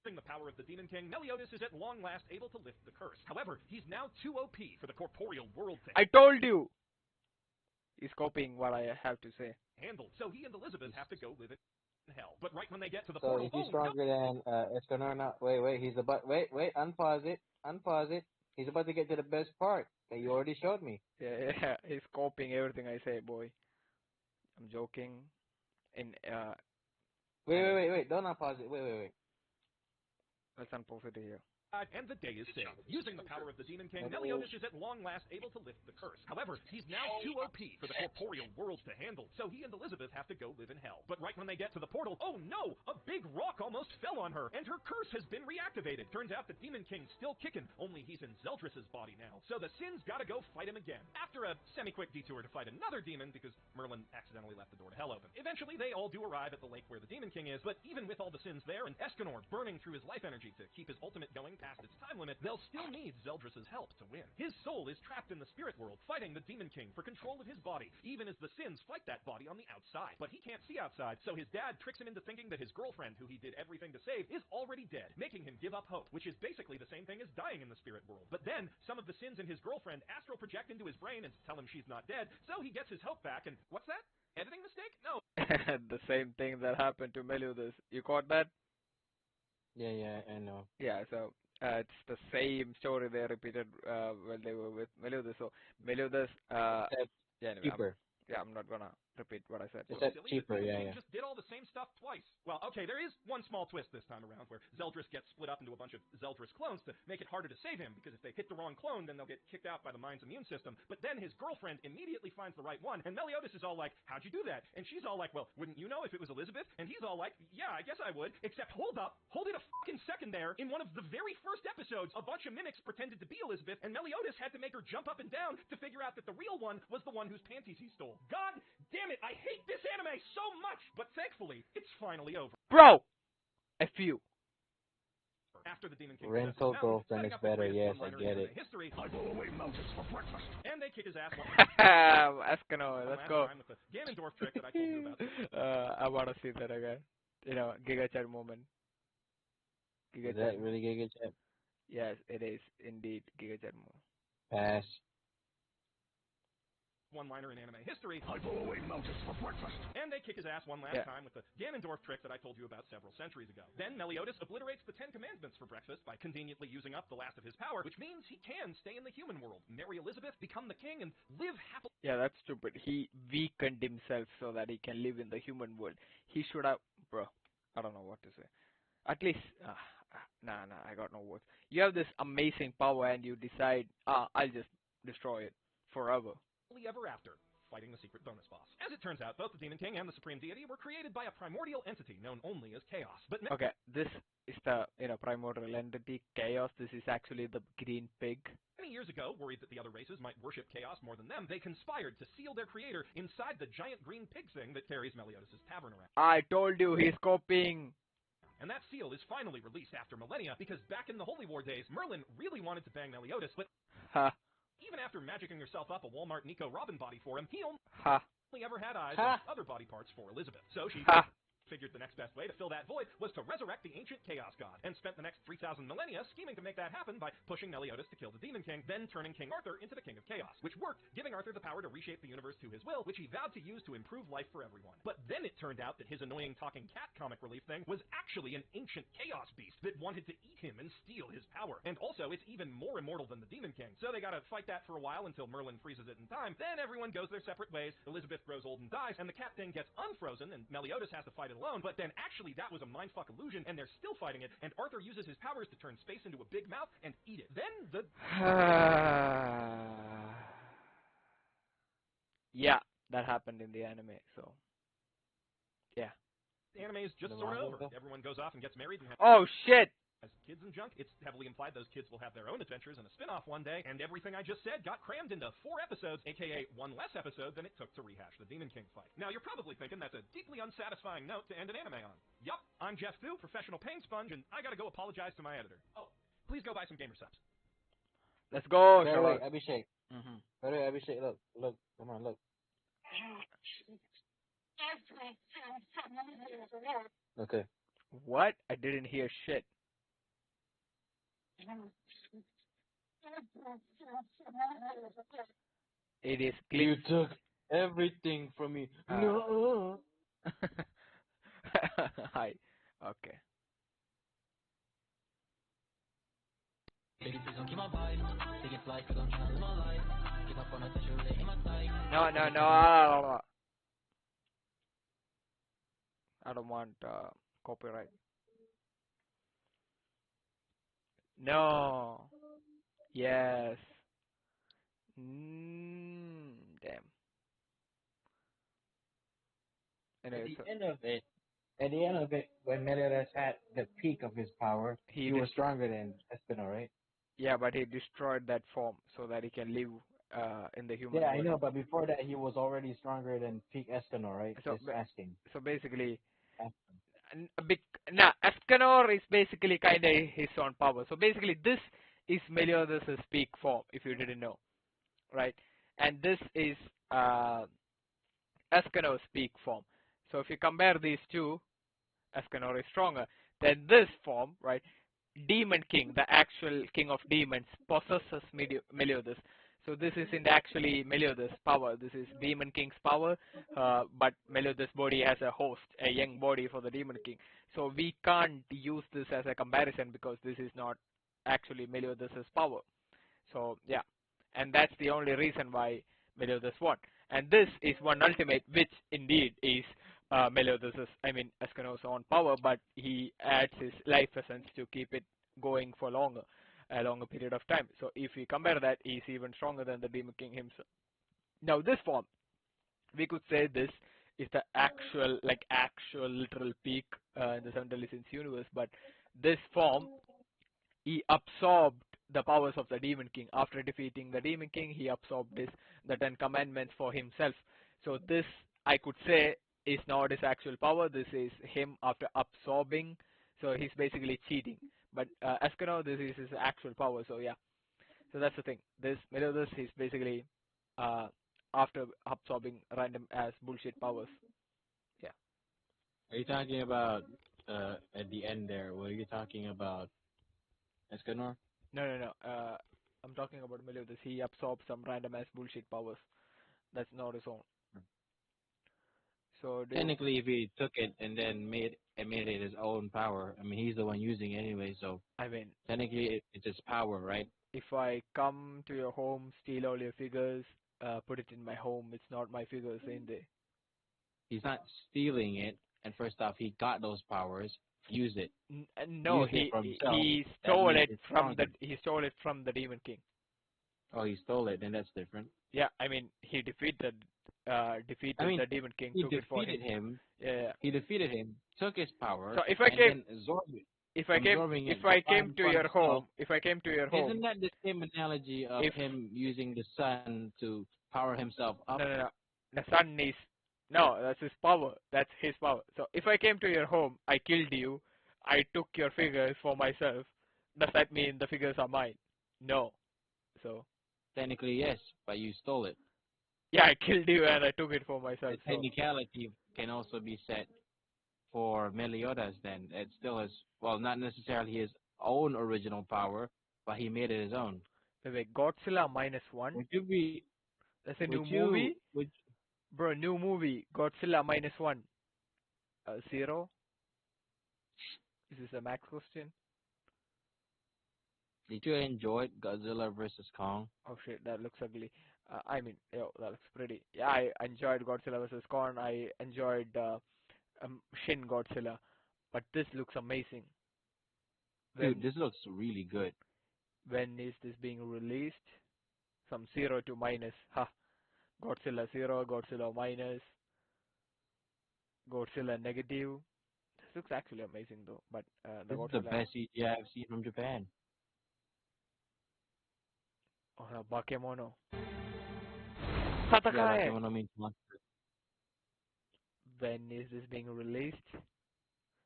[SPEAKER 9] Using the power of the Demon King, Meliodas is at long last able to lift the curse. However, he's now too OP for the corporeal world to
[SPEAKER 1] I told you! He's copying what I have to say.
[SPEAKER 9] handle, so he and Elizabeth have to go live in hell. But right when they get to the
[SPEAKER 2] So
[SPEAKER 9] portal,
[SPEAKER 2] if he's stronger than Escanor now, wait, he's about, wait, unpause it. He's about to get to the best part that you already showed me.
[SPEAKER 1] Yeah, he's copying everything I say, boy. I'm joking.
[SPEAKER 2] Wait, don't unpause it. Wait.
[SPEAKER 1] Let's unpause it here.
[SPEAKER 9] And the day is saved. Using the power of the Demon King, Meliodas is at long last able to lift the curse. However, he's now too OP for the corporeal world to handle, so he and Elizabeth have to go live in hell. But right when they get to the portal, oh no! A big rock almost fell on her, and her curse has been reactivated. Turns out the Demon King's still kicking, only he's in Zeldris' body now. So the Sins gotta go fight him again. After a semi-quick detour to fight another demon, because Merlin accidentally left the door to hell open. Eventually, they all do arrive at the lake where the Demon King is, but even with all the Sins there, and Escanor burning through his life energy to keep his ultimate going past its time limit, they'll still need Zeldris' help to win. His soul is trapped in the spirit world, fighting the Demon King for control of his body, even as the Sins fight that body on the outside. But he can't see outside, so his dad tricks him into thinking that his girlfriend, who he did everything to save, is already dead, making him give up hope, which is basically the same thing as dying in the spirit world. But then, some of the Sins in his girlfriend astral project into his brain and tell him she's not dead, so he gets his hope back, and what's that? Editing mistake? No.
[SPEAKER 1] The same thing that happened to Meliodas. You caught that?
[SPEAKER 2] Yeah, I know.
[SPEAKER 1] Yeah, so it's the same story they repeated when they were with Meliodas. So Meliodas, yeah, anyway,
[SPEAKER 2] Cheaper.
[SPEAKER 1] I'm not gonna repeat what I said.
[SPEAKER 2] Is that cheaper? Yeah.
[SPEAKER 9] Just did all the same stuff twice. Well, okay, there is one small twist this time around where Zeldris gets split up into a bunch of Zeldris clones to make it harder to save him, because if they hit the wrong clone, then they'll get kicked out by the mind's immune system. But then his girlfriend immediately finds the right one, and Meliodas is all like, how'd you do that? And she's all like, well, wouldn't you know if it was Elizabeth? And he's all like, yeah, I guess I would. Except hold it a fucking second there. In one of the very first episodes, a bunch of mimics pretended to be Elizabeth, and Meliodas had to make her jump up and down to figure out that the real one was the one whose panties he stole. God damn it, I hate this anime so much! But thankfully, it's finally over.
[SPEAKER 1] Bro! F you.
[SPEAKER 9] After the Demon King
[SPEAKER 2] Rental girlfriend is better, yes, I get it.
[SPEAKER 9] History, I blow away mountains for breakfast. And they kick his ass.
[SPEAKER 1] Escanor, let's go.
[SPEAKER 9] With the Ganondorf trick that I told you about.
[SPEAKER 1] I wanna see that again. You know, Giga Chat moment.
[SPEAKER 2] Is that really Giga Chat?
[SPEAKER 1] Yes, it is indeed Giga Chat moment.
[SPEAKER 2] Pass.
[SPEAKER 9] One-liner in anime history.
[SPEAKER 8] I blow away mountains for breakfast.
[SPEAKER 9] And they kick his ass one last time with the Ganondorf trick that I told you about several centuries ago. Then Meliodas obliterates the 10 Commandments for breakfast by conveniently using up the last of his power, which means he can stay in the human world, marry Elizabeth, become the king, and live happily.
[SPEAKER 1] Yeah, that's stupid. He weakened himself so that he can live in the human world. He should have... Bro, I don't know what to say. At least... Nah, I got no words. You have this amazing power and you decide, I'll just destroy it forever.
[SPEAKER 9] Ever after, fighting the secret bonus boss. As it turns out, both the Demon King and the Supreme Deity were created by a primordial entity known only as Chaos. But
[SPEAKER 1] okay, this is the primordial entity, Chaos. This is actually the green pig.
[SPEAKER 9] Many years ago, worried that the other races might worship Chaos more than them, they conspired to seal their creator inside the giant green pig thing that carries Meliodas' tavern around.
[SPEAKER 1] I told you, he's copying.
[SPEAKER 9] And that seal is finally released after millennia, because back in the Holy War days, Merlin really wanted to bang Meliodas, but... Even after magicking yourself up a Walmart Nico Robin body for him, he only ever had eyes and other body parts for Elizabeth. So she figured the next best way to fill that void was to resurrect the ancient Chaos God, and spent the next 3,000 millennia scheming to make that happen by pushing Meliodas to kill the Demon King, then turning King Arthur into the King of Chaos, which worked, giving Arthur the power to reshape the universe to his will, which he vowed to use to improve life for everyone. But then it turned out that his annoying talking cat comic relief thing was actually an ancient chaos beast that wanted to eat him and steal his power. And also, it's even more immortal than the Demon King, so they gotta fight that for a while until Merlin freezes it in time. Then everyone goes their separate ways, Elizabeth grows old and dies, and the cat thing gets unfrozen, and Meliodas has to fight it alone, but then actually that was a mindfuck illusion, and they're still fighting it, and Arthur uses his powers to turn space into a big mouth and eat it. Then the...
[SPEAKER 1] Yeah, that happened in the anime, so... Yeah.
[SPEAKER 9] The anime is just sort of over. Everyone goes off and gets married and
[SPEAKER 1] Oh, shit!
[SPEAKER 9] has kids and junk. It's heavily implied those kids will have their own adventures and a spin-off one day, and everything I just said got crammed into 4 episodes, aka 1 less episode than it took to rehash the Demon King fight. Now, you're probably thinking that's a deeply unsatisfying note to end an anime on. Yup, I'm Jeff Fu, professional pain sponge, and I gotta go apologize to my editor. Oh, please go buy some gamer subs.
[SPEAKER 1] Let's go,
[SPEAKER 2] By the way,
[SPEAKER 1] Shabbat.
[SPEAKER 2] Abhishek. By the way, Abhishek, look, come on, look. Okay.
[SPEAKER 1] What? I didn't hear shit. It is
[SPEAKER 2] You took everything from me. No.
[SPEAKER 1] Hi. Okay. No, no, no. I don't want copyright. No. Yes. Damn. Anyway, so
[SPEAKER 2] At the end of it, when Meliodas had the peak of his power, he was stronger than Espanol, right?
[SPEAKER 1] yeah, but he destroyed that form so that he can live in the human
[SPEAKER 2] Yeah, I
[SPEAKER 1] world.
[SPEAKER 2] know, but before that, he was already stronger than peak Escanor, right?
[SPEAKER 1] So,
[SPEAKER 2] Just asking.
[SPEAKER 1] So basically,
[SPEAKER 2] Asking.
[SPEAKER 1] Escanor is basically kind of his own power. So basically, this is Meliodas' peak form, if you didn't know, right? And this is Escanor's peak form. So if you compare these two, Escanor is stronger. Then this form, right? Demon King, the actual king of demons, possesses Meliodas. So this isn't actually Meliodas' power. This is Demon King's power, but Meliodas' body has a host, a young body for the Demon King. So we can't use this as a comparison because this is not actually Meliodas' power. So yeah, and that's the only reason why Meliodas won. And this is one ultimate, which indeed is Escanor's own power, but he adds his life essence to keep it going for a longer period of time. So if we compare that, he's even stronger than the Demon King himself. Now this form, we could say this is the actual literal peak in the Seven Deadly Sins universe, but this form, he absorbed the powers of the Demon King. After defeating the Demon King, he absorbed the 10 commandments for himself. So this, I could say, is not his actual power. This is him after absorbing. So he's basically cheating. But Escanor, this is his actual power. So yeah. So that's the thing. This Meliodas is basically after absorbing random ass bullshit powers. Yeah.
[SPEAKER 3] Are you talking about at the end there? Were you talking about Escanor?
[SPEAKER 1] No. I'm talking about Meliodas. He absorbed some random ass bullshit powers. That's not his own. So
[SPEAKER 3] technically, if he took it and then made it his own power, I mean, he's the one using it anyway. So
[SPEAKER 1] I mean,
[SPEAKER 3] technically, it's his power, right?
[SPEAKER 1] If I come to your home, steal all your figures, put it in my home, it's not my figures, ain't they?
[SPEAKER 3] He's not stealing it. And first off, he got those powers. Use it.
[SPEAKER 1] No, he stole it from the Demon King.
[SPEAKER 3] Oh, he stole it. Then that's different.
[SPEAKER 1] Yeah, I mean, he defeated the Demon King.
[SPEAKER 3] He
[SPEAKER 1] took it for
[SPEAKER 3] defeated him.
[SPEAKER 1] Yeah.
[SPEAKER 3] He defeated him. Took his power.
[SPEAKER 1] So if I came to your home,
[SPEAKER 3] isn't that the same analogy of him using the sun to power himself up?
[SPEAKER 1] No. The sun is that's his power. That's his power. So if I came to your home, I killed you, I took your figures for myself. Does that mean the figures are mine? No. So
[SPEAKER 3] technically yes, but you stole it.
[SPEAKER 1] Yeah, I killed you and I took it for myself.
[SPEAKER 3] The technicality can also be set for Meliodas then. It's still his, well, not necessarily his own original power, but he made it his own.
[SPEAKER 1] Wait, Godzilla -1?
[SPEAKER 3] Would you be...
[SPEAKER 1] That's a new movie? Bro, new movie, Godzilla -1. 0? Is this a max question?
[SPEAKER 3] Did you enjoy Godzilla vs. Kong?
[SPEAKER 1] Oh shit, that looks ugly. That looks pretty. Yeah, I enjoyed Godzilla vs. Kong. I enjoyed Shin Godzilla, but this looks amazing.
[SPEAKER 3] Dude,
[SPEAKER 1] When
[SPEAKER 3] this looks really good.
[SPEAKER 1] when is this being released? Some 0 to minus. Ha. Godzilla 0, Godzilla minus, Godzilla negative. This looks actually amazing though. But the
[SPEAKER 3] This is the
[SPEAKER 1] Godzilla.
[SPEAKER 3] best CGI I've seen from Japan.
[SPEAKER 1] Oh no, Bakemono.
[SPEAKER 3] Yeah,
[SPEAKER 1] Tatakae.
[SPEAKER 3] Bakemono means monster.
[SPEAKER 1] When is this being released?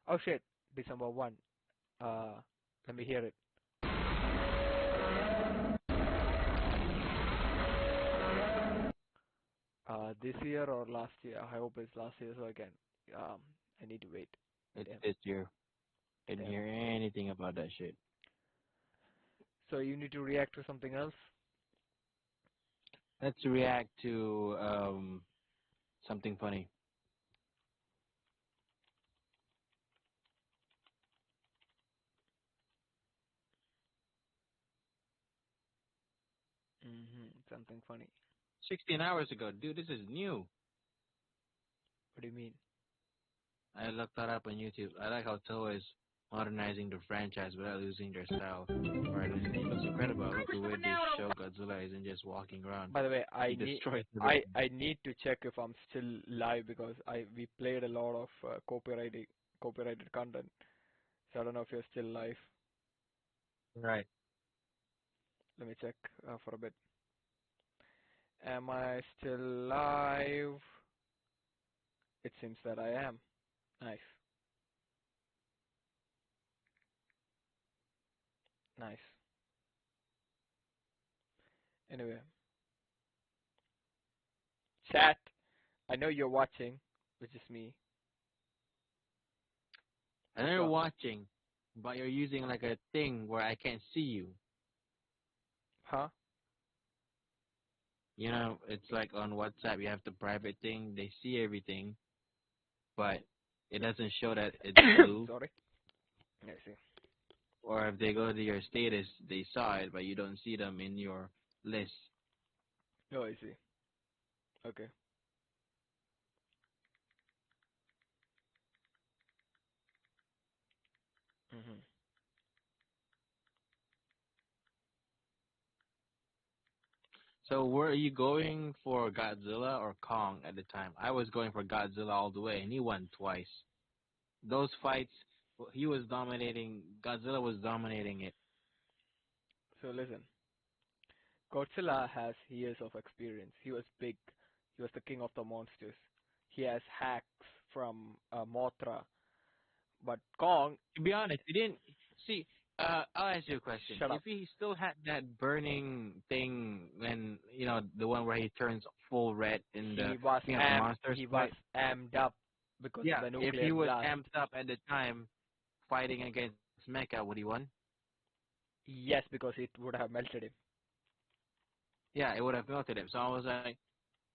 [SPEAKER 1] Oh shit, December 1. Let me hear it. This year or last year? I hope it's last year so I need to wait.
[SPEAKER 3] It's
[SPEAKER 1] Damn.
[SPEAKER 3] this year. Didn't
[SPEAKER 1] Damn.
[SPEAKER 3] hear anything about that shit.
[SPEAKER 1] So you need to react to something else?
[SPEAKER 3] Let's react to something funny.
[SPEAKER 1] Something funny.
[SPEAKER 3] 16 hours ago, dude. This is new.
[SPEAKER 1] What do you mean?
[SPEAKER 3] I looked that up on YouTube. I like how Toho is modernizing the franchise without losing their style. Right, it looks incredible. I love the way they show Godzilla isn't just walking around.
[SPEAKER 1] By the way,
[SPEAKER 3] He destroys everything.
[SPEAKER 1] I need to check if I'm still live because we played a lot of copyrighted content. So I don't know if you're still live.
[SPEAKER 3] Right.
[SPEAKER 1] Let me check for a bit. Am I still live? It seems that I am. Nice. Nice. Anyway. Chat, I know you're watching, which is me.
[SPEAKER 3] I know you're
[SPEAKER 1] So-
[SPEAKER 3] watching, but you're using like a thing where I can't see you.
[SPEAKER 1] Huh?
[SPEAKER 3] You know, it's like on WhatsApp, you have the private thing. They see everything, but it doesn't show that it's blue.
[SPEAKER 1] Sorry. I see.
[SPEAKER 3] Or if they go to your status, they saw it, but you don't see them in your list.
[SPEAKER 1] Oh, I see. Okay. Mhm.
[SPEAKER 3] So were you going for Godzilla or Kong at the time? I was going for Godzilla all the way, and he won twice. Those fights, he was dominating. Godzilla was dominating it.
[SPEAKER 1] So listen, Godzilla has years of experience. He was big. He was the king of the monsters. He has hacks from Mothra. But Kong,
[SPEAKER 3] To be honest, he didn't see. I'll ask you a question.
[SPEAKER 1] Shut up.
[SPEAKER 3] If he still had that burning thing when the one where he turns full red in the monsters,
[SPEAKER 1] he was amped up because
[SPEAKER 3] yeah.
[SPEAKER 1] of the
[SPEAKER 3] If
[SPEAKER 1] nuclear
[SPEAKER 3] he was
[SPEAKER 1] blast.
[SPEAKER 3] amped up at the time, fighting against Mecha, would he won?
[SPEAKER 1] Yes, because it would have melted him.
[SPEAKER 3] Yeah, it would have melted him. So I was like,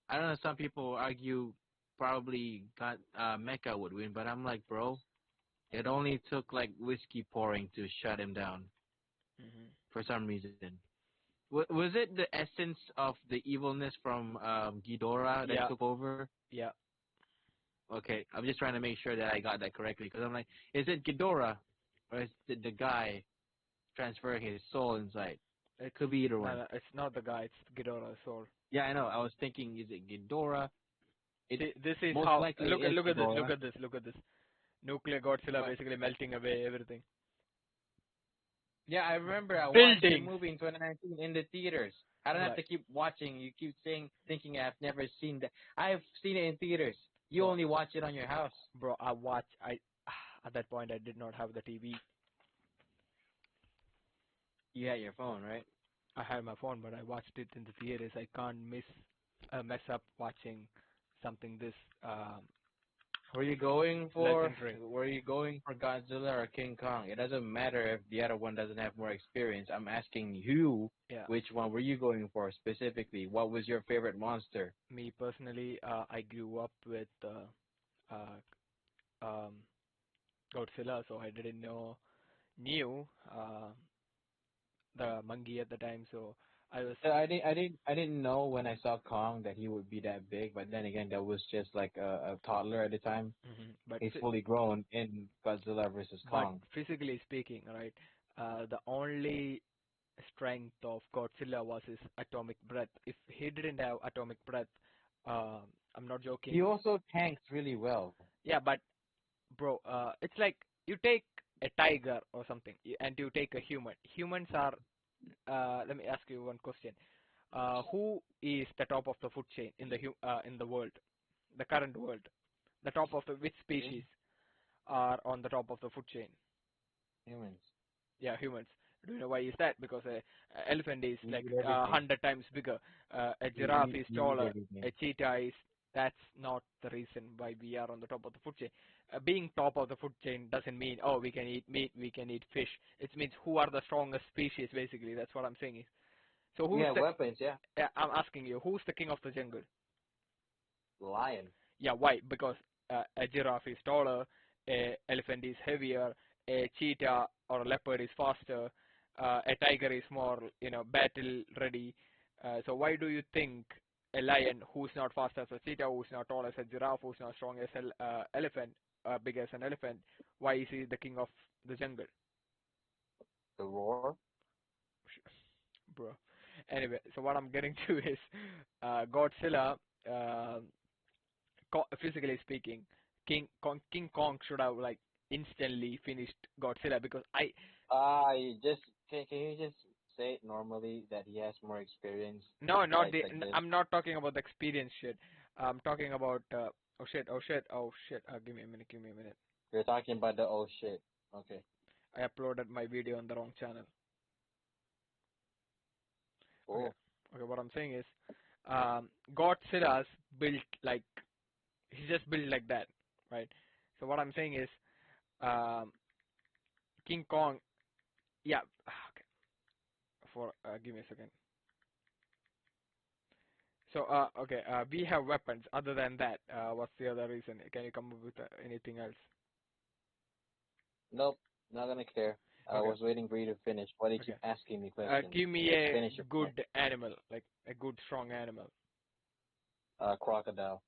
[SPEAKER 3] I don't know. Some people argue probably got Mecha would win, but I'm like, bro, it only took like whiskey pouring to shut him down for some reason. Was it the essence of the evilness from Ghidorah that
[SPEAKER 1] Yeah.
[SPEAKER 3] took over?
[SPEAKER 1] Yeah.
[SPEAKER 3] Okay, I'm just trying to make sure that I got that correctly because I'm like, is it Ghidorah or is it the guy transferring his soul inside? It could be either one.
[SPEAKER 1] No, it's not the guy. It's Ghidorah's soul.
[SPEAKER 3] Yeah, I know. I was thinking, is it Ghidorah?
[SPEAKER 1] See, this is
[SPEAKER 3] most
[SPEAKER 1] how.
[SPEAKER 3] likely
[SPEAKER 1] Look
[SPEAKER 3] it is
[SPEAKER 1] at this.
[SPEAKER 3] Ghidorah.
[SPEAKER 1] Look at this. Look at this. Nuclear Godzilla
[SPEAKER 3] What?
[SPEAKER 1] basically melting away everything.
[SPEAKER 3] Yeah, I remember I watched the
[SPEAKER 1] Buildings.
[SPEAKER 3] movie in 2019 in the theaters. I don't have to
[SPEAKER 1] Right.
[SPEAKER 3] keep watching. You keep thinking I've never seen that. I've seen it in theaters. You
[SPEAKER 1] Bro.
[SPEAKER 3] only watch it on your house.
[SPEAKER 1] Bro, at that point I did not have the TV.
[SPEAKER 3] You had your phone, right?
[SPEAKER 1] I had my phone, but I watched it in the theaters. I can't mess up watching something this.
[SPEAKER 3] Were you going for
[SPEAKER 1] Legendary.
[SPEAKER 3] Godzilla or King Kong? It doesn't matter if the other one doesn't have more experience. I'm asking you,
[SPEAKER 1] Yeah.
[SPEAKER 3] which one were you going for specifically? What was your favorite monster?
[SPEAKER 1] Me personally, I grew up with Godzilla, so I didn't knew the monkey at the time. So I was
[SPEAKER 3] I didn't know when I saw Kong that he would be that big, but then again, that was just like a toddler at the time.
[SPEAKER 1] but
[SPEAKER 3] He's fully grown in Godzilla versus
[SPEAKER 1] but
[SPEAKER 3] Kong.
[SPEAKER 1] physically speaking, right? The only strength of Godzilla was his atomic breath. If he didn't have atomic breath, uh, I'm not
[SPEAKER 3] He
[SPEAKER 1] joking.
[SPEAKER 3] also tanks really well.
[SPEAKER 1] Yeah, but bro, it's like you take a tiger or something, and you take a human. Humans are. Let me ask you one question. Who is the top of the food chain in the in the world, the current world? The top of the which species are on the top of the food chain?
[SPEAKER 3] Humans.
[SPEAKER 1] Yeah, humans. Do you know why is that? Because a elephant is
[SPEAKER 3] We
[SPEAKER 1] like
[SPEAKER 3] eat everything.
[SPEAKER 1] 100 times bigger. A
[SPEAKER 3] We
[SPEAKER 1] giraffe
[SPEAKER 3] eat,
[SPEAKER 1] is
[SPEAKER 3] we eat
[SPEAKER 1] taller.
[SPEAKER 3] everything.
[SPEAKER 1] A cheetah is. That's not the reason why we are on the top of the food chain. Being top of the food chain doesn't mean oh we can eat meat, we can eat fish. It means who are the strongest species basically. That's what I'm saying. So
[SPEAKER 3] We
[SPEAKER 1] who's
[SPEAKER 3] have
[SPEAKER 1] the?
[SPEAKER 3] weapons, yeah.
[SPEAKER 1] I'm asking you, who's the king of the jungle?
[SPEAKER 3] Lion.
[SPEAKER 1] Yeah, why? Because a giraffe is taller, a elephant is heavier, a cheetah or a leopard is faster, a tiger is more, battle ready. So why do you think a lion who's not fast as a cheetah, who's not tall as a giraffe, who's not strong as an elephant, big as an elephant, why is he the king of the jungle?
[SPEAKER 3] The roar.
[SPEAKER 1] Bro. Anyway, so what I'm getting to is Godzilla. Uh, Physically speaking, King Kong should have like instantly finished Godzilla because
[SPEAKER 3] You just can you just say it normally that he has more experience
[SPEAKER 1] no,
[SPEAKER 3] in
[SPEAKER 1] not
[SPEAKER 3] fights
[SPEAKER 1] the
[SPEAKER 3] like this?
[SPEAKER 1] I'm not talking about the experience shit. I'm talking about oh shit. Give me a minute.
[SPEAKER 3] You're talking about the oh shit. Okay.
[SPEAKER 1] I uploaded my video on the wrong channel. Okay,
[SPEAKER 3] Oh.
[SPEAKER 1] okay. What I'm saying is, Godzilla's built like he's just built like that, right? So what I'm saying is, um, King Kong, yeah. Okay, give me a second. So, okay, we have weapons. Other than that, what's the other reason? Can you come up with anything else?
[SPEAKER 3] Nope. Not gonna care. I
[SPEAKER 1] Okay.
[SPEAKER 3] was waiting for you to finish. Why do you
[SPEAKER 1] Okay.
[SPEAKER 3] keep asking me questions?
[SPEAKER 1] Give me
[SPEAKER 3] Just
[SPEAKER 1] a
[SPEAKER 3] finish your point.
[SPEAKER 1] good animal, like a good strong animal.
[SPEAKER 3] Crocodile.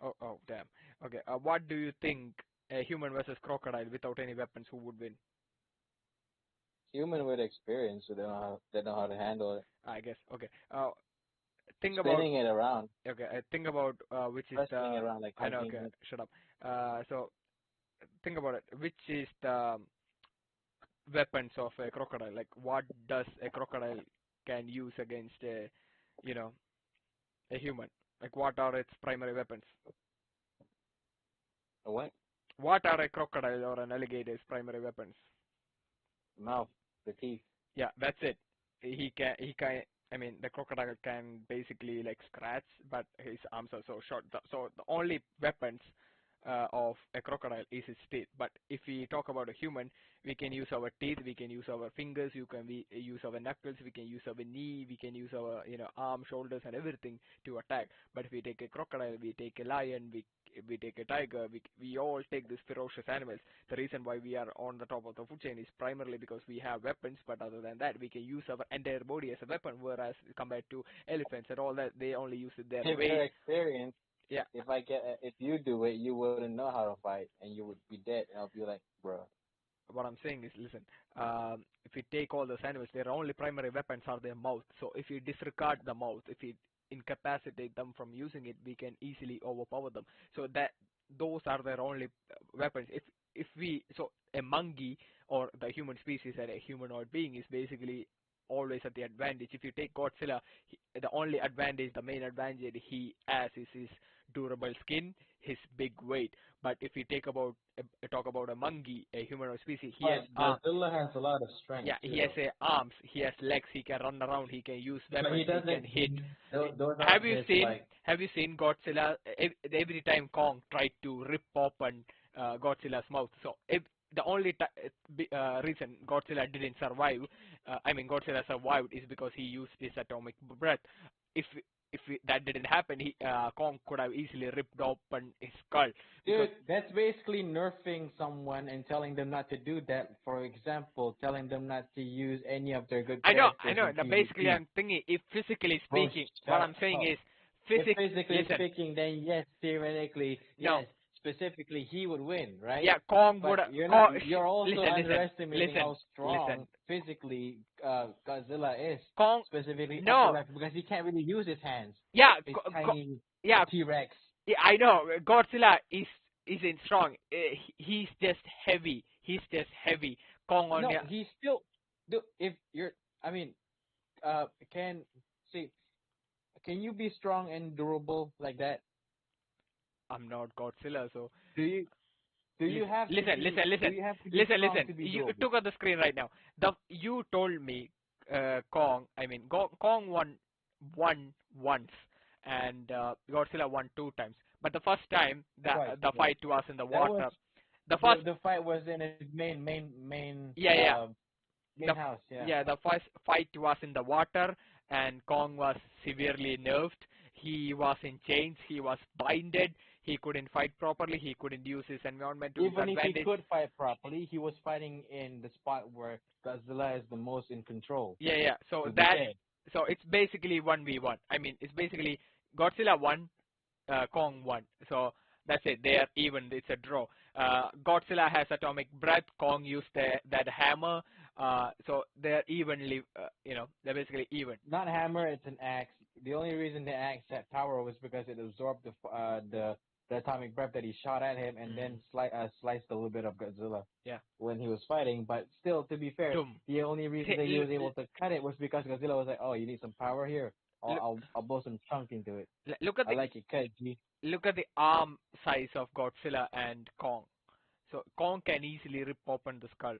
[SPEAKER 1] Oh, damn. Okay. What do you think a human versus crocodile without any weapons, who would win?
[SPEAKER 3] Human with experience, so they know how to handle it.
[SPEAKER 1] I guess. Okay. Think about.
[SPEAKER 3] Spinning it around.
[SPEAKER 1] Okay. Think about which is
[SPEAKER 3] Spinning
[SPEAKER 1] the.
[SPEAKER 3] it around like
[SPEAKER 1] I know. Okay.
[SPEAKER 3] convenient.
[SPEAKER 1] Shut up. So think about it. Which is the weapons of a crocodile? Like, what does a crocodile can use against a, you know, a human? Like, what are its primary weapons?
[SPEAKER 3] A what?
[SPEAKER 1] What are a crocodile or an alligator's primary weapons?
[SPEAKER 3] Mouth. The teeth.
[SPEAKER 1] Yeah, that's it. He can. I mean, the crocodile can basically like scratch, but his arms are so short. So the only weapons of a crocodile is its teeth. But if we talk about a human, we can use our teeth, we can use our fingers, we use our knuckles, we can use our knee, we can use our arm, shoulders, and everything to attack. But if we take a crocodile, we take a lion, we take a tiger, we all take these ferocious animals. The reason why we are on the top of the food chain is primarily because we have weapons, but other than that, we can use our entire body as a weapon, whereas compared to elephants and all that, they only use their
[SPEAKER 3] If
[SPEAKER 1] weight.
[SPEAKER 3] your experience,
[SPEAKER 1] Yeah.
[SPEAKER 3] if you do it, you wouldn't know how to fight, and you would be dead. And I'll be like, bro.
[SPEAKER 1] What I'm saying is, listen, if we take all those animals, their only primary weapons are their mouth. So if we disregard the mouth, if we incapacitate them from using it, we can easily overpower them. So that those are their only weapons. If we so a monkey or the human species and a humanoid being is basically always at the advantage. If you take Godzilla, the only advantage, the main advantage he has is his durable skin, his big weight. But if you talk about a monkey, a humanoid species, he has
[SPEAKER 3] But Godzilla has a lot of strength.
[SPEAKER 1] yeah,
[SPEAKER 3] too,
[SPEAKER 1] he has arms, he has legs, he can run around, he can use
[SPEAKER 3] but
[SPEAKER 1] weapons,
[SPEAKER 3] he doesn't.
[SPEAKER 1] he can hit.
[SPEAKER 3] Those
[SPEAKER 1] Have
[SPEAKER 3] aren't
[SPEAKER 1] you
[SPEAKER 3] his
[SPEAKER 1] seen
[SPEAKER 3] like.
[SPEAKER 1] Have you seen Godzilla? Every time Kong tried to rip open Godzilla's mouth, so if the only reason Godzilla didn't survive, I mean Godzilla survived, is because he used his atomic breath. If that didn't happen, Kong could have easily ripped open his skull.
[SPEAKER 2] Dude, that's basically nerfing someone and telling them not to do that. For example, telling them not to use any of their good
[SPEAKER 1] I know.
[SPEAKER 2] characters in
[SPEAKER 1] Now, basically,
[SPEAKER 2] PvP.
[SPEAKER 1] I'm thinking, if physically
[SPEAKER 2] Bro,
[SPEAKER 1] speaking,
[SPEAKER 2] shut
[SPEAKER 1] what I'm saying
[SPEAKER 2] up.
[SPEAKER 1] is,
[SPEAKER 2] If physically
[SPEAKER 1] listen,
[SPEAKER 2] speaking, then yes, theoretically,
[SPEAKER 1] No.
[SPEAKER 2] yes, specifically he would win, right?
[SPEAKER 1] yeah, Kong
[SPEAKER 2] But
[SPEAKER 1] would.
[SPEAKER 2] you're also
[SPEAKER 1] listen,
[SPEAKER 2] underestimating
[SPEAKER 1] listen,
[SPEAKER 2] how strong
[SPEAKER 1] listen.
[SPEAKER 2] physically Godzilla is.
[SPEAKER 1] Kong,
[SPEAKER 2] Specifically
[SPEAKER 1] no.
[SPEAKER 2] upper left, because he can't really use his hands.
[SPEAKER 1] Yeah,
[SPEAKER 2] His tiny
[SPEAKER 1] yeah,
[SPEAKER 2] T-Rex.
[SPEAKER 1] yeah, I know. Godzilla isn't strong. He's just heavy. He's just heavy. Kong on
[SPEAKER 2] No,
[SPEAKER 1] the
[SPEAKER 2] he's still. If you're, I mean, can see, can you be strong and durable like that?
[SPEAKER 1] I'm not Godzilla, so
[SPEAKER 2] Do you have
[SPEAKER 1] listen,
[SPEAKER 2] to be,
[SPEAKER 1] listen,
[SPEAKER 2] do you have to be
[SPEAKER 1] listen,
[SPEAKER 2] strong
[SPEAKER 1] listen.
[SPEAKER 2] to be
[SPEAKER 1] You
[SPEAKER 2] durable?
[SPEAKER 1] took on the screen right now. You told me Kong. I mean, Kong won once, and Godzilla won 2 times. But the first time
[SPEAKER 2] Twice,
[SPEAKER 1] the
[SPEAKER 2] yeah.
[SPEAKER 1] fight was in the
[SPEAKER 2] That
[SPEAKER 1] water.
[SPEAKER 2] was-
[SPEAKER 1] The first
[SPEAKER 2] the fight was in his main
[SPEAKER 1] main
[SPEAKER 2] house. Yeah.
[SPEAKER 1] Yeah, the first fight was in the water, and Kong was severely nerfed. He was in chains. He was binded. He couldn't fight properly. He couldn't use his environment to his
[SPEAKER 2] Even if
[SPEAKER 1] advantage.
[SPEAKER 2] he could fight properly, he was fighting in the spot where Godzilla is the most in control.
[SPEAKER 1] Yeah. So
[SPEAKER 2] to be fair.
[SPEAKER 1] so it's basically 1v1. I mean, it's basically Godzilla won, Kong won. So that's it. They are even. It's a draw. Godzilla has atomic breath. Kong used that hammer. So they're evenly. They're basically even.
[SPEAKER 2] Not hammer, it's an axe. The only reason the axe had power was because it absorbed the atomic breath that he shot at him, and then sliced a little bit of Godzilla.
[SPEAKER 1] Yeah.
[SPEAKER 2] When he was fighting, but still, to be fair,
[SPEAKER 1] Doom.
[SPEAKER 2] the only reason that he was able to cut it was because Godzilla was like, "Oh, you need some power here. I'll blow some chunk into it.
[SPEAKER 1] Look at
[SPEAKER 2] I like it cut, G."
[SPEAKER 1] look at the arm size of Godzilla and Kong. So Kong can easily rip open the skull.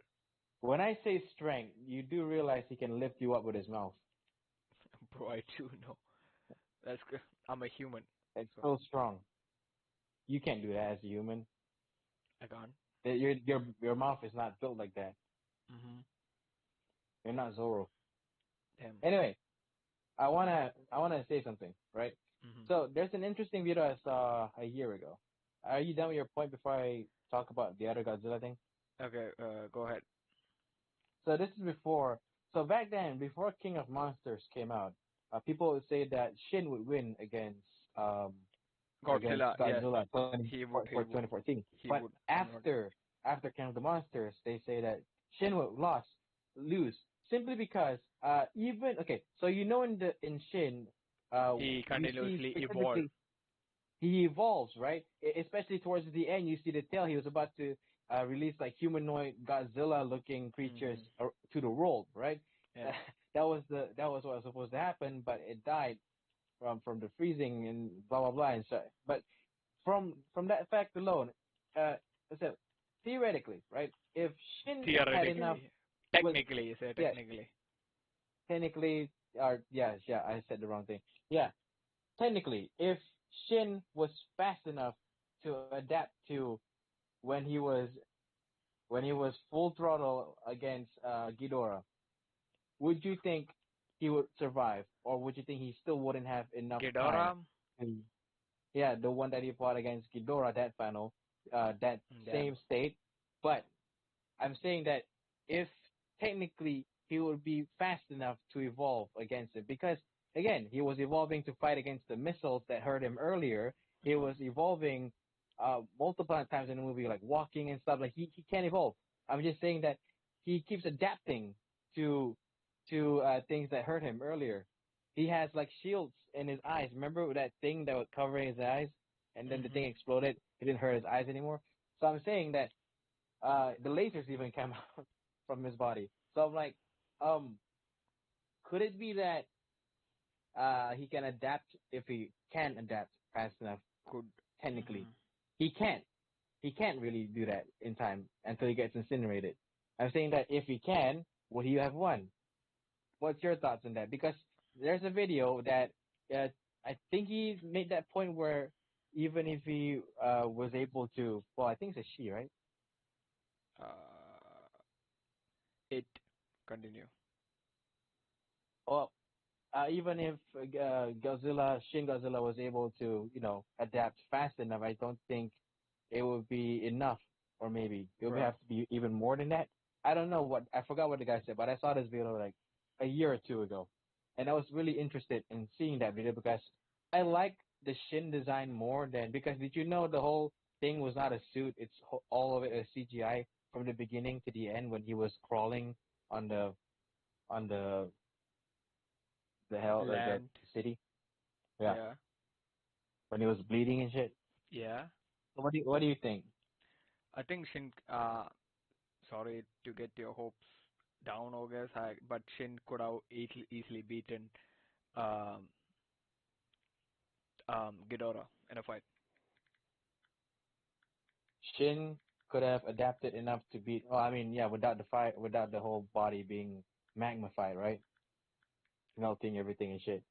[SPEAKER 2] When I say strength, you do realize he can lift you up with his mouth.
[SPEAKER 1] Bro, I do know. That's good. I'm a human.
[SPEAKER 2] It's so strong. You can't do that as a human.
[SPEAKER 1] I can't.
[SPEAKER 2] Your mouth is not built like that.
[SPEAKER 1] Mhm.
[SPEAKER 2] You're not Zoro.
[SPEAKER 1] Damn.
[SPEAKER 2] Anyway, I wanna say something, right?
[SPEAKER 1] Mhm.
[SPEAKER 2] So there's an interesting video I saw a year ago. Are you done with your point before I talk about the other Godzilla thing?
[SPEAKER 1] Okay. Go ahead.
[SPEAKER 2] So this is before. So back then, before King of Monsters came out, people would say that Shin would win against
[SPEAKER 1] Godzilla.
[SPEAKER 2] against Godzilla
[SPEAKER 1] He
[SPEAKER 2] for
[SPEAKER 1] would.
[SPEAKER 2] 2014.
[SPEAKER 1] He
[SPEAKER 2] But
[SPEAKER 1] would.
[SPEAKER 2] after King of the Monsters, they say that Shin would lose simply because so in Shin
[SPEAKER 1] He
[SPEAKER 2] we
[SPEAKER 1] continuously
[SPEAKER 2] see
[SPEAKER 1] evolved.
[SPEAKER 2] specifically he evolves, right? Especially towards the end, you see the tail. He was about to release like humanoid Godzilla-looking creatures to the world, right?
[SPEAKER 1] Yeah.
[SPEAKER 2] That was what was supposed to happen, but it died from the freezing and blah blah blah and so. But from that fact alone, so theoretically, right? If Shin had enough,
[SPEAKER 1] Technically, you said technically.
[SPEAKER 2] technically, I said the wrong thing. Yeah, technically, if Shin was fast enough to adapt to when he was full throttle against Ghidorah, would you think he would survive, or would you think he still wouldn't have enough
[SPEAKER 1] Ghidorah.
[SPEAKER 2] time? Yeah, the one that he fought against Ghidorah, that final, that same state. But I'm saying that if technically he would be fast enough to evolve against it, because again, he was evolving to fight against the missiles that hurt him earlier. He was evolving multiple times in the movie, like walking and stuff. Like he can't evolve. I'm just saying that he keeps adapting to things that hurt him earlier. He has like shields in his eyes. Remember that thing that was covering his eyes, and then the thing exploded. It didn't hurt his eyes anymore. So I'm saying that the lasers even came out from his body. So I'm like, could it be that he can adapt if he can adapt fast enough? Could technically, he can't. He can't really do that in time until he gets incinerated. I'm saying that if he can, would he have won? What's your thoughts on that? Because there's a video that I think he made that point where even if he was able to, well, I think it's a she, right?
[SPEAKER 1] It continue.
[SPEAKER 2] Well, even if Shin Godzilla was able to, adapt fast enough, I don't think it would be enough, or maybe it would
[SPEAKER 1] Right.
[SPEAKER 2] have to be even more than that. I don't know I forgot what the guy said, but I saw this video like a year or two ago, and I was really interested in seeing that video because I like the Shin design more than because did you know the whole thing was not a suit? It's all of it a CGI from the beginning to the end when he was crawling on the the
[SPEAKER 1] Land.
[SPEAKER 2] city. Yeah,
[SPEAKER 1] Yeah.
[SPEAKER 2] when he was bleeding and shit.
[SPEAKER 1] Yeah.
[SPEAKER 2] So what do you think?
[SPEAKER 1] I think Shin. Sorry to get your hopes down, I guess. But Shin could have easily beaten um Ghidorah in a fight.
[SPEAKER 2] Shin could have adapted enough to beat. Oh, I mean, yeah, without the fight, without the whole body being magnified, right? Melting everything and shit.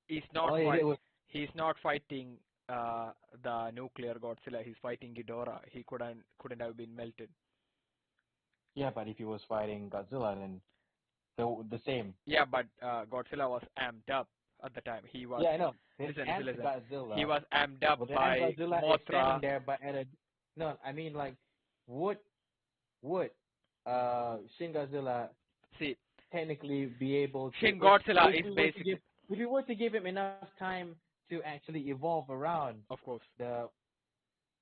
[SPEAKER 1] He's not
[SPEAKER 2] All he did
[SPEAKER 1] fight.
[SPEAKER 2] was
[SPEAKER 1] He's not fighting the nuclear Godzilla. He's fighting Ghidorah. He couldn't have been melted.
[SPEAKER 2] yeah, but if he was fighting Godzilla, then the same.
[SPEAKER 1] Yeah, but Godzilla was amped up at the time. He was
[SPEAKER 2] Yeah, I know. His
[SPEAKER 1] listen,
[SPEAKER 2] amped
[SPEAKER 1] listen. He
[SPEAKER 2] Godzilla,
[SPEAKER 1] was amped up
[SPEAKER 2] but the amped
[SPEAKER 1] by
[SPEAKER 2] Godzilla is standing
[SPEAKER 1] Mothra.
[SPEAKER 2] there, but at a no, I mean like would would Shin Godzilla
[SPEAKER 1] See,
[SPEAKER 2] technically be able to
[SPEAKER 1] Shin Godzilla
[SPEAKER 2] if
[SPEAKER 1] is
[SPEAKER 2] we were to
[SPEAKER 1] basically,
[SPEAKER 2] if we were to give him enough time to actually evolve around
[SPEAKER 1] of course,
[SPEAKER 2] the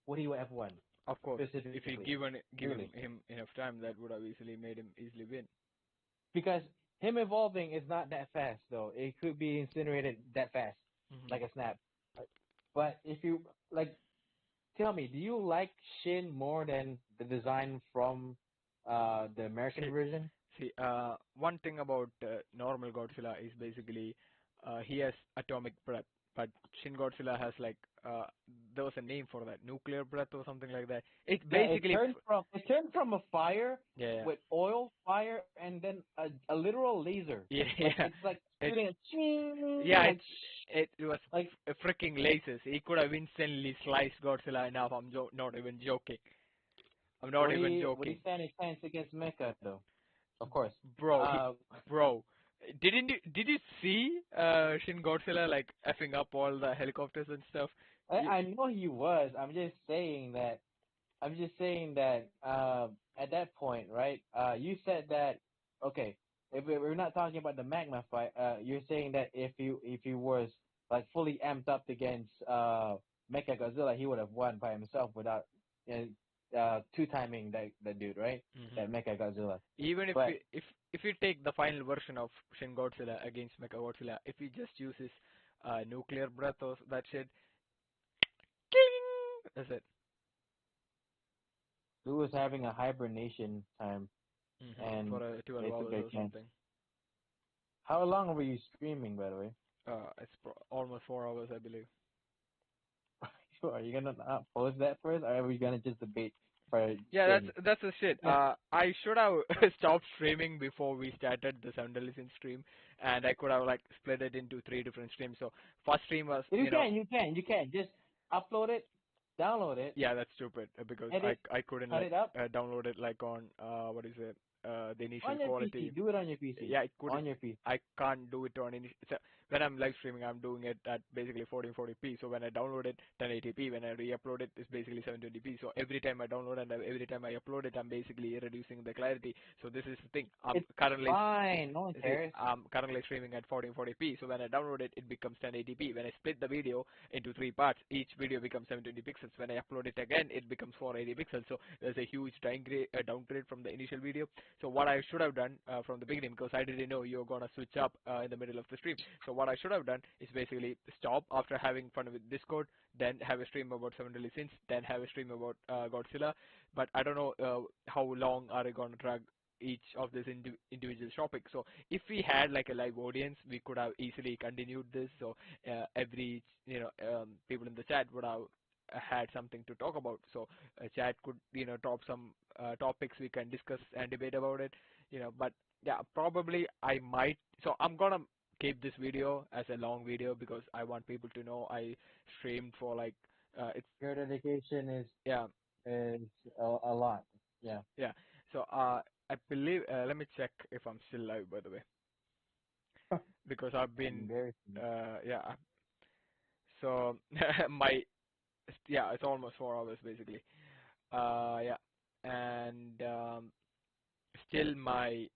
[SPEAKER 2] would he have won
[SPEAKER 1] of course. If you
[SPEAKER 2] specifically?
[SPEAKER 1] given
[SPEAKER 2] Really?
[SPEAKER 1] him enough time, that would have easily made him easily win.
[SPEAKER 2] Because him evolving is not that fast though. It could be incinerated that fast, like a snap. But if you like, tell me, do you like Shin more than the design from the American version?
[SPEAKER 1] See, one thing about normal Godzilla is basically he has atomic breath, but Shin Godzilla has like there was a name for that, nuclear breath or something like that. It's
[SPEAKER 2] Yeah,
[SPEAKER 1] basically
[SPEAKER 2] it turned from a fire
[SPEAKER 1] yeah,
[SPEAKER 2] with oil fire and then a literal laser.
[SPEAKER 1] yeah,
[SPEAKER 2] Like
[SPEAKER 1] yeah.
[SPEAKER 2] it's like
[SPEAKER 1] It,
[SPEAKER 2] shooting a ching,
[SPEAKER 1] yeah,
[SPEAKER 2] like
[SPEAKER 1] it was
[SPEAKER 2] like
[SPEAKER 1] freaking lasers. He could have instantly sliced Godzilla enough. Not even joking. I'm not even
[SPEAKER 2] would he
[SPEAKER 1] joking.
[SPEAKER 2] stand a chance against Mecha though? Of course.
[SPEAKER 1] Bro,
[SPEAKER 2] Uh,
[SPEAKER 1] bro, did you see Shin Godzilla like effing up all the helicopters and stuff?
[SPEAKER 2] I know he was. I'm just saying that at that point, right? You said that okay. If we're not talking about the magma fight, you're saying that if he was like fully amped up against Mecha Godzilla, he would have won by himself without two timing that dude, right? That Mecha Godzilla.
[SPEAKER 1] Even if
[SPEAKER 2] But
[SPEAKER 1] if you take the final version of Shin Godzilla against Mechagodzilla, if he just uses nuclear breath or that shit, King! That's it.
[SPEAKER 2] who was having a hibernation time, and
[SPEAKER 1] For 12
[SPEAKER 2] they took
[SPEAKER 1] hours
[SPEAKER 2] their
[SPEAKER 1] or
[SPEAKER 2] chance.
[SPEAKER 1] something.
[SPEAKER 2] How long were you streaming, by the way?
[SPEAKER 1] It's almost 4 hours, I believe.
[SPEAKER 2] Are you gonna not post that first, or are we gonna just debate for?
[SPEAKER 1] Yeah,
[SPEAKER 2] Shin?
[SPEAKER 1] that's the shit. I should have stopped streaming before we started the 7 stream, and I could have like split it into 3 different streams. So first stream was
[SPEAKER 2] You can just upload it, download it.
[SPEAKER 1] Yeah, that's stupid because
[SPEAKER 2] Edit,
[SPEAKER 1] I couldn't
[SPEAKER 2] cut
[SPEAKER 1] like
[SPEAKER 2] it up
[SPEAKER 1] download it like on what is it the initial
[SPEAKER 2] on your
[SPEAKER 1] quality.
[SPEAKER 2] PC. Do it on your PC.
[SPEAKER 1] Yeah, it could.
[SPEAKER 2] On your PC.
[SPEAKER 1] I can't do it on any. So when I'm live streaming, I'm doing it at basically 1440p. So when I download it, 1080p. When I re-upload it, it's basically 720p. So every time I download and every time I upload it, I'm basically reducing the clarity. So this is the thing.
[SPEAKER 2] It's fine. No one cares.
[SPEAKER 1] I'm currently streaming at 1440p. So when I download it, it becomes 1080p. When I split the video into 3 parts, each video becomes 720 pixels. When I upload it again, it becomes 480 pixels. So there's a huge downgrade from the initial video. So what I should have done from the beginning, because I didn't know you were gonna switch up in the middle of the stream. So what I should have done is basically stop after having fun with Discord, then have a stream about 7 Deadly Sins, then have a stream about Godzilla. But I don't know how long are I gonna drag each of this individual topic. So if we had like a live audience, we could have easily continued this. So every people in the chat would have had something to talk about. So chat could drop some topics we can discuss and debate about it. But yeah, probably I might. So I'm gonna keep this video as a long video because I want people to know I streamed for like it's
[SPEAKER 2] Your dedication is
[SPEAKER 1] yeah
[SPEAKER 2] a lot. Yeah.
[SPEAKER 1] yeah. So I believe let me check if I'm still live by the way. because I've been
[SPEAKER 2] Embarrassing.
[SPEAKER 1] yeah. So my yeah, it's almost 4 hours basically. Yeah, and still my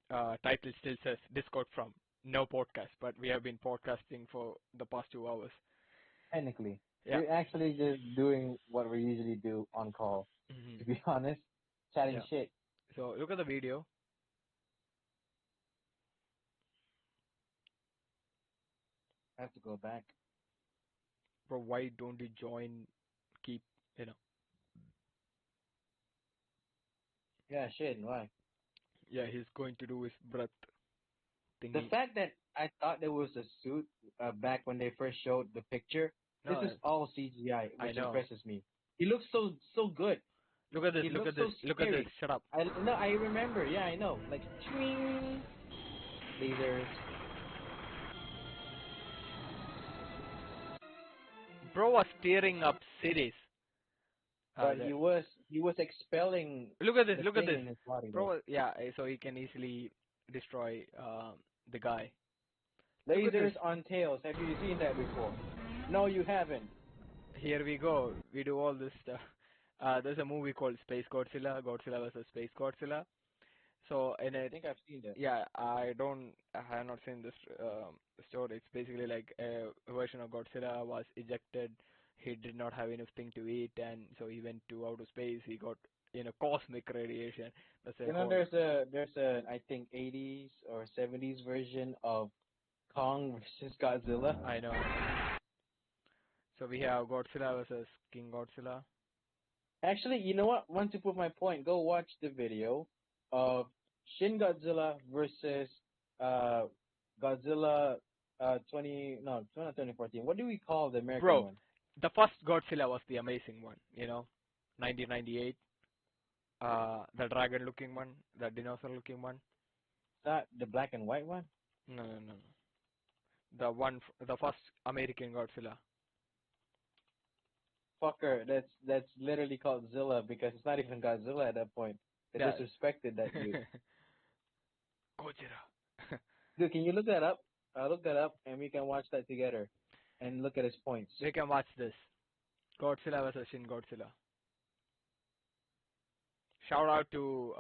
[SPEAKER 1] title still says Discord from no podcast, but we have been podcasting for the past 2 hours.
[SPEAKER 2] Technically,
[SPEAKER 1] Yeah.
[SPEAKER 2] we're actually just doing what we usually do on call.
[SPEAKER 1] Hmm.
[SPEAKER 2] To be honest, chatting
[SPEAKER 1] Yeah.
[SPEAKER 2] shit.
[SPEAKER 1] So look at the video.
[SPEAKER 2] I have to go back.
[SPEAKER 1] Bro, why don't you join? Keep, you know.
[SPEAKER 2] Yeah, shit. Why?
[SPEAKER 1] Yeah, he's going to do his breath
[SPEAKER 2] The
[SPEAKER 1] thingy.
[SPEAKER 2] fact that I thought there was a suit back when they first showed the picture,
[SPEAKER 1] No,
[SPEAKER 2] this is all CGI,
[SPEAKER 1] I
[SPEAKER 2] which
[SPEAKER 1] know.
[SPEAKER 2] impresses me. He looks so good.
[SPEAKER 1] Look at this.
[SPEAKER 2] He
[SPEAKER 1] Look
[SPEAKER 2] looks
[SPEAKER 1] at this.
[SPEAKER 2] so
[SPEAKER 1] Look at this.
[SPEAKER 2] scary.
[SPEAKER 1] Shut up.
[SPEAKER 2] I remember. Yeah, I know. Like, swing, lasers.
[SPEAKER 1] Bro was tearing up cities.
[SPEAKER 2] But he was expelling
[SPEAKER 1] Look at this.
[SPEAKER 2] the
[SPEAKER 1] Look at
[SPEAKER 2] thing
[SPEAKER 1] this.
[SPEAKER 2] in his body.
[SPEAKER 1] Bro, yeah, so he can easily destroy the guy.
[SPEAKER 2] Though.
[SPEAKER 1] Look at
[SPEAKER 2] Lasers
[SPEAKER 1] this.
[SPEAKER 2] on tails. Have you seen that before? No, you haven't.
[SPEAKER 1] Here we go. We do all this stuff. There's a movie called Space Godzilla, Godzilla vs. Space Godzilla. So in
[SPEAKER 2] I
[SPEAKER 1] it,
[SPEAKER 2] think I've seen that.
[SPEAKER 1] yeah, I have not seen this story. It's basically like a version of Godzilla was ejected. He did not have anything to eat, and so he went to outer space. He got cosmic radiation. That's a
[SPEAKER 2] You know,
[SPEAKER 1] whole.
[SPEAKER 2] there's a I think 80s or 70s version of Kong versus Godzilla.
[SPEAKER 1] I know. So we have Godzilla versus King Godzilla.
[SPEAKER 2] Actually, you know what? Want to prove my point? Go watch the video of Shin Godzilla versus uh Godzilla 2014. What do we call the American
[SPEAKER 1] Bro,
[SPEAKER 2] one?
[SPEAKER 1] the first Godzilla was the amazing one. 1998. The dragon-looking one, the dinosaur-looking one.
[SPEAKER 2] Not the black and white one?
[SPEAKER 1] No, no, no, no. The first American Godzilla.
[SPEAKER 2] Fucker, that's literally called Zilla because it's not even Godzilla at that point. They
[SPEAKER 1] Yeah.
[SPEAKER 2] disrespected that dude.
[SPEAKER 1] Godzilla.
[SPEAKER 2] Dude, can you look that up? Look that up, and we can watch that together, and look at his points.
[SPEAKER 1] We can watch this. Godzilla vs. Shin Godzilla. Shout out to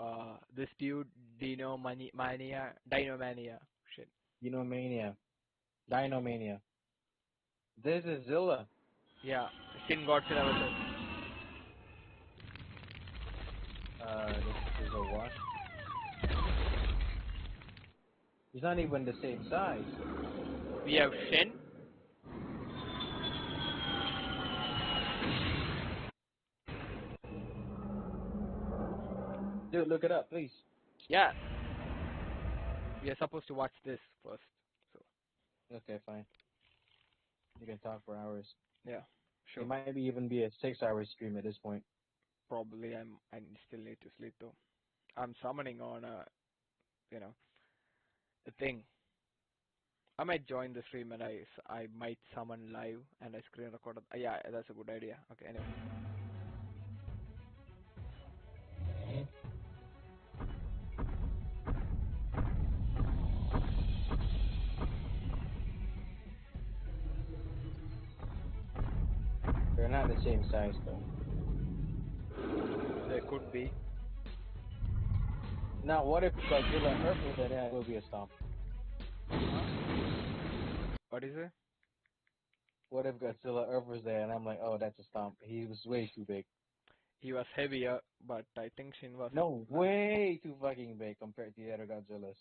[SPEAKER 1] this dude, Dinomania. Shit.
[SPEAKER 2] Dinomania. This is Zilla.
[SPEAKER 1] Yeah, Shin Godzilla vs.
[SPEAKER 2] This is a what? He's not even the same size.
[SPEAKER 1] We have Shin.
[SPEAKER 2] Dude, look it up, please.
[SPEAKER 1] Yeah. We are supposed to watch this first. So.
[SPEAKER 2] Okay, fine. You can talk for hours.
[SPEAKER 1] Yeah, sure.
[SPEAKER 2] It might even be a 6-hour stream at this point.
[SPEAKER 1] Probably I still need to sleep though. I'm summoning on a thing. I might join the stream and I might summon live and I screen record. Yeah, that's a good idea. Okay, anyway.
[SPEAKER 2] They're not the same size though.
[SPEAKER 1] They could be.
[SPEAKER 2] Now, what if Godzilla and Earth was there? Then it will be a stomp.
[SPEAKER 1] What is it?
[SPEAKER 2] What if Godzilla Earth was there and I'm like, oh, that's a stomp. He was way too big.
[SPEAKER 1] He was heavier, but I think Shin was
[SPEAKER 2] No, way too fucking big compared to the other Godzillas.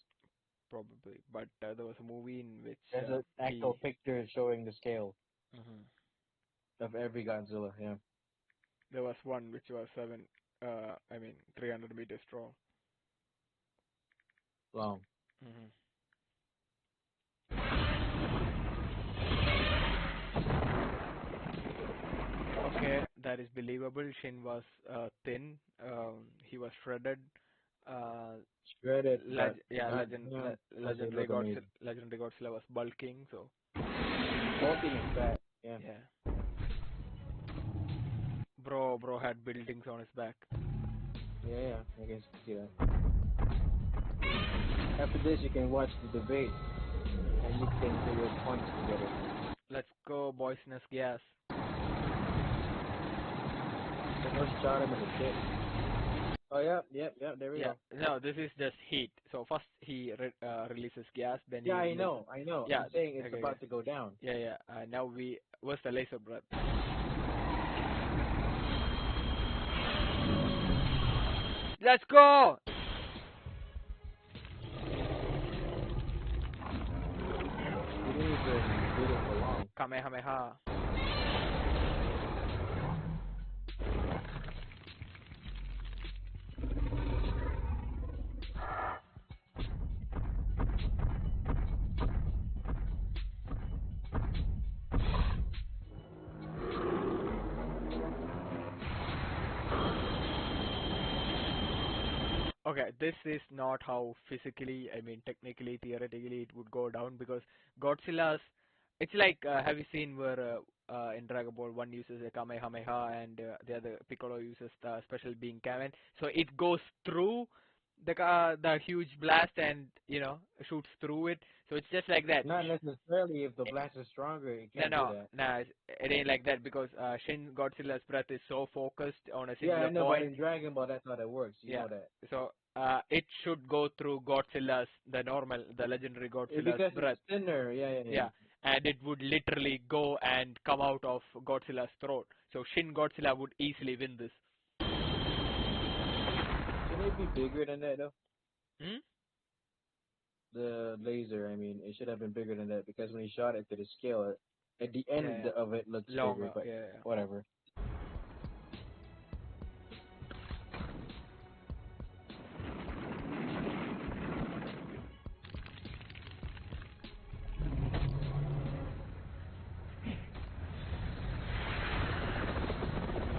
[SPEAKER 1] probably. But there was a movie in which
[SPEAKER 2] There's an actual picture showing the scale of every Godzilla. Yeah.
[SPEAKER 1] there was one which was 300 meters tall.
[SPEAKER 2] Long.
[SPEAKER 1] Okay, that is believable. Shin was thin. He was shredded.
[SPEAKER 2] Shredded.
[SPEAKER 1] Legendary Godzilla was bulking. So.
[SPEAKER 2] Bulking is fat. Yeah.
[SPEAKER 1] Yeah. Bro had buildings on his back.
[SPEAKER 2] Yeah, I can see that. After this, you can watch the debate, and you can put your points together.
[SPEAKER 1] Let's go, poisonous gas.
[SPEAKER 2] The first shot him in the dick. Oh, yep. There we
[SPEAKER 1] Yeah,
[SPEAKER 2] go.
[SPEAKER 1] no, this is just heat. So first he releases gas, then
[SPEAKER 2] Yeah,
[SPEAKER 1] he
[SPEAKER 2] I know.
[SPEAKER 1] Yeah,
[SPEAKER 2] I'm saying it's
[SPEAKER 1] okay,
[SPEAKER 2] about
[SPEAKER 1] okay.
[SPEAKER 2] to go down.
[SPEAKER 1] Yeah. Now what's the laser breath? Let's go!
[SPEAKER 2] You didn't even read it for long.
[SPEAKER 1] Kamehameha. Okay, this is not how physically, I mean, technically, theoretically, it would go down because Godzilla's. It's like, have you seen where in Dragon Ball one uses a Kamehameha and the other Piccolo uses the special being Kamen? So it goes through the huge blast and shoots through it. So it's just like that.
[SPEAKER 2] Not necessarily. If the blast is stronger, it
[SPEAKER 1] No,
[SPEAKER 2] can't do
[SPEAKER 1] no,
[SPEAKER 2] that.
[SPEAKER 1] no, it ain't like that because Shin Godzilla's breath is so focused on a
[SPEAKER 2] Yeah,
[SPEAKER 1] singular
[SPEAKER 2] I know, but
[SPEAKER 1] point.
[SPEAKER 2] in Dragon Ball, that's how that works. You know that.
[SPEAKER 1] So it should go through Godzilla's, the legendary Godzilla's
[SPEAKER 2] Because
[SPEAKER 1] breath.
[SPEAKER 2] it's thinner. Yeah.
[SPEAKER 1] Yeah, and it would literally go and come out of Godzilla's throat. So Shin Godzilla would easily win this.
[SPEAKER 2] Shouldn't it be bigger than that, though?
[SPEAKER 1] Hmm?
[SPEAKER 2] The laser, I mean, it should have been bigger than that because when he shot it to the scale, at the end
[SPEAKER 1] Yeah.
[SPEAKER 2] of it looks
[SPEAKER 1] Longer,
[SPEAKER 2] bigger, but
[SPEAKER 1] yeah.
[SPEAKER 2] whatever.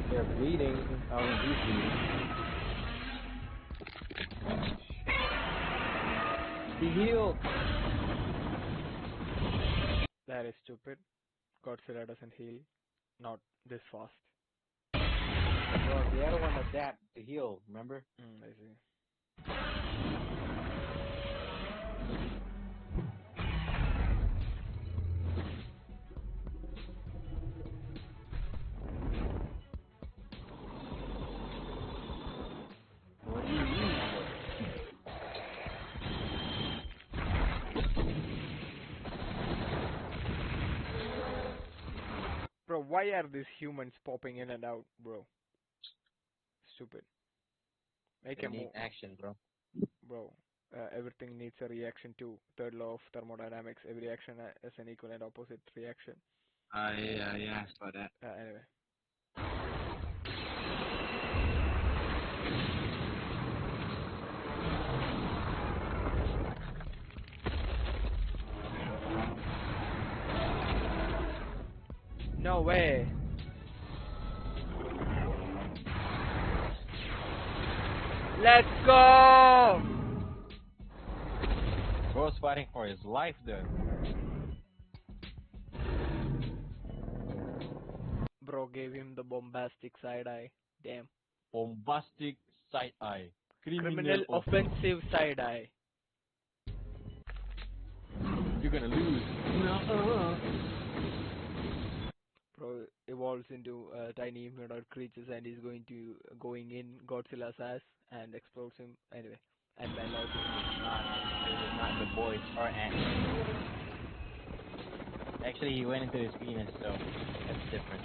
[SPEAKER 2] They're bleeding. Oh, he's bleeding. He healed.
[SPEAKER 1] That is stupid. Godzilla doesn't heal. Not this fast.
[SPEAKER 2] Well, the other one adapt to heal, remember?
[SPEAKER 1] I see.
[SPEAKER 2] What do you mean?
[SPEAKER 1] Bro, why are these humans popping in and out, bro? Stupid. Make
[SPEAKER 2] They
[SPEAKER 1] a
[SPEAKER 2] need
[SPEAKER 1] move.
[SPEAKER 2] action, bro.
[SPEAKER 1] Bro, everything needs a reaction too. Third law of thermodynamics. Every action has an equal and opposite reaction.
[SPEAKER 3] Yeah, I saw that.
[SPEAKER 1] Anyway. No way. Let's go!
[SPEAKER 3] Bro's fighting for his life, though.
[SPEAKER 1] Bro gave him the bombastic side eye. Damn.
[SPEAKER 3] Bombastic side eye.
[SPEAKER 1] Criminal offensive side eye.
[SPEAKER 3] You're gonna lose.
[SPEAKER 1] Bro evolves into tiny humanoid creatures and is going in Godzilla's ass and explodes him anyway. And then
[SPEAKER 3] This is not the boys or ants. Actually, he went into his penis, so that's different.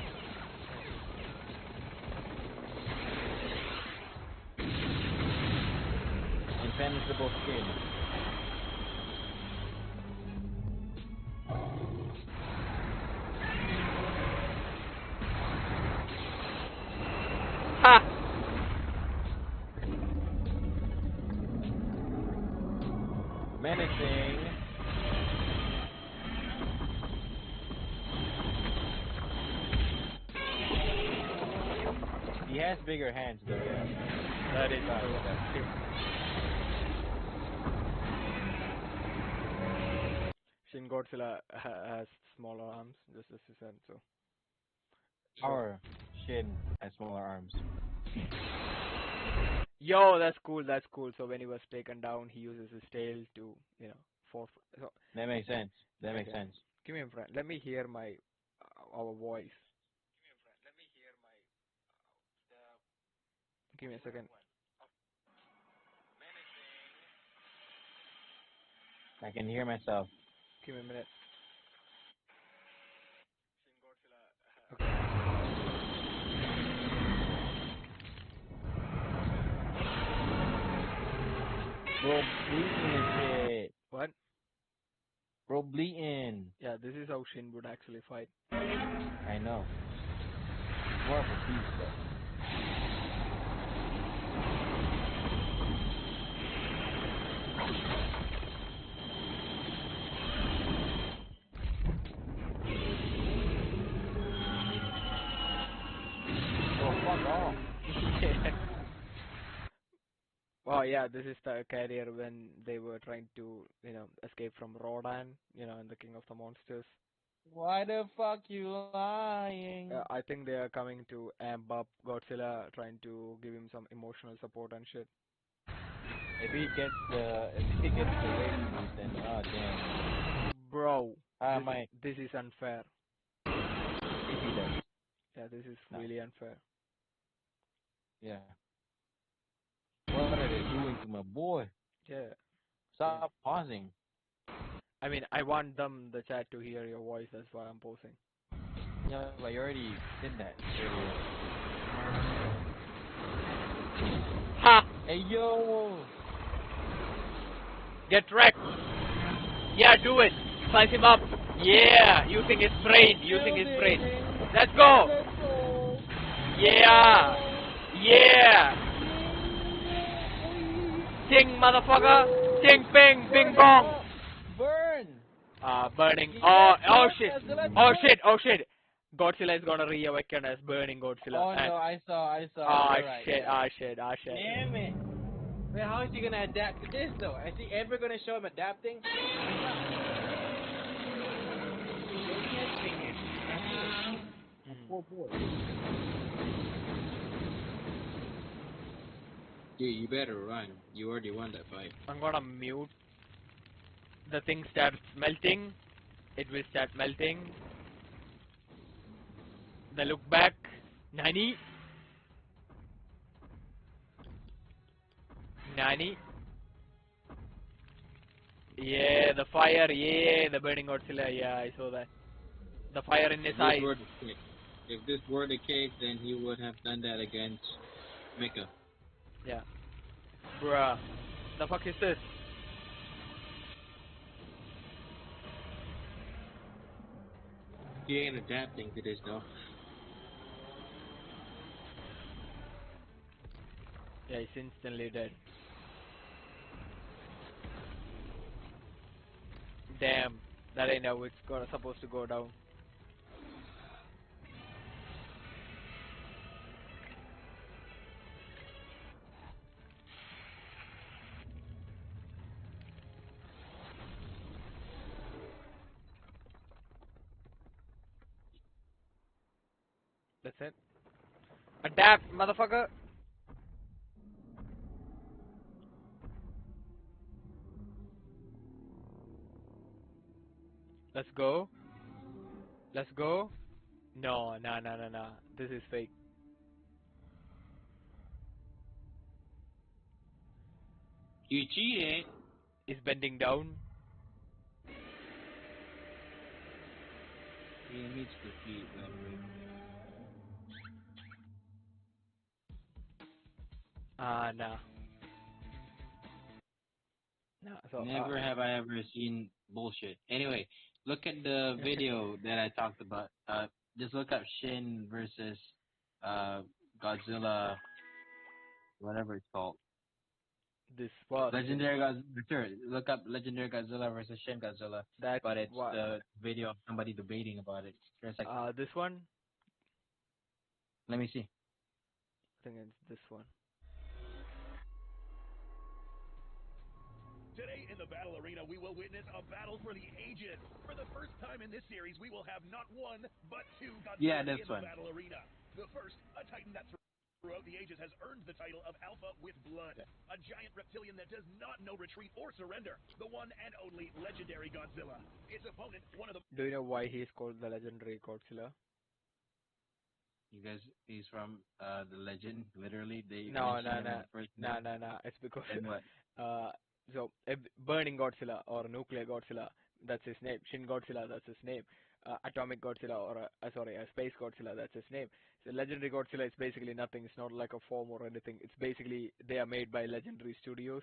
[SPEAKER 3] Impenetrable skin.
[SPEAKER 1] Ha!
[SPEAKER 3] Menacing. He has bigger hands, though. Yeah.
[SPEAKER 1] That is
[SPEAKER 3] true.
[SPEAKER 1] Shin Godzilla has smaller arms, just as you said, so.
[SPEAKER 3] Our Shin has smaller arms.
[SPEAKER 1] Yo, that's cool. That's cool. So when he was taken down, he uses his tail to, force. So
[SPEAKER 3] That makes sense. That makes
[SPEAKER 1] okay,
[SPEAKER 3] sense.
[SPEAKER 1] give me a friend. Let me hear my our voice. Give me a second.
[SPEAKER 3] I can hear myself.
[SPEAKER 1] Give me a minute.
[SPEAKER 3] Bro, bleeding and shit.
[SPEAKER 1] What?
[SPEAKER 3] Bro, bleeding.
[SPEAKER 1] Yeah, this is how Shin would actually fight.
[SPEAKER 3] I know. More of a beast, though. Oh, fuck off.
[SPEAKER 1] Oh yeah, this is the carrier when they were trying to, escape from Rodan, in the King of the Monsters.
[SPEAKER 3] Why the fuck you lying?
[SPEAKER 1] I think they are coming to amp up Godzilla, trying to give him some emotional support and shit.
[SPEAKER 3] If he gets the ratings, then oh damn.
[SPEAKER 1] Bro,
[SPEAKER 3] Mike.
[SPEAKER 1] this is unfair.
[SPEAKER 3] If he does.
[SPEAKER 1] Yeah, this is really unfair.
[SPEAKER 3] Yeah. What are they doing to my boy?
[SPEAKER 1] Yeah.
[SPEAKER 3] Stop pausing.
[SPEAKER 1] I mean, I want the chat to hear your voice. That's why I'm pausing.
[SPEAKER 3] Yeah, but you already did that earlier.
[SPEAKER 1] Ha!
[SPEAKER 3] Hey yo!
[SPEAKER 1] Get wrecked! Yeah, do it! Slice him up! Yeah! Using his brain! Let's go! Yeah! Yeah! Ting, motherfucker! Ting, ping, bing, bong!
[SPEAKER 3] Burn!
[SPEAKER 1] Burning. Oh shit! Godzilla is gonna reawaken as burning Godzilla.
[SPEAKER 3] Oh no, I saw.
[SPEAKER 1] Shit!
[SPEAKER 3] Damn it! Wait, how is he gonna adapt to this though? Is he ever gonna show him adapting? Poor boy.
[SPEAKER 13] Dude, you better run. You already won that fight.
[SPEAKER 1] I'm gonna mute. The thing starts melting. It will start melting. The look back. Nani? Yeah, the fire. Yeah, the burning Godzilla. Yeah, I saw that. The fire in his eyes.
[SPEAKER 13] If this were the case, then he would have done that against Mecha.
[SPEAKER 1] Yeah. Bruh. The fuck is this?
[SPEAKER 13] He ain't adapting to this though.
[SPEAKER 1] Yeah, he's instantly dead. Damn. That ain't how it's supposed to go down. That's it. Adapt, motherfucker! Let's go. Let's go. No. This is fake.
[SPEAKER 13] You cheated.
[SPEAKER 1] He's bending down.
[SPEAKER 13] He needs to cheat, by the way.
[SPEAKER 1] Nah. Nah, so,
[SPEAKER 13] Never have I ever seen bullshit. Anyway, look at the video that I talked about. Just look up Shin versus Godzilla, whatever it's called.
[SPEAKER 1] This was
[SPEAKER 13] Legendary Godzilla. Sure, look up Legendary Godzilla versus Shin Godzilla. But it's the video of somebody debating about it. There's like
[SPEAKER 1] this one?
[SPEAKER 13] Let me see.
[SPEAKER 1] I think it's this one.
[SPEAKER 8] Today in the battle arena, we will witness a battle for the ages. For the first time in this series, we will have not one, but two Godzilla in the battle arena. The first, a Titan that throughout the ages has earned the title of Alpha with Blood, a giant reptilian that does not know retreat or surrender, the one and only legendary Godzilla. Its opponent, one of the...
[SPEAKER 1] Do you know why he's called the legendary Godzilla?
[SPEAKER 3] You guys, he's from the legend. Literally, they
[SPEAKER 1] No,
[SPEAKER 3] mentioned
[SPEAKER 1] no,
[SPEAKER 3] him
[SPEAKER 1] no,
[SPEAKER 3] in the first
[SPEAKER 1] no,
[SPEAKER 3] movie.
[SPEAKER 1] no, no. It's because
[SPEAKER 3] And what?
[SPEAKER 1] so a burning Godzilla or nuclear Godzilla, that's his name. Shin Godzilla, that's his name. Atomic Godzilla or a space Godzilla, that's his name. So legendary Godzilla is basically nothing. It's not like a form or anything. It's basically they are made by Legendary Studios.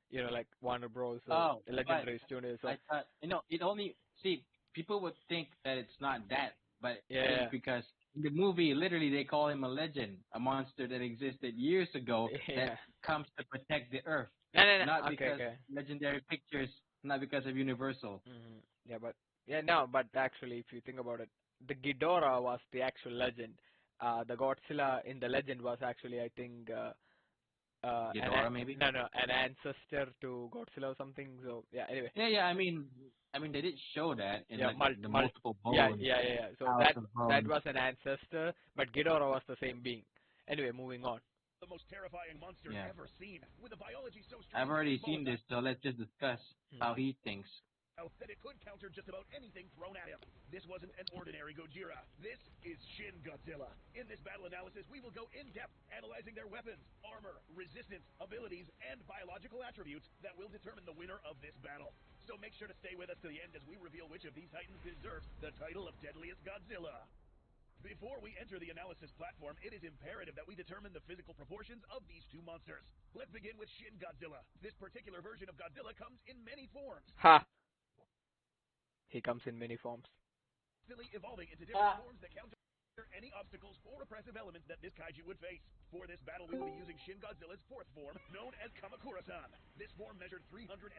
[SPEAKER 1] You know, like Warner Bros. Or
[SPEAKER 3] Oh, but
[SPEAKER 1] Legendary Studios. So
[SPEAKER 3] I thought it only people would think that it's not that, but it
[SPEAKER 1] yeah,
[SPEAKER 3] is because in the movie, literally, they call him a legend, a monster that existed years ago
[SPEAKER 1] yeah.
[SPEAKER 3] that comes to protect the Earth,
[SPEAKER 1] No, no, no.
[SPEAKER 3] not
[SPEAKER 1] Okay,
[SPEAKER 3] because
[SPEAKER 1] okay.
[SPEAKER 3] Legendary Pictures, not because of Universal.
[SPEAKER 1] Yeah, but actually, if you think about it, the Ghidorah was the actual legend. The Godzilla in the legend was actually, I think,
[SPEAKER 3] Ghidorah, maybe.
[SPEAKER 1] no, an ancestor to Godzilla or something. So yeah, anyway.
[SPEAKER 3] Yeah. I mean, they did show that in
[SPEAKER 1] Yeah,
[SPEAKER 3] like the multiple bones.
[SPEAKER 1] yeah. So
[SPEAKER 3] House
[SPEAKER 1] that
[SPEAKER 3] of
[SPEAKER 1] that
[SPEAKER 3] Bones.
[SPEAKER 1] was an ancestor, but Ghidorah was the same being. Anyway, moving on.
[SPEAKER 8] the most terrifying monster
[SPEAKER 3] Yeah.
[SPEAKER 8] ever seen, with a biology so strange
[SPEAKER 3] I've already
[SPEAKER 8] and
[SPEAKER 3] seen this, so let's just discuss how he thinks.
[SPEAKER 8] that it could counter just about anything thrown at him. This wasn't an ordinary Gojira. This is Shin Godzilla. In this battle analysis, we will go in-depth, analyzing their weapons, armor, resistance, abilities, and biological attributes that will determine the winner of this battle. So make sure to stay with us to the end as we reveal which of these titans deserves the title of Deadliest Godzilla. Before we enter the analysis platform, it is imperative that we determine the physical proportions of these two monsters. Let's begin with Shin Godzilla. This particular version of Godzilla comes in many forms.
[SPEAKER 1] Ha! He comes in many forms.
[SPEAKER 8] Constantly evolving into different forms that counter any obstacles or oppressive elements that this kaiju would face. For this battle, we will be using Shin Godzilla's fourth form, known as Kamakura-san. This form measured 389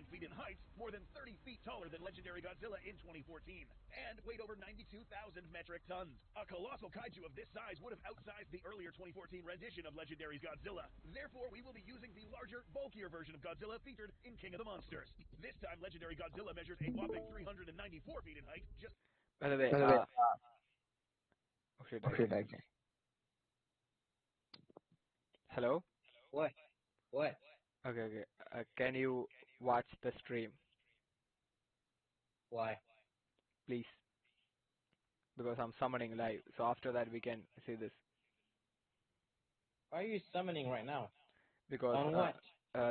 [SPEAKER 8] feet in height, more than 30 feet taller than legendary Godzilla in 2014, and weighed over 92,000 metric tons. A colossal kaiju of this size would have outsized the earlier 2014 rendition of legendary Godzilla. Therefore, we will be using the larger, bulkier version of Godzilla featured in King of the Monsters. This time, legendary Godzilla measures a whopping 394 feet in height. Just
[SPEAKER 1] By the way, oh shit, hello?
[SPEAKER 2] What?
[SPEAKER 1] Okay. Can you watch the stream,
[SPEAKER 2] Why?
[SPEAKER 1] please? Because I'm summoning live. So after that, we can see this.
[SPEAKER 2] Why are you summoning right now?
[SPEAKER 1] Because
[SPEAKER 2] On what?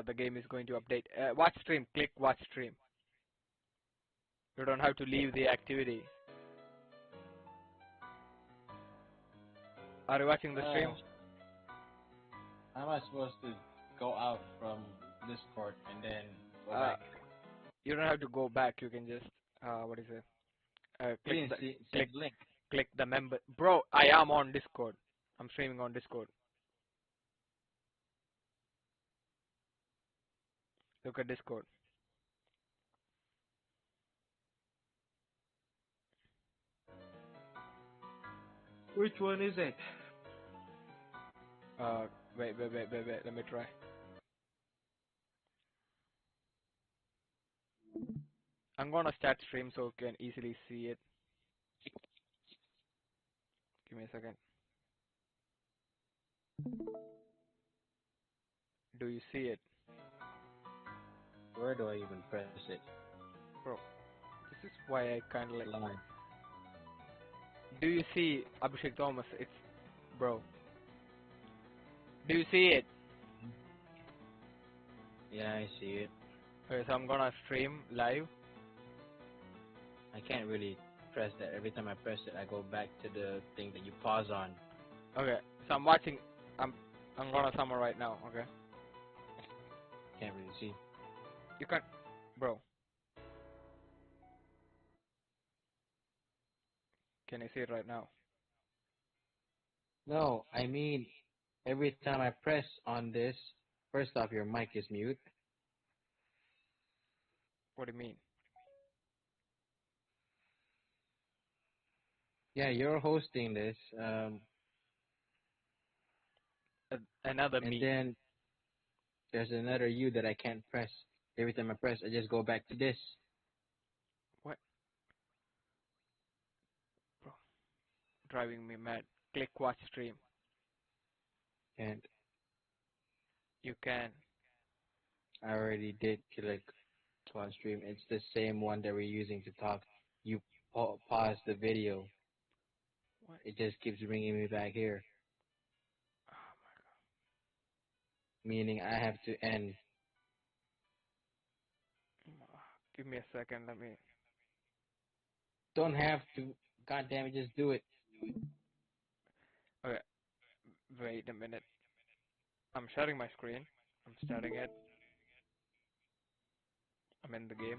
[SPEAKER 1] the game is going to update. Watch stream. Click watch stream. You don't have to leave the activity. Are you watching the stream?
[SPEAKER 3] How am I supposed to go out from Discord and then go back?
[SPEAKER 1] You don't have to go back. You can just what is it? Click
[SPEAKER 3] the link.
[SPEAKER 1] Click the member. Bro, I am on Discord. I'm streaming on Discord. Look at Discord.
[SPEAKER 2] Which one is it?
[SPEAKER 1] Wait. Let me try. I'm gonna start stream so you can easily see it. Give me a second. Do you see it?
[SPEAKER 3] Where do I even press it?
[SPEAKER 1] Bro, this is why I kinda like...
[SPEAKER 3] Line.
[SPEAKER 1] Do you see Abhishek Thomas? It's... Bro. Do you see it?
[SPEAKER 3] Yeah, I see it.
[SPEAKER 1] Okay, so I'm gonna stream live.
[SPEAKER 3] I can't really press that. Every time I press it, I go back to the thing that you pause on.
[SPEAKER 1] Okay, so I'm watching... I'm gonna summon right now, okay?
[SPEAKER 3] Can't really see.
[SPEAKER 1] You can't... Bro. Can you see it right now?
[SPEAKER 3] No, I mean, every time I press on this, first off, your mic is mute.
[SPEAKER 1] What do you mean?
[SPEAKER 3] Yeah, you're hosting this.
[SPEAKER 1] Another
[SPEAKER 3] and
[SPEAKER 1] me.
[SPEAKER 3] then there's another you that I can't press. Every time I press, I just go back to this.
[SPEAKER 1] What? Bro. Driving me mad. Click watch stream.
[SPEAKER 13] And
[SPEAKER 1] You can.
[SPEAKER 13] I already did click to on stream. It's the same one that we're using to talk. You pause the video.
[SPEAKER 1] What?
[SPEAKER 13] It just keeps bringing me back here.
[SPEAKER 1] Oh
[SPEAKER 13] Meaning I have to end.
[SPEAKER 1] my god. Give me a second. Let me.
[SPEAKER 13] Don't have to. God damn it, just do it.
[SPEAKER 1] Okay. Wait a minute. I'm sharing my screen. I'm starting it. I'm in the game.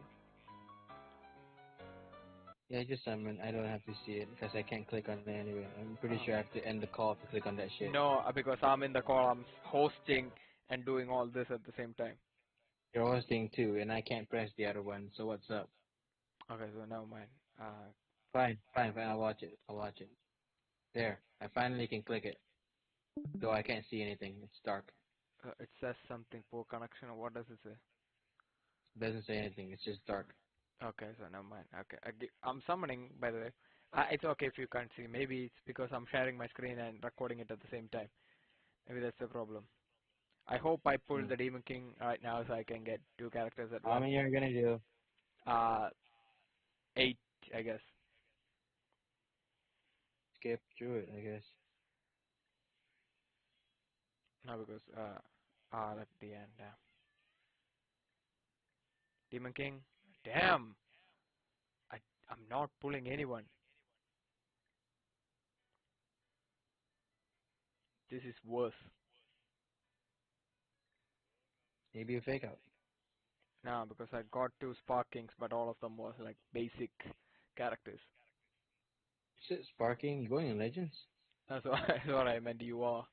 [SPEAKER 13] Yeah, just summon. I don't have to see it because I can't click on it anyway. I'm pretty sure I have to end the call to click on that shit.
[SPEAKER 1] No, because I'm in the call. I'm hosting and doing all this at the same time.
[SPEAKER 13] You're hosting too, and I can't press the other one. So what's up?
[SPEAKER 1] Okay, so never mind.
[SPEAKER 13] Fine. I'll watch it. There. I finally can click it. Though I can't see anything. It's dark.
[SPEAKER 1] It says something poor connection. Or what does it say?
[SPEAKER 13] It doesn't say anything. It's just dark.
[SPEAKER 1] Okay, so never mind. Okay, I'm summoning, by the way. It's okay if you can't see. Maybe it's because I'm sharing my screen and recording it at the same time. Maybe that's the problem. I hope I pull the Demon King right now so I can get 2 characters at
[SPEAKER 13] How
[SPEAKER 1] once.
[SPEAKER 13] many are you gonna do?
[SPEAKER 1] 8, I guess.
[SPEAKER 13] Skip through it, I guess.
[SPEAKER 1] No, because at the end. Yeah. Demon King. Damn. I'm not pulling anyone. This is worse.
[SPEAKER 13] Maybe a fake out.
[SPEAKER 1] No, because I got 2 Spark Kings, but all of them was like basic characters.
[SPEAKER 13] Is it sparking? You going in Legends?
[SPEAKER 1] That's what I meant. You are.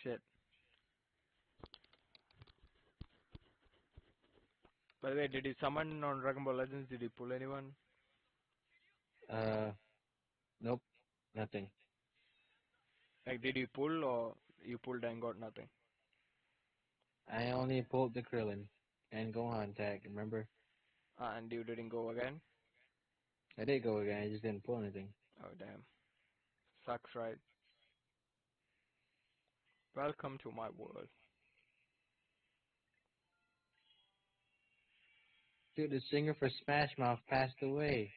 [SPEAKER 1] Shit. By the way, did you summon on Dragon Ball Legends? Did you pull anyone?
[SPEAKER 13] Nope. Nothing.
[SPEAKER 1] Like, did you pull or you pulled and got nothing?
[SPEAKER 13] I only pulled the Krillin and Gohan tag, remember?
[SPEAKER 1] And you didn't go again?
[SPEAKER 13] I did go again, I just didn't pull anything.
[SPEAKER 1] Oh, damn. Sucks, right? Welcome to my world.
[SPEAKER 13] Dude, the singer for Smash Mouth passed away.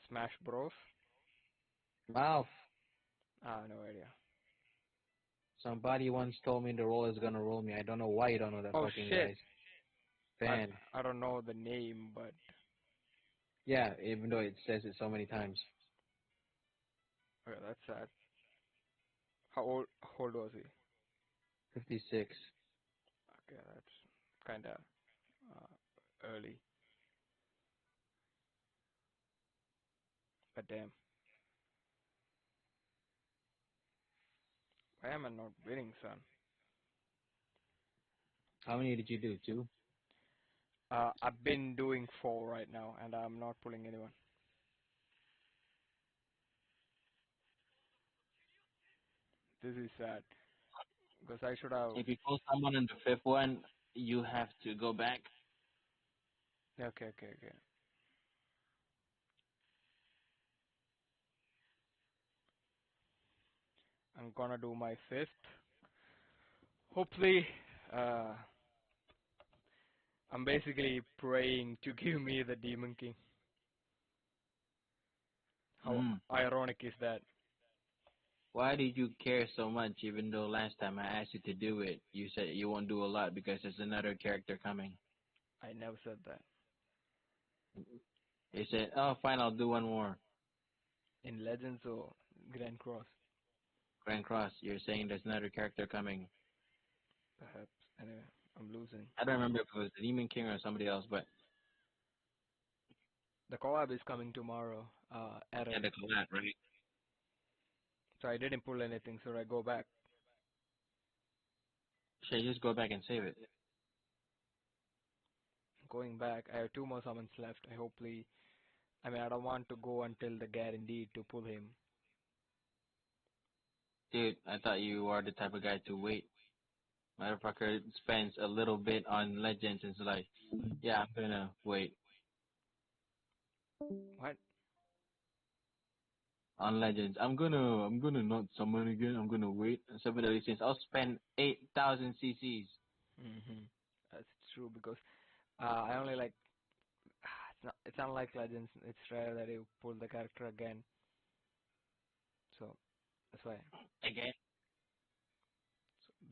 [SPEAKER 1] Smash Bros?
[SPEAKER 13] Mouth.
[SPEAKER 1] No idea.
[SPEAKER 13] Somebody once told me the role is gonna roll me. I don't know why you don't know that
[SPEAKER 1] Oh,
[SPEAKER 13] fucking
[SPEAKER 1] shit.
[SPEAKER 13] guy's fan.
[SPEAKER 1] I don't know the name, but...
[SPEAKER 13] Yeah, even though it says it so many times.
[SPEAKER 1] Okay, that's sad. How old was he?
[SPEAKER 13] 56.
[SPEAKER 1] Okay, that's kinda early. But damn. Why am I not winning, son?
[SPEAKER 13] How many did you do? 2?
[SPEAKER 1] I've been doing 4 right now, and I'm not pulling anyone. This is sad. Because I should have...
[SPEAKER 13] If you pull someone in the 5th one, you have to go back.
[SPEAKER 1] Okay. I'm gonna do my 5th. Hopefully, I'm basically praying to give me the Demon King. How ironic is that?
[SPEAKER 13] Why did you care so much even though last time I asked you to do it, you said you won't do a lot because there's another character coming?
[SPEAKER 1] I never said that.
[SPEAKER 13] You said, oh, fine, I'll do one more.
[SPEAKER 1] In Legends or Grand Cross?
[SPEAKER 13] Grand Cross, you're saying there's another character coming.
[SPEAKER 1] Perhaps. Anyway, I'm losing.
[SPEAKER 13] I don't remember if it was the Demon King or somebody else, but...
[SPEAKER 1] The collab is coming tomorrow, Eren.
[SPEAKER 13] Yeah, the collab, right?
[SPEAKER 1] So I didn't pull anything, so I go back.
[SPEAKER 13] Should I just go back and save it?
[SPEAKER 1] Going back, I have 2 more summons left. I don't want to go until the guarantee to pull him.
[SPEAKER 13] Dude, I thought you were the type of guy to wait. Motherfucker spends a little bit on Legends and is like, yeah, I'm gonna wait.
[SPEAKER 1] What?
[SPEAKER 13] on Legends. I'm gonna not summon again. I'm gonna wait. 7 deadly sins. I'll spend 8,000 CCs.
[SPEAKER 1] That's true because I only like it's unlike Legends. It's rare that you pull the character again. So that's why.
[SPEAKER 13] Again.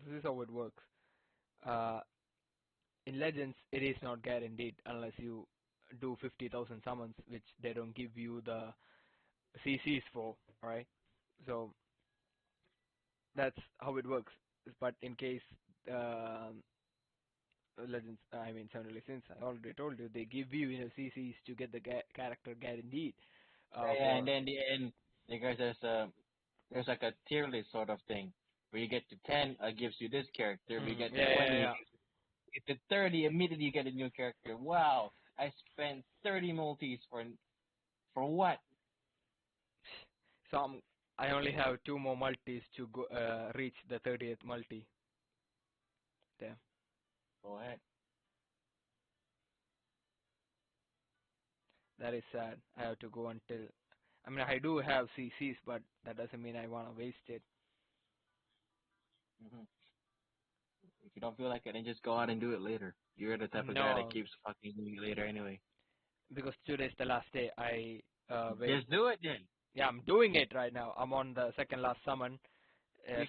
[SPEAKER 1] This is how it works. In Legends, it is not guaranteed unless you do 50,000 summons, which they don't give you the CCs for, right? So that's how it works. But in case Legends, I mean, certainly since I already told you, they give you, CCs to get the character guaranteed.
[SPEAKER 13] Yeah, and then in the end, because there's like a tier list sort of thing where you get to 10, gives you this character. We get to 20, get to 30, immediately you get a new character. Wow, I spent 30 multis for what?
[SPEAKER 1] So I only have 2 more multis to go reach the 30th multi. There.
[SPEAKER 13] Go ahead.
[SPEAKER 1] That is sad. I have to go until. I mean, I do have CCs, but that doesn't mean I want to waste it.
[SPEAKER 13] If you don't feel like it, then just go out and do it later. You're the type of guy that keeps fucking doing it later anyway.
[SPEAKER 1] Because today's the last day.
[SPEAKER 13] Just do it then.
[SPEAKER 1] Yeah, I'm doing it right now. I'm on the second last summon.
[SPEAKER 13] You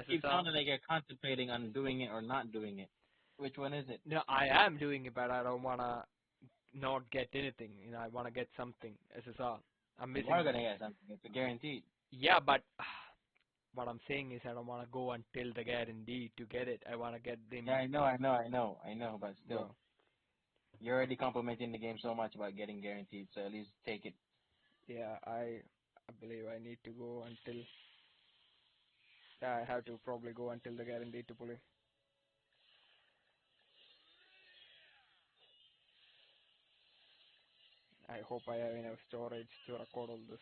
[SPEAKER 13] keep sounding like you're contemplating on doing it or not doing it. Which one is it?
[SPEAKER 1] No, I am doing it, but I don't wanna not get anything. I wanna get something. SSR. I'm missing.
[SPEAKER 13] You are gonna get something. It's a guaranteed.
[SPEAKER 1] Yeah, but what I'm saying is I don't wanna go until the guarantee to get it. I wanna get them.
[SPEAKER 13] Yeah, I know, but still. No. You're already complimenting the game so much about getting guaranteed, so at least take it.
[SPEAKER 1] Yeah, I believe I need to go until. I have to probably go until the guarantee to pull it. I hope I have enough storage to record all this.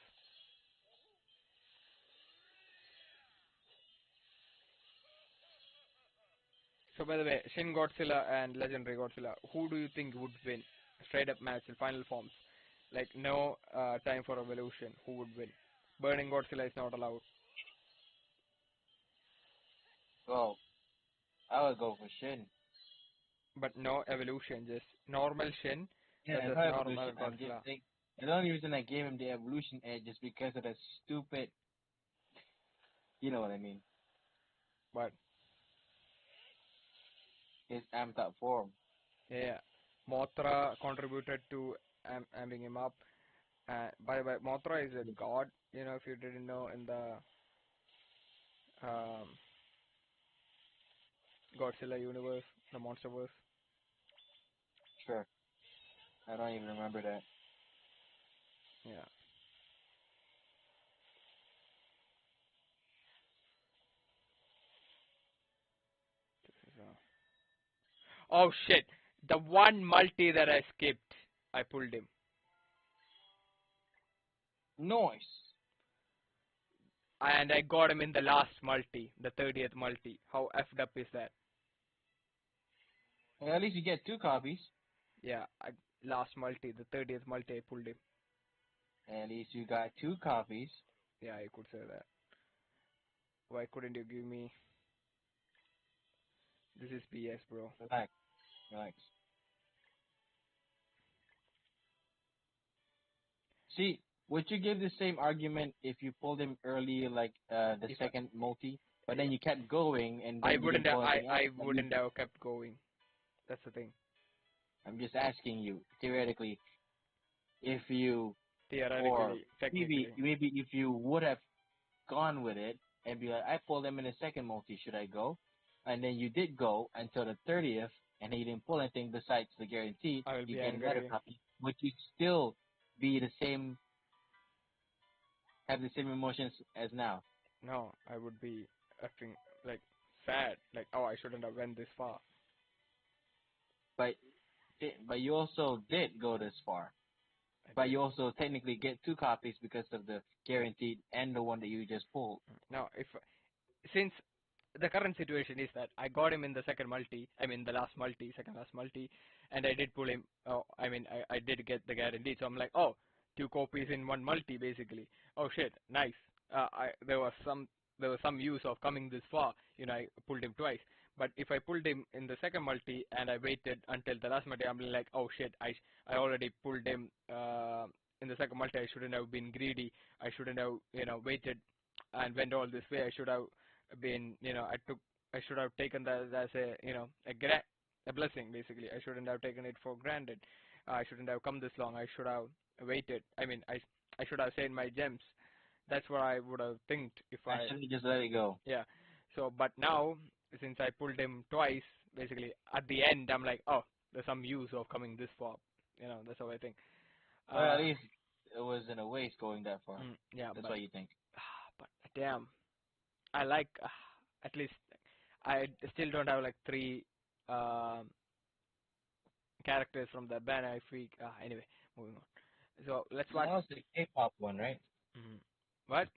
[SPEAKER 1] So by the way, Shin Godzilla and Legendary Godzilla, who do you think would win? Straight up match in final forms. Like no time for evolution. Who would win? Burning Godzilla is not allowed.
[SPEAKER 13] Well, I would go for Shin.
[SPEAKER 1] But no evolution, just normal Shin.
[SPEAKER 13] Yeah, normal Godzilla. The only reason I gave him the evolution edge is because of the stupid. You know what I mean?
[SPEAKER 1] What?
[SPEAKER 13] His amped up form.
[SPEAKER 1] Yeah, Mothra contributed to amping him up. By the way, Mothra is a god. If you didn't know, in the Godzilla universe, the Monsterverse.
[SPEAKER 13] Sure. I don't even remember that.
[SPEAKER 1] Yeah. Oh shit! The one multi that I skipped, I pulled him.
[SPEAKER 13] Nice.
[SPEAKER 1] And I got him in the last multi, the 30th multi. How effed up is that?
[SPEAKER 13] Well, at least you get 2 copies.
[SPEAKER 1] Yeah, last multi, the 30th multi, I pulled him.
[SPEAKER 13] At least you got 2 copies.
[SPEAKER 1] Yeah, you could say that. Why couldn't you give me? This is BS, bro.
[SPEAKER 13] Relax. See, would you give the same argument if you pulled him early, like the second multi, but then you kept going and then
[SPEAKER 1] I wouldn't have kept going. That's the thing.
[SPEAKER 13] I'm just asking you, theoretically, if you
[SPEAKER 1] technically,
[SPEAKER 13] maybe if you would have gone with it and be like, I pulled him in the second multi, should I go? And then you did go until the 30th, and then you didn't pull anything besides the guarantee. You get another copy. Would you still be the same? Have the same emotions as now?
[SPEAKER 1] No, I would be acting like sad, like I shouldn't have went this far.
[SPEAKER 13] But you also did go this far. But you also technically get 2 copies because of the guaranteed and the one that you just pulled.
[SPEAKER 1] Now, since the current situation is that I got him in the second multi, the last multi, second last multi, and I did pull him. I did get the guarantee. So I'm like, 2 copies in one multi basically. oh shit, nice. There was some use of coming this far. I pulled him twice. But if I pulled him in the second multi and I waited until the last multi, I'm like, oh shit, I already pulled him in the second multi. I shouldn't have been greedy. I shouldn't have waited and went all this way. I should have been I should have taken that as a blessing basically. I shouldn't have taken it for granted. I shouldn't have come this long. I should have waited. I mean, I should have saved my gems. That's what I would have think if I
[SPEAKER 13] should just let it go.
[SPEAKER 1] Yeah. So, but now since I pulled him twice, basically at the end I'm like, oh, there's some use of coming this far. That's how I think.
[SPEAKER 13] Well, at least it was in a waste going that far.
[SPEAKER 1] Yeah.
[SPEAKER 13] That's what you think.
[SPEAKER 1] But damn, I like at least I still don't have like 3 characters from the Banner Freak. Anyway, moving on. So let's watch.
[SPEAKER 13] That was the K-pop one, right?
[SPEAKER 1] What?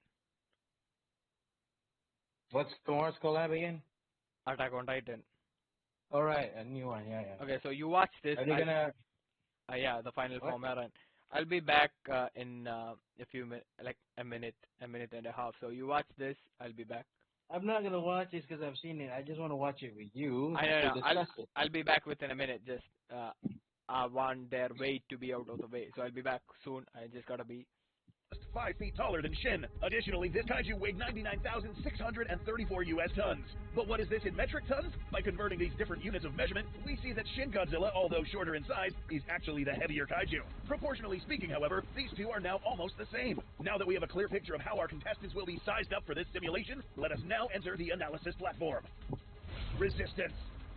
[SPEAKER 2] What's tomorrow's collab again?
[SPEAKER 1] Attack on Titan.
[SPEAKER 2] All right, a new one. Yeah.
[SPEAKER 1] Okay, so you watch this.
[SPEAKER 2] Are they gonna?
[SPEAKER 1] Yeah, the final
[SPEAKER 2] What?
[SPEAKER 1] form, Aaron. I'll be back in a few minutes, like a minute and a half. So you watch this. I'll be back.
[SPEAKER 2] I'm not gonna watch this because I've seen it. I just want to watch it with you.
[SPEAKER 1] I know.
[SPEAKER 2] to discuss it.
[SPEAKER 1] I'll be back within a minute. Just I want their weight to be out of the way. So I'll be back soon. I just gotta be.
[SPEAKER 8] 5 feet taller than Shin. Additionally, this kaiju weighed 99,634 U.S. tons. But what is this in metric tons? By converting these different units of measurement, we see that Shin Godzilla, although shorter in size, is actually the heavier kaiju. Proportionally speaking, however, these two are now almost the same. Now that we have a clear picture of how our contestants will be sized up for this simulation, let us now enter the analysis platform. Resistance.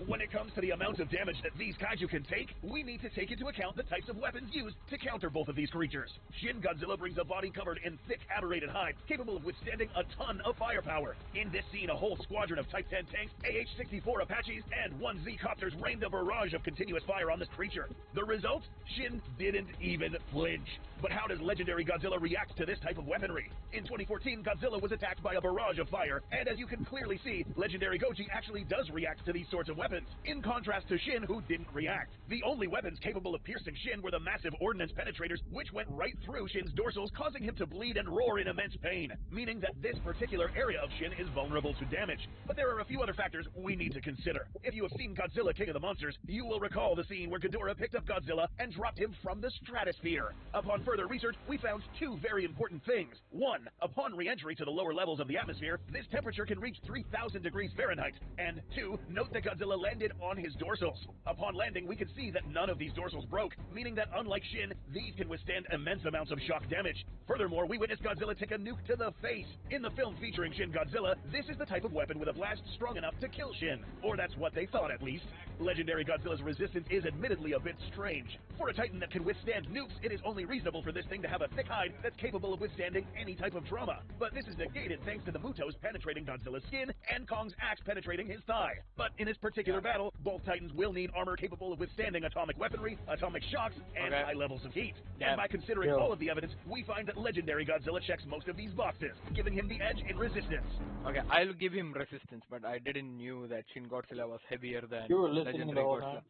[SPEAKER 8] When it comes to the amount of damage that these kaiju can take, we need to take into account the types of weapons used to counter both of these creatures. Shin Godzilla brings a body covered in thick, aberrated hide, capable of withstanding a ton of firepower. In this scene, a whole squadron of Type 10 tanks, AH-64 Apaches, and 1 Z-copters rained a barrage of continuous fire on this creature. The result? Shin didn't even flinch. But how does legendary Godzilla react to this type of weaponry? In 2014, Godzilla was attacked by a barrage of fire, and as you can clearly see, legendary Goji actually does react to these sorts of weapons, in contrast to Shin, who didn't react. The only weapons capable of piercing Shin were the massive ordnance penetrators, which went right through Shin's dorsals, causing him to bleed and roar in immense pain, meaning that this particular area of Shin is vulnerable to damage. But there are a few other factors we need to consider. If you have seen Godzilla King of the Monsters, you will recall the scene where Ghidorah picked up Godzilla and dropped him from the stratosphere. Upon further research, we found 2 very important things. 1. Upon re-entry to the lower levels of the atmosphere, this temperature can reach 3,000 degrees Fahrenheit. And 2. Note that Godzilla landed on his dorsals. Upon landing, we could see that none of these dorsals broke, meaning that unlike Shin, these can withstand immense amounts of shock damage. Furthermore, we witnessed Godzilla take a nuke to the face. In the film featuring Shin Godzilla, this is the type of weapon with a blast strong enough to kill Shin. Or that's what they thought, at least. Legendary Godzilla's resistance is admittedly a bit strange. For a Titan that can withstand nukes, it is only reasonable for this thing to have a thick hide that's capable of withstanding any type of trauma. But this is negated thanks to the Mutos penetrating Godzilla's skin and Kong's axe penetrating his thigh. But in this particular battle, both Titans will need armor capable of withstanding atomic weaponry, atomic shocks, and high levels of heat. And by considering all of the evidence, we find that legendary Godzilla checks most of these boxes, giving him the edge in resistance.
[SPEAKER 1] Okay, I'll give him resistance, but I didn't knew that Shin Godzilla was heavier than
[SPEAKER 2] You were listening
[SPEAKER 1] legendary
[SPEAKER 2] the whole
[SPEAKER 1] Godzilla.
[SPEAKER 2] time?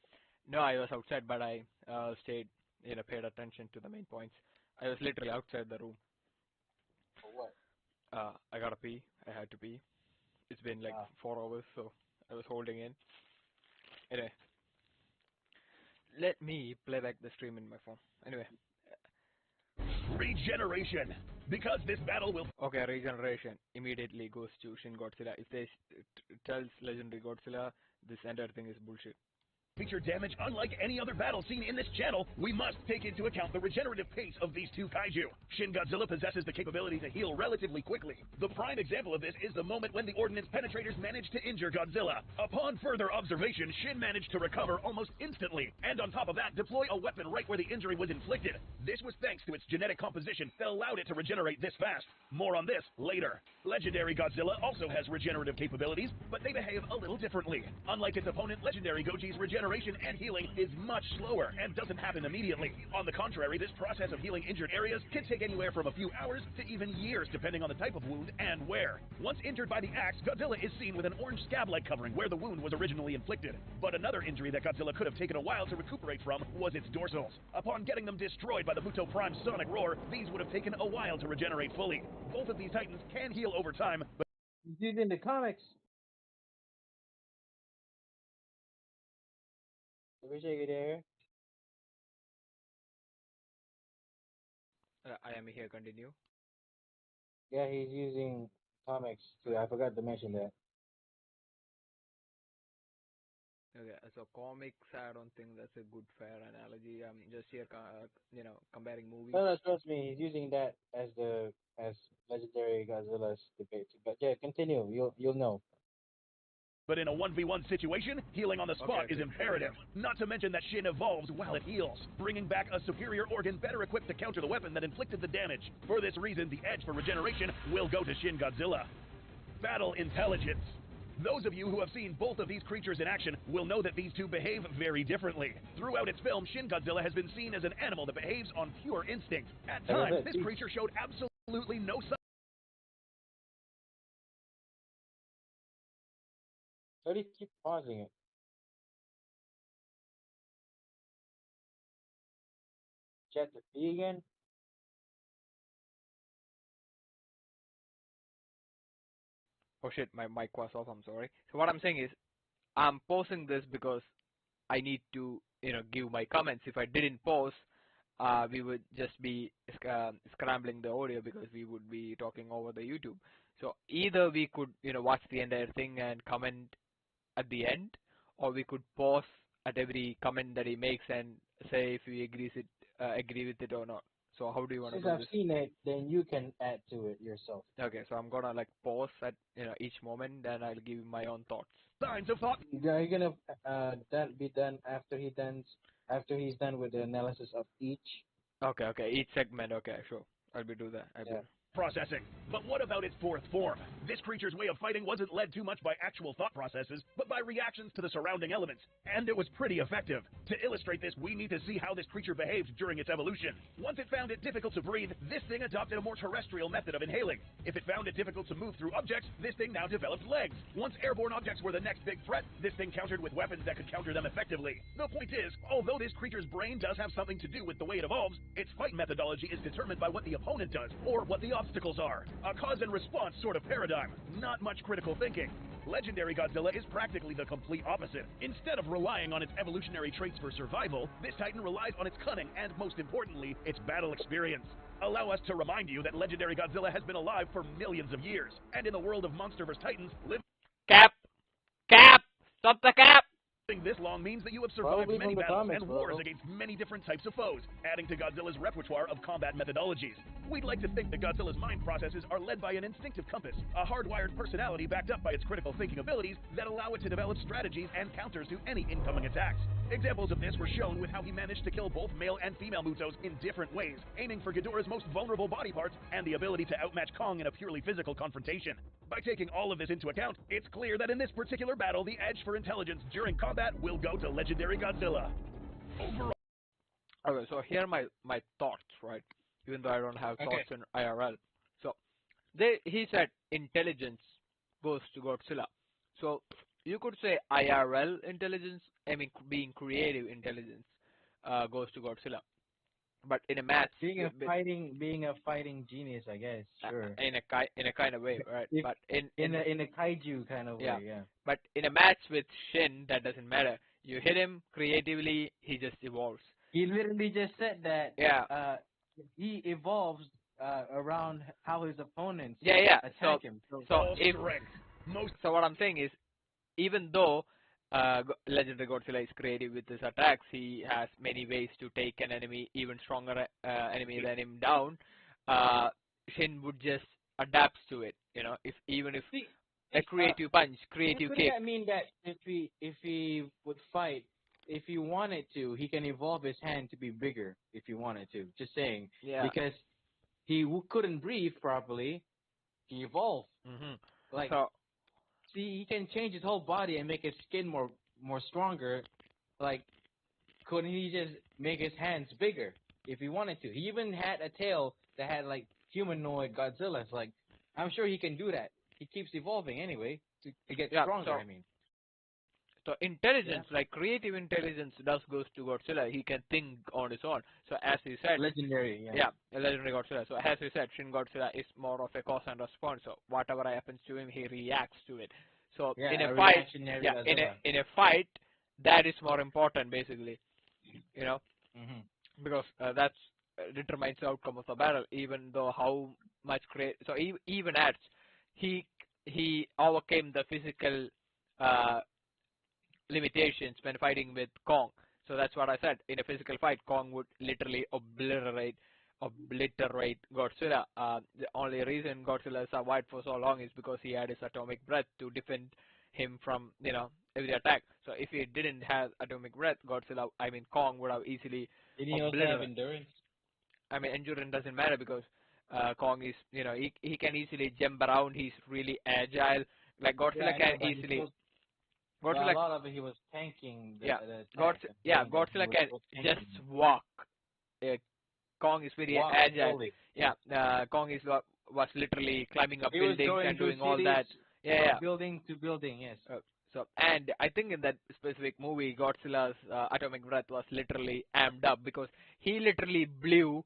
[SPEAKER 1] No, I was outside, but I stayed, paid attention to the main points. I was literally outside the room.
[SPEAKER 2] For what?
[SPEAKER 1] I gotta pee. I had to pee. It's been like 4 hours, so I was holding in. Anyway, let me play back the stream in my phone. Anyway.
[SPEAKER 8] Regeneration. Because this battle will...
[SPEAKER 1] Okay, regeneration immediately goes to Shin Godzilla. If they tells legendary Godzilla, this entire thing is bullshit.
[SPEAKER 8] Feature damage unlike any other battle seen in this channel, we must take into account the regenerative pace of these 2 kaiju. Shin Godzilla possesses the capability to heal relatively quickly. The prime example of this is the moment when the ordnance penetrators managed to injure Godzilla. Upon further observation, Shin managed to recover almost instantly, and on top of that, deploy a weapon right where the injury was inflicted. This was thanks to its genetic composition that allowed it to regenerate this fast. More on this later. Legendary Godzilla also has regenerative capabilities, but they behave a little differently. Unlike its opponent, Legendary Goji's regenerative regeneration and healing is much slower and doesn't happen immediately. On the contrary, this process of healing injured areas can take anywhere from a few hours to even years depending on the type of wound and where. Once injured by the axe, Godzilla is seen with an orange scab-like covering where the wound was originally inflicted. But another injury that Godzilla could have taken a while to recuperate from was its dorsals. Upon getting them destroyed by the Muto Prime's sonic roar, these would have taken a while to regenerate fully. Both of these titans can heal over time, but
[SPEAKER 2] He's in the comics. Appreciate you there.
[SPEAKER 1] I am here. Continue.
[SPEAKER 2] Yeah, he's using comics too. I forgot to mention that.
[SPEAKER 1] Okay, so comics, I don't think that's a good fair analogy. I'm just here, comparing movies.
[SPEAKER 2] No, trust me, he's using that as legendary Godzilla's debate. But yeah, continue. You'll know.
[SPEAKER 8] But in a 1v1 situation, healing on the spot is imperative. Not to mention that Shin evolves while it heals, bringing back a superior organ better equipped to counter the weapon that inflicted the damage. For this reason, the edge for regeneration will go to Shin Godzilla. Battle intelligence. Those of you who have seen both of these creatures in action will know that these two behave very differently. Throughout its film, Shin Godzilla has been seen as an animal that behaves on pure instinct. At times, this creature showed absolutely no sign.
[SPEAKER 2] Why do you keep pausing it? Chapter B again?
[SPEAKER 1] Oh shit, my mic was off. I'm sorry. So what I'm saying is, I'm pausing this because I need to, give my comments. If I didn't pause, we would just be scrambling the audio because we would be talking over the YouTube. So either we could, watch the entire thing and comment at the end, or we could pause at every comment that he makes and say if we agree with it or not. So how do you want to do
[SPEAKER 2] Since
[SPEAKER 1] this?
[SPEAKER 2] I've seen it, then you can add to it yourself.
[SPEAKER 1] Okay, so I'm gonna pause at each moment, then I'll give my own thoughts.
[SPEAKER 8] Signs of thought.
[SPEAKER 2] Are you gonna be done after he's done with the analysis of each?
[SPEAKER 1] Okay, each segment. Okay, sure. I'll do that.
[SPEAKER 8] Processing. But what about its fourth form? This creature's way of fighting wasn't led too much by actual thought processes, but by reactions to the surrounding elements. And it was pretty effective. To illustrate this, we need to see how this creature behaved during its evolution. Once it found it difficult to breathe, this thing adopted a more terrestrial method of inhaling. If it found it difficult to move through objects, this thing now developed legs. Once airborne objects were the next big threat, this thing countered with weapons that could counter them effectively. The point is, although this creature's brain does have something to do with the way it evolves, its fight methodology is determined by what the opponent does, or what the obstacles are. A cause and response sort of paradigm. Not much critical thinking. Legendary Godzilla is practically the complete opposite. Instead of relying on its evolutionary traits for survival, this titan relies on its cunning and, most importantly, its battle experience. Allow us to remind you that Legendary Godzilla has been alive for millions of years, and in the world of Monster vs. Titans,
[SPEAKER 1] Cap! Stop the cap!
[SPEAKER 8] Living this long means that you have survived many battles and wars against many different types of foes, adding to Godzilla's repertoire of combat methodologies. We'd like to think that Godzilla's mind processes are led by an instinctive compass, a hardwired personality backed up by its critical thinking abilities that allow it to develop strategies and counters to any incoming attacks. Examples of this were shown with how he managed to kill both male and female Mutos in different ways, aiming for Ghidorah's most vulnerable body parts and the ability to outmatch Kong in a purely physical confrontation. By taking all of this into account, it's clear that in this particular battle, the edge for intelligence during combat will go to Legendary Godzilla. Overall.
[SPEAKER 1] Okay, so here are my thoughts, right? Even though I don't have thoughts in IRL. So, he said intelligence goes to Godzilla. So, you could say IRL intelligence, being creative intelligence, goes to Godzilla. But in a match,
[SPEAKER 2] being a fighting genius, I guess. Sure.
[SPEAKER 1] In a kind of way, right? But in
[SPEAKER 2] a kaiju kind of way, yeah.
[SPEAKER 1] But in a match with Shin, that doesn't matter. You hit him creatively, he just evolves.
[SPEAKER 2] He literally just said that.
[SPEAKER 1] Yeah.
[SPEAKER 2] He evolves around how his opponents
[SPEAKER 1] attack
[SPEAKER 2] him.
[SPEAKER 1] So what I'm saying is, even though Legendary Godzilla is creative with his attacks, he has many ways to take an enemy, even stronger enemy than him, down. Shin would just adapt to it, if a creative punch, creative kick.
[SPEAKER 2] Does that mean that if he would fight, if he wanted to, he can evolve his hand to be bigger if he wanted to? Just saying.
[SPEAKER 1] Yeah.
[SPEAKER 2] Because he couldn't breathe properly, he evolved.
[SPEAKER 1] Mm-hmm.
[SPEAKER 2] See, he can change his whole body and make his skin more stronger
[SPEAKER 13] like, couldn't he just make his hands bigger if he wanted to? He even had a tail that had like humanoid Godzilla's. Like, I'm sure he can do that. He keeps evolving anyway to get stronger. I mean,
[SPEAKER 1] so intelligence, like creative intelligence, does goes to Godzilla. He can think on his own. So as you said,
[SPEAKER 13] legendary.
[SPEAKER 1] A legendary Godzilla. So as you said, Shin Godzilla is more of a cause and response. So whatever happens to him, he reacts to it. So in a fight, in a fight, that is more important, basically. You know, because that's determines the outcome of the battle. Even though how much so even adds he overcame the physical limitations when fighting with Kong. So that's what I said. In a physical fight, Kong would literally obliterate Godzilla. The only reason Godzilla survived for so long is because he had his atomic breath to defend him from every attack. So if he didn't have atomic breath, Kong would have easily
[SPEAKER 13] Did he also have endurance?
[SPEAKER 1] I mean, endurance doesn't matter because Kong is, he can easily jump around. He's really agile. Like Godzilla can easily.
[SPEAKER 13] Godzilla, a lot of it he was tanking.
[SPEAKER 1] Godzilla can just walk. Kong is very agile.
[SPEAKER 13] Slowly.
[SPEAKER 1] Kong was literally climbing up
[SPEAKER 13] he
[SPEAKER 1] buildings and doing all that.
[SPEAKER 13] Building to building, yes.
[SPEAKER 1] And I think in that specific movie, Godzilla's atomic breath was literally amped up because he literally blew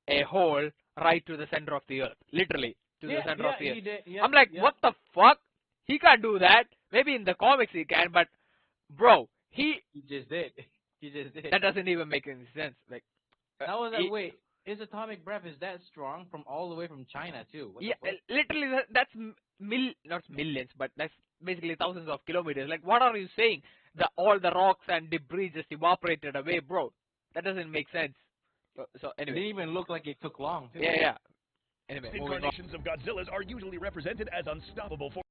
[SPEAKER 1] a hole right to the center of the earth. Literally to the center of the earth. I'm like, what the fuck? He can't do that. Maybe in the comics he can, but bro, he
[SPEAKER 13] just did. He just did.
[SPEAKER 1] That doesn't even make any sense. Like,
[SPEAKER 13] wait, his atomic breath is that strong from all the way from China too?
[SPEAKER 1] Literally that's not millions, but that's basically thousands of kilometers. Like, what are you saying? All the rocks and debris just evaporated away, bro. That doesn't make sense. So anyway,
[SPEAKER 13] it didn't even look like it took long. Too.
[SPEAKER 1] Anyway,
[SPEAKER 8] incarnations of Godzillas are usually represented as unstoppable forces.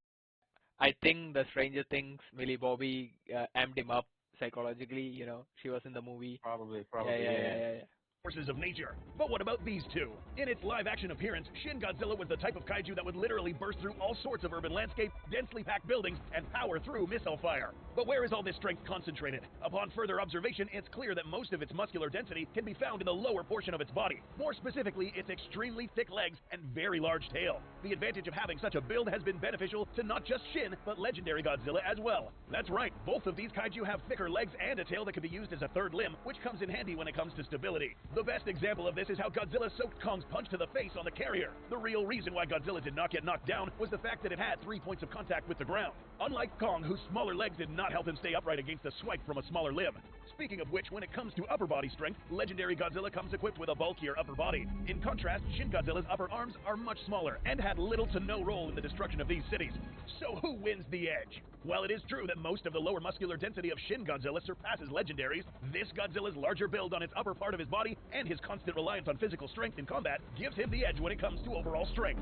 [SPEAKER 1] I think the Stranger Things, Millie Bobby amped him up psychologically. She was in the movie.
[SPEAKER 13] Probably.
[SPEAKER 1] Yeah.
[SPEAKER 8] Forces of nature. But what about these two? In its live-action appearance, Shin Godzilla was the type of kaiju that would literally burst through all sorts of urban landscape, densely packed buildings, and power through missile fire. But where is all this strength concentrated? Upon further observation, it's clear that most of its muscular density can be found in the lower portion of its body. More specifically, its extremely thick legs and very large tail. The advantage of having such a build has been beneficial to not just Shin, but legendary Godzilla as well. That's right, both of these kaiju have thicker legs and a tail that can be used as a third limb, which comes in handy when it comes to stability. The best example of this is how Godzilla soaked Kong's punch to the face on the carrier. The real reason why Godzilla did not get knocked down was the fact that it had 3 points of contact with the ground. Unlike Kong, whose smaller legs did not help him stay upright against a swipe from a smaller limb. Speaking of which, when it comes to upper body strength, legendary Godzilla comes equipped with a bulkier upper body. In contrast, Shin Godzilla's upper arms are much smaller and had little to no role in the destruction of these cities. So who wins the edge? While it is true that most of the lower muscular density of Shin Godzilla surpasses Legendary's, this Godzilla's larger build on its upper part of his body and his constant reliance on physical strength in combat gives him the edge when it comes to overall strength.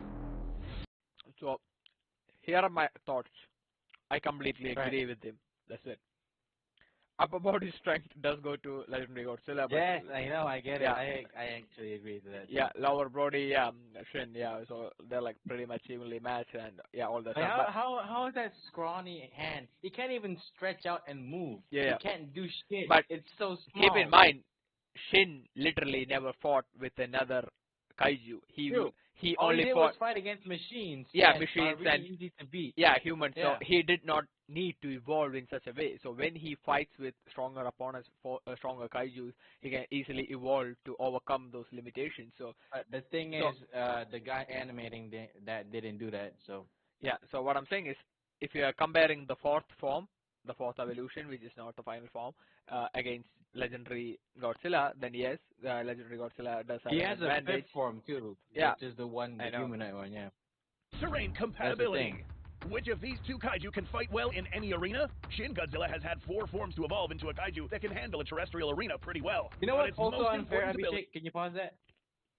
[SPEAKER 1] So, here are my thoughts. I completely agree with him. That's it. Upper body strength does go to legendary Godzilla.
[SPEAKER 13] Yes, I know, I get it. I actually agree with that.
[SPEAKER 1] Yeah, lower body, Shin, so they're like pretty much evenly matched and all that stuff.
[SPEAKER 13] How is that scrawny hand? He can't even stretch out and move.
[SPEAKER 1] Yeah.
[SPEAKER 13] He can't do shit.
[SPEAKER 1] But
[SPEAKER 13] it's so small.
[SPEAKER 1] Keep in mind, Shin literally never fought with another kaiju. He only fought
[SPEAKER 13] was fight against machines.
[SPEAKER 1] Machines
[SPEAKER 13] really
[SPEAKER 1] and
[SPEAKER 13] easy to beat.
[SPEAKER 1] Humans. So he did not need to evolve in such a way. So when he fights with stronger opponents, for stronger kaijus, he can easily evolve to overcome those limitations. So
[SPEAKER 13] the thing is, the guy animating that didn't do that. So
[SPEAKER 1] So what I'm saying is, if you are comparing the fourth form, the fourth evolution, which is not the final form, against legendary Godzilla, then yes, legendary Godzilla does have an advantage.
[SPEAKER 13] He has a fifth form too. Which is the humanoid one.
[SPEAKER 8] Terrain compatibility. Which of these two kaiju can fight well in any arena? Shin Godzilla has had 4 forms to evolve into a kaiju that can handle a terrestrial arena pretty well.
[SPEAKER 13] You know what's also unfair, Abhishek? Can you pause that?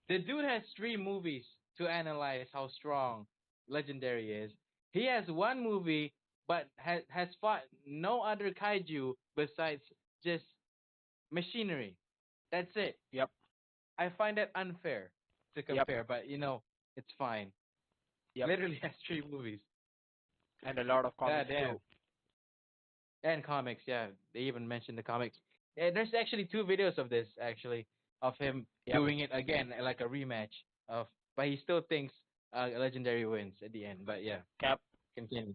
[SPEAKER 13] The dude has 3 movies to analyze how strong Legendary is. He has 1 movie, but has fought no other kaiju besides just machinery. That's it.
[SPEAKER 1] Yep.
[SPEAKER 13] I find that unfair to compare, but it's fine.
[SPEAKER 1] Yep.
[SPEAKER 13] Literally has 3 movies.
[SPEAKER 1] And a lot of comics too.
[SPEAKER 13] And comics, yeah. They even mentioned the comics. And there's actually 2 videos of this, actually, of him doing it again, like a rematch of. But he still thinks Legendary wins at the end. But yeah,
[SPEAKER 1] Cap.
[SPEAKER 13] continue.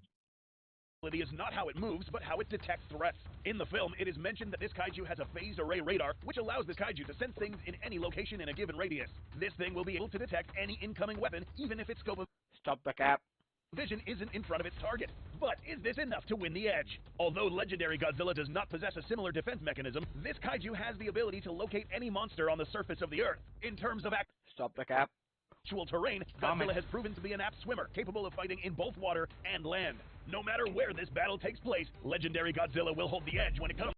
[SPEAKER 8] Is not how it moves, but how it detects threats. In the film, it is mentioned that this kaiju has a phased array radar, which allows this kaiju to sense things in any location in a given radius. This thing will be able to detect any incoming weapon, even if its scope of
[SPEAKER 1] Stop the cap.
[SPEAKER 8] vision isn't in front of its target. But is this enough to win the edge? Although Legendary Godzilla does not possess a similar defense mechanism, this kaiju has the ability to locate any monster on the surface of the Earth. In terms of
[SPEAKER 1] Stop the cap.
[SPEAKER 8] actual terrain, Godzilla has proven to be an apt swimmer, capable of fighting in both water and land. No matter where this battle takes place, Legendary Godzilla will hold the edge when it comes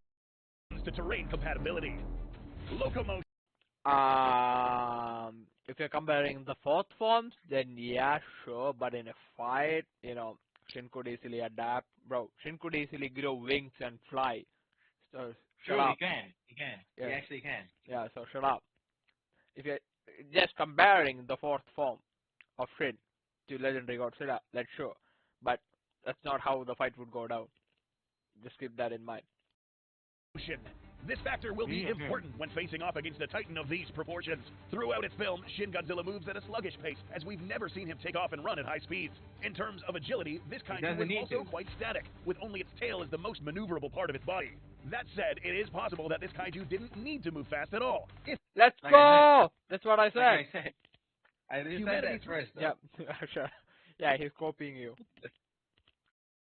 [SPEAKER 8] to terrain compatibility. Locomotion.
[SPEAKER 1] If you're comparing the fourth forms, then yeah, sure. But in a fight, you know, Shin could easily adapt. Bro, Shin could easily grow wings and fly. So shut
[SPEAKER 13] Sure,
[SPEAKER 1] up.
[SPEAKER 13] he can. He can.
[SPEAKER 1] Yeah.
[SPEAKER 13] He actually can.
[SPEAKER 1] Yeah, so shut up. If you're just comparing the fourth form of Shin to Legendary Godzilla, that's sure. But that's not how the fight would go down. Just keep that in mind.
[SPEAKER 8] This factor will be important when facing off against a titan of these proportions. Throughout its film, Shin Godzilla moves at a sluggish pace, as we've never seen him take off and run at high speeds. In terms of agility, this kaiju is also quite static, with only its tail as the most maneuverable part of its body. That said, it is possible that this kaiju didn't need to move fast at all.
[SPEAKER 1] Let's go! That's what I said.
[SPEAKER 13] Like I said. I said
[SPEAKER 8] Humanity
[SPEAKER 13] that first.
[SPEAKER 1] Yeah, sure. Yeah, he's copying you.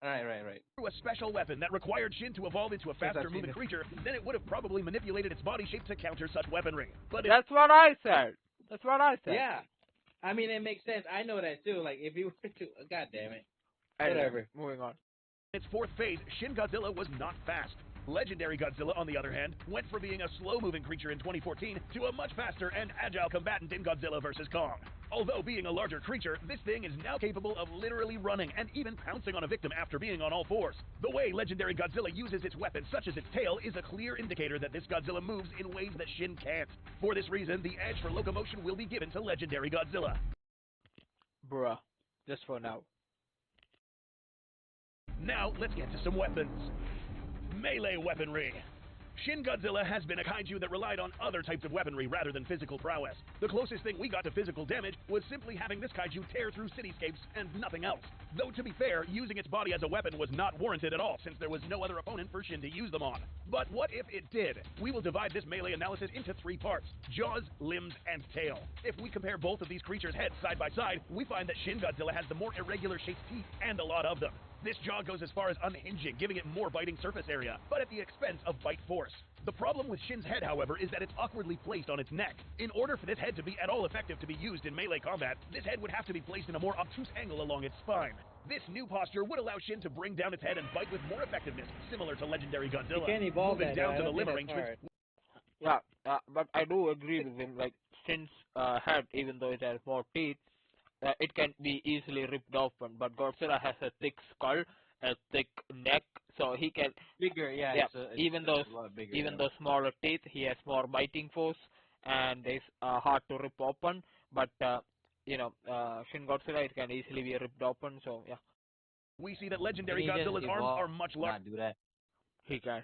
[SPEAKER 13] Right.
[SPEAKER 8] Through a special weapon that required Shin to evolve into a faster moving creature, then it would have probably manipulated its body shape to counter such weaponry. But
[SPEAKER 1] That's what I said. That's what I said.
[SPEAKER 13] Yeah. I mean, it makes sense. I know that too. Like, if you were to... God damn it.
[SPEAKER 1] Anyway,
[SPEAKER 13] Whatever.
[SPEAKER 1] moving on.
[SPEAKER 8] in its fourth phase, Shin Godzilla was not fast. Legendary Godzilla, on the other hand, went from being a slow-moving creature in 2014 to a much faster and agile combatant in Godzilla vs. Kong. Although being a larger creature, this thing is now capable of literally running and even pouncing on a victim after being on all fours. The way Legendary Godzilla uses its weapon, such as its tail, is a clear indicator that this Godzilla moves in ways that Shin can't. For this reason, the edge for locomotion will be given to Legendary Godzilla.
[SPEAKER 1] Bruh. Just for now.
[SPEAKER 8] Now, let's get to some weapons. Melee weaponry. Shin Godzilla has been a kaiju that relied on other types of weaponry rather than physical prowess. The closest thing we got to physical damage was simply having this kaiju tear through cityscapes and nothing else. Though to be fair, using its body as a weapon was not warranted at all since there was no other opponent for Shin to use them on. But what if it did? We will divide this melee analysis into 3 parts: jaws, limbs, and tail. If we compare both of these creatures' heads side by side, we find that Shin Godzilla has the more irregular shaped teeth and a lot of them. This jaw goes as far as unhinging, giving it more biting surface area, but at the expense of bite force. The problem with Shin's head, however, is that it's awkwardly placed on its neck. In order for this head to be at all effective to be used in melee combat, this head would have to be placed in a more obtuse angle along its spine. This new posture would allow Shin to bring down its head and bite with more effectiveness, similar to Legendary Godzilla.
[SPEAKER 13] You can't evolve
[SPEAKER 8] Moving
[SPEAKER 13] that,
[SPEAKER 8] down
[SPEAKER 13] I
[SPEAKER 8] to the
[SPEAKER 13] don't think
[SPEAKER 8] limb
[SPEAKER 13] that's
[SPEAKER 8] arrangements.
[SPEAKER 13] hard.
[SPEAKER 1] Yeah, but I do agree with him. Like, Shin's head, even though it has more teeth, it can be easily ripped open. But Godzilla has a thick skull, a thick neck, so he can
[SPEAKER 13] Bigger, yeah.
[SPEAKER 1] even
[SPEAKER 13] a lot bigger,
[SPEAKER 1] those smaller teeth, he has more biting force, and it's hard to rip open. But Shin Godzilla, it can easily be ripped open. So yeah,
[SPEAKER 8] We see that Legendary Godzilla's arms are much larger.
[SPEAKER 13] Do that.
[SPEAKER 1] he can.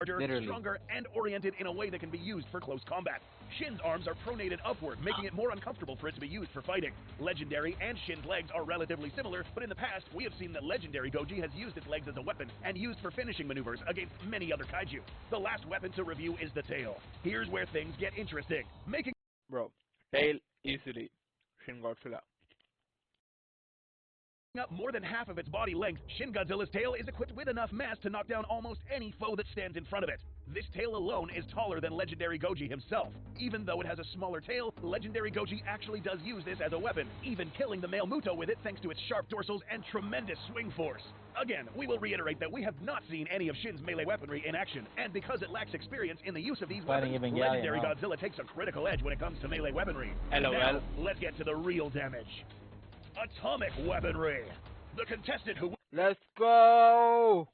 [SPEAKER 8] Larger, stronger, and oriented in a way that can be used for close combat. Shin's arms are pronated upward, making it more uncomfortable for it to be used for fighting. Legendary and Shin's legs are relatively similar, but in the past, we have seen that Legendary Goji has used its legs as a weapon and used for finishing maneuvers against many other kaiju. The last weapon to review is the tail. Here's where things get interesting.
[SPEAKER 1] Bro, tail easily. Shin Godzilla.
[SPEAKER 8] Up more than half of its body length, Shin Godzilla's tail is equipped with enough mass to knock down almost any foe that stands in front of it. This tail alone is taller than Legendary Goji himself. Even though it has a smaller tail, Legendary Goji actually does use this as a weapon, even killing the male Muto with it thanks to its sharp dorsals and tremendous swing force. Again, we will reiterate that we have not seen any of Shin's melee weaponry in action, and because it lacks experience in the use of these weapons, Legendary Godzilla takes a critical edge when it comes to melee weaponry.
[SPEAKER 1] LOL.
[SPEAKER 8] Now, let's get to the real damage. Atomic weaponry. The contestant who...
[SPEAKER 1] Let's go!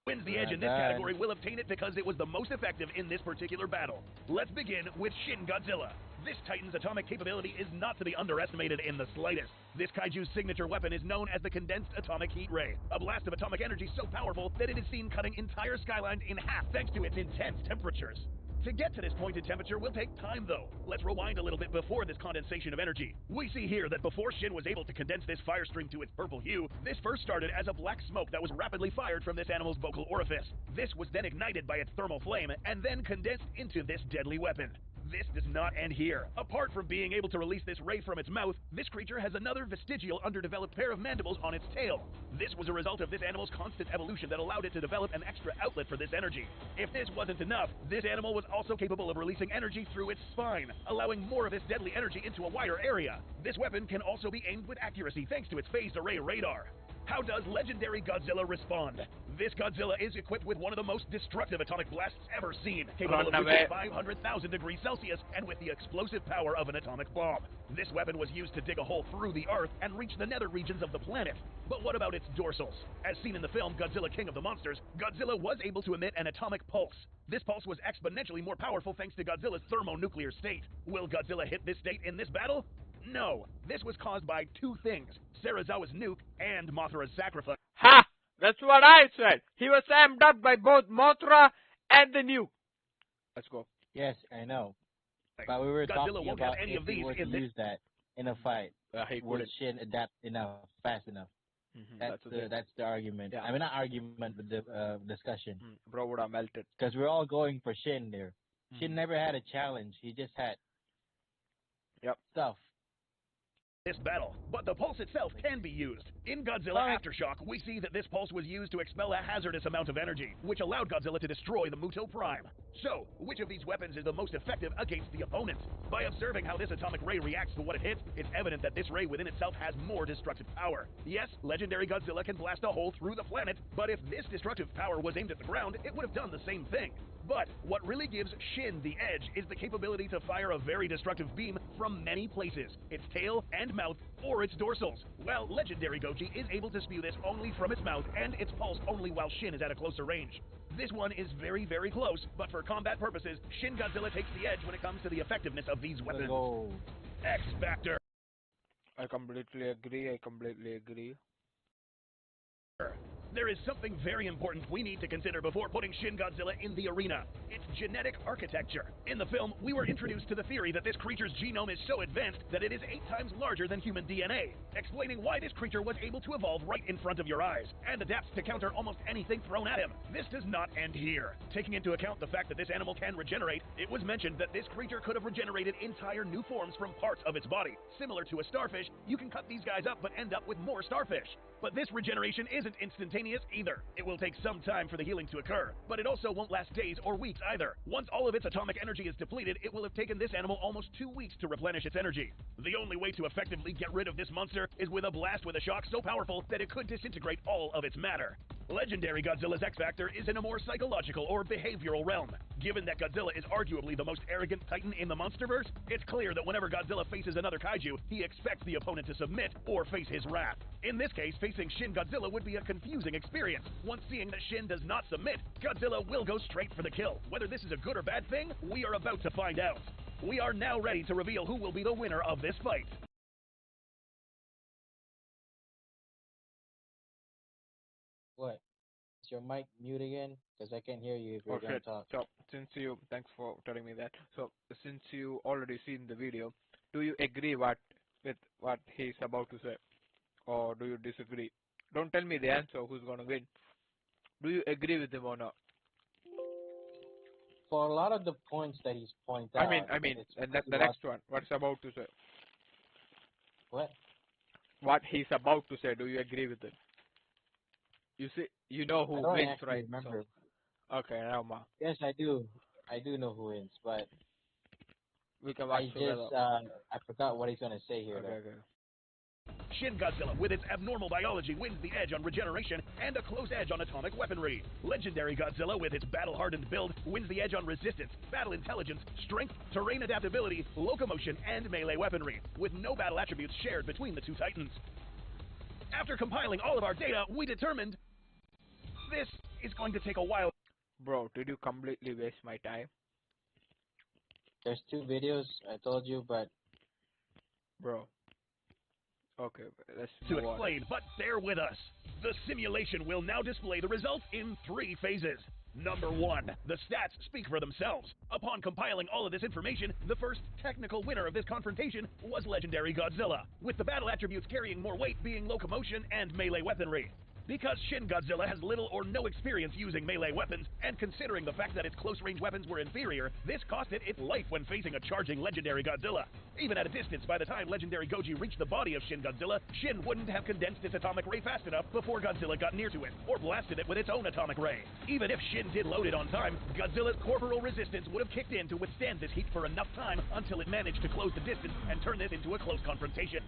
[SPEAKER 8] Wins the edge in this category will obtain it because it was the most effective in this particular battle. Let's begin with Shin Godzilla. This Titan's atomic capability is not to be underestimated in the slightest. This kaiju's signature weapon is known as the Condensed Atomic Heat Ray, a blast of atomic energy so powerful that it is seen cutting entire skylines in half thanks to its intense temperatures. To get to this point in temperature will take time though. Let's rewind a little bit before this condensation of energy. We see here that before Shin was able to condense this fire stream to its purple hue, this first started as a black smoke that was rapidly fired from this animal's vocal orifice. This was then ignited by its thermal flame and then condensed into this deadly weapon. This does not end here. Apart from being able to release this ray from its mouth, this creature has another vestigial underdeveloped pair of mandibles on its tail. This was a result of this animal's constant evolution that allowed it to develop an extra outlet for this energy. If this wasn't enough, this animal was also capable of releasing energy through its spine, allowing more of this deadly energy into a wider area. This weapon can also be aimed with accuracy thanks to its phased array radar. How does legendary Godzilla respond? This Godzilla is equipped with one of the most destructive atomic blasts ever seen, capable of reaching 500,000 degrees Celsius and with the explosive power of an atomic bomb. This weapon was used to dig a hole through the Earth and reach the nether regions of the planet. But what about its dorsals? As seen in the film Godzilla King of the Monsters, Godzilla was able to emit an atomic pulse. This pulse was exponentially more powerful thanks to Godzilla's thermonuclear state. Will Godzilla hit this state in this battle? No. This was caused by two things: Serizawa's nuke and Mothra's sacrifice.
[SPEAKER 1] Ha! That's what I said. He was amped up by both Mothra and the nuke. Let's go.
[SPEAKER 13] Yes, I know. But we were talking about if he were to use that in a fight. Would Shin adapt enough, fast enough? That's the argument. Yeah. I mean, not argument, but the discussion.
[SPEAKER 1] Bro would have melted.
[SPEAKER 13] Because we're all going for Shin there. Shin never had a challenge. He just had stuff.
[SPEAKER 8] This battle, but the pulse itself can be used. In Godzilla Aftershock, we see that this pulse was used to expel a hazardous amount of energy, which allowed Godzilla to destroy the Muto Prime. So, which of these weapons is the most effective against the opponent? By observing how this atomic ray reacts to what it hits, it's evident that this ray within itself has more destructive power. Yes, legendary Godzilla can blast a hole through the planet, but if this destructive power was aimed at the ground, it would have done the same thing. But what really gives Shin the edge is the capability to fire a very destructive beam from many places: its tail and mouth, or its dorsals. Well, legendary Goji is able to spew this only from its mouth and its pulse only while Shin is at a closer range. This one is very, very close, but for combat purposes, Shin Godzilla takes the edge when it comes to the effectiveness of these weapons. X Factor.
[SPEAKER 1] I completely agree.
[SPEAKER 8] There is something very important we need to consider before putting Shin Godzilla in the arena: its genetic architecture. In the film, we were introduced to the theory that this creature's genome is so advanced that it is 8 times larger than human DNA, explaining why this creature was able to evolve right in front of your eyes, and adapts to counter almost anything thrown at him. This does not end here. Taking into account the fact that this animal can regenerate, it was mentioned that this creature could have regenerated entire new forms from parts of its body. Similar to a starfish, you can cut these guys up but end up with more starfish. But this regeneration isn't instantaneous either. It will take some time for the healing to occur, but it also won't last days or weeks either. Once all of its atomic energy is depleted, it will have taken this animal almost 2 weeks to replenish its energy. The only way to effectively get rid of this monster is with a blast with a shock so powerful that it could disintegrate all of its matter. Legendary Godzilla's X-Factor is in a more psychological or behavioral realm. Given that Godzilla is arguably the most arrogant titan in the Monsterverse, it's clear that whenever Godzilla faces another kaiju, he expects the opponent to submit or face his wrath. In this case, facing Shin Godzilla would be a confusing experience. Once seeing that Shin does not submit, Godzilla will go straight for the kill. Whether this is a good or bad thing, we are about to find out. We are now ready to reveal who will be the winner of this fight.
[SPEAKER 13] What? Is your mic mute again? Because I can't hear you if you're going to talk.
[SPEAKER 1] So, thanks for telling me that. So, since you already seen the video, do you agree with what he's about to say? Or do you disagree? Don't tell me the answer, who's going to win. Do you agree with him or not?
[SPEAKER 13] For a lot of the points that he's pointed out.
[SPEAKER 1] I mean, and the next one, what's about to say?
[SPEAKER 13] What?
[SPEAKER 1] What he's about to say, do you agree with it? You see, you know who wins, right?
[SPEAKER 13] Remember.
[SPEAKER 1] So, okay, now ma.
[SPEAKER 13] Yes, I do. I do know who wins, but
[SPEAKER 1] we can watch together.
[SPEAKER 13] I forgot what he's gonna say here.
[SPEAKER 1] Okay.
[SPEAKER 8] Shin Godzilla, with its abnormal biology, wins the edge on regeneration and a close edge on atomic weaponry. Legendary Godzilla, with its battle-hardened build, wins the edge on resistance, battle intelligence, strength, terrain adaptability, locomotion, and melee weaponry, with no battle attributes shared between the two titans. After compiling all of our data, we determined this is going to take a while.
[SPEAKER 1] Bro, did you completely waste my time?
[SPEAKER 13] There's 2 videos, I told you, but...
[SPEAKER 1] Bro. Okay, let's
[SPEAKER 8] To
[SPEAKER 1] move on.
[SPEAKER 8] explain, but bear with us. The simulation will now display the results in 3 phases. Number 1, the stats speak for themselves. Upon compiling all of this information, the first technical winner of this confrontation was Legendary Godzilla, with the battle attributes carrying more weight being locomotion and melee weaponry. Because Shin Godzilla has little or no experience using melee weapons, and considering the fact that its close-range weapons were inferior, this cost it its life when facing a charging Legendary Godzilla. Even at a distance, by the time Legendary Goji reached the body of Shin Godzilla, Shin wouldn't have condensed its atomic ray fast enough before Godzilla got near to it, or blasted it with its own atomic ray. Even if Shin did load it on time, Godzilla's corporal resistance would have kicked in to withstand this heat for enough time until it managed to close the distance and turn this into a close confrontation.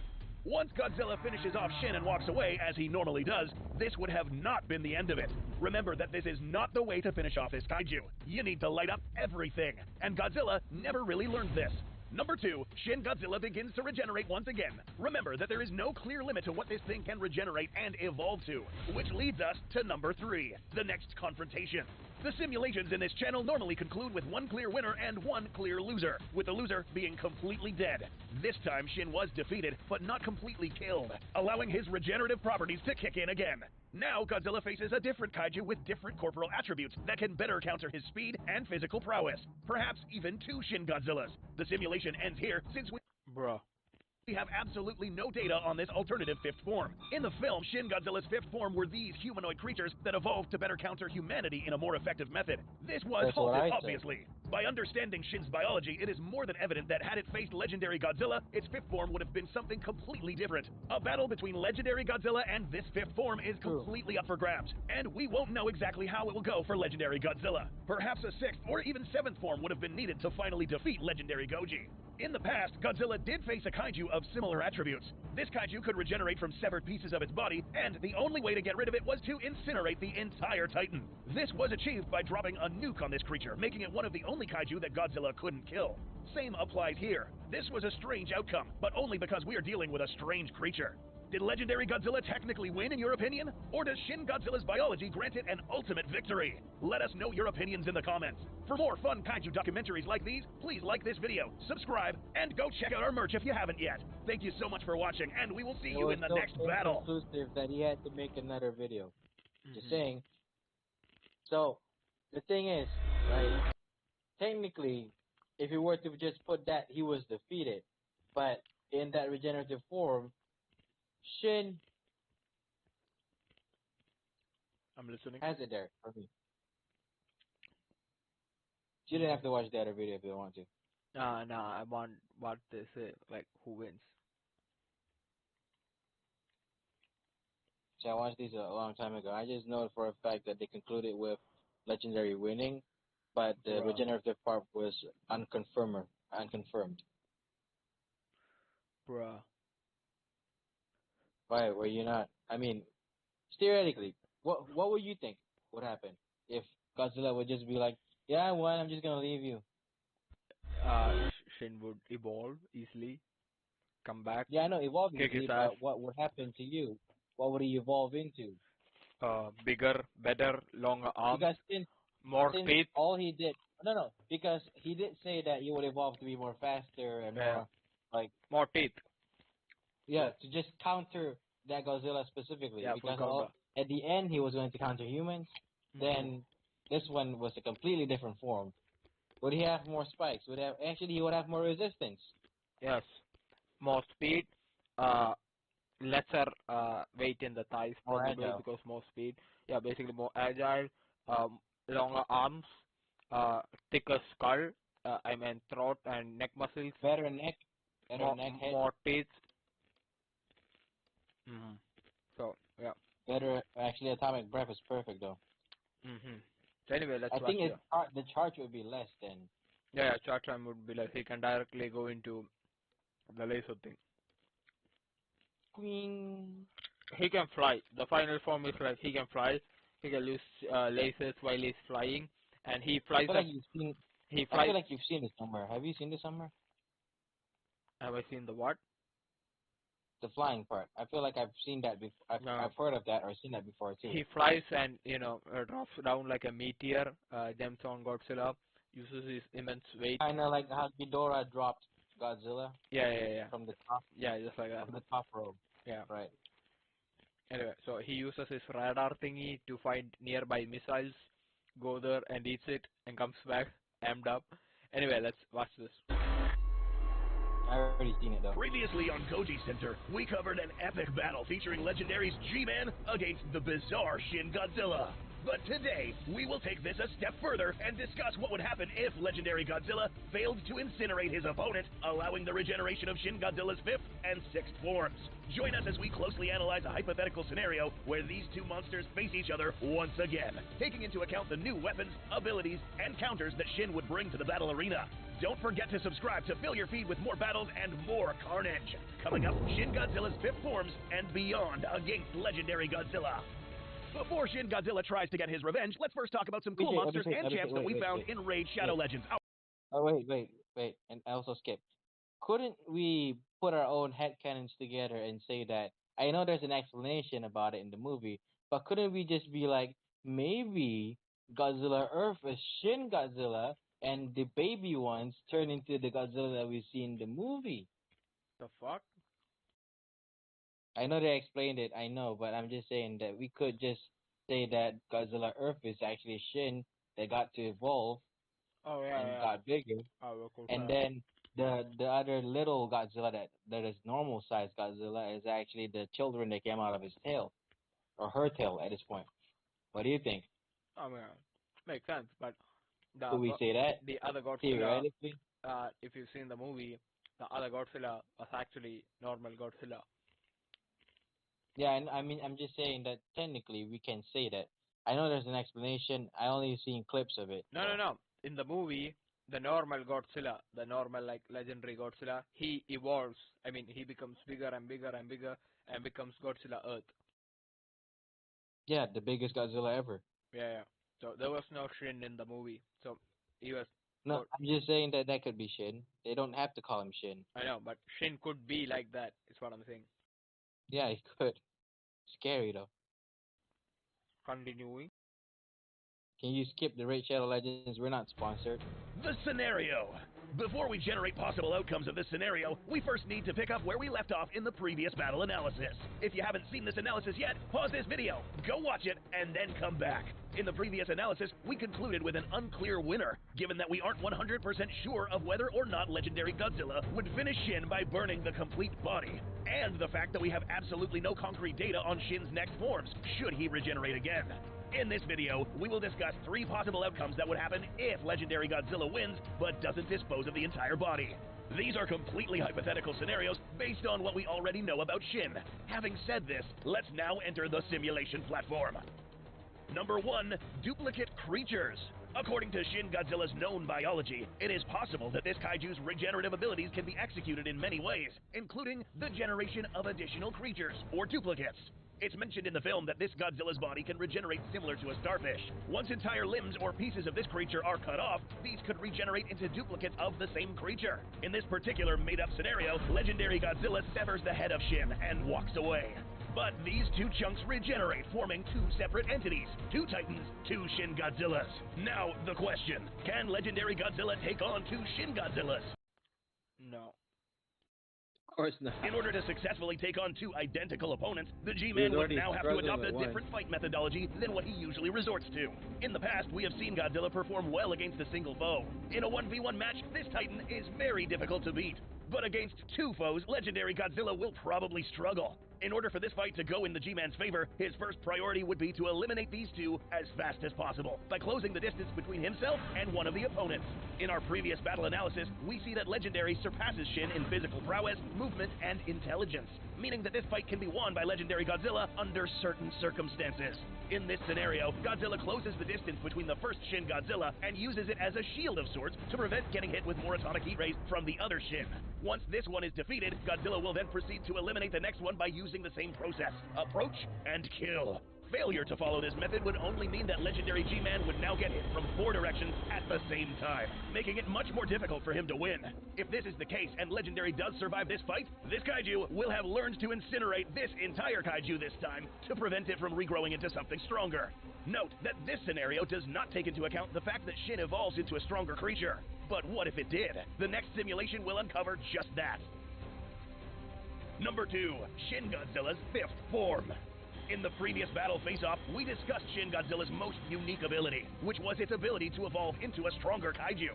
[SPEAKER 8] Once Godzilla finishes off Shin and walks away, as he normally does, this would have not been the end of it. Remember that this is not the way to finish off this kaiju. You need to light up everything, and Godzilla never really learned this. Number 2, Shin Godzilla begins to regenerate once again. Remember that there is no clear limit to what this thing can regenerate and evolve to, which leads us to number 3, the next confrontation. The simulations in this channel normally conclude with 1 clear winner and 1 clear loser, with the loser being completely dead. This time Shin was defeated, but not completely killed, allowing his regenerative properties to kick in again. Now Godzilla faces a different kaiju with different corporal attributes that can better counter his speed and physical prowess. Perhaps even 2 Shin Godzillas. The simulation ends here since we have absolutely no data on this alternative 5th form. In the film, Shin Godzilla's 5th form were these humanoid creatures that evolved to better counter humanity in a more effective method. This was
[SPEAKER 13] That's what
[SPEAKER 8] halted,
[SPEAKER 13] I
[SPEAKER 8] obviously. By understanding Shin's biology, it is more than evident that had it faced Legendary Godzilla, its 5th form would have been something completely different. A battle between Legendary Godzilla and this 5th form is completely up for grabs, and we won't know exactly how it will go for Legendary Godzilla. Perhaps a 6th or even 7th form would have been needed to finally defeat Legendary Goji. In the past, Godzilla did face a kaiju of similar attributes. This kaiju could regenerate from severed pieces of its body, and the only way to get rid of it was to incinerate the entire Titan. This was achieved by dropping a nuke on this creature, making it one of the only kaiju that Godzilla couldn't kill. Same applies here. This was a strange outcome, but only because we are dealing with a strange creature. Did Legendary Godzilla technically win in your opinion? Or does Shin Godzilla's biology grant it an ultimate victory? Let us know your opinions in the comments. For more fun kaiju documentaries like these, please like this video, subscribe, and go check out our merch if you haven't yet. Thank you so much for watching, and we will see you in the next battle.
[SPEAKER 13] Exclusive that he had to make another video. Just saying. So, the thing is, right, technically, if you were to just put that, he was defeated. But in that regenerative form, Shin
[SPEAKER 1] I'm listening.
[SPEAKER 13] has it there for me. You didn't have to watch the other video if you don't want to.
[SPEAKER 1] Nah, I want what they say, like who wins.
[SPEAKER 13] So I watched these a long time ago. I just know for a fact that they concluded with Legendary winning, but the
[SPEAKER 1] Bruh.
[SPEAKER 13] regenerative part was unconfirmed.
[SPEAKER 1] Bruh.
[SPEAKER 13] Why were you not? I mean, theoretically, what would you think would happen if Godzilla would just be like, "Yeah, I won. I'm just gonna leave you."
[SPEAKER 1] Shin would evolve easily, come back.
[SPEAKER 13] Yeah, I know, evolve
[SPEAKER 1] Kick
[SPEAKER 13] easily,
[SPEAKER 1] his ass.
[SPEAKER 13] but what would happen to you? What would he evolve into?
[SPEAKER 1] Bigger, better, longer arms,
[SPEAKER 13] Because since
[SPEAKER 1] speed.
[SPEAKER 13] all he did, no, because he did say that he would evolve to be more faster and more like
[SPEAKER 1] more teeth.
[SPEAKER 13] Yeah, to just counter that Godzilla specifically.
[SPEAKER 1] Yeah,
[SPEAKER 13] because
[SPEAKER 1] full combo.
[SPEAKER 13] at the end he was going to counter humans. Then this one was a completely different form. Would he have more spikes? He would have more resistance.
[SPEAKER 1] Yes, more speed, lesser weight in the thighs
[SPEAKER 13] More
[SPEAKER 1] probably
[SPEAKER 13] agile.
[SPEAKER 1] because more speed. Yeah, basically more agile, longer arms, thicker skull. I mean throat and neck muscles.
[SPEAKER 13] Better neck, head.
[SPEAKER 1] More teeth. So yeah.
[SPEAKER 13] Better. Actually, atomic breath is perfect though.
[SPEAKER 1] So anyway, let's
[SPEAKER 13] I
[SPEAKER 1] watch
[SPEAKER 13] think the charge would be less then.
[SPEAKER 1] Yeah, charge time would be like he can directly go into the laser thing.
[SPEAKER 13] Queen.
[SPEAKER 1] He can fly. The final form is like he can fly. He can use lasers while he's flying, and he flies.
[SPEAKER 13] I feel like you've seen this somewhere. Have you seen this somewhere?
[SPEAKER 1] Have I seen the what?
[SPEAKER 13] the flying part. I feel like I've seen that before. I've heard of that or seen that before too.
[SPEAKER 1] He flies and drops down like a meteor, jumps on Godzilla, uses his immense weight.
[SPEAKER 13] Kind of like how Ghidorah dropped Godzilla.
[SPEAKER 1] Yeah.
[SPEAKER 13] From the top.
[SPEAKER 1] Yeah, just like that.
[SPEAKER 13] From the top rope.
[SPEAKER 1] Yeah.
[SPEAKER 13] Right.
[SPEAKER 1] Anyway, so he uses his radar thingy to find nearby missiles, go there and eats it, and comes back amped up. Anyway, let's watch this.
[SPEAKER 13] I already seen it though.
[SPEAKER 8] Previously on Koji Center, we covered an epic battle featuring Legendary's G-Man against the bizarre Shin Godzilla. But today, we will take this a step further and discuss what would happen if Legendary Godzilla failed to incinerate his opponent, allowing the regeneration of Shin Godzilla's 5th and 6th forms. Join us as we closely analyze a hypothetical scenario where these two monsters face each other once again, taking into account the new weapons, abilities, and counters that Shin would bring to the battle arena. Don't forget to subscribe to fill your feed with more battles and more carnage. Coming up, Shin Godzilla's 5th forms and beyond against Legendary Godzilla. Before Shin Godzilla tries to get his revenge, let's first talk about some cool monsters and champs that we found in Raid Shadow Legends.
[SPEAKER 13] Oh, wait, and I also skipped. Couldn't we put our own headcanons together and say that, I know there's an explanation about it in the movie, but couldn't we just be like, maybe Godzilla Earth is Shin Godzilla, and the baby ones turn into the Godzilla that we see in the movie?
[SPEAKER 1] The fuck?
[SPEAKER 13] I know they explained it, I know, but I'm just saying that we could just say that Godzilla Earth is actually Shin that got to evolve got bigger. And then the other little Godzilla that is normal sized Godzilla is actually the children that came out of his tail. Or her tail at this point. What do you think?
[SPEAKER 1] I mean, makes sense, but
[SPEAKER 13] could we say that?
[SPEAKER 1] The other Godzilla,
[SPEAKER 13] theoretically?
[SPEAKER 1] If you've seen the movie, the other Godzilla was actually normal Godzilla.
[SPEAKER 13] Yeah, and I mean, I'm just saying that technically we can say that. I know there's an explanation. I only seen clips of it.
[SPEAKER 1] No. In the movie, the normal Godzilla, the normal like legendary Godzilla, he evolves. I mean, he becomes bigger and bigger and bigger and becomes Godzilla Earth.
[SPEAKER 13] Yeah, the biggest Godzilla ever.
[SPEAKER 1] Yeah. So there was no Shin in the movie. So he was.
[SPEAKER 13] No, I'm just saying that could be Shin. They don't have to call him Shin.
[SPEAKER 1] I know, but Shin could be like that. Is what I'm saying.
[SPEAKER 13] Yeah, he could. Scary though.
[SPEAKER 1] Continuing.
[SPEAKER 13] Can you skip the Raid Shadow Legends? We're not sponsored.
[SPEAKER 8] The scenario. Before we generate possible outcomes of this scenario, we first need to pick up where we left off in the previous battle analysis. If you haven't seen this analysis yet, pause this video, go watch it, and then come back. In the previous analysis, we concluded with an unclear winner, given that we aren't 100% sure of whether or not Legendary Godzilla would finish Shin by burning the complete body, and the fact that we have absolutely no concrete data on Shin's next forms, should he regenerate again. In this video, we will discuss 3 possible outcomes that would happen if Legendary Godzilla wins, but doesn't dispose of the entire body. These are completely hypothetical scenarios based on what we already know about Shin. Having said this, let's now enter the simulation platform. Number 1, duplicate creatures. According to Shin Godzilla's known biology, it is possible that this kaiju's regenerative abilities can be executed in many ways, including the generation of additional creatures, or duplicates. It's mentioned in the film that this Godzilla's body can regenerate similar to a starfish. Once entire limbs or pieces of this creature are cut off, these could regenerate into duplicates of the same creature. In this particular made-up scenario, Legendary Godzilla severs the head of Shin and walks away. But these 2 chunks regenerate, forming 2 separate entities. 2 Titans, 2 Shin Godzillas. Now, the question, can Legendary Godzilla take on 2 Shin Godzillas?
[SPEAKER 1] No.
[SPEAKER 13] Of course not.
[SPEAKER 8] In order to successfully take on 2 identical opponents, the G-Man would now have to adopt a different fight methodology than what he usually resorts to. In the past, we have seen Godzilla perform well against a single foe. In a 1v1 match, this Titan is very difficult to beat. But against 2 foes, Legendary Godzilla will probably struggle. In order for this fight to go in the G-Man's favor, his first priority would be to eliminate these 2 as fast as possible, by closing the distance between himself and one of the opponents. In our previous battle analysis, we see that Legendary surpasses Shin in physical prowess, movement, and intelligence, meaning that this fight can be won by Legendary Godzilla under certain circumstances. In this scenario, Godzilla closes the distance between the first Shin Godzilla and uses it as a shield of sorts to prevent getting hit with more atomic heat rays from the other Shin. Once this one is defeated, Godzilla will then proceed to eliminate the next one by using the same process: approach and kill. Failure to follow this method would only mean that Legendary G-Man would now get hit from 4 directions at the same time, making it much more difficult for him to win. If this is the case and Legendary does survive this fight, this kaiju will have learned to incinerate this entire kaiju this time to prevent it from regrowing into something stronger. Note that this scenario does not take into account the fact that Shin evolves into a stronger creature. But what if it did? The next simulation will uncover just that. Number 2, Shin Godzilla's 5th form. In the previous battle face-off, we discussed Shin Godzilla's most unique ability, which was its ability to evolve into a stronger kaiju.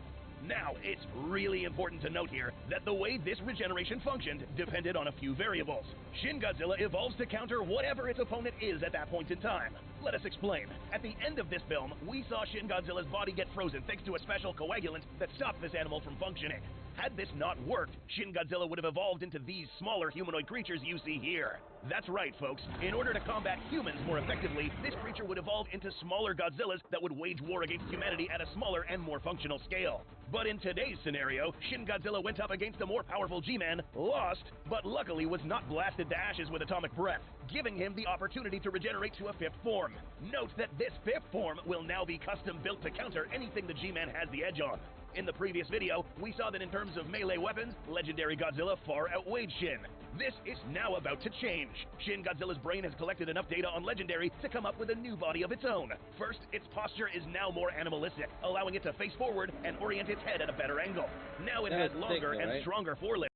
[SPEAKER 8] Now, it's really important to note here that the way this regeneration functioned depended on a few variables. Shin Godzilla evolves to counter whatever its opponent is at that point in time. Let us explain. At the end of this film, we saw Shin Godzilla's body get frozen thanks to a special coagulant that stopped this animal from functioning. Had this not worked, Shin Godzilla would have evolved into these smaller humanoid creatures you see here. That's right, folks. In order to combat humans more effectively, this creature would evolve into smaller Godzillas that would wage war against humanity at a smaller and more functional scale. But in today's scenario, Shin Godzilla went up against a more powerful G-Man, lost, but luckily was not blasted to ashes with atomic breath, giving him the opportunity to regenerate to a 5th form. Note that this 5th form will now be custom built to counter anything the G-Man has the edge on. In the previous video, we saw that in terms of melee weapons, Legendary Godzilla far outweighed Shin. This is now about to change. Shin Godzilla's brain has collected enough data on Legendary to come up with a new body of its own. First, its posture is now more animalistic, allowing it to face forward and orient its head at a better angle. Now it has longer and stronger forelimbs.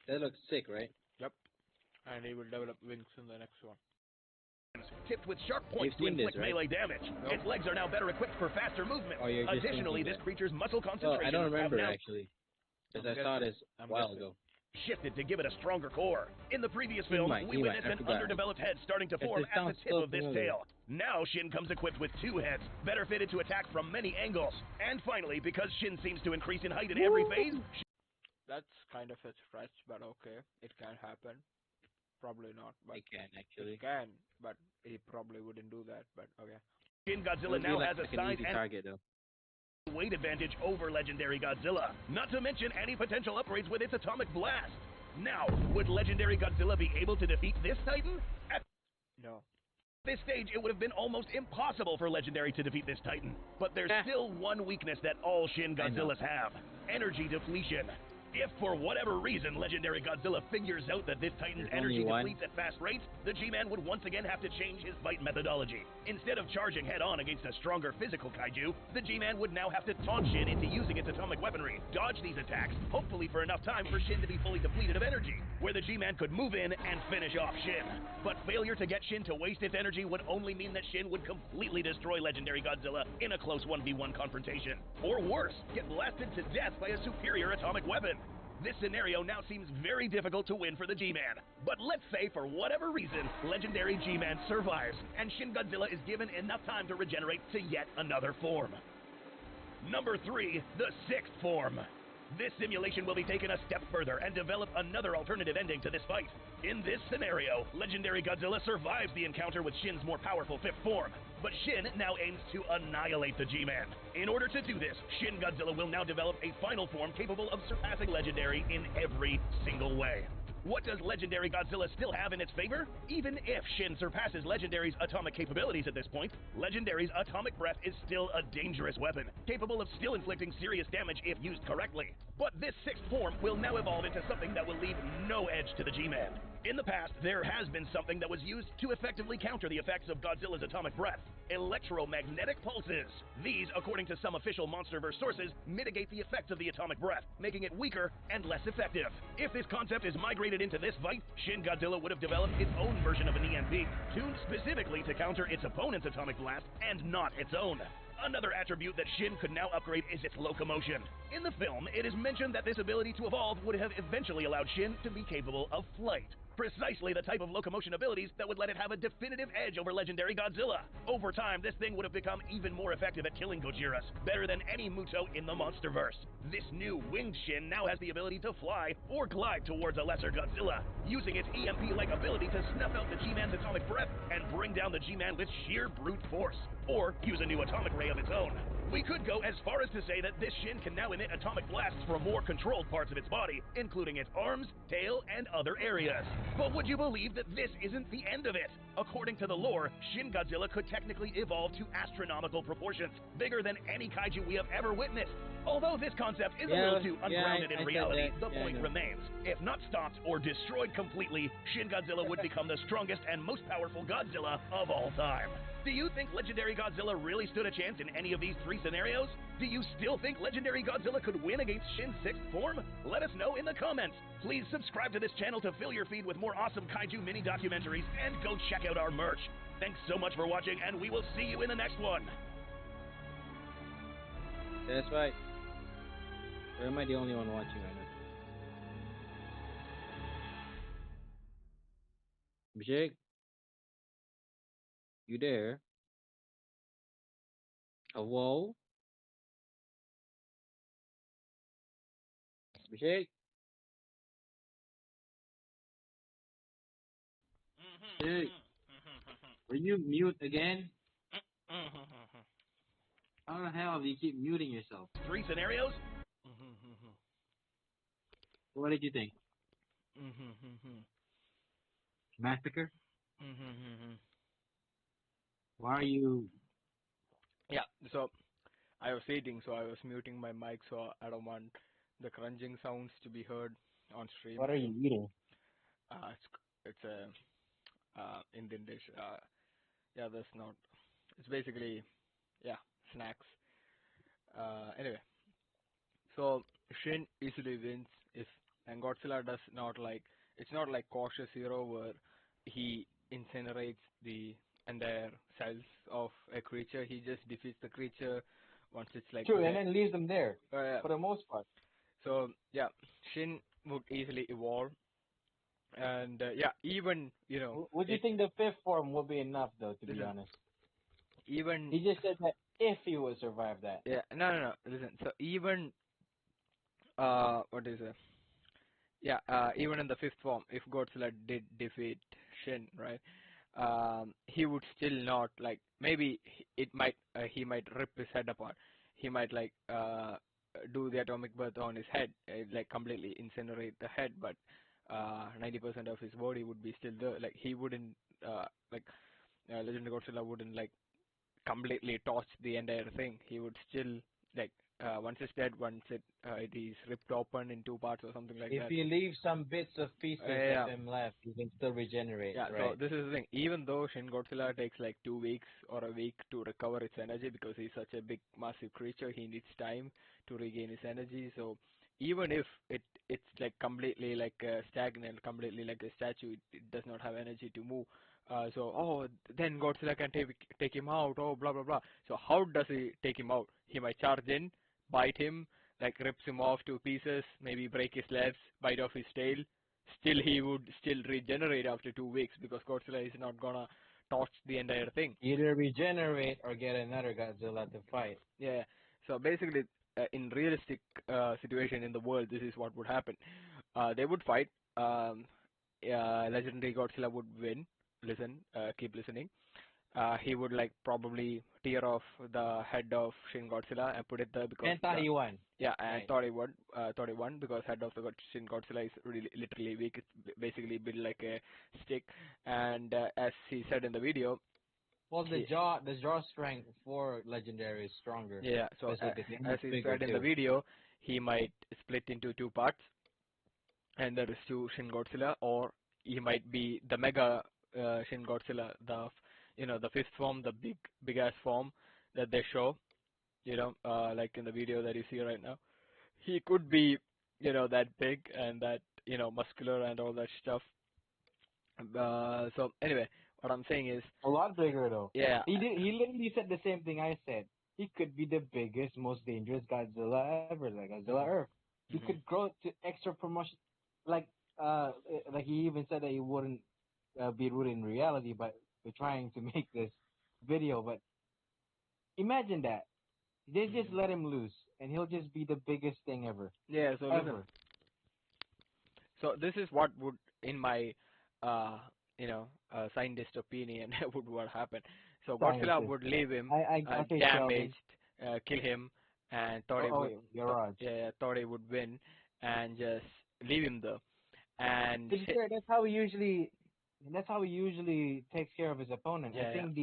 [SPEAKER 2] That looks sick, right?
[SPEAKER 1] Yep. And he will develop wings in the next one.
[SPEAKER 8] Tipped with sharp points to inflict melee damage. Nope. Its legs are now better equipped for faster movement. Additionally, this creature's muscle concentration
[SPEAKER 2] I don't remember actually, because I saw this a while ago.
[SPEAKER 8] Shifted to give it a stronger core. In the previous film, we witnessed an underdeveloped head starting to form at the tip of this tail. Now Shin comes equipped with 2 heads, better fitted to attack from many angles. And finally, because Shin seems to increase in height in every phase...
[SPEAKER 1] That's kind of a stretch, but okay, it can happen. Probably not, but
[SPEAKER 2] it can actually.
[SPEAKER 1] It can, but he probably wouldn't do that, but okay.
[SPEAKER 8] Shin Godzilla now has a size and
[SPEAKER 2] target, though.
[SPEAKER 8] Weight advantage over Legendary Godzilla, not to mention any potential upgrades with its atomic blast. Now, would Legendary Godzilla be able to defeat this Titan? At this stage, it would have been almost impossible for Legendary to defeat this Titan. But there's still one weakness that all Shin Godzillas have: energy depletion. If, for whatever reason, Legendary Godzilla figures out that this Titan's energy depletes at fast rates, the G-Man would once again have to change his fight methodology. Instead of charging head-on against a stronger physical kaiju, the G-Man would now have to taunt Shin into using its atomic weaponry, dodge these attacks, hopefully for enough time for Shin to be fully depleted of energy, where the G-Man could move in and finish off Shin. But failure to get Shin to waste its energy would only mean that Shin would completely destroy Legendary Godzilla in a close 1v1 confrontation. Or worse, get blasted to death by a superior atomic weapon. This scenario now seems very difficult to win for the G-Man. But let's say, for whatever reason, Legendary G-Man survives, and Shin Godzilla is given enough time to regenerate to yet another form. Number 3, the 6th form. This simulation will be taken a step further and develop another alternative ending to this fight. In this scenario, Legendary Godzilla survives the encounter with Shin's more powerful 5th form, but Shin now aims to annihilate the G-Man. In order to do this, Shin Godzilla will now develop a final form capable of surpassing Legendary in every single way. What does Legendary Godzilla still have in its favor? Even if Shin surpasses Legendary's atomic capabilities at this point, Legendary's atomic breath is still a dangerous weapon, capable of still inflicting serious damage if used correctly. But this 6th form will now evolve into something that will leave no edge to the G-Man. In the past, there has been something that was used to effectively counter the effects of Godzilla's atomic breath: electromagnetic pulses. These, according to some official MonsterVerse sources, mitigate the effects of the atomic breath, making it weaker and less effective. If this concept is migrated into this fight, Shin Godzilla would have developed its own version of an EMP, tuned specifically to counter its opponent's atomic blast and not its own. Another attribute that Shin could now upgrade is its locomotion. In the film, it is mentioned that this ability to evolve would have eventually allowed Shin to be capable of flight. Precisely the type of locomotion abilities that would let it have a definitive edge over Legendary Godzilla. Over time, this thing would have become even more effective at killing Gojiras, better than any Muto in the MonsterVerse. This new winged Shin now has the ability to fly or glide towards a lesser Godzilla, using its EMP-like ability to snuff out the G-Man's atomic breath and bring down the G-Man with sheer brute force, or use a new atomic ray of its own. We could go as far as to say that this Shin can now emit atomic blasts from more controlled parts of its body, including its arms, tail, and other areas. But would you believe that this isn't the end of it? According to the lore, Shin Godzilla could technically evolve to astronomical proportions, bigger than any kaiju we have ever witnessed. Although this concept is a little too ungrounded in reality, the point remains. If not stopped or destroyed completely, Shin Godzilla would become the strongest and most powerful Godzilla of all time. Do you think Legendary Godzilla really stood a chance in any of these three scenarios? Do you still think Legendary Godzilla could win against Shin's sixth form? Let us know in the comments. Please subscribe to this channel to fill your feed with more awesome kaiju mini documentaries, and go check out our merch. Thanks so much for watching, and we will see you in the next one.
[SPEAKER 3] That's right. Or am I the only one watching right now? Abhishek? You there? Hello? Abhishek? Hey, are you mute again? How the hell do you keep muting yourself?
[SPEAKER 8] Three scenarios?
[SPEAKER 3] What did you think? Massacre? Why are you...
[SPEAKER 1] Yeah, so I was eating, so I was muting my mic, so I don't want the crunching sounds to be heard on stream.
[SPEAKER 13] What are you eating?
[SPEAKER 1] It's a Indian dish. Yeah, that's not. It's basically, yeah, snacks. Anyway, so Shin easily wins if, and Godzilla does not like. It's not like Cautious Hero where he incinerates the entire cells of a creature. He just defeats the creature once it's like.
[SPEAKER 13] True, and then leaves them there
[SPEAKER 1] yeah.
[SPEAKER 13] for the most part.
[SPEAKER 1] So yeah, Shin would easily evolve. And yeah, even
[SPEAKER 13] Would you think the fifth form would be enough, though? To be honest,
[SPEAKER 1] even
[SPEAKER 13] he just said that if he would survive that.
[SPEAKER 1] Yeah, no. Listen, so even what is it? Yeah, even in the fifth form, if Godzilla did defeat Shin, right? He would still not like. Maybe it might he might rip his head apart. He might like do the atomic birth on his head, like completely incinerate the head, but 90% of his body would be still there. Like he wouldn't Legendary Godzilla wouldn't like completely torch the entire thing. He would still like once it's dead, once it is ripped open in two parts or something like that.
[SPEAKER 13] If he leaves some bits of pieces of him left, he can still regenerate.
[SPEAKER 1] Yeah,
[SPEAKER 13] right?
[SPEAKER 1] so this is the thing. Even though Shin Godzilla takes like 2 weeks or a week to recover its energy because he's such a big, massive creature, he needs time to regain his energy. So even if it's like completely like stagnant, completely like a statue, it does not have energy to move. Then Godzilla can take him out. Oh, blah blah blah. So how does he take him out? He might charge in, bite him, like rips him off to pieces, maybe break his legs, bite off his tail. Still, he would still regenerate after 2 weeks because Godzilla is not gonna torch the entire thing.
[SPEAKER 13] Either regenerate or get another Godzilla to fight.
[SPEAKER 1] Yeah. So basically, in realistic situation in the world, this is what would happen. They would fight. Legendary Godzilla would win. Listen, keep listening. He would like probably tear off the head of Shin Godzilla and put it there because.
[SPEAKER 13] And thought he won.
[SPEAKER 1] Yeah, and thought he won because head of the Shin Godzilla is really literally weak. It's basically built like a stick, and as he said in the video.
[SPEAKER 13] Well, the jaw strength for Legendary is stronger.
[SPEAKER 1] Yeah, so as he said in the video, he might split into 2 parts, and there is 2 Shin Godzilla, or he might be the Mega Shin Godzilla, the fifth form, the big ass form that they show, like in the video that you see right now. He could be, that big and that, muscular and all that stuff. So anyway, what I'm saying is
[SPEAKER 13] a lot bigger though.
[SPEAKER 1] Yeah.
[SPEAKER 13] He literally said the same thing I said. He could be the biggest, most dangerous Godzilla ever, like Godzilla Earth. He could grow to extra promotion, like he even said that he wouldn't be rooted in reality, but we're trying to make this video. But imagine that they just let him loose, and he'll just be the biggest thing ever.
[SPEAKER 1] Yeah. So
[SPEAKER 13] ever.
[SPEAKER 1] Listen. So this is what would, in my scientist opinion, would what happen. So Godzilla would leave him damaged, kill him, and thought he
[SPEAKER 13] Oh,
[SPEAKER 1] would,
[SPEAKER 13] Garage.
[SPEAKER 1] thought he would win, and just leave him there. And
[SPEAKER 13] To be fair, that's how he usually takes care of his opponent. I think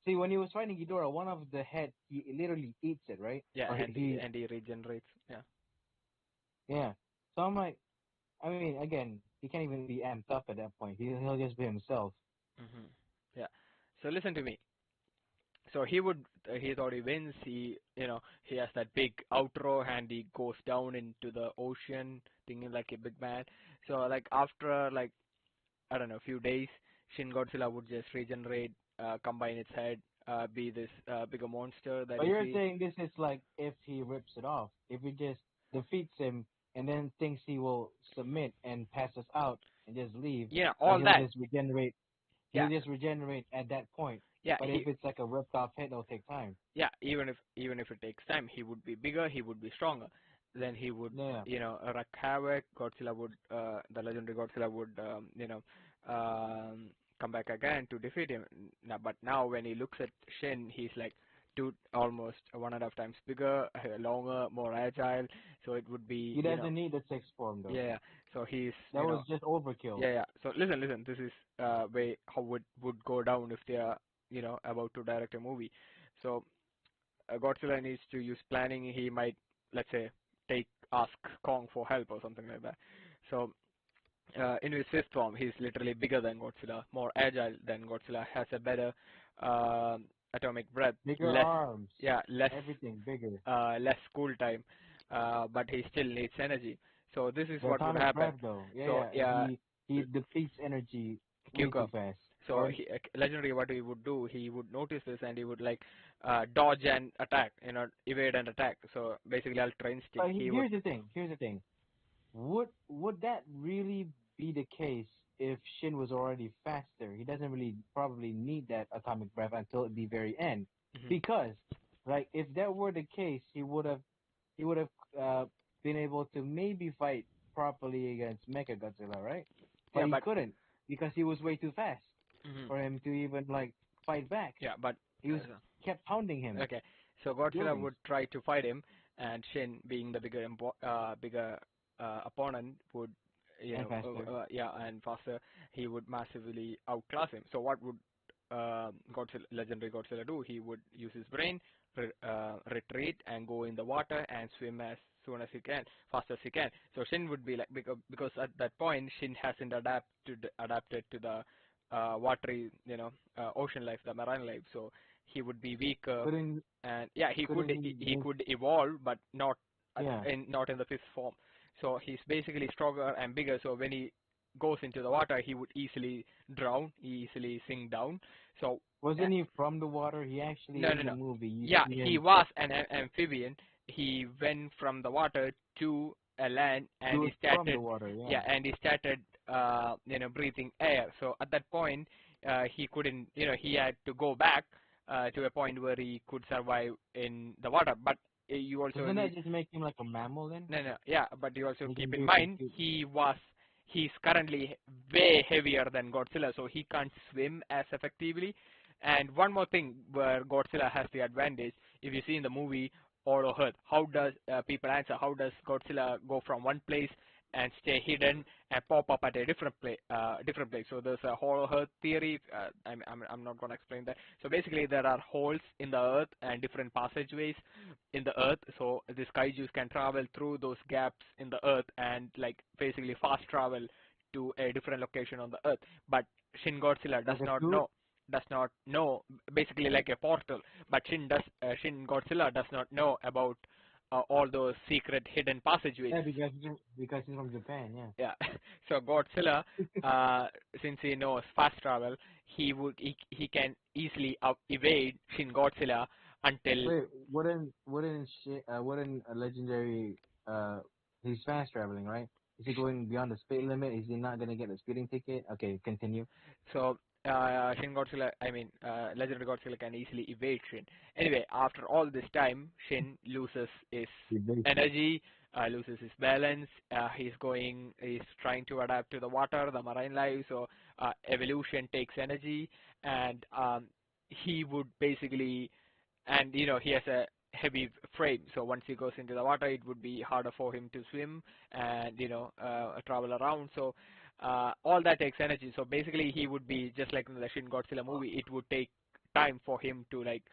[SPEAKER 13] see when he was fighting Ghidorah, one of the head he literally eats it, right?
[SPEAKER 1] yeah,
[SPEAKER 13] Or
[SPEAKER 1] and he regenerates. Yeah.
[SPEAKER 13] yeah. So I'm like, I mean, again, he can't even be amped up at that point. He'll just be himself.
[SPEAKER 1] Hmm. Yeah. So listen to me. So he thought he wins. He has that big outro and he goes down into the ocean, thinking like a big man. So like after like I don't know, a few days, Shin Godzilla would just regenerate, combine its head, be this bigger monster that
[SPEAKER 13] But
[SPEAKER 1] you
[SPEAKER 13] you're
[SPEAKER 1] see.
[SPEAKER 13] saying this is like if he rips it off, if he just defeats him and then thinks he will submit and pass us out and just leave.
[SPEAKER 1] Yeah, all
[SPEAKER 13] he'll
[SPEAKER 1] that.
[SPEAKER 13] just regenerate.
[SPEAKER 1] Yeah.
[SPEAKER 13] He'll just regenerate at that point.
[SPEAKER 1] Yeah,
[SPEAKER 13] But if it's like a ripped off head, it'll take time.
[SPEAKER 1] yeah, even if it takes time, he would be bigger, he would be stronger. Then he would, wreak havoc. Godzilla would, the legendary Godzilla would, come back again to defeat him. But now when he looks at Shin, he's like, dude, almost 1.5 times bigger, longer, more agile. So it would be.
[SPEAKER 13] He doesn't need the sixth form though.
[SPEAKER 1] Yeah. So he's.
[SPEAKER 13] That was just overkill.
[SPEAKER 1] Yeah. So listen. This is way how would go down if they are, about to direct a movie. So Godzilla needs to use planning. He might, let's say, ask Kong for help or something like that. So in his fifth form, he's literally bigger than Godzilla, more agile than Godzilla, has a better atomic breath,
[SPEAKER 13] bigger arms,
[SPEAKER 1] less
[SPEAKER 13] everything bigger,
[SPEAKER 1] less cool time, but he still needs energy. So this is
[SPEAKER 13] the
[SPEAKER 1] what would happen.
[SPEAKER 13] Breath, though. He depletes energy way too fast.
[SPEAKER 1] So legendary, what he would do, he would notice this and he would like dodge and attack, evade and attack. So basically, Ultra Instinct.
[SPEAKER 13] Here's the thing. Would that really be the case if Shin was already faster? He doesn't really probably need that atomic breath until the very end, because like if that were the case, he would have been able to maybe fight properly against Mecha Godzilla, right? But he couldn't because he was way too fast for him to even like fight back.
[SPEAKER 1] Yeah, but
[SPEAKER 13] he was kept pounding him.
[SPEAKER 1] Okay, so Godzilla would try to fight him, and Shin, being the bigger opponent, would and faster, he would massively outclass him. So what would legendary Godzilla do? He would use his brain, retreat, and go in the water and swim as soon as he can, fast as he can. So Shin would be like, because at that point Shin hasn't adapted to the watery, ocean life, the marine life. So he would be weaker, and he could evolve, but not in the fifth form. So he's basically stronger and bigger. So when he goes into the water, he would easily drown, easily sink down. So
[SPEAKER 13] wasn't he from the water? He actually in the movie.
[SPEAKER 1] He was an amphibian. He went from the water to a land, and he started
[SPEAKER 13] from the water,
[SPEAKER 1] and he started breathing air. So at that point, he couldn't, he had to go back to a point where he could survive in the water. But you also
[SPEAKER 13] doesn't that just make him like a mammal then?
[SPEAKER 1] No, but you also keep in mind he's currently way heavier than Godzilla, so he can't swim as effectively. And one more thing where Godzilla has the advantage, if you see in the movie Hollow Earth, how does people answer? How does Godzilla go from one place and stay hidden and pop up at a different place? So there's a Hollow Earth theory. I'm not going to explain that. So basically, there are holes in the earth and different passageways in the earth. So these kaijus can travel through those gaps in the earth and like basically fast travel to a different location on the earth. But Shin Godzilla does not know, basically like a portal, but Shin Godzilla does not know about all those secret hidden passageways.
[SPEAKER 13] Yeah, because he's from Japan,
[SPEAKER 1] Yeah. So Godzilla, since he knows fast travel, he can easily evade Shin Godzilla until.
[SPEAKER 13] Wait, wouldn't a legendary he's fast traveling, right? Is he going beyond the speed limit? Is he not gonna get a speeding ticket? Okay, continue.
[SPEAKER 1] So Shin Godzilla, legendary Godzilla can easily evade Shin. Anyway, after all this time, Shin loses his energy, loses his balance. He's trying to adapt to the water, the marine life. So evolution takes energy, and he would basically, and he has heavy frame. So once he goes into the water, it would be harder for him to swim and travel around. So all that takes energy. So basically, he would be just like in the Shin Godzilla movie. It would take time for him to like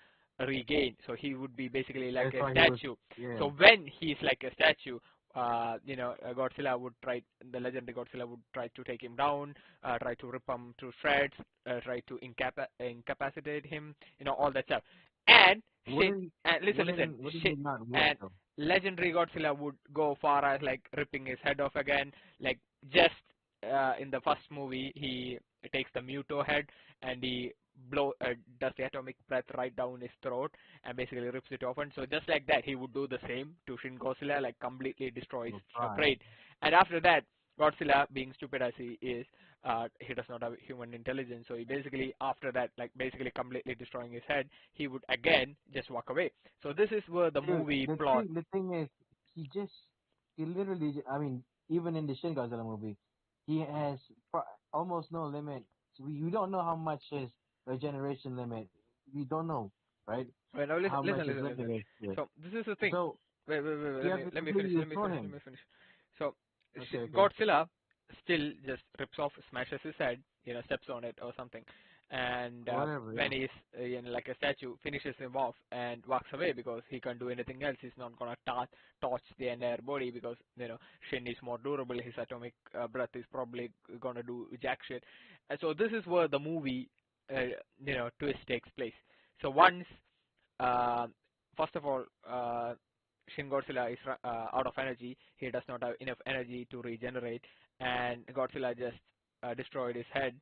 [SPEAKER 1] regain. So he would be basically like
[SPEAKER 2] That's
[SPEAKER 1] a
[SPEAKER 2] why
[SPEAKER 1] statue.
[SPEAKER 2] yeah.
[SPEAKER 1] So when he's like a statue, Godzilla would the legendary Godzilla would try to take him down, try to rip him to shreds, try to incapacitate him, all that stuff. And listen, and legendary Godzilla would go far as like ripping his head off again, like just in the first movie he takes the Muto head and he does the atomic breath right down his throat and basically rips it off. And so just like that, he would do the same to Shin Godzilla, like completely destroys the brain. And after that, Godzilla, being stupid as he is, he does not have human intelligence. So he basically, after that, like basically completely destroying his head, he would again just walk away. So this is where the movie plot.
[SPEAKER 13] The thing is, he literally, I mean, even in the Shin Godzilla movie, he has almost no limit. So we don't know how much his regeneration limit. We don't know, right?
[SPEAKER 1] Wait, now listen. So this is the thing.
[SPEAKER 13] So
[SPEAKER 1] wait. Let me finish. So
[SPEAKER 13] okay.
[SPEAKER 1] Godzilla still just rips off, smashes his head, steps on it or something, and when he's like a statue, finishes him off and walks away because he can't do anything else. He's not gonna torch the entire body because Shin is more durable. His atomic breath is probably gonna do jack shit. And so this is where the movie twist takes place. So once first of all, Shin Godzilla is out of energy. He does not have enough energy to regenerate, and Godzilla just destroyed his head,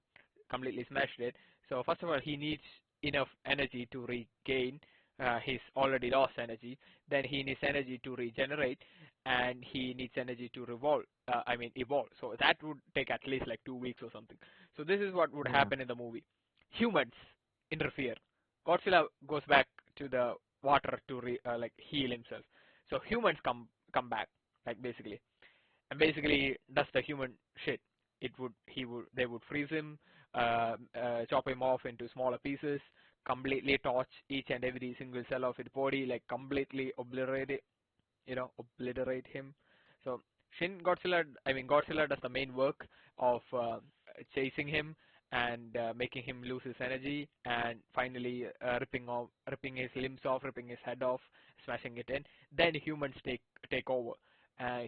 [SPEAKER 1] completely smashed it. So first of all, he needs enough energy to regain his already lost energy. Then he needs energy to regenerate, and he needs energy to evolve. So that would take at least like 2 weeks or something. So this is what would happen in the movie. Humans interfere. Godzilla goes back to the water to heal himself. So humans come back, like basically, and basically does the human shit. They would freeze him, chop him off into smaller pieces, completely torch each and every single cell of his body, like completely obliterate him. So Godzilla does the main work of chasing him and making him lose his energy, and finally ripping his limbs off, ripping his head off, smashing it in. Then humans take over.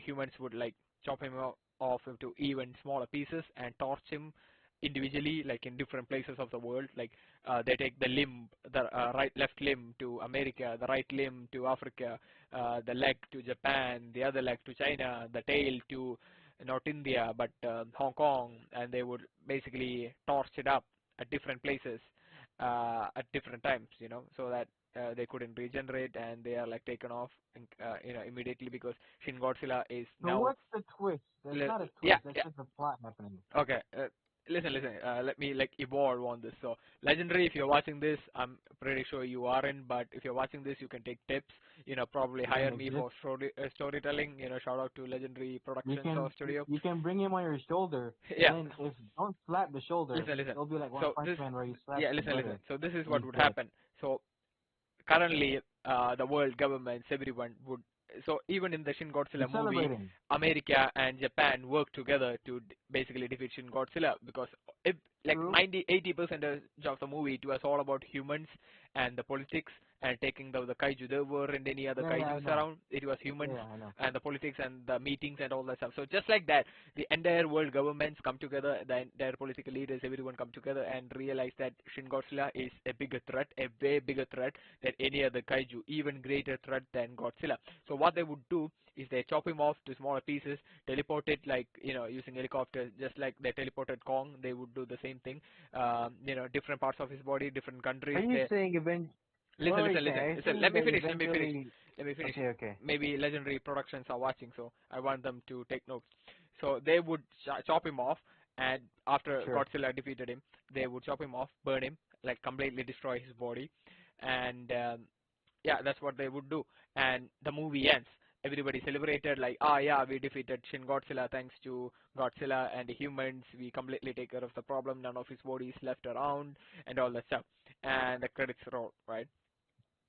[SPEAKER 1] Humans would like chop him off into even smaller pieces and torch him individually, like in different places of the world. Like they take the limb, the left limb to America, the right limb to Africa, the leg to Japan, the other leg to China, the tail to not India but Hong Kong, and they would basically torch it up at different places at different times, so that they couldn't regenerate, and they are like taken off immediately because Shin Godzilla is now.
[SPEAKER 13] So what's the twist? That's not a twist. That's just a plot happening.
[SPEAKER 1] Okay. Listen. Let me like evolve on this. So, Legendary, if you're watching this, I'm pretty sure you aren't. But if you're watching this, you can take tips. Probably hire me for storytelling. Shout out to Legendary Productions or Studio.
[SPEAKER 13] You can bring him on your shoulder.
[SPEAKER 1] Yeah.
[SPEAKER 13] And if don't slap the shoulder,
[SPEAKER 1] listen.
[SPEAKER 13] it'll be like One Punch Man where you slap.
[SPEAKER 1] Yeah, listen. So this is what would happen. So currently, the world governments, everyone would. So even in the Shin Godzilla movie, America and Japan work together to basically defeat Shin Godzilla, because if like 80% of the movie, it was all about humans and the politics and taking the kaiju. There weren't any other kaijus around. It was humans and the politics and the meetings and all that stuff. So just like that, the entire world governments come together, the entire political leaders, everyone come together and realize that Shin Godzilla is a bigger threat, a way bigger threat than any other kaiju, even greater threat than Godzilla. So what they would do is they chop him off to smaller pieces, teleport it like, using helicopters, just like they teleported Kong. They would do the same thing. Different parts of his body, different countries.
[SPEAKER 13] Are you saying even?
[SPEAKER 1] Listen. Let me finish.
[SPEAKER 13] Okay.
[SPEAKER 1] Maybe Legendary Productions are watching, so I want them to take notes. So they would chop him off, and after Godzilla defeated him, they would chop him off, burn him, like completely destroy his body, and that's what they would do. And the movie ends. Everybody celebrated like, we defeated Shin Godzilla thanks to Godzilla and the humans. We completely take care of the problem. None of his body is left around and all that stuff. And the credits roll, right?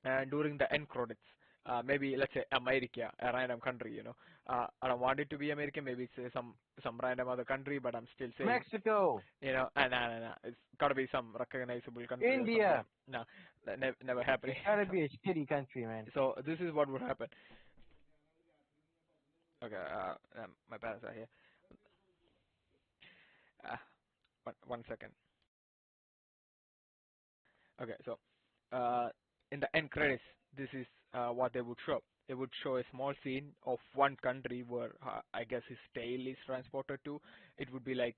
[SPEAKER 1] And during the end credits, maybe let's say America, a random country, I don't want it to be America, maybe it's some random other country, but I'm still saying,
[SPEAKER 2] Mexico.
[SPEAKER 1] no, it's gotta be some recognizable country.
[SPEAKER 2] India.
[SPEAKER 1] No, that never happening.
[SPEAKER 2] It's gotta be a shitty country, man.
[SPEAKER 1] So this is what would happen. Okay, my parents are here. One second. Okay, so in the end credits, this is what they would show. They would show a small scene of one country where I guess his tail is transported to. It would be like,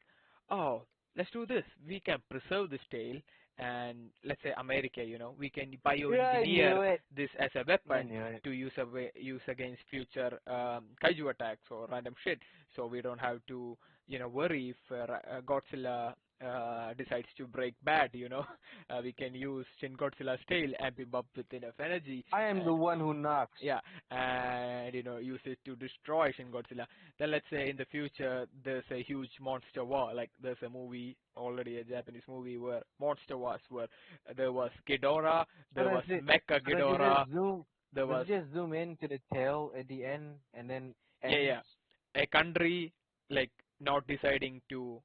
[SPEAKER 1] oh, let's do this. We can preserve this tail, and let's say America, we can bioengineer this as a weapon to use against future kaiju attacks or random shit. So we don't have to, worry if Godzilla decides to break bad, we can use Shin Godzilla's tail and beam up with enough energy.
[SPEAKER 2] I am the one who knocks.
[SPEAKER 1] Yeah, and use it to destroy Shin Godzilla. Then let's say in the future there's a huge monster war, like there's a movie already, a Japanese movie where monster wars, where there was Ghidorah, there was Mecha Ghidorah. There was
[SPEAKER 2] just zoom into the tail at the end and then
[SPEAKER 1] a country like not deciding to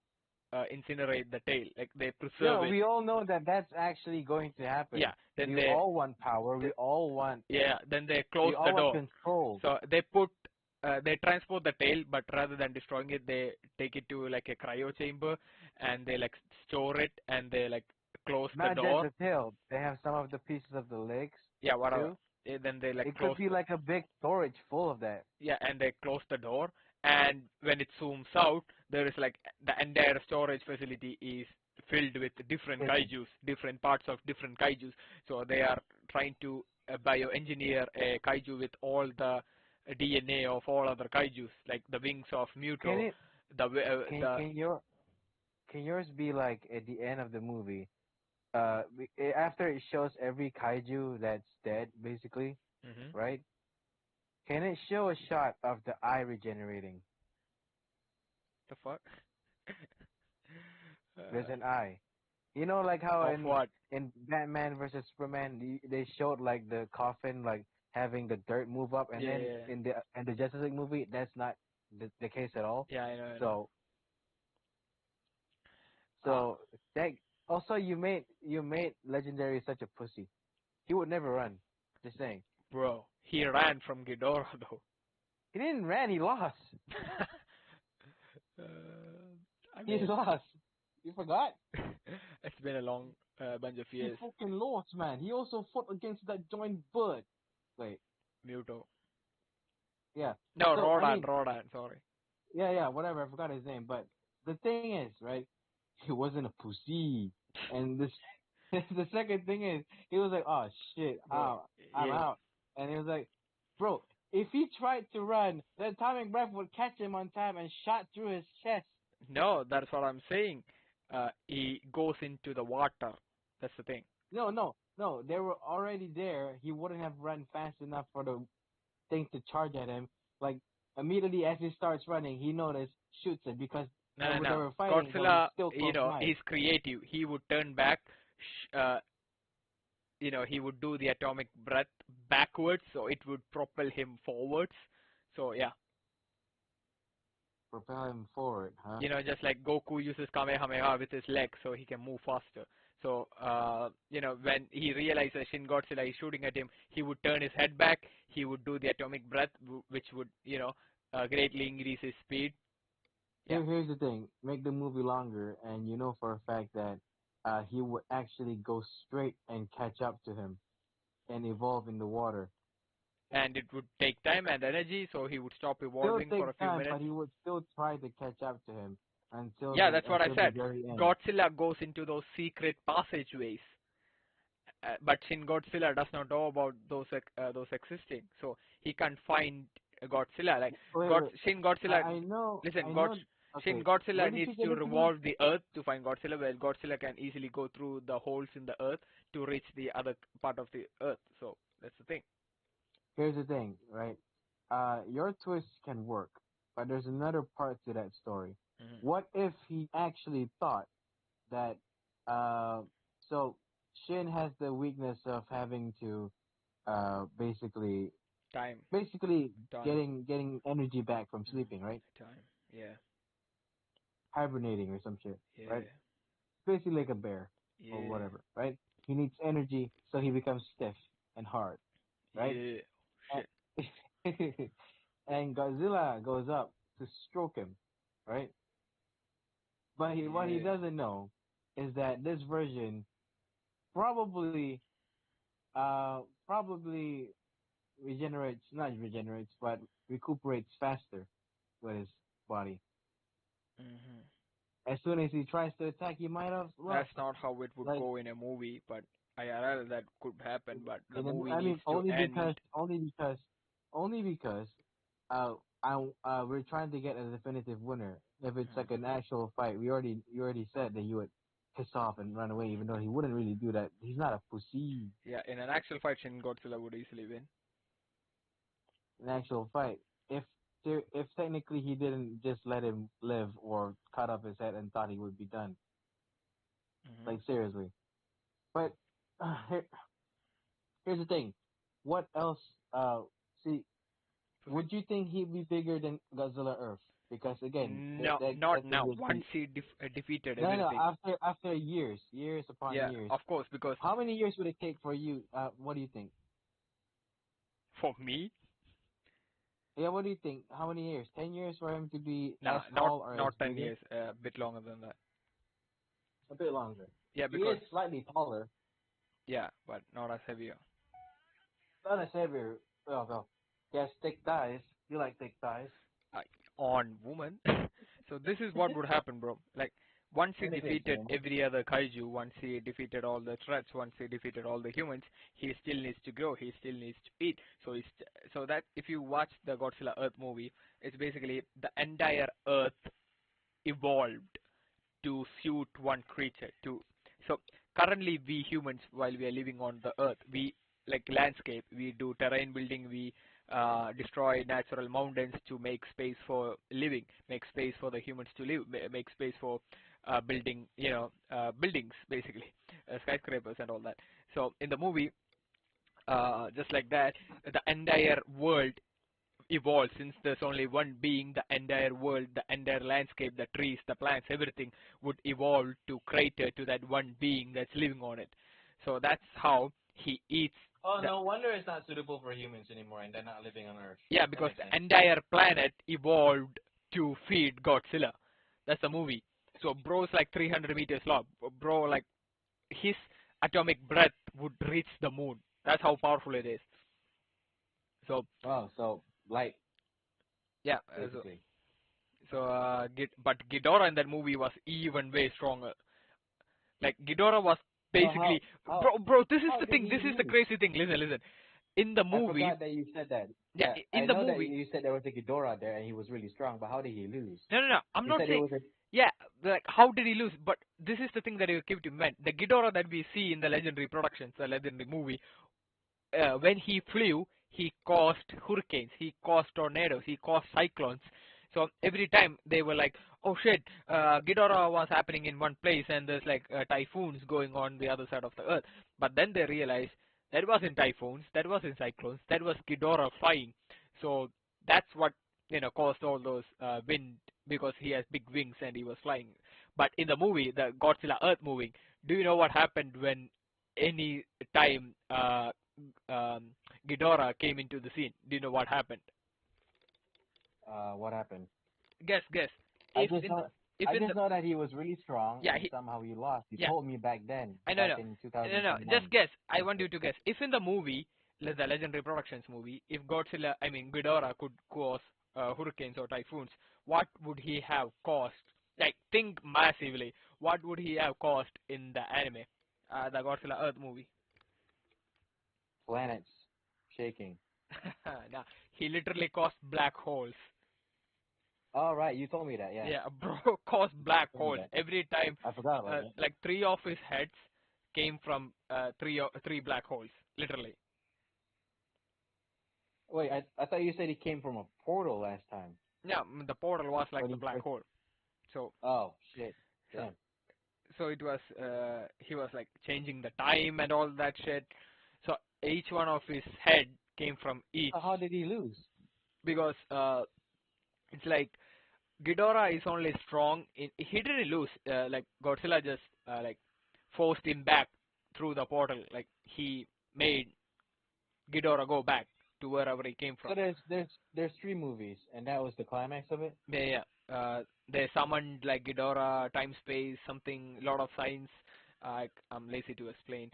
[SPEAKER 1] incinerate the tail, like they preserve it.
[SPEAKER 2] We all know that that's actually going to happen.
[SPEAKER 1] Yeah, then
[SPEAKER 2] we all want power. We all want.
[SPEAKER 1] Yeah, then they close the door.
[SPEAKER 2] Control.
[SPEAKER 1] So they transport the tail, but rather than destroying it, they take it to like a cryo chamber and they like store it and they like close the door.
[SPEAKER 2] Not just the tail. They have some of the pieces of the legs.
[SPEAKER 1] Yeah, whatever. Then they like
[SPEAKER 2] it
[SPEAKER 1] close.
[SPEAKER 2] Could be like a big storage full of that.
[SPEAKER 1] Yeah, and they close the door. And when it zooms out, there is like the entire storage facility is filled with different kaijus, different parts of different kaijus. So they are trying to bioengineer a kaiju with all the DNA of all other kaijus, like the wings of Muto.
[SPEAKER 2] Can yours be like at the end of the movie? After it shows every kaiju that's dead, basically, right? Can it show a shot of the eye regenerating?
[SPEAKER 1] The fuck?
[SPEAKER 2] There's an eye. Like how
[SPEAKER 1] what?
[SPEAKER 2] in Batman versus Superman, they showed like the coffin like having the dirt move up, and in the Justice League movie, that's not the case at all.
[SPEAKER 1] Yeah, I know.
[SPEAKER 2] So that also you made Legendary such a pussy. He would never run. Just saying.
[SPEAKER 1] Bro, he ran from Ghidorah though.
[SPEAKER 2] He didn't run. He lost. He lost. You forgot?
[SPEAKER 1] It's been a long bunch of years.
[SPEAKER 2] He fucking lost, man. He also fought against that giant bird. Wait.
[SPEAKER 1] Muto.
[SPEAKER 2] Yeah.
[SPEAKER 1] No, Rodan, sorry.
[SPEAKER 2] Yeah, whatever. I forgot his name. But the thing is, right, he wasn't a pussy. And this, the second thing is, he was like, oh, shit, I'm out. And he was like, bro, if he tried to run, the atomic breath would catch him on time and shot through his chest.
[SPEAKER 1] No, that's what I'm saying. He goes into the water. That's the thing.
[SPEAKER 2] No. They were already there. He wouldn't have run fast enough for the thing to charge at him. Like, immediately as he starts running, he noticed, shoots it because they were fighting.
[SPEAKER 1] Godzilla,
[SPEAKER 2] still
[SPEAKER 1] he's creative. He would turn back. He would do the atomic breath backwards, so it would propel him forwards. So, yeah.
[SPEAKER 2] Propel him forward, huh?
[SPEAKER 1] Just like Goku uses Kamehameha with his legs so he can move faster. So, when he realizes Shin Godzilla is shooting at him, he would turn his head back, he would do the atomic breath, which would, greatly increase his speed.
[SPEAKER 2] Yeah. Here's the thing. Make the movie longer, and you know for a fact that he would actually go straight and catch up to him and evolve in the water.
[SPEAKER 1] And it would take time and energy, so he would stop evolving for a few minutes.
[SPEAKER 2] But he would still try to catch up to him until.
[SPEAKER 1] Yeah, that's what I said. Godzilla goes into those secret passageways, but Shin Godzilla does not know about those existing, so he can't find Godzilla. Like Shin Godzilla.
[SPEAKER 2] I know.
[SPEAKER 1] Listen,
[SPEAKER 2] Okay.
[SPEAKER 1] Shin Godzilla needs to revolve the Earth to find Godzilla, while Godzilla can easily go through the holes in the Earth to reach the other part of the Earth. So that's the thing.
[SPEAKER 2] Here's the thing, right? Your twist can work, but there's another part to that story.
[SPEAKER 1] Mm-hmm.
[SPEAKER 2] What if he actually thought that, so Shin has the weakness of having to, basically
[SPEAKER 1] Time.
[SPEAKER 13] basically
[SPEAKER 1] Time.
[SPEAKER 13] getting energy back from sleeping, right?
[SPEAKER 1] Time. Yeah.
[SPEAKER 13] Hibernating or some shit,
[SPEAKER 1] Yeah.
[SPEAKER 13] right? Basically like a bear or
[SPEAKER 1] Yeah.
[SPEAKER 13] whatever, right? He needs energy, so he becomes stiff and hard, right?
[SPEAKER 1] Yeah. Shit.
[SPEAKER 13] And Godzilla goes up to stroke him, right? But what he
[SPEAKER 1] Yeah.
[SPEAKER 13] doesn't know is that this version probably probably not regenerates, but recuperates faster with his body.
[SPEAKER 1] Mhm.
[SPEAKER 13] As soon as he tries to attack, he might have lost.
[SPEAKER 1] That's not how it would
[SPEAKER 13] Like,
[SPEAKER 1] go in a movie, but I realize that could happen, but the movie
[SPEAKER 13] I
[SPEAKER 1] needs
[SPEAKER 13] mean,
[SPEAKER 1] to end.
[SPEAKER 13] only because, we're trying to get a definitive winner. If it's like an actual fight, you already said that you would piss off and run away, even though he wouldn't really do that. He's not a pussy.
[SPEAKER 1] Yeah, in an actual fight, Shin Godzilla would easily win.
[SPEAKER 13] An actual fight. If technically he didn't just let him live or cut off his head and thought he would be done. Like seriously. But here, here's the thing. What else? See, would you think he'd be bigger than Godzilla Earth? Because again,
[SPEAKER 1] No, not now. Once he defeated everything.
[SPEAKER 13] After years upon
[SPEAKER 1] yeah,
[SPEAKER 13] years.
[SPEAKER 1] of course, because
[SPEAKER 13] How many years would it take for you? What do you think?
[SPEAKER 1] for me,
[SPEAKER 13] Yeah, what do you think? How many years? 10 years for him to be
[SPEAKER 1] nah,
[SPEAKER 13] as tall or
[SPEAKER 1] not
[SPEAKER 13] as
[SPEAKER 1] 10
[SPEAKER 13] bigger?
[SPEAKER 1] years, a bit longer than that.
[SPEAKER 13] A bit longer.
[SPEAKER 1] Yeah,
[SPEAKER 13] He
[SPEAKER 1] because
[SPEAKER 13] is slightly taller.
[SPEAKER 1] yeah, but not as heavier.
[SPEAKER 13] Not as heavier. Well, yes, thick thighs. You like thick thighs.
[SPEAKER 1] On woman. So this is what would happen, bro. Like once he defeated every other kaiju, once he defeated all the threats, once he defeated all the humans, he still needs to grow. He still needs to eat. So that if you watch the Godzilla Earth movie, it's basically the entire Earth evolved to suit one creature. So currently we humans, while we are living on the Earth, we like landscape. We do terrain building. We destroy natural mountains to make space for living, make space for the humans to live, make space for building, buildings basically, skyscrapers and all that. So in the movie, just like that, the entire world evolved. Since there's only one being, the entire world, the entire landscape, the trees, the plants, everything would evolve to crater to that one being that's living on it. So that's how he eats.
[SPEAKER 3] Oh, no wonder it's not suitable for humans anymore and they're not living on Earth.
[SPEAKER 1] Yeah, because the entire planet evolved to feed Godzilla. That's the movie. So bro's like 300 meters long. Bro, like his atomic breath would reach the moon. That's how powerful it is. So.
[SPEAKER 13] Oh, so light.
[SPEAKER 1] Yeah. But Ghidorah in that movie was even way stronger. Like Ghidorah was basically, bro. This is the thing. This is the crazy thing. Listen. In the movie.
[SPEAKER 13] I forgot that you said that.
[SPEAKER 1] Yeah.
[SPEAKER 13] In the movie, you said there was a Ghidorah there and he was really strong. But how did he lose?
[SPEAKER 1] No. I'm not saying. Yeah, like how did he lose? But this is the thing that you keep in mind. The Ghidorah that we see in the Legendary Productions, the Legendary movie, when he flew, he caused hurricanes, he caused tornadoes, he caused cyclones. So every time they were like, oh shit, Ghidorah was happening in one place and there's like typhoons going on the other side of the earth. But then they realized that wasn't typhoons, that wasn't cyclones, that was Ghidorah flying. So that's what, caused all those wind, because he has big wings and he was flying. But in the movie, the Godzilla Earth movie, do you know what happened when any time Ghidorah came into the scene? Do you know what happened?
[SPEAKER 13] What happened?
[SPEAKER 1] Guess.
[SPEAKER 13] I just know that he was really strong.
[SPEAKER 1] Yeah,
[SPEAKER 13] and somehow he lost. You told me back then.
[SPEAKER 1] I know.
[SPEAKER 13] In 2009.
[SPEAKER 1] No. Just guess. I want you to guess. If in the movie, the Legendary Productions movie, if Ghidorah could cause hurricanes or typhoons, what would he have caused? Like, think massively. What would he have caused in the anime, the Godzilla Earth movie?
[SPEAKER 13] Planets shaking.
[SPEAKER 1] Nah, he literally caused black holes.
[SPEAKER 13] All right, you told me that, yeah.
[SPEAKER 1] Yeah, bro, caused black holes every time.
[SPEAKER 13] I forgot about that.
[SPEAKER 1] Like 3 of his heads came from three black holes, literally.
[SPEAKER 13] Wait, I thought you said he came from a portal last time.
[SPEAKER 1] Yeah, the portal was like the black hole. So.
[SPEAKER 13] Oh shit. Damn.
[SPEAKER 1] So it was, he was like changing the time and all that shit. So each one of his head came from each.
[SPEAKER 13] How did he lose?
[SPEAKER 1] Because it's like Ghidorah is only strong he didn't lose. Like Godzilla just like forced him back through the portal. Like he made Ghidorah go back to wherever he came from.
[SPEAKER 13] So there's 3 movies, and that was the climax of it.
[SPEAKER 1] Yeah. They summoned like Ghidorah, time space, something, lot of science. I'm lazy to explain.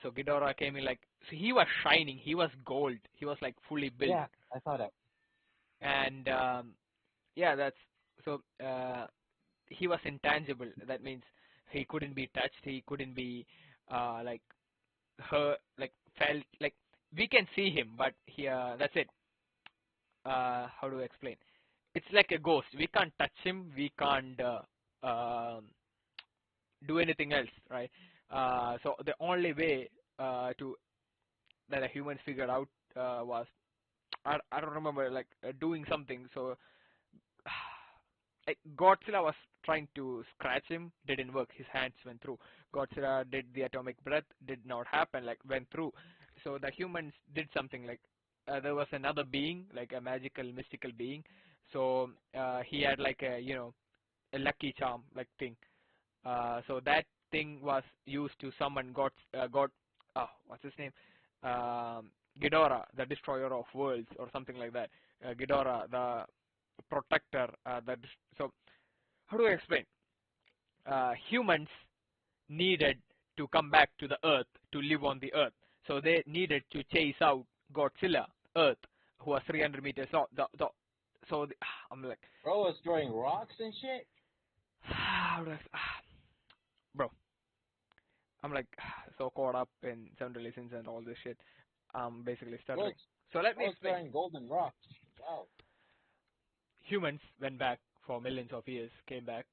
[SPEAKER 1] So Ghidorah came in like, so he was shining. He was gold. He was like fully built.
[SPEAKER 13] Yeah, I saw that.
[SPEAKER 1] And yeah, that's so. He was intangible. That means he couldn't be touched. He couldn't be like hurt, like felt. Like we can see him, but he. That's it. How do I explain? It's like a ghost. We can't touch him. We can't do anything else, right? So the only way to that the humans figured out was I don't remember like doing something. So like Godzilla was trying to scratch him, didn't work. His hands went through. Godzilla did the atomic breath, did not happen. Like went through. So the humans did something like there was another being, like a magical, mystical being. So he had like a a lucky charm like thing. So that thing was used to summon what's his name? Ghidorah, the destroyer of worlds, or something like that. Ghidorah, the protector. So how do I explain? Humans needed to come back to the Earth to live on the Earth. So they needed to chase out Godzilla, Earth, who was 300 meters long. I'm like,
[SPEAKER 13] bro was throwing rocks and shit.
[SPEAKER 1] Bro, I'm like so caught up in Seven Deadly Sins and all this shit. I'm basically stuttering. So let me explain.
[SPEAKER 13] Throwing golden rocks. Wow.
[SPEAKER 1] Humans went back for millions of years, came back.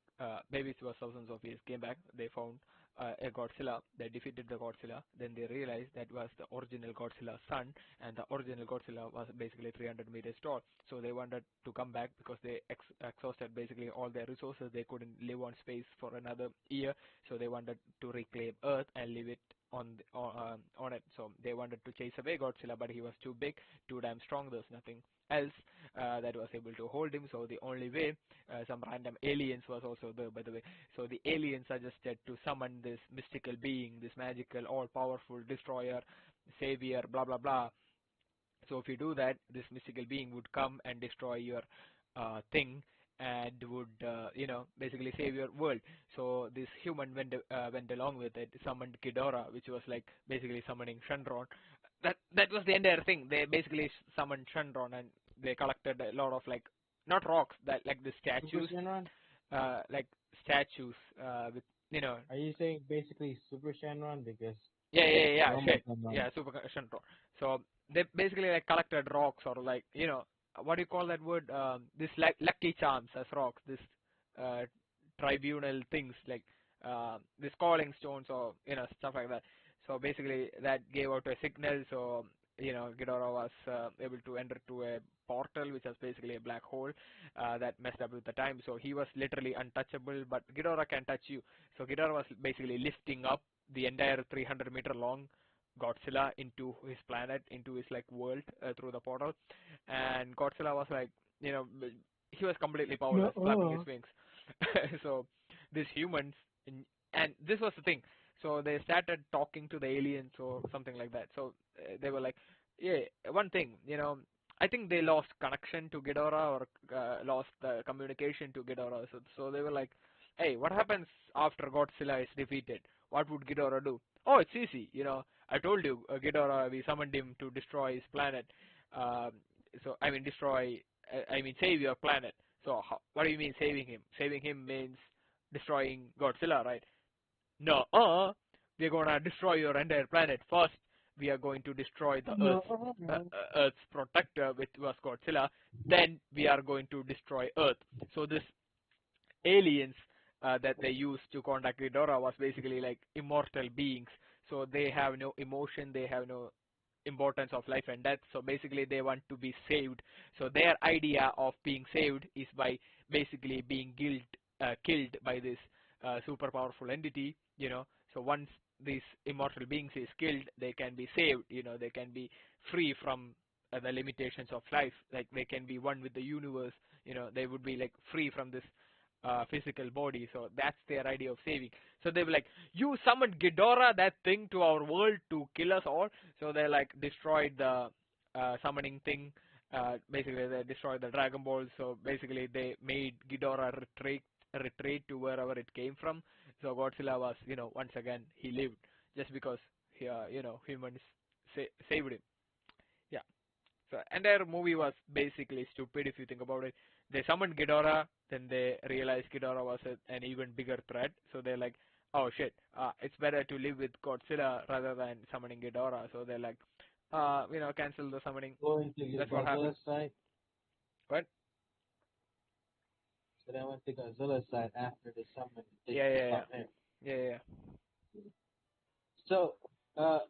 [SPEAKER 1] Maybe it was thousands of years, came back. They found a Godzilla. They defeated the Godzilla. Then they realized that was the original Godzilla's son, and the original Godzilla was basically 300 meters tall. So they wanted to come back because they exhausted basically all their resources. They couldn't live on space for another year, so they wanted to reclaim Earth and live it on it. So they wanted to chase away Godzilla, but he was too big, too damn strong. There's nothing else that was able to hold him. So the only way, some random aliens was also there, by the way. So the aliens suggested to summon this mystical being, this magical, all-powerful destroyer, savior, blah blah blah. So if you do that, this mystical being would come and destroy your thing, and would basically save your world. So this human went along with it, summoned Ghidorah, which was like basically summoning Shenron. That was the entire thing. They basically summoned Shenron, and they collected a lot of like, not rocks, that like the statues, like statues with
[SPEAKER 13] Are you saying basically Super Shenron? Because
[SPEAKER 1] yeah, Super Shenron. So they basically like collected rocks, or like what do you call that word? This lucky charms as rocks. This tribunal things like this calling stones, or stuff like that. So basically that gave out a signal. So Ghidorah was able to enter to a portal, which was basically a black hole that messed up with the time. So he was literally untouchable, but Ghidorah can touch you. So Ghidorah was basically lifting up the entire 300-meter long Godzilla into his planet, into his like world through the portal, and Godzilla was like, he was completely powerless, flapping his wings. So these humans, and this was the thing. So they started talking to the aliens or something like that. So they were like, yeah, one thing, I think they lost connection to Ghidorah, or lost the communication to Ghidorah. So they were like, hey, what happens after Godzilla is defeated? What would Ghidorah do? Oh, it's easy. I told you, Ghidorah, we summoned him to destroy his planet. Save your planet. So what do you mean saving him? Saving him means destroying Godzilla, right? No, we're gonna destroy your entire planet. First, we are going to destroy the Earth's protector, which was Godzilla. Then we are going to destroy Earth. So this aliens that they used to contact Ghidorah was basically like immortal beings. So they have no emotion, they have no importance of life and death. So basically they want to be saved. So their idea of being saved is by basically being killed by this super powerful entity. So once these immortal beings is killed, they can be saved. You know, they can be free from the limitations of life. Like they can be one with the universe. You know, they would be like free from this physical body. So that's their idea of saving. So they were like, you summoned Ghidorah, that thing, to our world to kill us all. So they like destroyed the summoning thing. Basically, they destroyed the Dragon Ball. So basically, they made Ghidorah retreat to wherever it came from. So Godzilla was, you know, once again he lived just because he, you know, humans saved him. Yeah. So entire movie was basically stupid if you think about it. They summoned Ghidorah, then they realized Ghidorah was an even bigger threat. So they're like, oh shit, it's better to live with Godzilla rather than summoning Ghidorah. So they're like, you know, cancel the summoning.
[SPEAKER 2] Going to
[SPEAKER 1] That's what happened.
[SPEAKER 2] Godzilla's side.
[SPEAKER 1] What?
[SPEAKER 2] So they went to Godzilla's side after they summoned.
[SPEAKER 1] Yeah.
[SPEAKER 2] So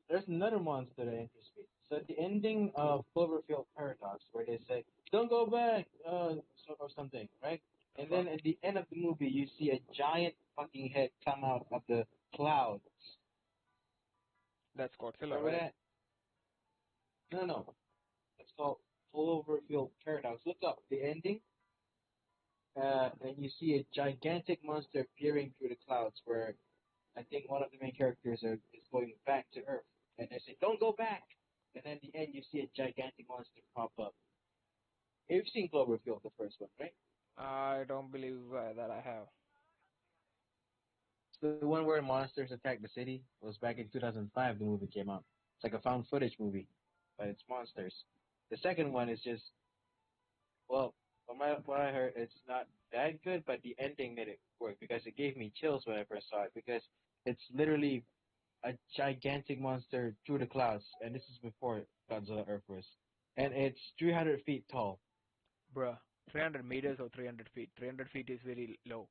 [SPEAKER 2] there's another monster that interests me. So at the ending of Cloverfield Paradox, where they say, "Don't go back," or something, right? And then at the end of the movie, you see a giant fucking head come out of the clouds.
[SPEAKER 1] That's Godzilla,
[SPEAKER 2] Remember
[SPEAKER 1] right?
[SPEAKER 2] that? No. It's called Cloverfield Paradox. Look up the ending, and you see a gigantic monster appearing through the clouds, where I think one of the main characters is going back to Earth, and they say, "Don't go back." And then at the end, you see a gigantic monster pop up. You've seen Cloverfield, the first one, right?
[SPEAKER 1] I don't believe that I have.
[SPEAKER 2] So the one where monsters attack the city was back in 2005. The movie came out. It's like a found footage movie, but it's monsters. The second one is just, well, from what I heard, it's not that good, but the ending made it work because it gave me chills when I first saw it because it's literally a gigantic monster through the clouds, and this is before Godzilla Earthverse, and it's 300 feet tall.
[SPEAKER 1] Bruh, 300 meters or 300 feet? 300 feet is very low.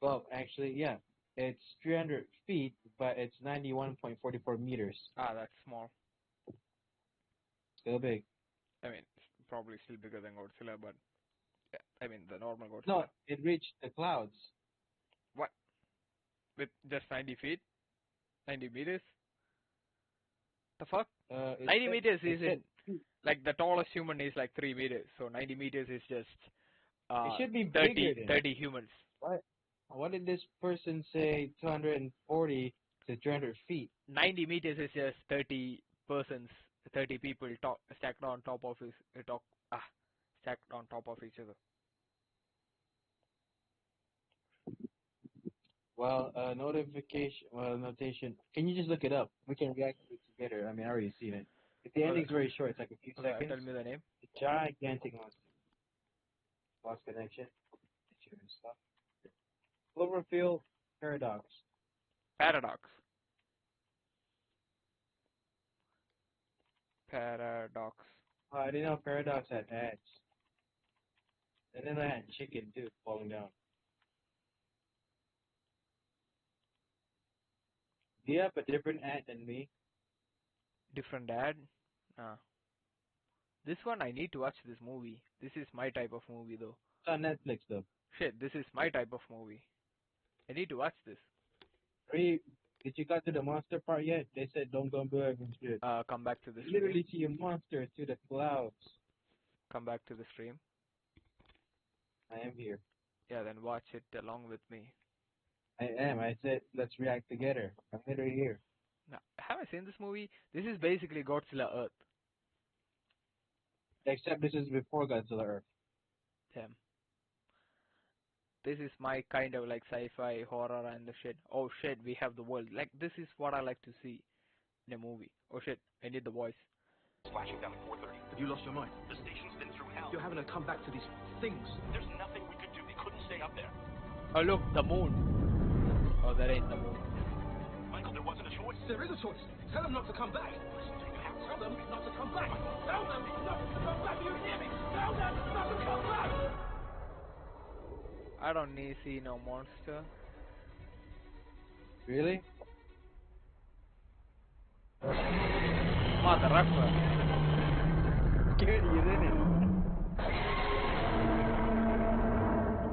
[SPEAKER 2] Well, actually, yeah, it's 300 feet, but it's 91.44 meters.
[SPEAKER 1] Ah, that's small.
[SPEAKER 2] Still big.
[SPEAKER 1] I mean, it's probably still bigger than Godzilla, but yeah, I mean the normal Godzilla.
[SPEAKER 2] No, it reached the clouds.
[SPEAKER 1] What? With just 90 feet? 90 meters? The fuck? 90 meters isn't like the tallest human is like 3 meters, so 90 meters is just
[SPEAKER 2] it should be
[SPEAKER 1] 30 humans.
[SPEAKER 2] What did this person say? 240 to 300 feet.
[SPEAKER 1] 90 meters is just 30 persons, 30 people stacked on top of stacked on top of each other.
[SPEAKER 2] Well, notation. Can you just look it up? We can react to it together. I mean, I already seen it. If the ending's very short, it's like a few seconds.
[SPEAKER 1] Tell me the name.
[SPEAKER 2] A gigantic monster. Lost connection. Stuff. Cloverfield Paradox.
[SPEAKER 1] Paradox.
[SPEAKER 2] Oh, I didn't know Paradox had ads. And then I had chicken too falling down. Do you have a different ad than me?
[SPEAKER 1] Different ad? This one I need to watch this movie. This is my type of movie though.
[SPEAKER 2] It's on Netflix though.
[SPEAKER 1] Shit, this is my type of movie. I need to watch this.
[SPEAKER 2] Did you got to the monster part yet? They said don't go back and shit.
[SPEAKER 1] Come back to the stream.
[SPEAKER 2] Literally see a monster through the clouds.
[SPEAKER 1] Come back to the stream.
[SPEAKER 2] I am here.
[SPEAKER 1] Yeah, then watch it along with me.
[SPEAKER 2] I am. I said let's react together. I'm literally here.
[SPEAKER 1] Now, have I seen this movie? This is basically Godzilla Earth.
[SPEAKER 2] Except this is before Godzilla Earth.
[SPEAKER 1] Damn. This is my kind of like sci-fi horror and the shit. Oh shit, we have the world. Like this is what I like to see in a movie. Oh shit, I need the voice.
[SPEAKER 8] Flashing down at 4:30. Have you lost your mind? The station's been through hell. You're having to come back to these things. There's nothing we could do. They couldn't stay up there.
[SPEAKER 1] Oh look, the moon. Oh, that ain't the moon.
[SPEAKER 8] Michael, there wasn't a choice. There is a choice. Tell them not to come back. Tell them not to come back. Tell them not to come back. You hear me? Tell them not to come back.
[SPEAKER 1] I don't need to see no monster.
[SPEAKER 2] Really?
[SPEAKER 1] Motherfucker.
[SPEAKER 2] Scared you, didn't it?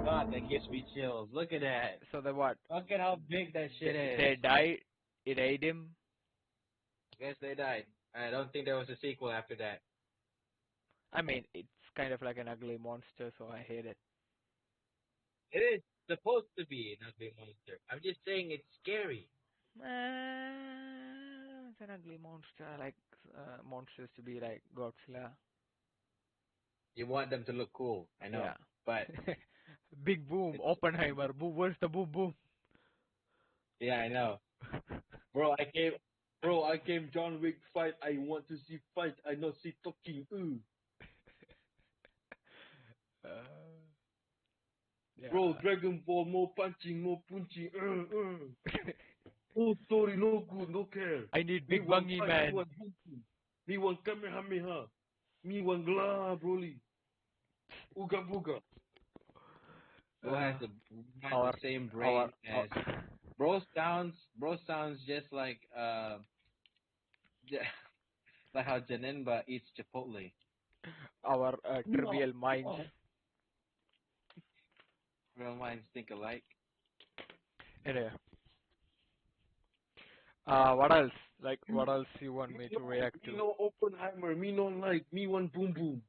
[SPEAKER 3] God, they
[SPEAKER 13] It gives me chills. Look at that.
[SPEAKER 1] So the what?
[SPEAKER 13] Look at how big that shit is.
[SPEAKER 1] They died. It ate him.
[SPEAKER 13] Guess they died. I don't think there was a sequel after that.
[SPEAKER 1] I mean, it's kind of like an ugly monster, so I hate it.
[SPEAKER 13] It is supposed to be an ugly monster. I'm just saying it's scary.
[SPEAKER 1] It's an ugly monster. I like monsters to be like Godzilla.
[SPEAKER 13] You want them to look cool, I know.
[SPEAKER 1] Yeah.
[SPEAKER 13] But
[SPEAKER 1] Big boom, Oppenheimer. Boom, where's the boom boom?
[SPEAKER 13] yeah, I know. Bro, I came John Wick fight. I want to see fight. I not see talking.
[SPEAKER 1] Yeah.
[SPEAKER 13] Bro, Dragon Ball, more punching, more punching. Oh, sorry, no good, no care.
[SPEAKER 1] I need big
[SPEAKER 13] Me want
[SPEAKER 1] bungy
[SPEAKER 13] fight,
[SPEAKER 1] man.
[SPEAKER 13] Me want punching. Me want Kamehameha. Me want Gla, broly. Ooga booga. Bro has the same brain as Bro sounds just like like how Janemba eats Chipotle.
[SPEAKER 1] Our trivial minds.
[SPEAKER 13] Real minds think alike.
[SPEAKER 1] Anyway. What else? Like, what else you want me to react to?
[SPEAKER 13] Me no Oppenheimer. Me no like. Me want boom boom.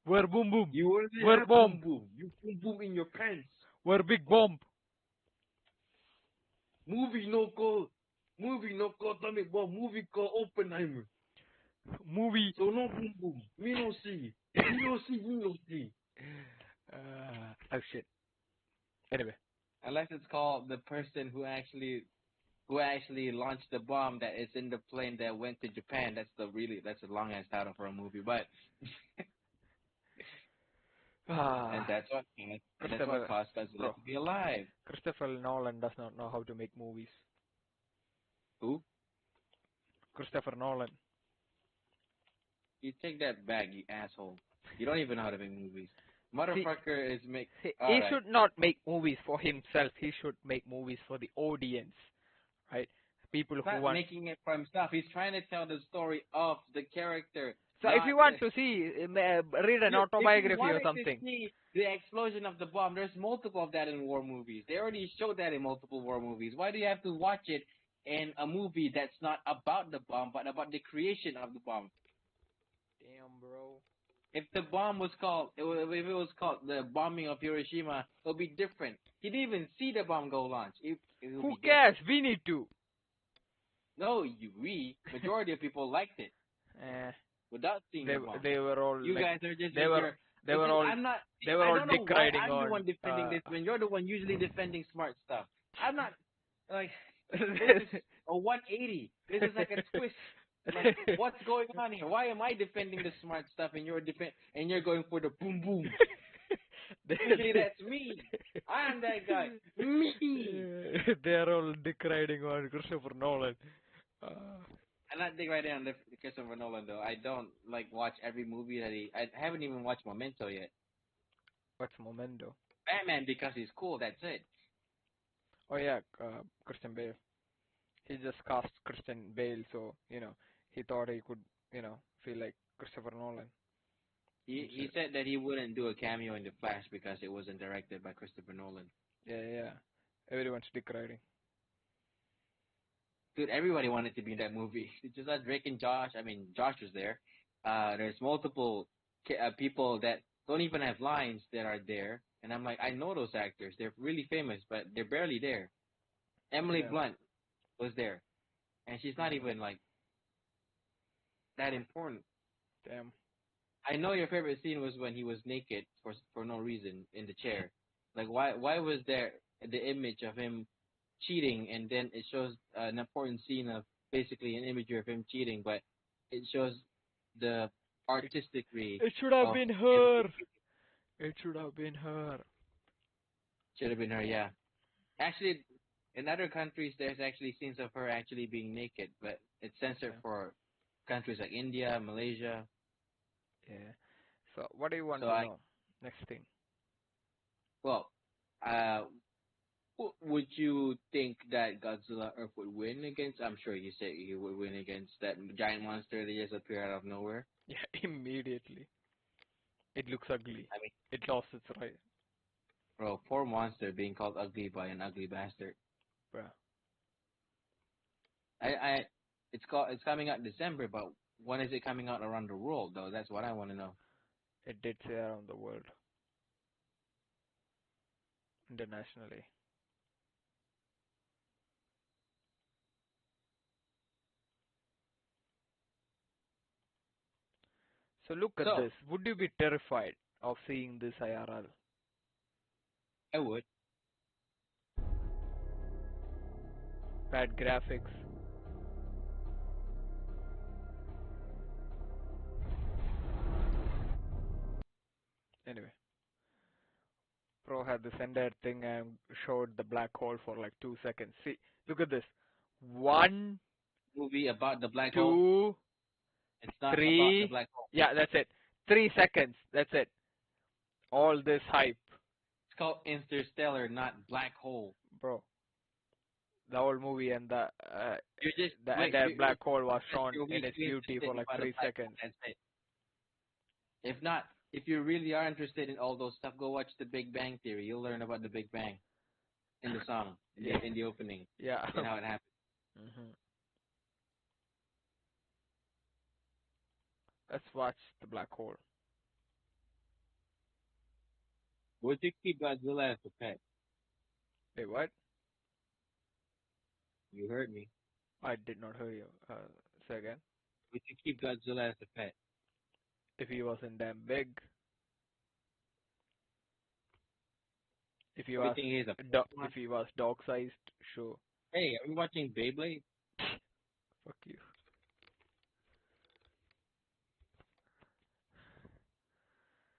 [SPEAKER 1] Where boom boom?
[SPEAKER 13] You already
[SPEAKER 1] Where
[SPEAKER 13] have
[SPEAKER 1] bomb?
[SPEAKER 13] boom boom. You boom boom in your pants.
[SPEAKER 1] Where big bomb?
[SPEAKER 13] Movie no call Atomic Bomb. Movie called Oppenheimer.
[SPEAKER 1] Movie.
[SPEAKER 13] So no boom boom. Me no see. Me no see.
[SPEAKER 1] Oh shit. Anyway.
[SPEAKER 13] Unless it's called the person who actually launched the bomb that is in the plane that went to Japan. That's a long ass title for a movie, but and that's what caused Godzilla to be alive.
[SPEAKER 1] Christopher Nolan does not know how to make movies.
[SPEAKER 13] Who?
[SPEAKER 1] Christopher Nolan.
[SPEAKER 13] You take that back, you asshole. You don't even know how to make movies. Motherfucker is make.
[SPEAKER 1] He should not make movies for himself. He should make movies for the audience, right? People who want
[SPEAKER 13] making it for himself. He's trying to tell the story of the character.
[SPEAKER 1] So if you want to see, read an autobiography or something.
[SPEAKER 13] To see the explosion of the bomb, there's multiple of that in war movies. They already showed that in multiple war movies. Why do you have to watch it in a movie that's not about the bomb, but about the creation of the bomb?
[SPEAKER 1] Damn, bro.
[SPEAKER 13] If the bomb was called, if it was called the bombing of Hiroshima, it would be different. He didn't even see the bomb go launch.
[SPEAKER 1] Who cares? We need to.
[SPEAKER 13] No, majority of people liked it. Without seeing the bomb.
[SPEAKER 1] They were all.
[SPEAKER 13] You guys are just.
[SPEAKER 1] They were all.
[SPEAKER 13] I'm not.
[SPEAKER 1] They were all dick riding on.
[SPEAKER 13] I'm the one defending this when you're the one usually defending smart stuff. I'm not like. This is a 180. This is like a twist. Like, what's going on here? Why am I defending the smart stuff and you're going for the boom boom? Usually that's me. I'm that guy. Me.
[SPEAKER 1] They're all dick riding on Christopher Nolan.
[SPEAKER 13] I'm not dick riding on Christopher Nolan though. I don't like watch every movie that I haven't even watched Memento yet.
[SPEAKER 1] What's Memento?
[SPEAKER 13] Batman because he's cool. That's it.
[SPEAKER 1] Oh yeah, Christian Bale. He just cast Christian Bale, so he thought he could feel like Christopher Nolan.
[SPEAKER 13] He said that he wouldn't do a cameo in The Flash because it wasn't directed by Christopher Nolan.
[SPEAKER 1] Yeah. Everyone's dick riding.
[SPEAKER 13] Dude, everybody wanted to be in that movie. It's just not Drake and Josh. I mean, Josh was there. There's multiple people that don't even have lines that are there. And I'm like, I know those actors. They're really famous, but they're barely there. Emily Blunt was there. And she's not even, like, that important.
[SPEAKER 1] Damn.
[SPEAKER 13] I know your favorite scene was when he was naked for no reason in the chair. Like, why was there the image of him cheating and then it shows an important scene of basically an imagery of him cheating, but it shows the artistically.
[SPEAKER 1] It should have been her. It should have been her.
[SPEAKER 13] Should have been her, yeah. Actually, in other countries, there's actually scenes of her actually being naked, but it's censored for countries like India, Malaysia.
[SPEAKER 1] Yeah. So, what do you want to know? Next thing.
[SPEAKER 13] Well, would you think that Godzilla Earth would win against? I'm sure you said he would win against that giant monster that just appeared out of nowhere.
[SPEAKER 1] Yeah, immediately. It looks ugly.
[SPEAKER 13] I mean,
[SPEAKER 1] it lost its right.
[SPEAKER 3] Bro, poor monster being called ugly by an ugly bastard.
[SPEAKER 1] Bruh.
[SPEAKER 3] It's coming out in December, but when is it coming out around the world though? That's what I want to know.
[SPEAKER 1] It did say around the world. Internationally. So look at
[SPEAKER 3] So-
[SPEAKER 1] this. Would you be terrified of seeing this IRL?
[SPEAKER 3] I would.
[SPEAKER 1] Bad graphics. Anyway. Pro had this entire thing and showed the black hole for like 2 seconds. See, look at this. 1,
[SPEAKER 3] Movie about the black
[SPEAKER 1] 2,
[SPEAKER 3] hole. It's not about
[SPEAKER 1] 3.
[SPEAKER 3] the black hole.
[SPEAKER 1] Yeah, that's it. 3 seconds. That's it. All this hype,
[SPEAKER 3] It's called Interstellar, not black hole.
[SPEAKER 1] bro. The whole movie and the
[SPEAKER 3] You're just
[SPEAKER 1] the
[SPEAKER 3] wait,
[SPEAKER 1] entire
[SPEAKER 3] you're-
[SPEAKER 1] black hole was shown
[SPEAKER 3] you're
[SPEAKER 1] in its beauty
[SPEAKER 3] interested
[SPEAKER 1] for like
[SPEAKER 3] by the
[SPEAKER 1] 3
[SPEAKER 3] black hole,
[SPEAKER 1] seconds.
[SPEAKER 3] That's it. If not, if you really are interested in all those stuff, go watch The Big Bang Theory. You'll learn about the Big Bang in the song,
[SPEAKER 1] Yeah.
[SPEAKER 3] in the opening,
[SPEAKER 1] Yeah.
[SPEAKER 3] and how it happened.
[SPEAKER 1] Let's watch the black hole.
[SPEAKER 3] Would you keep Godzilla as a pet?
[SPEAKER 1] Wait, what?
[SPEAKER 3] You heard me.
[SPEAKER 1] I did not hear you. Say again.
[SPEAKER 3] Would you keep Godzilla as a pet?
[SPEAKER 1] If he wasn't damn big. If he
[SPEAKER 3] You
[SPEAKER 1] was
[SPEAKER 3] think he's a
[SPEAKER 1] if he was dog-sized, sure.
[SPEAKER 3] Hey, are we watching Beyblade?
[SPEAKER 1] Fuck you.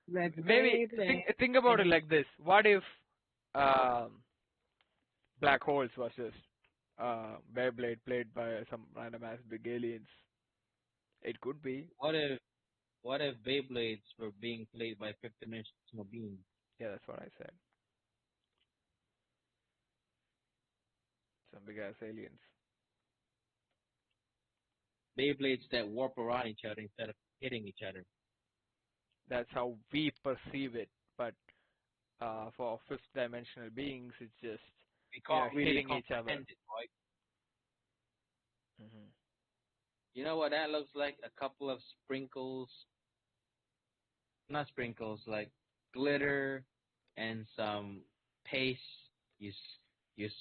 [SPEAKER 1] Maybe think about it like this. What if black holes was just Beyblade played by some random ass big aliens? It could be.
[SPEAKER 3] What if Beyblades were being played by fifth-dimensional beings?
[SPEAKER 1] Yeah, that's what I said. Some big ass aliens.
[SPEAKER 3] Beyblades that warp around each other instead of hitting each other.
[SPEAKER 1] That's how we perceive it. But for fifth dimensional beings, it's just
[SPEAKER 3] We can't really
[SPEAKER 1] hitting each other.
[SPEAKER 3] comprehend it, boy.
[SPEAKER 1] Hmm.
[SPEAKER 3] You know what that looks like? A couple of sprinkles. Not sprinkles, like glitter and some paste. You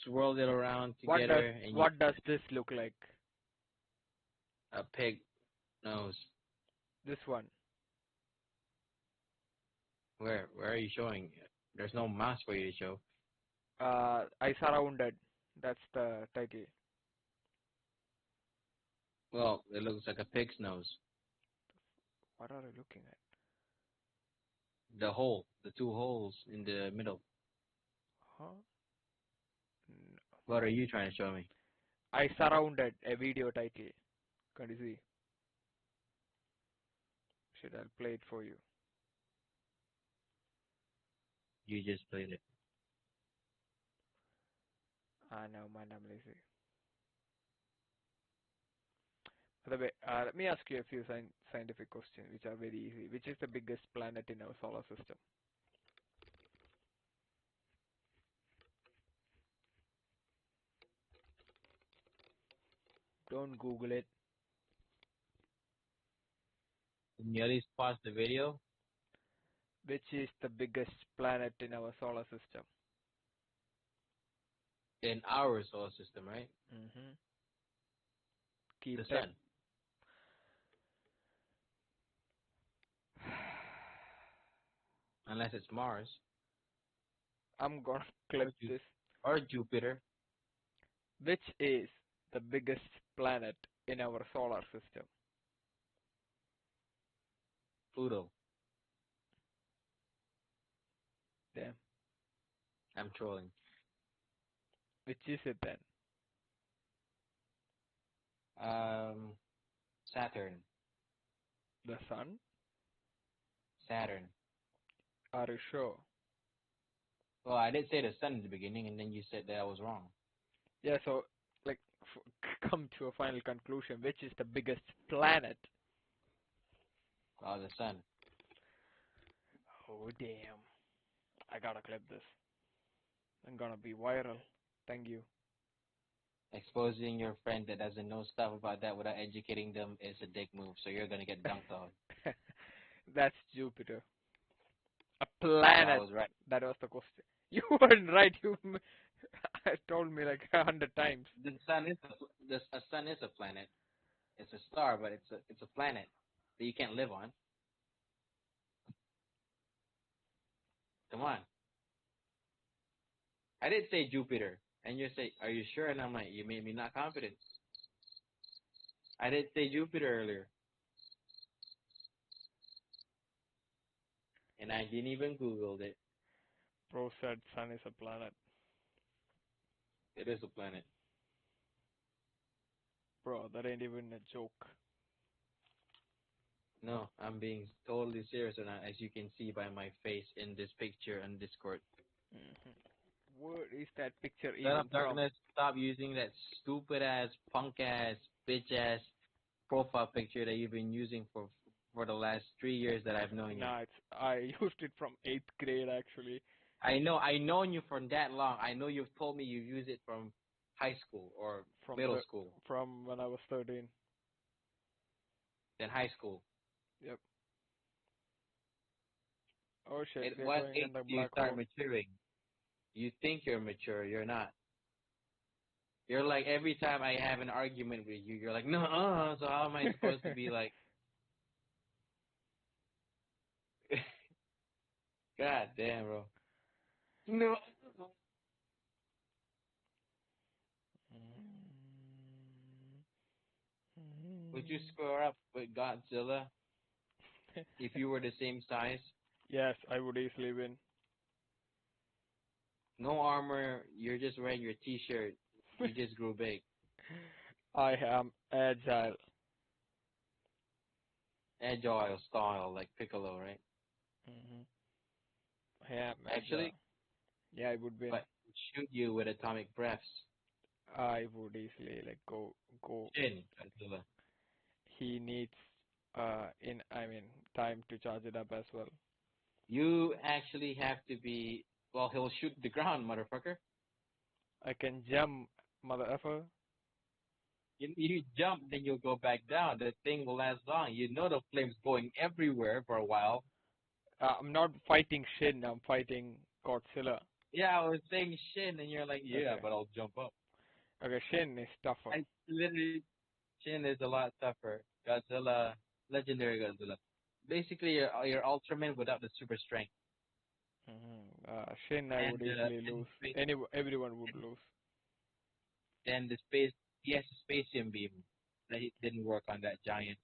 [SPEAKER 3] swirl it around together, and
[SPEAKER 1] What does this look like?
[SPEAKER 3] a pig nose.
[SPEAKER 1] This one.
[SPEAKER 3] Where are you showing? There's no mouse for you to show.
[SPEAKER 1] I surrounded. That's the title.
[SPEAKER 3] Well, it looks like a pig's nose.
[SPEAKER 1] What are you looking at?
[SPEAKER 3] The hole, the two holes in the middle.
[SPEAKER 1] Huh?
[SPEAKER 3] What are you trying to show me?
[SPEAKER 1] I surrounded a video title. Can you see? I'll play it for you.
[SPEAKER 3] You just played it.
[SPEAKER 1] I know, man, I'm lazy. By the way, let me ask you a few scientific questions, which are very easy. Which is the biggest planet in our solar system? Don't Google it.
[SPEAKER 3] Can you at least pause the video?
[SPEAKER 1] Which is the biggest planet in our solar system?
[SPEAKER 3] In our solar system, right?
[SPEAKER 1] Mm-hmm. Keep
[SPEAKER 3] The
[SPEAKER 1] that.
[SPEAKER 3] sun. Unless it's Mars.
[SPEAKER 1] I'm gonna clip this.
[SPEAKER 3] Or Jupiter.
[SPEAKER 1] Which is the biggest planet in our solar system?
[SPEAKER 3] Pluto.
[SPEAKER 1] Damn.
[SPEAKER 3] I'm trolling.
[SPEAKER 1] Which is it then?
[SPEAKER 3] Saturn.
[SPEAKER 1] The sun?
[SPEAKER 3] Saturn.
[SPEAKER 1] Are you sure?
[SPEAKER 3] Well, I did say the sun in the beginning, and then you said that I was wrong.
[SPEAKER 1] Yeah, so, like, come to a final conclusion. Which is the biggest planet?
[SPEAKER 3] Oh, the sun.
[SPEAKER 1] Oh, damn. I gotta clip this. I'm gonna be viral. Thank you.
[SPEAKER 3] Exposing your friend that doesn't know stuff about that without educating them is a dick move, so you're gonna get dunked on.
[SPEAKER 1] That's Jupiter. A
[SPEAKER 3] So
[SPEAKER 1] planet.
[SPEAKER 3] I was right.
[SPEAKER 1] That was the question. You weren't right. You told me like 100 times.
[SPEAKER 3] The sun is a sun is a planet. It's a star, but it's a planet that you can't live on. Come on. I did say Jupiter, and you say, "Are you sure?" And I'm like, "You made me not confident." I did say Jupiter earlier, and I didn't even Googled it.
[SPEAKER 1] Bro said sun is a planet.
[SPEAKER 3] It is a planet.
[SPEAKER 1] Bro, that ain't even a joke.
[SPEAKER 3] No, I'm being totally serious right now, as you can see by my face in this picture on Discord.
[SPEAKER 1] Where is that picture
[SPEAKER 3] Shut
[SPEAKER 1] even
[SPEAKER 3] up,
[SPEAKER 1] from?
[SPEAKER 3] darkness. Stop using that stupid ass, punk ass, bitch ass profile picture that you've been using for the last 3 years that I've known you.
[SPEAKER 1] Nah, I used it from 8th grade actually.
[SPEAKER 3] I know, I've known you for that long. I know you've told me you use it from high school or
[SPEAKER 1] From
[SPEAKER 3] middle school,
[SPEAKER 1] From when I was 13.
[SPEAKER 3] then high school.
[SPEAKER 1] Yep. Oh shit,
[SPEAKER 3] At
[SPEAKER 1] we're
[SPEAKER 3] what
[SPEAKER 1] going
[SPEAKER 3] age
[SPEAKER 1] in the
[SPEAKER 3] do you
[SPEAKER 1] black
[SPEAKER 3] start
[SPEAKER 1] hole.
[SPEAKER 3] maturing? You think you're mature, you're not. You're like, every time I have an argument with you, you're like, no, so how am I supposed to be like, God damn, bro. No. Would you square up with Godzilla if you were the same size?
[SPEAKER 1] Yes, I would easily win.
[SPEAKER 3] No armor, you're just wearing your t-shirt. You just grew big.
[SPEAKER 1] I am agile.
[SPEAKER 3] Agile style, like Piccolo, right?
[SPEAKER 1] I am
[SPEAKER 3] Actually,
[SPEAKER 1] agile. Yeah, I would win.
[SPEAKER 3] but shoot you with atomic breaths.
[SPEAKER 1] I would easily like go.
[SPEAKER 3] Shin, Godzilla.
[SPEAKER 1] He needs time to charge it up as well.
[SPEAKER 3] You actually have to be, well, he'll shoot the ground, motherfucker.
[SPEAKER 1] I can jump, mother effer.
[SPEAKER 3] You jump, then you'll go back down. The thing will last long. You know the flame's going everywhere for a while.
[SPEAKER 1] I'm not fighting Shin. I'm fighting Godzilla.
[SPEAKER 3] Yeah, I was saying Shin, and you're like, yeah,
[SPEAKER 1] Okay.
[SPEAKER 3] but I'll jump up.
[SPEAKER 1] Okay, Shin is tougher.
[SPEAKER 3] And literally, Shin is a lot tougher. Godzilla, legendary Godzilla. Basically, your Ultraman without the super strength.
[SPEAKER 1] Shin, I would easily
[SPEAKER 3] and
[SPEAKER 1] lose.
[SPEAKER 3] space-
[SPEAKER 1] Everyone would lose.
[SPEAKER 3] Then he has a spatium beam that it didn't work on that giant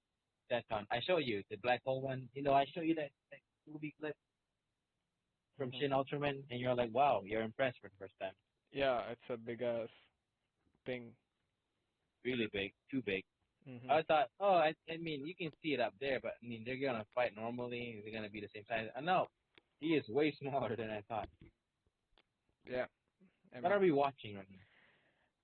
[SPEAKER 3] Teton. I show you the black hole one. I show you that movie clip from Shin Ultraman, and you're like, wow, you're impressed for the first time.
[SPEAKER 1] Yeah, it's a big ass thing.
[SPEAKER 3] Really big, too big. I thought, I mean, you can see it up there, but I mean, they're gonna fight normally. They're gonna be the same size. No, he is way smaller than I thought.
[SPEAKER 1] Yeah.
[SPEAKER 3] What are we watching right now?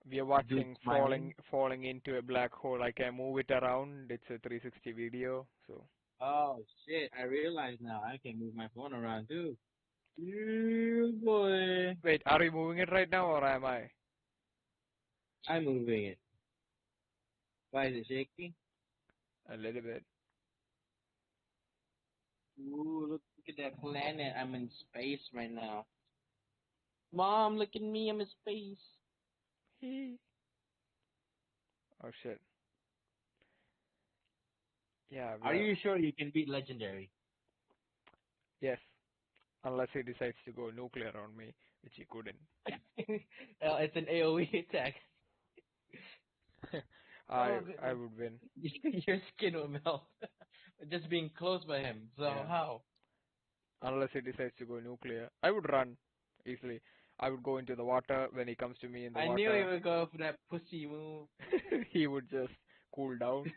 [SPEAKER 1] We are watching
[SPEAKER 3] smiling?
[SPEAKER 1] falling into a black hole. I can move it around. It's a 360 video, so.
[SPEAKER 3] Oh shit! I realize now I can move my phone around too. Yeah, boy.
[SPEAKER 1] Wait, are we moving it right now or am I?
[SPEAKER 3] I'm moving it. Why is it shaking?
[SPEAKER 1] A little bit.
[SPEAKER 3] Ooh, look at that planet. I'm in space right now. Mom, look at me. I'm in space.
[SPEAKER 1] Oh shit. Yeah.
[SPEAKER 3] Are you sure you can beat Legendary?
[SPEAKER 1] Yes. Unless he decides to go nuclear on me, which he couldn't.
[SPEAKER 3] It's an AoE attack.
[SPEAKER 1] I would win.
[SPEAKER 3] Your skin will melt. Just being close by him. So
[SPEAKER 1] Yeah.
[SPEAKER 3] how?
[SPEAKER 1] Unless he decides to go nuclear. I would run easily. I would go into the water when he comes to me in the water.
[SPEAKER 3] I knew he would go for that pussy move.
[SPEAKER 1] He would just cool down.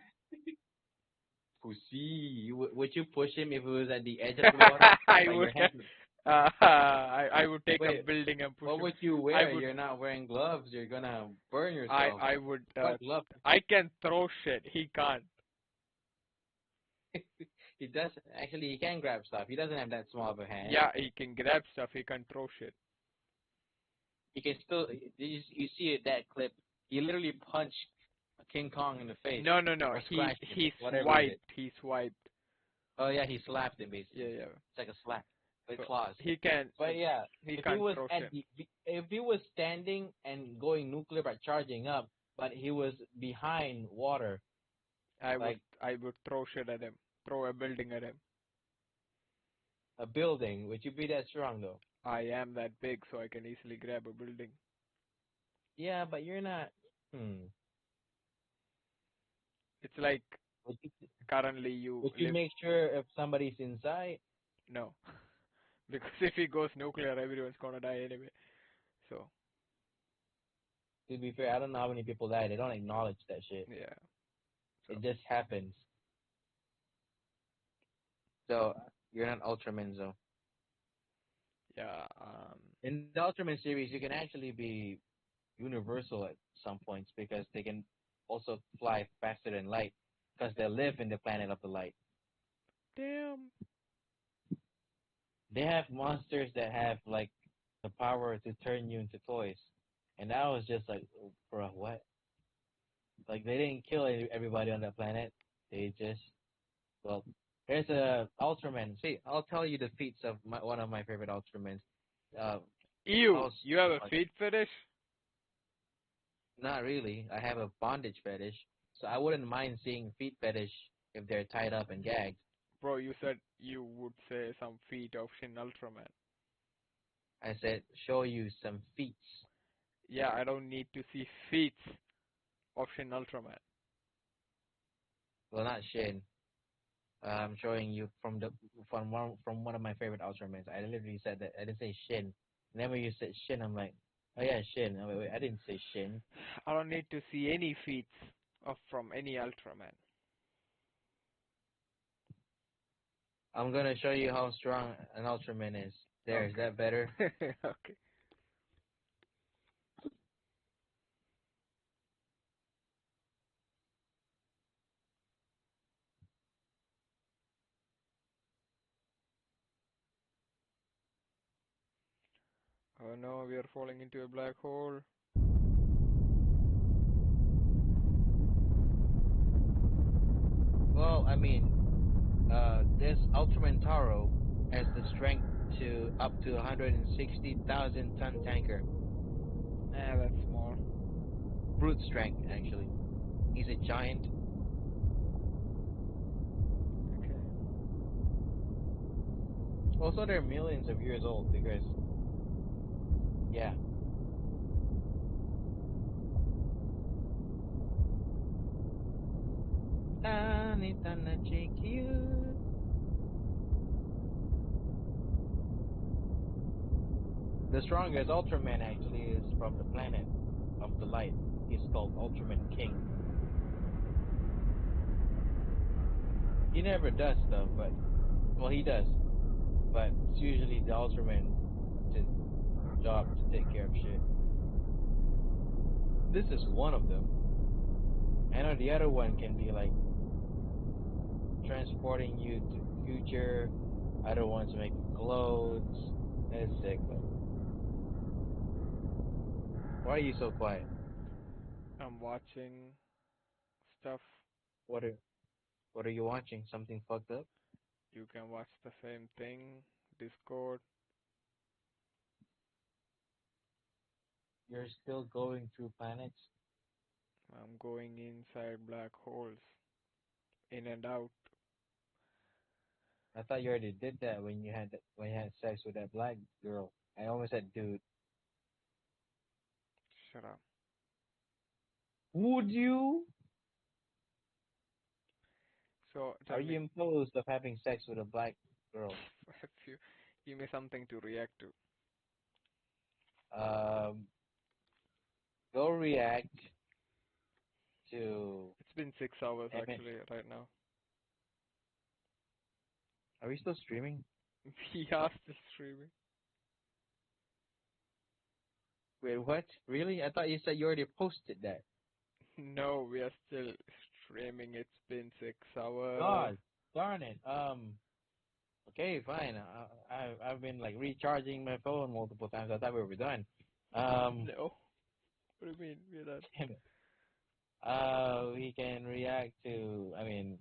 [SPEAKER 3] Pussy. Would you push him if he was at the edge of the water?
[SPEAKER 1] I
[SPEAKER 3] Like
[SPEAKER 1] would.
[SPEAKER 3] your hand-
[SPEAKER 1] I would take a
[SPEAKER 3] Wait,
[SPEAKER 1] building and push
[SPEAKER 3] What
[SPEAKER 1] him.
[SPEAKER 3] would you
[SPEAKER 1] I
[SPEAKER 3] wear?
[SPEAKER 1] would-
[SPEAKER 3] You're not wearing gloves. You're gonna burn yourself.
[SPEAKER 1] I would.
[SPEAKER 3] What gloves?
[SPEAKER 1] I can throw shit. He can't.
[SPEAKER 3] He does. Actually, he can grab stuff. He doesn't have that small of a hand.
[SPEAKER 1] Yeah, he can grab stuff. He can throw shit.
[SPEAKER 13] he can still. You see it that clip. He literally punched King Kong in the face.
[SPEAKER 1] No.
[SPEAKER 13] Or scratched him,
[SPEAKER 1] He
[SPEAKER 13] whatever he did.
[SPEAKER 1] swiped. He swiped.
[SPEAKER 13] Oh yeah, he slapped him basically.
[SPEAKER 1] Yeah.
[SPEAKER 13] It's like a slap with
[SPEAKER 1] So
[SPEAKER 13] claws.
[SPEAKER 1] he can.
[SPEAKER 13] But yeah,
[SPEAKER 1] He
[SPEAKER 13] if he
[SPEAKER 1] can't
[SPEAKER 13] was
[SPEAKER 1] throw
[SPEAKER 13] at
[SPEAKER 1] shit.
[SPEAKER 13] if he was standing and going nuclear but charging up, but he was behind water,
[SPEAKER 1] I
[SPEAKER 13] like
[SPEAKER 1] would throw shit at him. Throw a building at him.
[SPEAKER 13] a building, would you be that strong though?
[SPEAKER 1] I am that big, so I can easily grab a building.
[SPEAKER 13] Yeah, but you're not.
[SPEAKER 1] It's like
[SPEAKER 13] Would you,
[SPEAKER 1] currently you
[SPEAKER 13] would you
[SPEAKER 1] live.
[SPEAKER 13] make sure if somebody's inside?
[SPEAKER 1] No, because if he goes nuclear, everyone's gonna die anyway. So
[SPEAKER 13] To be fair, I don't know how many people die. They don't acknowledge that shit.
[SPEAKER 1] yeah.
[SPEAKER 13] It just happens. So you're not Ultraman, though.
[SPEAKER 1] Yeah.
[SPEAKER 13] In the Ultraman series, you can actually be universal at some points because they can also fly faster than light because they live in the planet of the light.
[SPEAKER 1] Damn.
[SPEAKER 13] They have monsters that have like the power to turn you into toys, and that was just like, bro, what? Like they didn't kill everybody on that planet. They just well, there's a Ultraman. See, I'll tell you the feats of one of my favorite Ultramans.
[SPEAKER 1] Ew. You have a feet fetish?
[SPEAKER 13] Not really. I have a bondage fetish, so I wouldn't mind seeing feet fetish if they're tied up and gagged.
[SPEAKER 1] Bro, you said you would say some feet of Shin Ultraman.
[SPEAKER 13] I said, show you some feats.
[SPEAKER 1] Yeah, I don't need to see feet of Shin Ultraman.
[SPEAKER 13] Well, not Shin. I'm showing you from one of my favorite Ultramans. I literally said that. I didn't say Shin. And then when you said Shin, I'm like, oh yeah, Shin. Oh, wait, I didn't say Shin.
[SPEAKER 1] I don't need to see any feats from any Ultraman.
[SPEAKER 13] I'm gonna show you how strong an Ultraman is. There,
[SPEAKER 1] Okay.
[SPEAKER 13] Is that better?
[SPEAKER 1] Okay. Oh no, we are falling into a black hole.
[SPEAKER 13] Well, I mean, this Ultraman Taro has the strength to up to 160,000 ton tanker.
[SPEAKER 1] That's small.
[SPEAKER 13] Brute strength, actually. He's a giant.
[SPEAKER 1] Okay.
[SPEAKER 13] Also, they're millions of years old because, yeah. The strongest Ultraman actually is from the planet of the light. He's called Ultraman King. He never does stuff, but well, he does, but it's usually the Ultraman's job to take care of shit. This is one of them. I know the other one can be like transporting you to future. Other ones make clothes. That's sick, but why are you so quiet?
[SPEAKER 1] I'm watching stuff.
[SPEAKER 13] What are you watching? Something fucked up?
[SPEAKER 1] You can watch the same thing. Discord.
[SPEAKER 13] You're still going through planets?
[SPEAKER 1] I'm going inside black holes. In and out.
[SPEAKER 13] I thought you already did that when you had sex with that black girl. I almost said dude.
[SPEAKER 1] Shut up.
[SPEAKER 13] Would you?
[SPEAKER 1] So tell
[SPEAKER 13] Are
[SPEAKER 1] me,
[SPEAKER 13] you imposed of having sex with a black girl?
[SPEAKER 1] if you give me something to react to.
[SPEAKER 13] Go react to.
[SPEAKER 1] It's been 6 hours
[SPEAKER 13] Emmett.
[SPEAKER 1] actually right now.
[SPEAKER 13] Are we still streaming?
[SPEAKER 1] We are still streaming.
[SPEAKER 13] Wait, what? Really? I thought you said you already posted that.
[SPEAKER 1] No, we are still streaming. It's been 6 hours.
[SPEAKER 13] God, darn it. Okay, fine. I've been like recharging my phone multiple times. I thought we were done.
[SPEAKER 1] No. What do you mean? We're not.
[SPEAKER 13] Damn it. We can react to. I mean,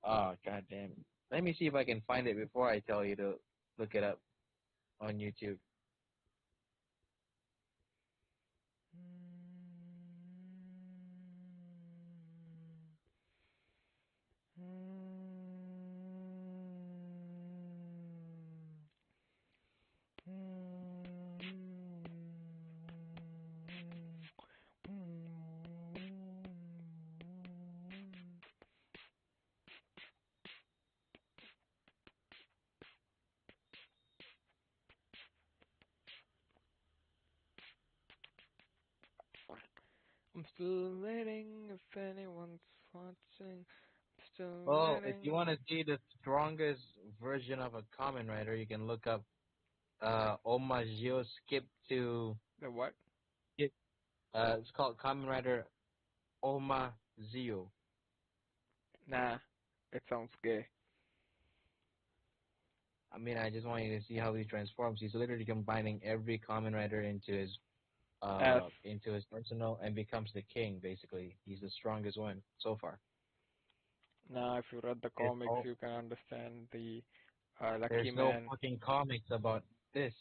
[SPEAKER 13] oh god damn it. Let me see if I can find it before I tell you to look it up on YouTube.
[SPEAKER 1] I'm still waiting if anyone's watching. Still
[SPEAKER 13] Well, if
[SPEAKER 1] waiting.
[SPEAKER 13] you want to see the strongest version of a Kamen Rider, you can look up Omagio Skip to
[SPEAKER 1] The what?
[SPEAKER 13] it's called Kamen Rider Omazio.
[SPEAKER 1] Nah, it sounds gay.
[SPEAKER 13] I mean, I just want you to see how he transforms. He's literally combining every Kamen Rider into
[SPEAKER 1] F.
[SPEAKER 13] his arsenal and becomes the king. Basically, he's the strongest one so far.
[SPEAKER 1] Nah, if you read the comics, you can understand the Lucky
[SPEAKER 13] There's
[SPEAKER 1] Man.
[SPEAKER 13] no fucking comics about this.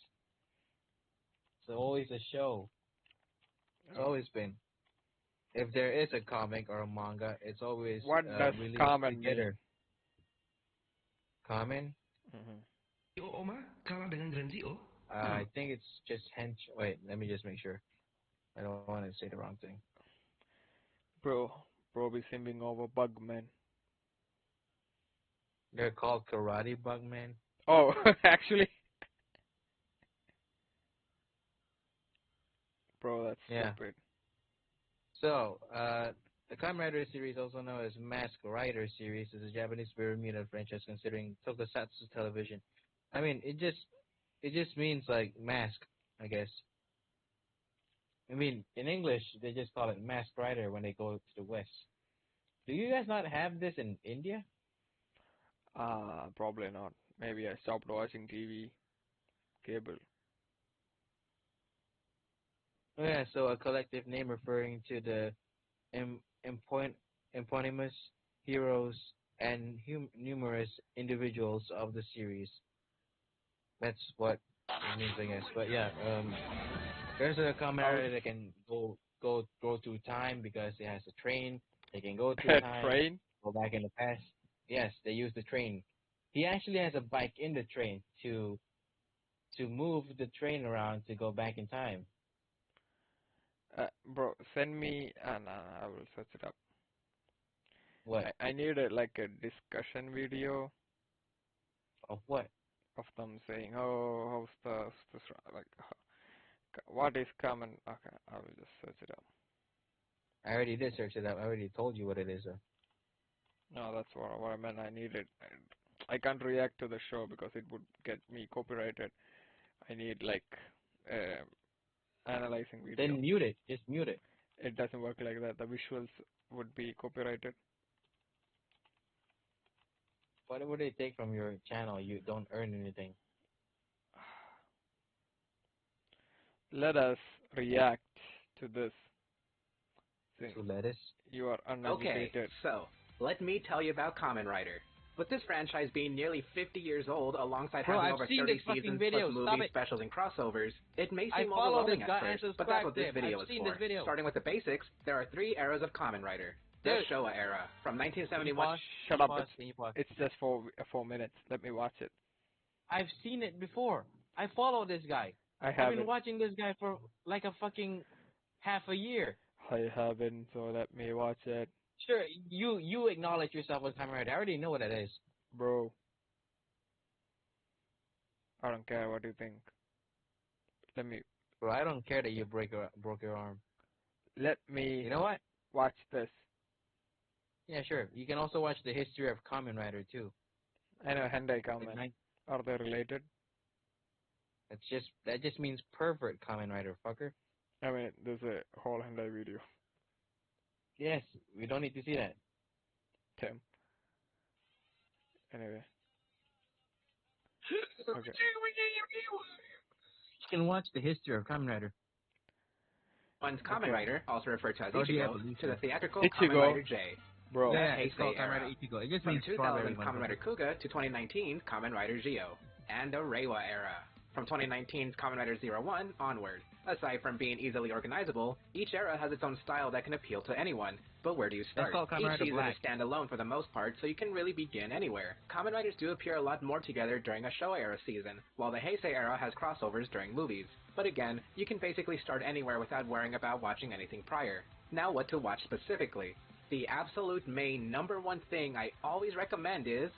[SPEAKER 13] It's always a show. It's always been. If there is a comic or a manga, it's always
[SPEAKER 1] What does
[SPEAKER 13] released
[SPEAKER 1] common
[SPEAKER 13] together.
[SPEAKER 1] mean?
[SPEAKER 13] Common?
[SPEAKER 11] Oma, kalah dengan Grand Zio?
[SPEAKER 13] I think it's just hench. Wait, let me just make sure. I don't want to say the wrong thing.
[SPEAKER 1] Bro be simming over Bugman.
[SPEAKER 13] They're called Karate Bugmen.
[SPEAKER 1] Oh, actually. Bro, that's stupid.
[SPEAKER 13] So, the Kamen Rider series, also known as Mask Rider series, is a Japanese Bermuda franchise considering Tokusatsu television. I mean, it just means like mask, I guess. I mean, in English, they just call it Mask Rider when they go to the West. Do you guys not have this in India?
[SPEAKER 1] Probably not. Maybe I stopped watching TV, cable.
[SPEAKER 13] Yeah, so a collective name referring to the eponymous heroes and numerous individuals of the series. That's what it means, I guess. But yeah, there's a Kamen Rider that can go through time because it has a train. They can go through time,
[SPEAKER 1] Train?
[SPEAKER 13] go back in the past. Yes, they use the train. He actually has a bike in the train to move the train around to go back in time.
[SPEAKER 1] Bro, send me and I will search it up.
[SPEAKER 13] What?
[SPEAKER 1] I need like a discussion video.
[SPEAKER 13] Of what?
[SPEAKER 1] Of them saying, oh, how's the like, what is common? Okay, I will just search it up.
[SPEAKER 13] I already did search it up. I already told you what it is.
[SPEAKER 1] No, that's what I meant. I need it. I can't react to the show because it would get me copyrighted. I need like analyzing video.
[SPEAKER 13] Then mute it. Just mute it.
[SPEAKER 1] It doesn't work like that. The visuals would be copyrighted.
[SPEAKER 13] Whatever they take from your channel, you don't earn anything.
[SPEAKER 1] Let us react to this.
[SPEAKER 13] To lettuce?
[SPEAKER 1] You are uneducated.
[SPEAKER 14] Okay, so let me tell you about Kamen Rider. With this franchise being nearly 50 years old, alongside
[SPEAKER 13] Bro,
[SPEAKER 14] having
[SPEAKER 13] I've
[SPEAKER 14] over
[SPEAKER 13] seen
[SPEAKER 14] 30
[SPEAKER 13] this fucking
[SPEAKER 14] seasons
[SPEAKER 13] video.
[SPEAKER 14] plus
[SPEAKER 13] Stop
[SPEAKER 14] movies,
[SPEAKER 13] it.
[SPEAKER 14] specials, and crossovers, it may
[SPEAKER 13] I
[SPEAKER 14] seem
[SPEAKER 13] follow
[SPEAKER 14] overwhelming
[SPEAKER 13] this
[SPEAKER 14] at
[SPEAKER 13] guy
[SPEAKER 14] first,
[SPEAKER 13] and
[SPEAKER 14] but that's what
[SPEAKER 13] subscribe
[SPEAKER 14] this
[SPEAKER 13] to him.
[SPEAKER 14] video
[SPEAKER 13] I've
[SPEAKER 14] is
[SPEAKER 13] seen
[SPEAKER 14] for.
[SPEAKER 13] this video.
[SPEAKER 14] Starting with the basics, there are 3 eras of Kamen Rider. The
[SPEAKER 1] Dude.
[SPEAKER 14] Showa era, from 1971.
[SPEAKER 1] Shut up. It's just 4 minutes. Let me watch it.
[SPEAKER 13] I've seen it before. I follow this guy.
[SPEAKER 1] I've
[SPEAKER 13] been watching this guy for like a fucking half a year.
[SPEAKER 1] I haven't, so let me watch it.
[SPEAKER 13] Sure, you acknowledge yourself as Kamen Rider. I already know what that is.
[SPEAKER 1] Bro. I don't care what you think. Let me...
[SPEAKER 13] Bro, I don't care that you broke your arm.
[SPEAKER 1] Let me...
[SPEAKER 13] You know what?
[SPEAKER 1] Watch this.
[SPEAKER 13] Yeah, sure. You can also watch the history of Kamen Rider, too.
[SPEAKER 1] I know, Hentai Kamen. Are they related?
[SPEAKER 13] That just means pervert Kamen Rider, fucker.
[SPEAKER 1] I mean, there's a whole hentai video.
[SPEAKER 13] Yes, we don't need to see that.
[SPEAKER 1] Tim. Anyway. Okay.
[SPEAKER 3] can watch the history of Kamen Rider.
[SPEAKER 14] One's Kamen
[SPEAKER 1] Okay.
[SPEAKER 14] Rider, also referred to as
[SPEAKER 3] Or the
[SPEAKER 14] Ichigo,
[SPEAKER 3] evolution.
[SPEAKER 14] to the theatrical
[SPEAKER 1] Ichigo.
[SPEAKER 14] Kamen Rider J.
[SPEAKER 1] Bro.
[SPEAKER 3] Yeah,
[SPEAKER 14] Heisei
[SPEAKER 3] it's called Kamen
[SPEAKER 14] era.
[SPEAKER 3] Rider Ichigo. It just
[SPEAKER 14] From
[SPEAKER 3] means strawberry.
[SPEAKER 14] 2000's Kamen Rider Kuga to 2019's Kamen Rider Geo, and the Reiwa era. From 2019's Kamen Rider 01 onward. Aside from being easily organizable, each era has its own style that can appeal to anyone. But where do you start?
[SPEAKER 3] called Kamen
[SPEAKER 14] Each
[SPEAKER 3] Rider
[SPEAKER 14] season
[SPEAKER 3] Black.
[SPEAKER 14] is standalone for the most part, so you can really begin anywhere. Kamen Riders do appear a lot more together during a Showa era season, while the Heisei era has crossovers during movies. But again, you can basically start anywhere without worrying about watching anything prior. Now what to watch specifically? The absolute main #1 thing I always recommend is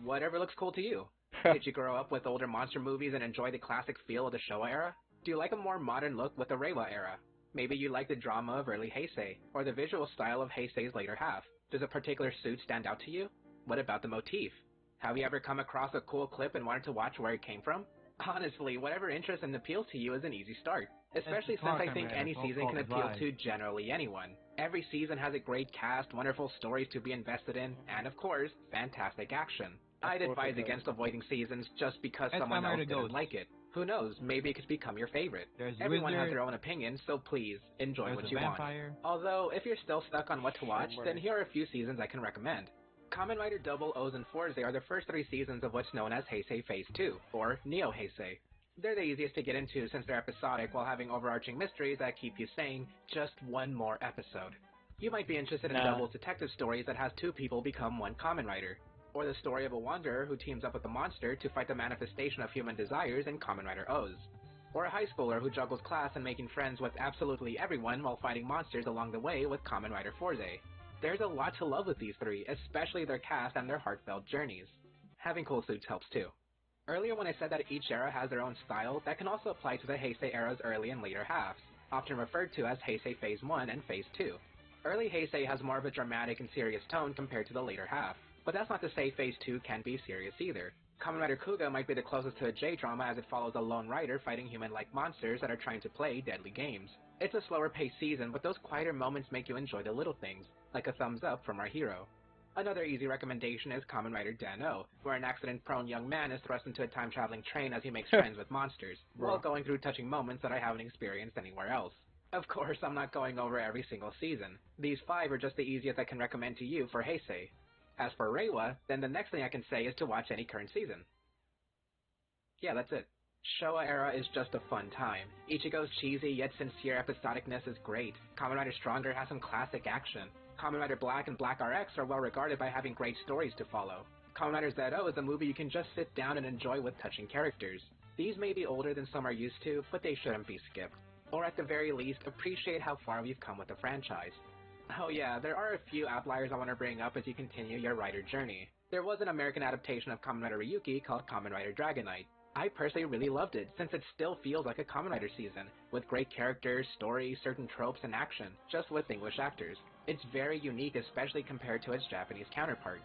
[SPEAKER 14] whatever looks cool to you. Did you grow up with older monster movies and enjoy the classic feel of the Showa era? Do you like a more modern look with the Reiwa era? Maybe you like the drama of early Heisei, or the visual style of Heisei's later half. Does a particular suit stand out to you? What about the motif? Have you ever come across a cool clip and wanted to watch where it came from? Honestly, whatever interests and appeals to you is an easy start. Especially since I think any season can appeal to generally anyone. Every season has a great cast, wonderful stories to be invested in, and of course, fantastic action. I'd advise against avoiding seasons just because someone else didn't like it. Who knows, maybe it could become your favorite. Everyone has their own opinion, so please, enjoy what you want. Although, if you're still stuck on what to watch, then here are a few seasons I can recommend. Kamen Rider Double O's and Fourze are the first 3 seasons of what's known as Heisei Phase 2, or Neo Heisei. They're the easiest to get into since they're episodic while having overarching mysteries that keep you saying, just one more episode. You might be interested in Double's detective stories that has 2 people become one Kamen Rider, or the story of a wanderer who teams up with a monster to fight the manifestation of human desires in Kamen Rider O's, or a high schooler who juggles class and making friends with absolutely everyone while fighting monsters along the way with Kamen Rider Fourze. There's a lot to love with these 3, especially their cast and their heartfelt journeys. Having cool suits helps too. Earlier when I said that each era has their own style, that can also apply to the Heisei era's early and later halves, often referred to as Heisei Phase 1 and Phase 2. Early Heisei has more of a dramatic and serious tone compared to the later half, but that's not to say Phase 2 can be serious either. Kamen Rider Kuga might be the closest to a J-drama as it follows a lone rider fighting human-like monsters that are trying to play deadly games. It's a slower-paced season, but those quieter moments make you enjoy the little things, like a thumbs up from our hero. Another easy recommendation is Kamen Rider Dan-O, where an accident-prone young man is thrust into a time-traveling train as he makes friends with monsters, while going through touching moments that I haven't experienced anywhere else. Of course, I'm not going over every single season. These 5 are just the easiest I can recommend to you for Heisei. As for Reiwa, then the next thing I can say is to watch any current season. Yeah, that's it. Showa era is just a fun time. Ichigo's cheesy yet sincere episodicness is great. Kamen Rider Stronger has some classic action. Kamen Rider Black and Black RX are well regarded by having great stories to follow. Kamen Rider ZO is a movie you can just sit down and enjoy with touching characters. These may be older than some are used to, but they shouldn't be skipped. Or at the very least, appreciate how far we've come with the franchise. Oh yeah, there are a few outliers I want to bring up as you continue your writer journey. There was an American adaptation of Kamen Rider Ryuki called Kamen Rider Dragonite. I personally really loved it, since it still feels like a Kamen Rider season, with great characters, stories, certain tropes, and action, just with English actors. It's very unique, especially compared to its Japanese counterpart.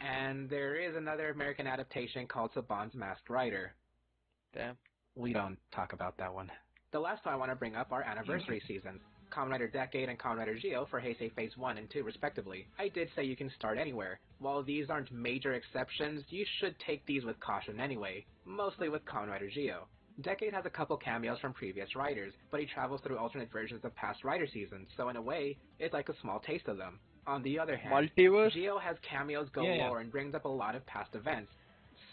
[SPEAKER 14] And there is another American adaptation called Saban's Masked Rider.
[SPEAKER 1] Damn.
[SPEAKER 14] We don't talk about that one. The last two I want to bring up are anniversary seasons. Kamen Rider Decade and Kamen Rider Geo for Heisei Phase 1 and 2 respectively. I did say you can start anywhere. While these aren't major exceptions, you should take these with caution anyway, mostly with Kamen Rider Geo. Decade has a couple cameos from previous writers, but he travels through alternate versions of past writer seasons, so in a way, it's like a small taste of them. On the other hand,
[SPEAKER 1] Multiverse?
[SPEAKER 14] Geo has cameos galore and brings up a lot of past events,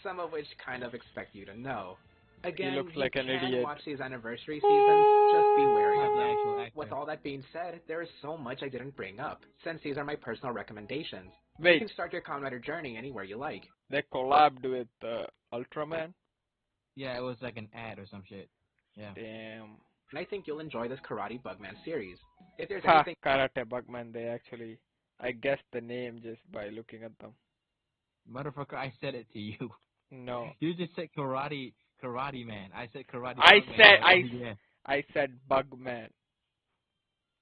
[SPEAKER 14] some of which kind of expect you to know. Again,
[SPEAKER 1] he looks like an
[SPEAKER 14] you can
[SPEAKER 1] idiot.
[SPEAKER 14] watch these anniversary seasons, just be wary of them. With all that being said, there is so much I didn't bring up, since these are my personal recommendations.
[SPEAKER 1] Wait.
[SPEAKER 14] You can start your Kamen Rider journey anywhere you like.
[SPEAKER 1] They collabed with Ultraman?
[SPEAKER 3] Yeah, it was like an ad or some shit. Yeah.
[SPEAKER 1] Damn.
[SPEAKER 14] And I think you'll enjoy this Karate Bugman series. If there's
[SPEAKER 1] Ha,
[SPEAKER 14] anything...
[SPEAKER 1] Karate Bugman, they actually... I guessed the name just by looking at them.
[SPEAKER 3] Motherfucker, I said it to you.
[SPEAKER 1] No.
[SPEAKER 3] You just said Karate Man. I said Karate
[SPEAKER 1] I said Bugman.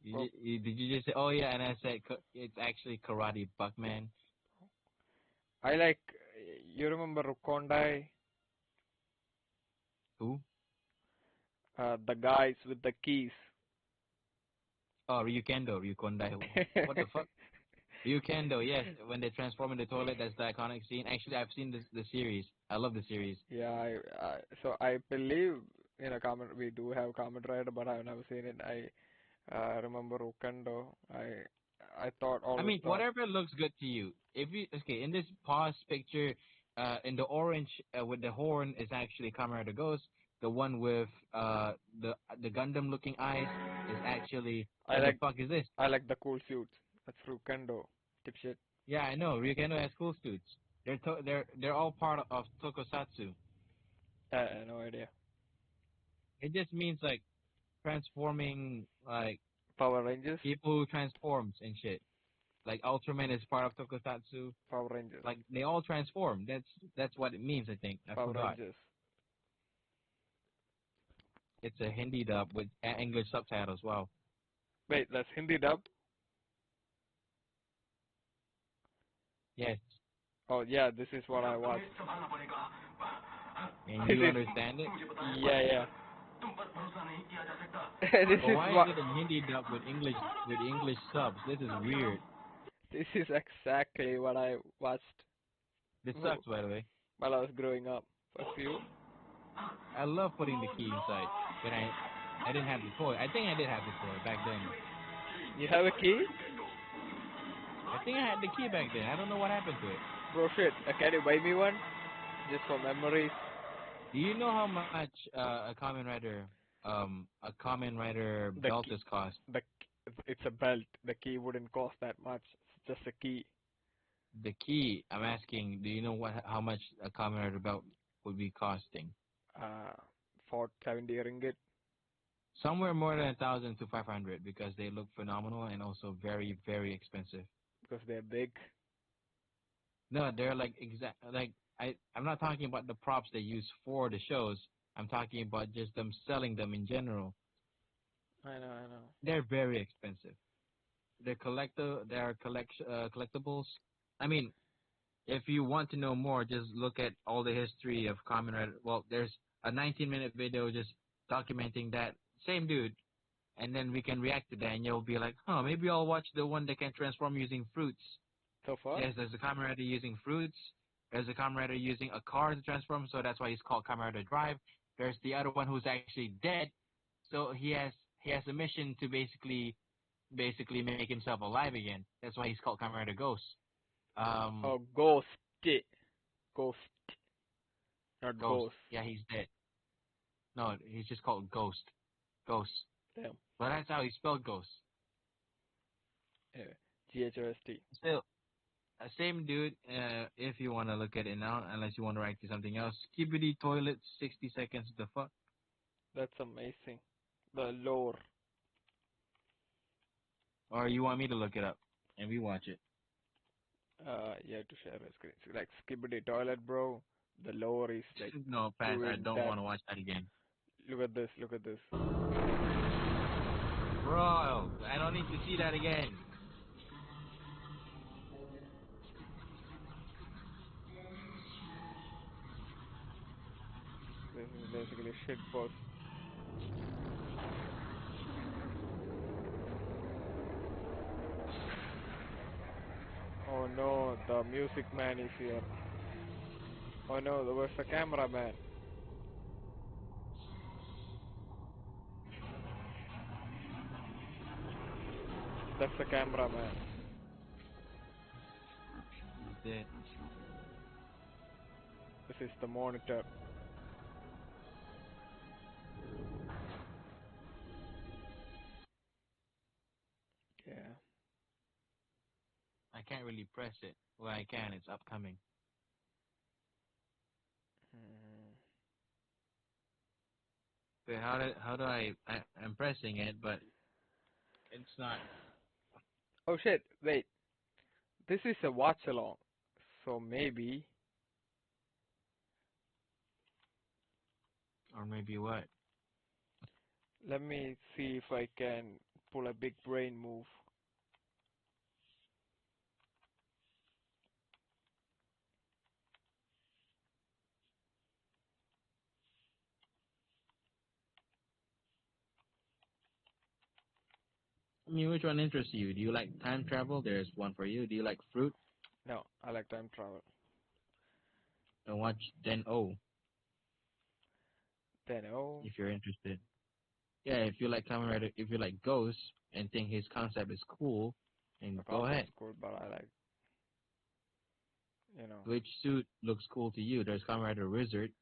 [SPEAKER 3] Did you just say, oh yeah, and I said, it's actually Karate Bugman?
[SPEAKER 1] I like... You remember Rukondai?
[SPEAKER 3] Who?
[SPEAKER 1] The guys with the keys.
[SPEAKER 3] Oh, Ryukendo, Ryukondai. What the fuck? Ryukendo, yes. When they transform in the toilet, that's the iconic scene. Actually, I've seen the series. I love the series.
[SPEAKER 1] Yeah, so I believe We do have Kamen Rider, but I've never seen it. I remember Ukendo. I thought
[SPEAKER 13] I
[SPEAKER 1] always
[SPEAKER 13] mean,
[SPEAKER 1] thought
[SPEAKER 13] whatever looks good to you. If you okay, in this pause picture, in the orange with the horn is actually Kamen Rider Ghost. The one with the Gundam looking eyes is actually
[SPEAKER 1] I
[SPEAKER 13] what the
[SPEAKER 1] like
[SPEAKER 13] fuck is this?
[SPEAKER 1] I like the cool suits. That's Ukendo. Dipshit.
[SPEAKER 13] Yeah, I know. Ryukendo has cool suits. They're all part of Tokusatsu.
[SPEAKER 1] I have no idea.
[SPEAKER 13] It just means like transforming like
[SPEAKER 1] Power Rangers.
[SPEAKER 13] people who transforms and shit. Like Ultraman is part of Tokusatsu.
[SPEAKER 1] Power Rangers.
[SPEAKER 13] Like they all transform. That's what it means. I think. I
[SPEAKER 1] Power
[SPEAKER 13] forgot.
[SPEAKER 1] Rangers.
[SPEAKER 13] It's a Hindi dub with English subtitles. Wow.
[SPEAKER 1] Wait, that's Hindi dub.
[SPEAKER 13] Yes.
[SPEAKER 1] Oh yeah, this is what I watched.
[SPEAKER 13] And you understand it?
[SPEAKER 1] Yeah. This
[SPEAKER 13] But
[SPEAKER 1] is
[SPEAKER 13] why
[SPEAKER 1] what
[SPEAKER 13] is it a Hindi dub with English subs? This is weird.
[SPEAKER 1] this is exactly what I watched
[SPEAKER 13] This sucks, by the way.
[SPEAKER 1] while I was growing up. Fuck you.
[SPEAKER 13] I love putting the key inside. When I didn't have the toy. I think I did have the toy back then.
[SPEAKER 1] You have a key?
[SPEAKER 13] I think I had the key back then. I don't know what happened to it.
[SPEAKER 1] Bro, shit. Can you buy me one? Just for memories.
[SPEAKER 13] Do you know how much a Kamen Rider belt is cost?
[SPEAKER 1] It's a belt. The key wouldn't cost that much. It's just a key.
[SPEAKER 13] The key, I'm asking, do you know how much a Kamen Rider belt would be costing?
[SPEAKER 1] For 70 ringgit.
[SPEAKER 13] Somewhere more than 1,000 to 500 because they look phenomenal and also very, very expensive.
[SPEAKER 1] Because they're big.
[SPEAKER 13] No, they're like I'm not talking about the props they use for the shows. I'm talking about just them selling them in general.
[SPEAKER 1] I know.
[SPEAKER 13] They're very expensive. They're collectibles. I mean, if you want to know more, just look at all the history of Kamen Rider. Well, there's a 19-minute video just documenting that same dude, and then we can react to that, and you'll be like, huh, maybe I'll watch the one that can transform using fruits.
[SPEAKER 1] So far?
[SPEAKER 13] Yes, there's a Kamen Rider using fruits. There's a Kamen Rider using a car to transform, so that's why he's called Kamen Rider Drive. There's the other one who's actually dead, so he has a mission to basically make himself alive again. That's why he's called Kamen Rider Ghost.
[SPEAKER 1] Ghost. Ghost. Not
[SPEAKER 13] Ghost.
[SPEAKER 1] Ghost.
[SPEAKER 13] Yeah, he's dead. No, he's just called Ghost. Ghost.
[SPEAKER 1] Damn.
[SPEAKER 13] But that's how he spelled Ghost.
[SPEAKER 1] Yeah. G-H-O-S-T.
[SPEAKER 13] Still, same dude, if you want to look at it now, unless you want to write to something else. Skibidi Toilet, 60 seconds, the fuck?
[SPEAKER 1] That's amazing. The lore.
[SPEAKER 13] Or you want me to look it up, and we watch it?
[SPEAKER 1] Yeah, to share a screen. So, like, Skibidi Toilet, bro. The lore is like...
[SPEAKER 13] No, Pat, I don't want to watch that again.
[SPEAKER 1] Look at this.
[SPEAKER 13] Bro, I don't need to see that again.
[SPEAKER 1] This is basically shit post. Oh no, the music man is here. Oh no, where's the cameraman? That's the cameraman.
[SPEAKER 13] Dead.
[SPEAKER 1] This is the monitor. Yeah.
[SPEAKER 13] I can't really press it. Well, I can. It's upcoming. But how do I'm pressing it, but it's not.
[SPEAKER 1] Oh shit! Wait. This is a watch along, so maybe.
[SPEAKER 13] Or maybe what?
[SPEAKER 1] Let me see if I can pull a big brain move.
[SPEAKER 13] I mean, which one interests you? Do you like time travel? There's one for you. Do you like fruit?
[SPEAKER 1] No, I like time travel.
[SPEAKER 13] Then watch Den O.
[SPEAKER 1] Then oh.
[SPEAKER 13] if you're interested. Yeah, if you like Kamen Rider, if you like Ghost and think his concept is cool, and
[SPEAKER 1] The
[SPEAKER 13] go ahead.
[SPEAKER 1] concept's cool, but I like, you know,
[SPEAKER 13] Which suit looks cool to you? There's Kamen Rider Wizard.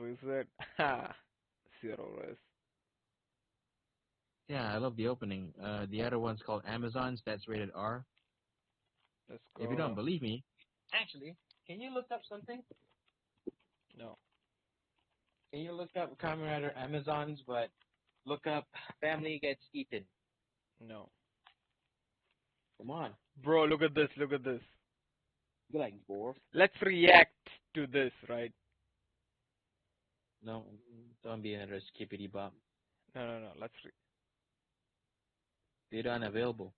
[SPEAKER 1] Wizard. Ha. Zero risk.
[SPEAKER 13] Yeah, I love the opening. The other one's called Amazons. That's rated R.
[SPEAKER 1] Let's go.
[SPEAKER 13] If you don't believe me,
[SPEAKER 3] Actually, can you look up something?
[SPEAKER 1] No.
[SPEAKER 3] Can you look up Kamen Rider Amazons, but look up Family Gets Eaten?
[SPEAKER 1] No.
[SPEAKER 3] Come on.
[SPEAKER 1] Bro, look at this. Look at this.
[SPEAKER 3] You like gore?
[SPEAKER 1] Let's react to this, right?
[SPEAKER 3] No, don't be another skippity bop.
[SPEAKER 1] No. Let's
[SPEAKER 3] Data unavailable.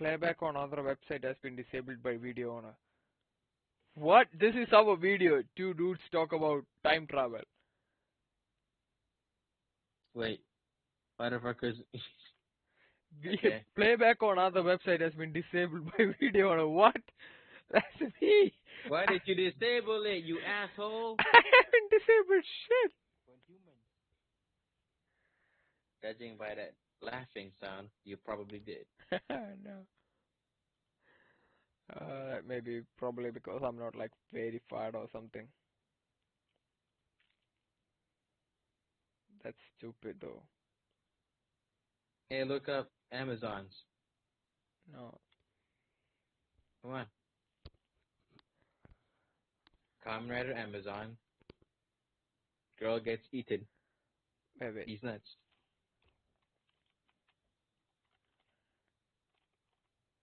[SPEAKER 1] playback on other website has been disabled by video owner. What? This is our video. Two dudes talk about time travel.
[SPEAKER 3] Wait, motherfuckers. Okay.
[SPEAKER 1] Playback on other website has been disabled by video owner. What? That's me.
[SPEAKER 3] Why did you disable it, you asshole?
[SPEAKER 1] I haven't disabled shit.
[SPEAKER 3] Judging by that laughing sound, you probably did.
[SPEAKER 1] No. Maybe probably because I'm not like verified or something. That's stupid though.
[SPEAKER 3] Hey, look up Amazons.
[SPEAKER 1] No.
[SPEAKER 3] Come on. Kamen Rider Amazon. Girl gets eaten.
[SPEAKER 1] Wait.
[SPEAKER 3] He's nuts.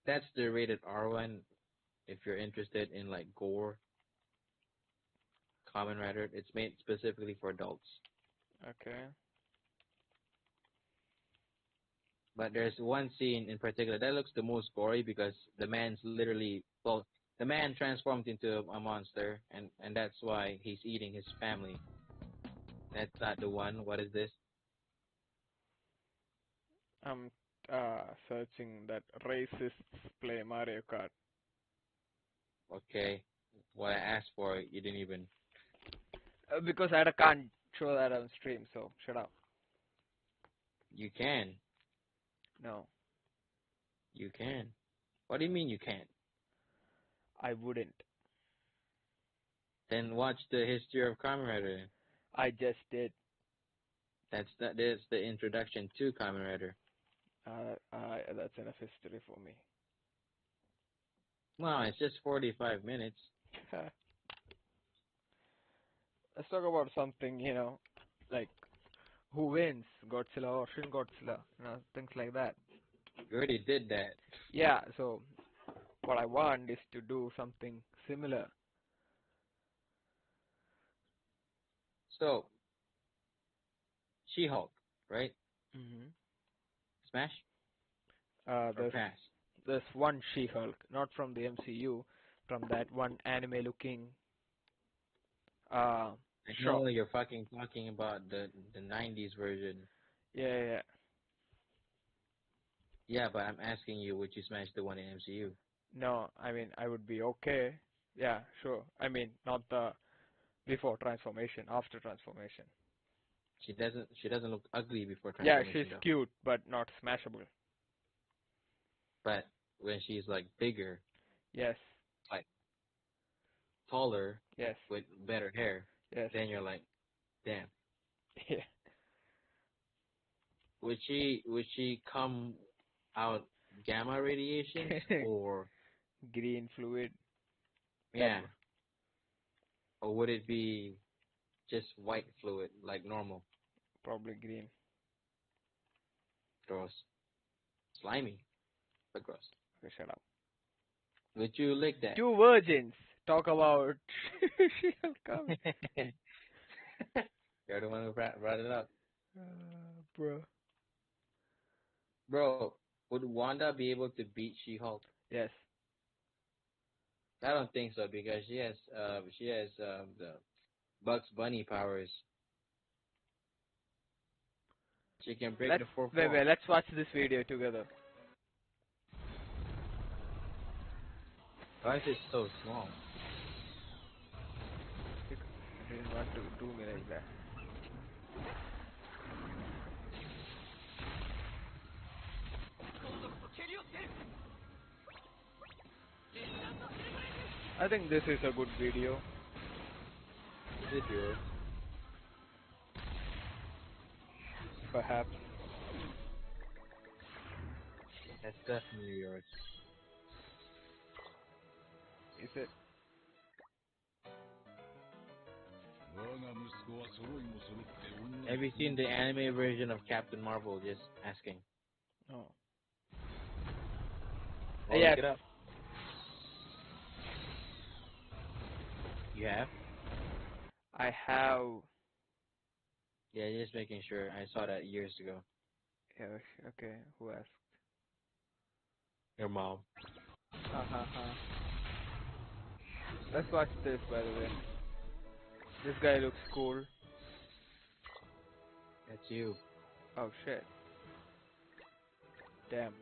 [SPEAKER 3] That's the rated R one. If you're interested in like gore, Kamen Rider, it's made specifically for adults.
[SPEAKER 1] Okay.
[SPEAKER 3] But there's one scene in particular that looks the most gory because the man's literally, well, the man transformed into a monster, and that's why he's eating his family. That's not the one. What is this?
[SPEAKER 1] I'm searching that racists play Mario Kart.
[SPEAKER 3] Okay. What I asked for, you didn't even.
[SPEAKER 1] Because I can't show that on stream, so shut up.
[SPEAKER 3] You can.
[SPEAKER 1] No.
[SPEAKER 3] You can. What do you mean you can't?
[SPEAKER 1] I wouldn't.
[SPEAKER 3] Then watch the history of Kamen Rider.
[SPEAKER 1] I just did.
[SPEAKER 3] That's the introduction to Kamen Rider.
[SPEAKER 1] That's enough history for me.
[SPEAKER 3] Well, it's just 45 minutes.
[SPEAKER 1] Let's talk about something, you know, like who wins, Godzilla or Shin Godzilla, you know, things like that.
[SPEAKER 3] You already did that.
[SPEAKER 1] Yeah, so what I want is to do something similar.
[SPEAKER 3] So, She-Hulk, right?
[SPEAKER 1] Mm-hmm.
[SPEAKER 3] Smash? Or pass?
[SPEAKER 1] There's one She-Hulk, not from the MCU, from that one anime-looking.
[SPEAKER 3] I know you're fucking talking about the 90s version.
[SPEAKER 1] Yeah.
[SPEAKER 3] Yeah, but I'm asking you, would you smash the one in MCU?
[SPEAKER 1] No, I mean I would be okay. Yeah, sure. I mean not the before transformation, after transformation.
[SPEAKER 3] She doesn't look ugly before
[SPEAKER 1] Yeah,
[SPEAKER 3] transformation.
[SPEAKER 1] she's cute, but not smashable.
[SPEAKER 3] But when she's like bigger,
[SPEAKER 1] yes,
[SPEAKER 3] like taller,
[SPEAKER 1] yes,
[SPEAKER 3] with better hair,
[SPEAKER 1] yes,
[SPEAKER 3] then you're like, damn.
[SPEAKER 1] Yeah.
[SPEAKER 3] Would she come out gamma radiation or
[SPEAKER 1] green fluid?
[SPEAKER 3] Yeah. Or would it be just white fluid like normal?
[SPEAKER 1] Probably green.
[SPEAKER 3] Gross. Slimy, but gross.
[SPEAKER 1] Okay, shut up.
[SPEAKER 3] Would you lick that?
[SPEAKER 1] Two virgins talk about She-Hulk coming.
[SPEAKER 3] You're the one who brought it up.
[SPEAKER 1] Bro.
[SPEAKER 3] Bro, would Wanda be able to beat She-Hulk?
[SPEAKER 1] Yes.
[SPEAKER 3] I don't think so because she has the Bugs Bunny powers. She can break the fourth wall.
[SPEAKER 1] Wait, let's watch this video together.
[SPEAKER 3] Why is it so small?
[SPEAKER 1] I didn't want to do me like that. I think this is a good video.
[SPEAKER 2] Is it yours?
[SPEAKER 1] Perhaps.
[SPEAKER 2] That's definitely yours.
[SPEAKER 1] Is it?
[SPEAKER 2] Have you seen the anime version of Captain Marvel? Just asking.
[SPEAKER 1] Oh.
[SPEAKER 2] Well,
[SPEAKER 1] Yes.
[SPEAKER 2] look it up. You have?
[SPEAKER 1] I have.
[SPEAKER 2] Yeah, just making sure. I saw that years ago.
[SPEAKER 1] Yeah, okay. Who asked?
[SPEAKER 2] Your mom.
[SPEAKER 1] Ha ha ha. Let's watch this, by the way. This guy looks cool.
[SPEAKER 2] That's you.
[SPEAKER 1] Oh shit. Damn.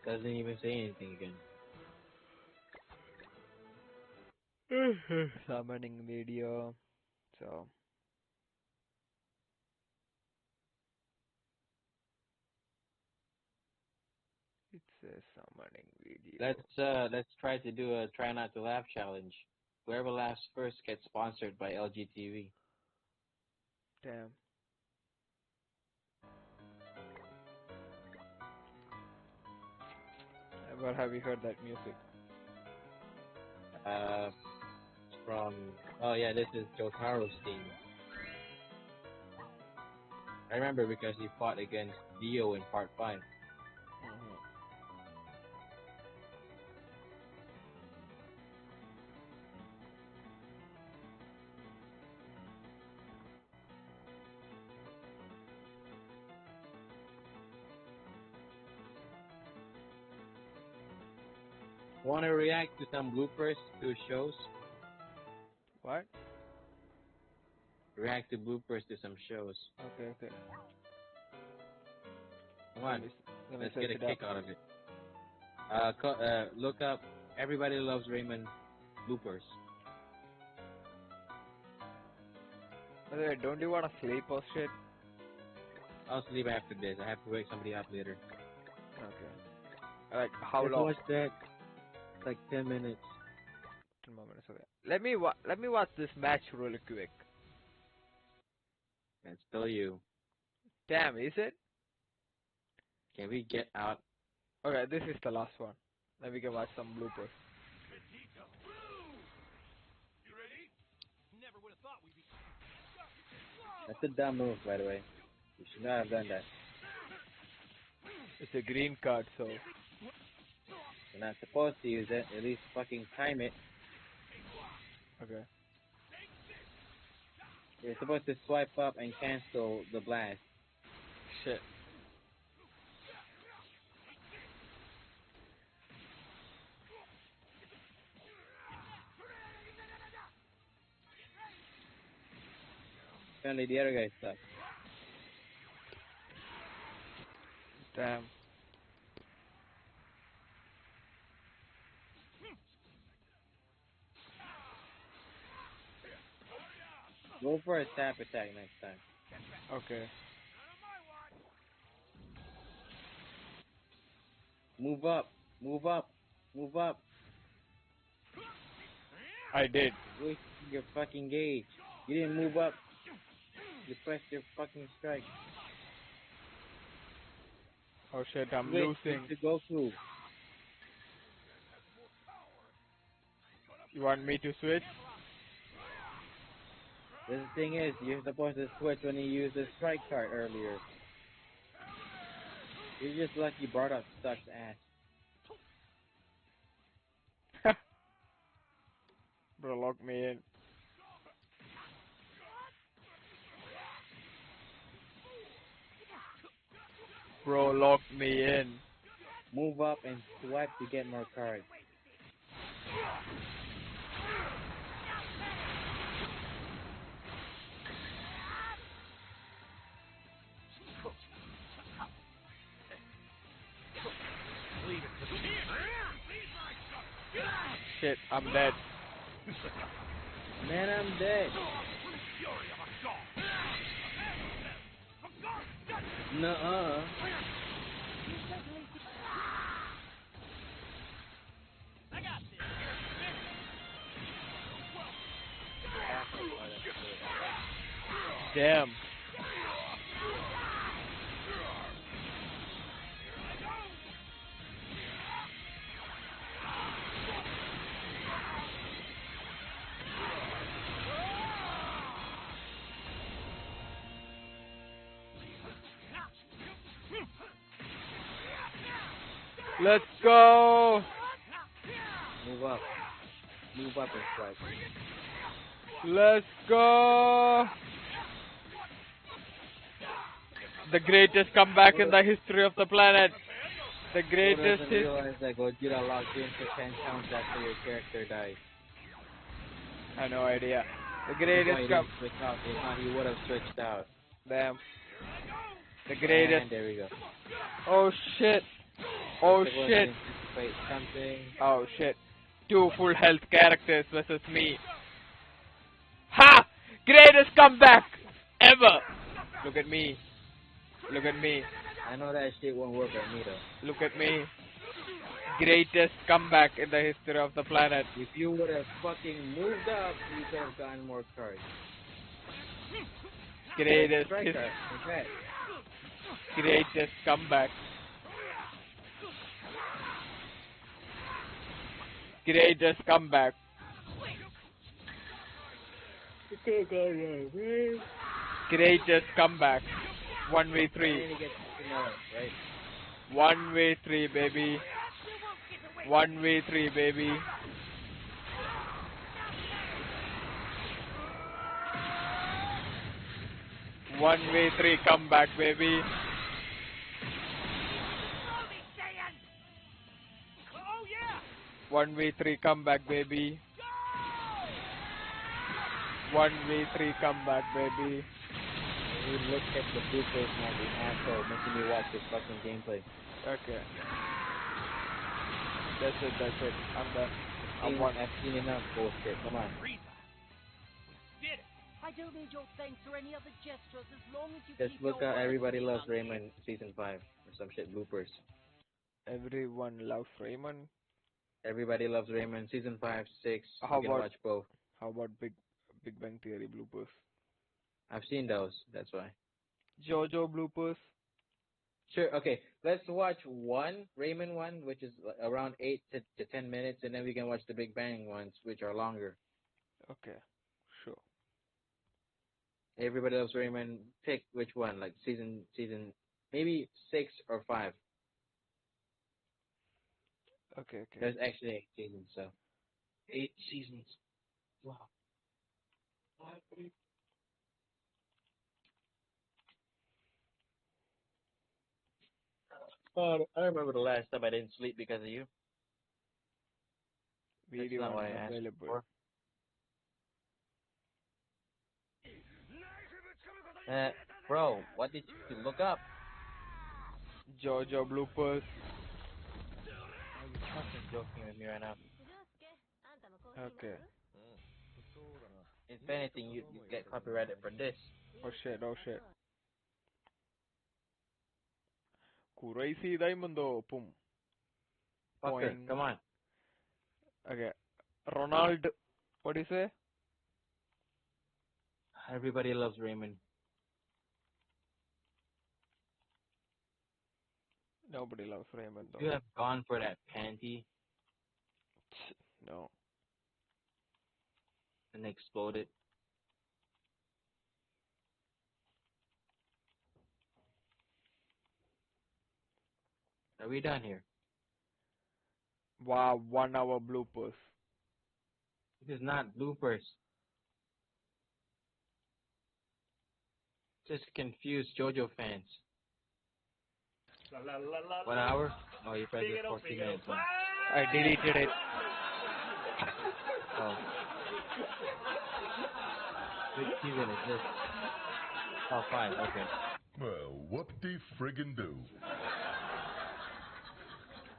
[SPEAKER 2] Doesn't even say anything again.
[SPEAKER 1] Summoning video. So. It's a summoning video.
[SPEAKER 2] Let's try to do a try not to laugh challenge. Whoever laughs first gets sponsored by LG TV.
[SPEAKER 1] Damn. Where have you heard that music?
[SPEAKER 2] From this is Jotaro's theme. I remember because he fought against Dio in part 5. Want to react to some bloopers to shows?
[SPEAKER 1] What?
[SPEAKER 2] React to bloopers to some shows.
[SPEAKER 1] Okay, okay.
[SPEAKER 2] Come on,
[SPEAKER 1] Let me
[SPEAKER 2] let's
[SPEAKER 1] search
[SPEAKER 2] get a
[SPEAKER 1] it
[SPEAKER 2] kick
[SPEAKER 1] up.
[SPEAKER 2] out of it. Look up Everybody Loves Raymond bloopers.
[SPEAKER 1] By the way, don't you want to sleep or shit?
[SPEAKER 2] I'll sleep after this. I have to wake somebody up later.
[SPEAKER 1] Okay. Like, how
[SPEAKER 2] Let's
[SPEAKER 1] long?
[SPEAKER 2] watch that. It's like 10 minutes.
[SPEAKER 1] 10 more minutes, okay. Let me watch this match really quick.
[SPEAKER 2] That's still you.
[SPEAKER 1] Damn, is it?
[SPEAKER 2] Can we get out?
[SPEAKER 1] Okay, this is the last one. Then we can watch some bloopers.
[SPEAKER 2] That's a dumb move, by the way. You should not have done that.
[SPEAKER 1] It's a green card, so.
[SPEAKER 2] You're not supposed to use it. At least fucking time it.
[SPEAKER 1] Okay.
[SPEAKER 2] You're supposed to swipe up and cancel the blast.
[SPEAKER 1] Shit.
[SPEAKER 2] Apparently the other guy sucks.
[SPEAKER 1] Damn.
[SPEAKER 2] Go for a tap attack next time.
[SPEAKER 1] Okay.
[SPEAKER 2] Move up. Move up. Move up.
[SPEAKER 1] I did.
[SPEAKER 2] Waste your fucking gauge. You didn't move up. You pressed your fucking strike.
[SPEAKER 1] Oh shit, I'm
[SPEAKER 2] Wait,
[SPEAKER 1] losing.
[SPEAKER 2] to go through.
[SPEAKER 1] You want me to switch?
[SPEAKER 2] The thing is, you're supposed to switch when you used the strike card earlier. You're just lucky Bardock sucks ass.
[SPEAKER 1] Bro, lock me in. Bro, lock me in.
[SPEAKER 2] Move up and swipe to get more cards.
[SPEAKER 1] Shit, I'm dead.
[SPEAKER 2] Man, I'm dead.
[SPEAKER 13] Nuh-uh.
[SPEAKER 1] Damn. Let's go.
[SPEAKER 13] Move up. Move up and strike.
[SPEAKER 1] Let's go. The greatest comeback in the history of the planet. The
[SPEAKER 13] Who
[SPEAKER 1] greatest.
[SPEAKER 13] doesn't realize that Gojira locked in for 10 counts after your character died?
[SPEAKER 1] I have no idea. The
[SPEAKER 13] That's why
[SPEAKER 1] greatest
[SPEAKER 13] he didn't switch out. If not, he would have switched out.
[SPEAKER 1] Damn. The greatest.
[SPEAKER 13] And there we go.
[SPEAKER 1] Oh shit. Oh
[SPEAKER 13] It was
[SPEAKER 1] shit.
[SPEAKER 13] anticipate something.
[SPEAKER 1] Oh shit. 2 full health characters versus me. Ha! Greatest comeback ever. Look at me. Look at me.
[SPEAKER 13] I know that shit won't work on me though.
[SPEAKER 1] Look at me. Greatest comeback in the history of the planet.
[SPEAKER 13] If you would have fucking moved up, you could have gotten more cards.
[SPEAKER 1] Greatest.
[SPEAKER 13] Strike card. Okay.
[SPEAKER 1] Greatest comeback. Greatest comeback. Greatest comeback. 1v3. 1v3 baby. 1v3 baby. One v three comeback baby. One v three comeback baby. 1v3 comeback baby.
[SPEAKER 13] You look at the bloopers now, the asshole making me watch this fucking gameplay.
[SPEAKER 1] Okay. That's it. I'm done.
[SPEAKER 13] I've seen enough bullshit. Come on.
[SPEAKER 4] I don't need your thanks or any other gestures as long as you
[SPEAKER 13] Just
[SPEAKER 4] keep
[SPEAKER 13] look
[SPEAKER 4] your
[SPEAKER 13] at
[SPEAKER 4] word.
[SPEAKER 13] Everybody Loves Raymond season 5 or some shit bloopers.
[SPEAKER 1] Everyone loves Raymond.
[SPEAKER 13] Everybody Loves Raymond season 5, 6.
[SPEAKER 1] How
[SPEAKER 13] You can
[SPEAKER 1] about
[SPEAKER 13] watch both.
[SPEAKER 1] How about Big Bang Theory bloopers?
[SPEAKER 13] I've seen those. That's why.
[SPEAKER 1] JoJo bloopers.
[SPEAKER 13] Sure. Okay. Let's watch Raymond one, which is around 8 to 10 minutes, and then we can watch the Big Bang ones, which are longer.
[SPEAKER 1] Okay. Sure.
[SPEAKER 13] Everybody Loves Raymond. Pick which one, like season, maybe 6 or 5.
[SPEAKER 1] Okay.
[SPEAKER 13] There's actually 8 seasons, so 8 seasons. Wow. I remember the last time I didn't sleep because of you. That's
[SPEAKER 1] Video
[SPEAKER 13] not what I asked
[SPEAKER 1] available.
[SPEAKER 13] for. Bro, what did you look up?
[SPEAKER 1] JoJo bloopers.
[SPEAKER 13] You're fucking joking with me right now.
[SPEAKER 1] Okay.
[SPEAKER 13] If anything, you get copyrighted for this.
[SPEAKER 1] Oh shit. Crazy Diamondo. Pum.
[SPEAKER 13] Fucker,
[SPEAKER 1] Boing.
[SPEAKER 13] come on.
[SPEAKER 1] Okay. Ronald. What do you say?
[SPEAKER 13] Everybody Loves Raymond.
[SPEAKER 1] Nobody loves Raymond though.
[SPEAKER 13] You have gone for that panty
[SPEAKER 1] No.
[SPEAKER 13] and exploded. Are we done here?
[SPEAKER 1] Wow. 1 hour bloopers.
[SPEAKER 13] This is not bloopers. Just confused JoJo fans. 1 hour? Oh, you pressed it 14 minutes. Huh?
[SPEAKER 1] I deleted it.
[SPEAKER 13] Oh. Which season is this? Oh, 5, okay.
[SPEAKER 15] Well, whoop-de-friggin' do.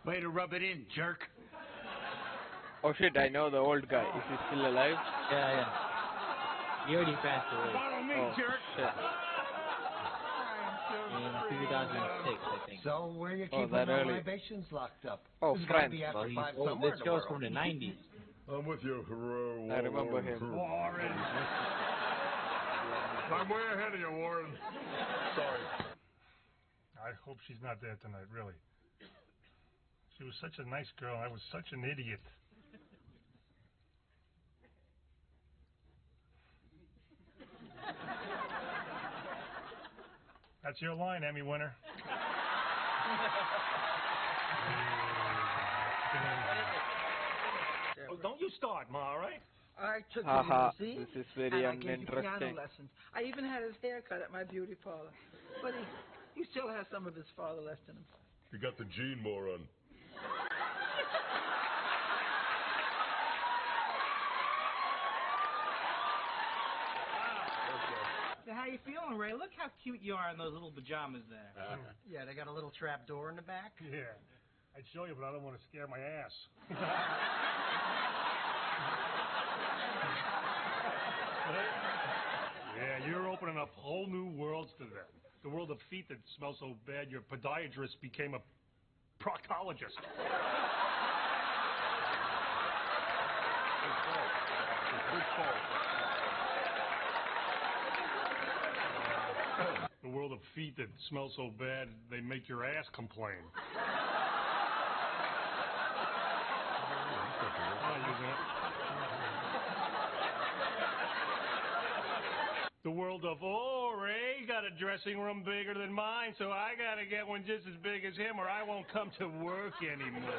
[SPEAKER 8] Way to rub it in, jerk.
[SPEAKER 1] Oh shit, I know the old guy. Is he still alive?
[SPEAKER 13] Yeah. He already passed away.
[SPEAKER 8] Follow me,
[SPEAKER 1] Oh,
[SPEAKER 8] jerk.
[SPEAKER 1] shit.
[SPEAKER 3] In 2006, I think.
[SPEAKER 16] So where you
[SPEAKER 1] Oh,
[SPEAKER 16] keeping
[SPEAKER 1] that
[SPEAKER 16] the
[SPEAKER 1] early.
[SPEAKER 16] libations locked up?
[SPEAKER 1] Oh,
[SPEAKER 16] There's gotta
[SPEAKER 1] Friends.
[SPEAKER 16] be after
[SPEAKER 3] Well, he's
[SPEAKER 16] five
[SPEAKER 3] old.
[SPEAKER 16] somewhere
[SPEAKER 3] This
[SPEAKER 16] in the
[SPEAKER 3] show's
[SPEAKER 16] world.
[SPEAKER 3] from the 90s.
[SPEAKER 15] I'm with you.
[SPEAKER 1] I remember him.
[SPEAKER 15] Warren. I'm way ahead of you, Warren. Sorry.
[SPEAKER 17] I hope she's not there tonight, really. She was such a nice girl. I was such an idiot. That's your line, Emmy winner.
[SPEAKER 8] Oh, don't you start, Ma, all right?
[SPEAKER 18] I took
[SPEAKER 1] Haha,
[SPEAKER 18] it easy.
[SPEAKER 1] this is very
[SPEAKER 18] and I gave you piano
[SPEAKER 1] uninteresting.
[SPEAKER 18] lessons. I even had his hair cut at my beauty parlor. But he still has some of his father left in him.
[SPEAKER 15] You got the gene, moron.
[SPEAKER 12] So how you feeling, Ray? Look how cute you are in those little pajamas there.
[SPEAKER 16] Yeah, they got a little trap door in the back.
[SPEAKER 17] Yeah. I'd show you, but I don't want to scare my ass. Yeah, you're opening up whole new worlds to them. The world of feet that smell so bad, your podiatrist became a proctologist. The world of feet that smell so bad, they make your ass complain. I'm not using it. The world of, oh, Ray got a dressing room bigger than mine, so I got to get one just as big as him or I won't come to work anymore.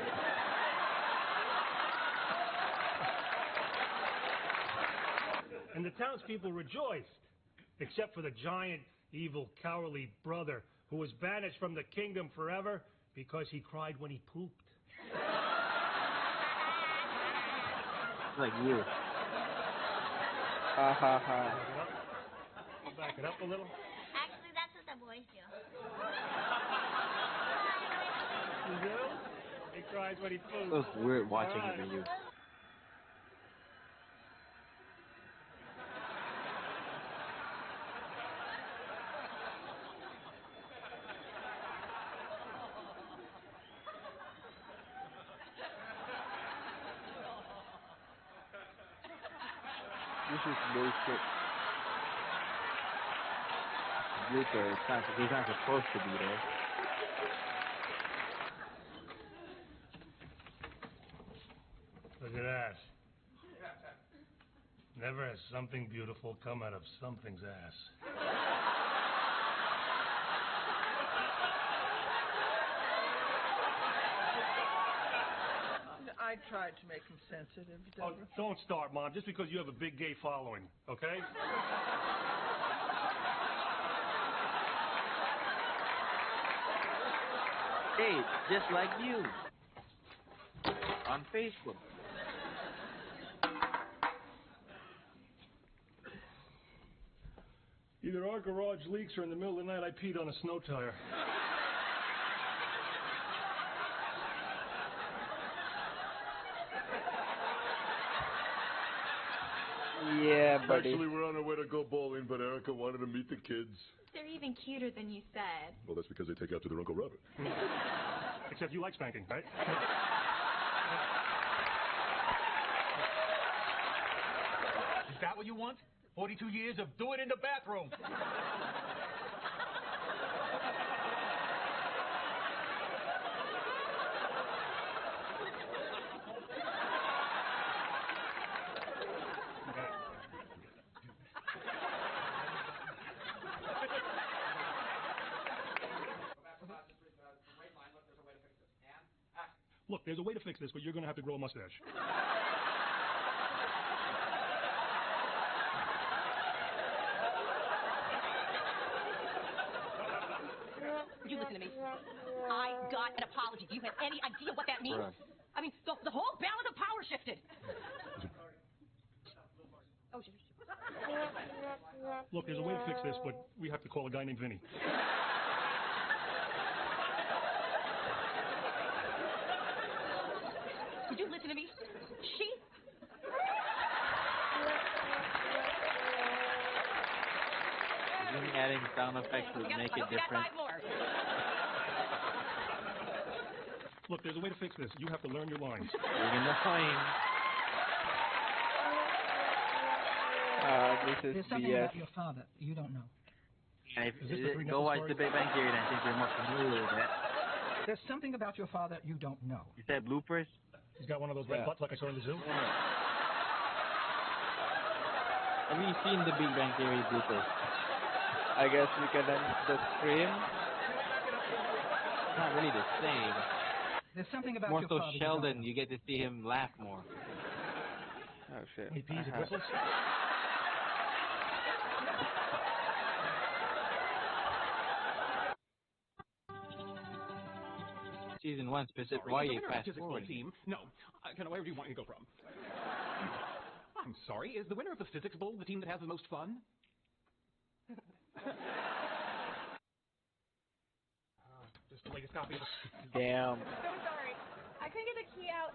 [SPEAKER 17] And the townspeople rejoiced, except for the giant, evil, cowardly brother who was banished from the kingdom forever because he cried when he pooped.
[SPEAKER 3] Like you.
[SPEAKER 1] Ha ha ha.
[SPEAKER 17] Back it up a little.
[SPEAKER 19] Actually, that's what the boys do.
[SPEAKER 17] You do? He cries when he poops.
[SPEAKER 3] It was weird watching it with you.
[SPEAKER 1] This is bullshit.
[SPEAKER 3] Luther, he's not supposed to be there.
[SPEAKER 17] Look at that. Never has something beautiful come out of something's ass.
[SPEAKER 18] I tried to make him sensitive,
[SPEAKER 17] Oh,
[SPEAKER 18] Deborah.
[SPEAKER 17] don't start, Mom, just because you have a big gay following, okay?
[SPEAKER 3] Hey, just like you. On Facebook.
[SPEAKER 17] Either our garage leaks or in the middle of the night I peed on a snow tire.
[SPEAKER 1] Yeah, buddy.
[SPEAKER 15] Actually, we're on our way to go bowling, but Erica wanted to meet the kids.
[SPEAKER 7] They're even cuter than you said.
[SPEAKER 15] Well, that's because they take after their Uncle Robert.
[SPEAKER 17] Except you like spanking, right?
[SPEAKER 8] Is that what you want? 42 years of do it in the bathroom.
[SPEAKER 17] Look, there's a way to fix this, but you're going to have to grow a mustache.
[SPEAKER 20] Would you listen to me? I got an apology. Do you have any idea what that means?
[SPEAKER 17] Right.
[SPEAKER 20] I mean, the whole balance of power shifted. Oh, shit.
[SPEAKER 17] Look, there's a way to fix this, but we have to call a guy named Vinny.
[SPEAKER 20] Would you listen to me? She...
[SPEAKER 3] adding sound effects would make it different.
[SPEAKER 17] Look, there's a way to fix this. You have to learn your lines.
[SPEAKER 3] You're annoying.
[SPEAKER 1] This is
[SPEAKER 18] There's something
[SPEAKER 1] BS.
[SPEAKER 18] about your father you don't know.
[SPEAKER 3] Go watch the Big Bang Theory, and I think you're more familiar with that.
[SPEAKER 18] There's something about your father you don't know.
[SPEAKER 3] Is that bloopers?
[SPEAKER 17] He's got one of those red butts like I saw in the zoo.
[SPEAKER 3] Have you seen the Big Bang Theory bloopers?
[SPEAKER 1] I guess we can end the stream.
[SPEAKER 3] It's not really the same.
[SPEAKER 18] There's something about
[SPEAKER 3] More
[SPEAKER 18] your
[SPEAKER 3] so
[SPEAKER 18] father
[SPEAKER 3] Sheldon, you get to see him laugh more.
[SPEAKER 1] Oh shit.
[SPEAKER 17] Any peas and
[SPEAKER 1] I have-
[SPEAKER 17] bristles?
[SPEAKER 3] Season 1 specific.
[SPEAKER 8] Sorry,
[SPEAKER 3] Why
[SPEAKER 8] is the
[SPEAKER 3] you
[SPEAKER 8] winner of
[SPEAKER 3] fast
[SPEAKER 8] the physics bowl
[SPEAKER 3] forward?
[SPEAKER 8] team? No, kind of wherever you want me to go from. I'm sorry, is the winner of the physics bowl the team that has the most fun? Just the latest copy of the...
[SPEAKER 1] Damn.
[SPEAKER 20] So sorry. I couldn't get the key out.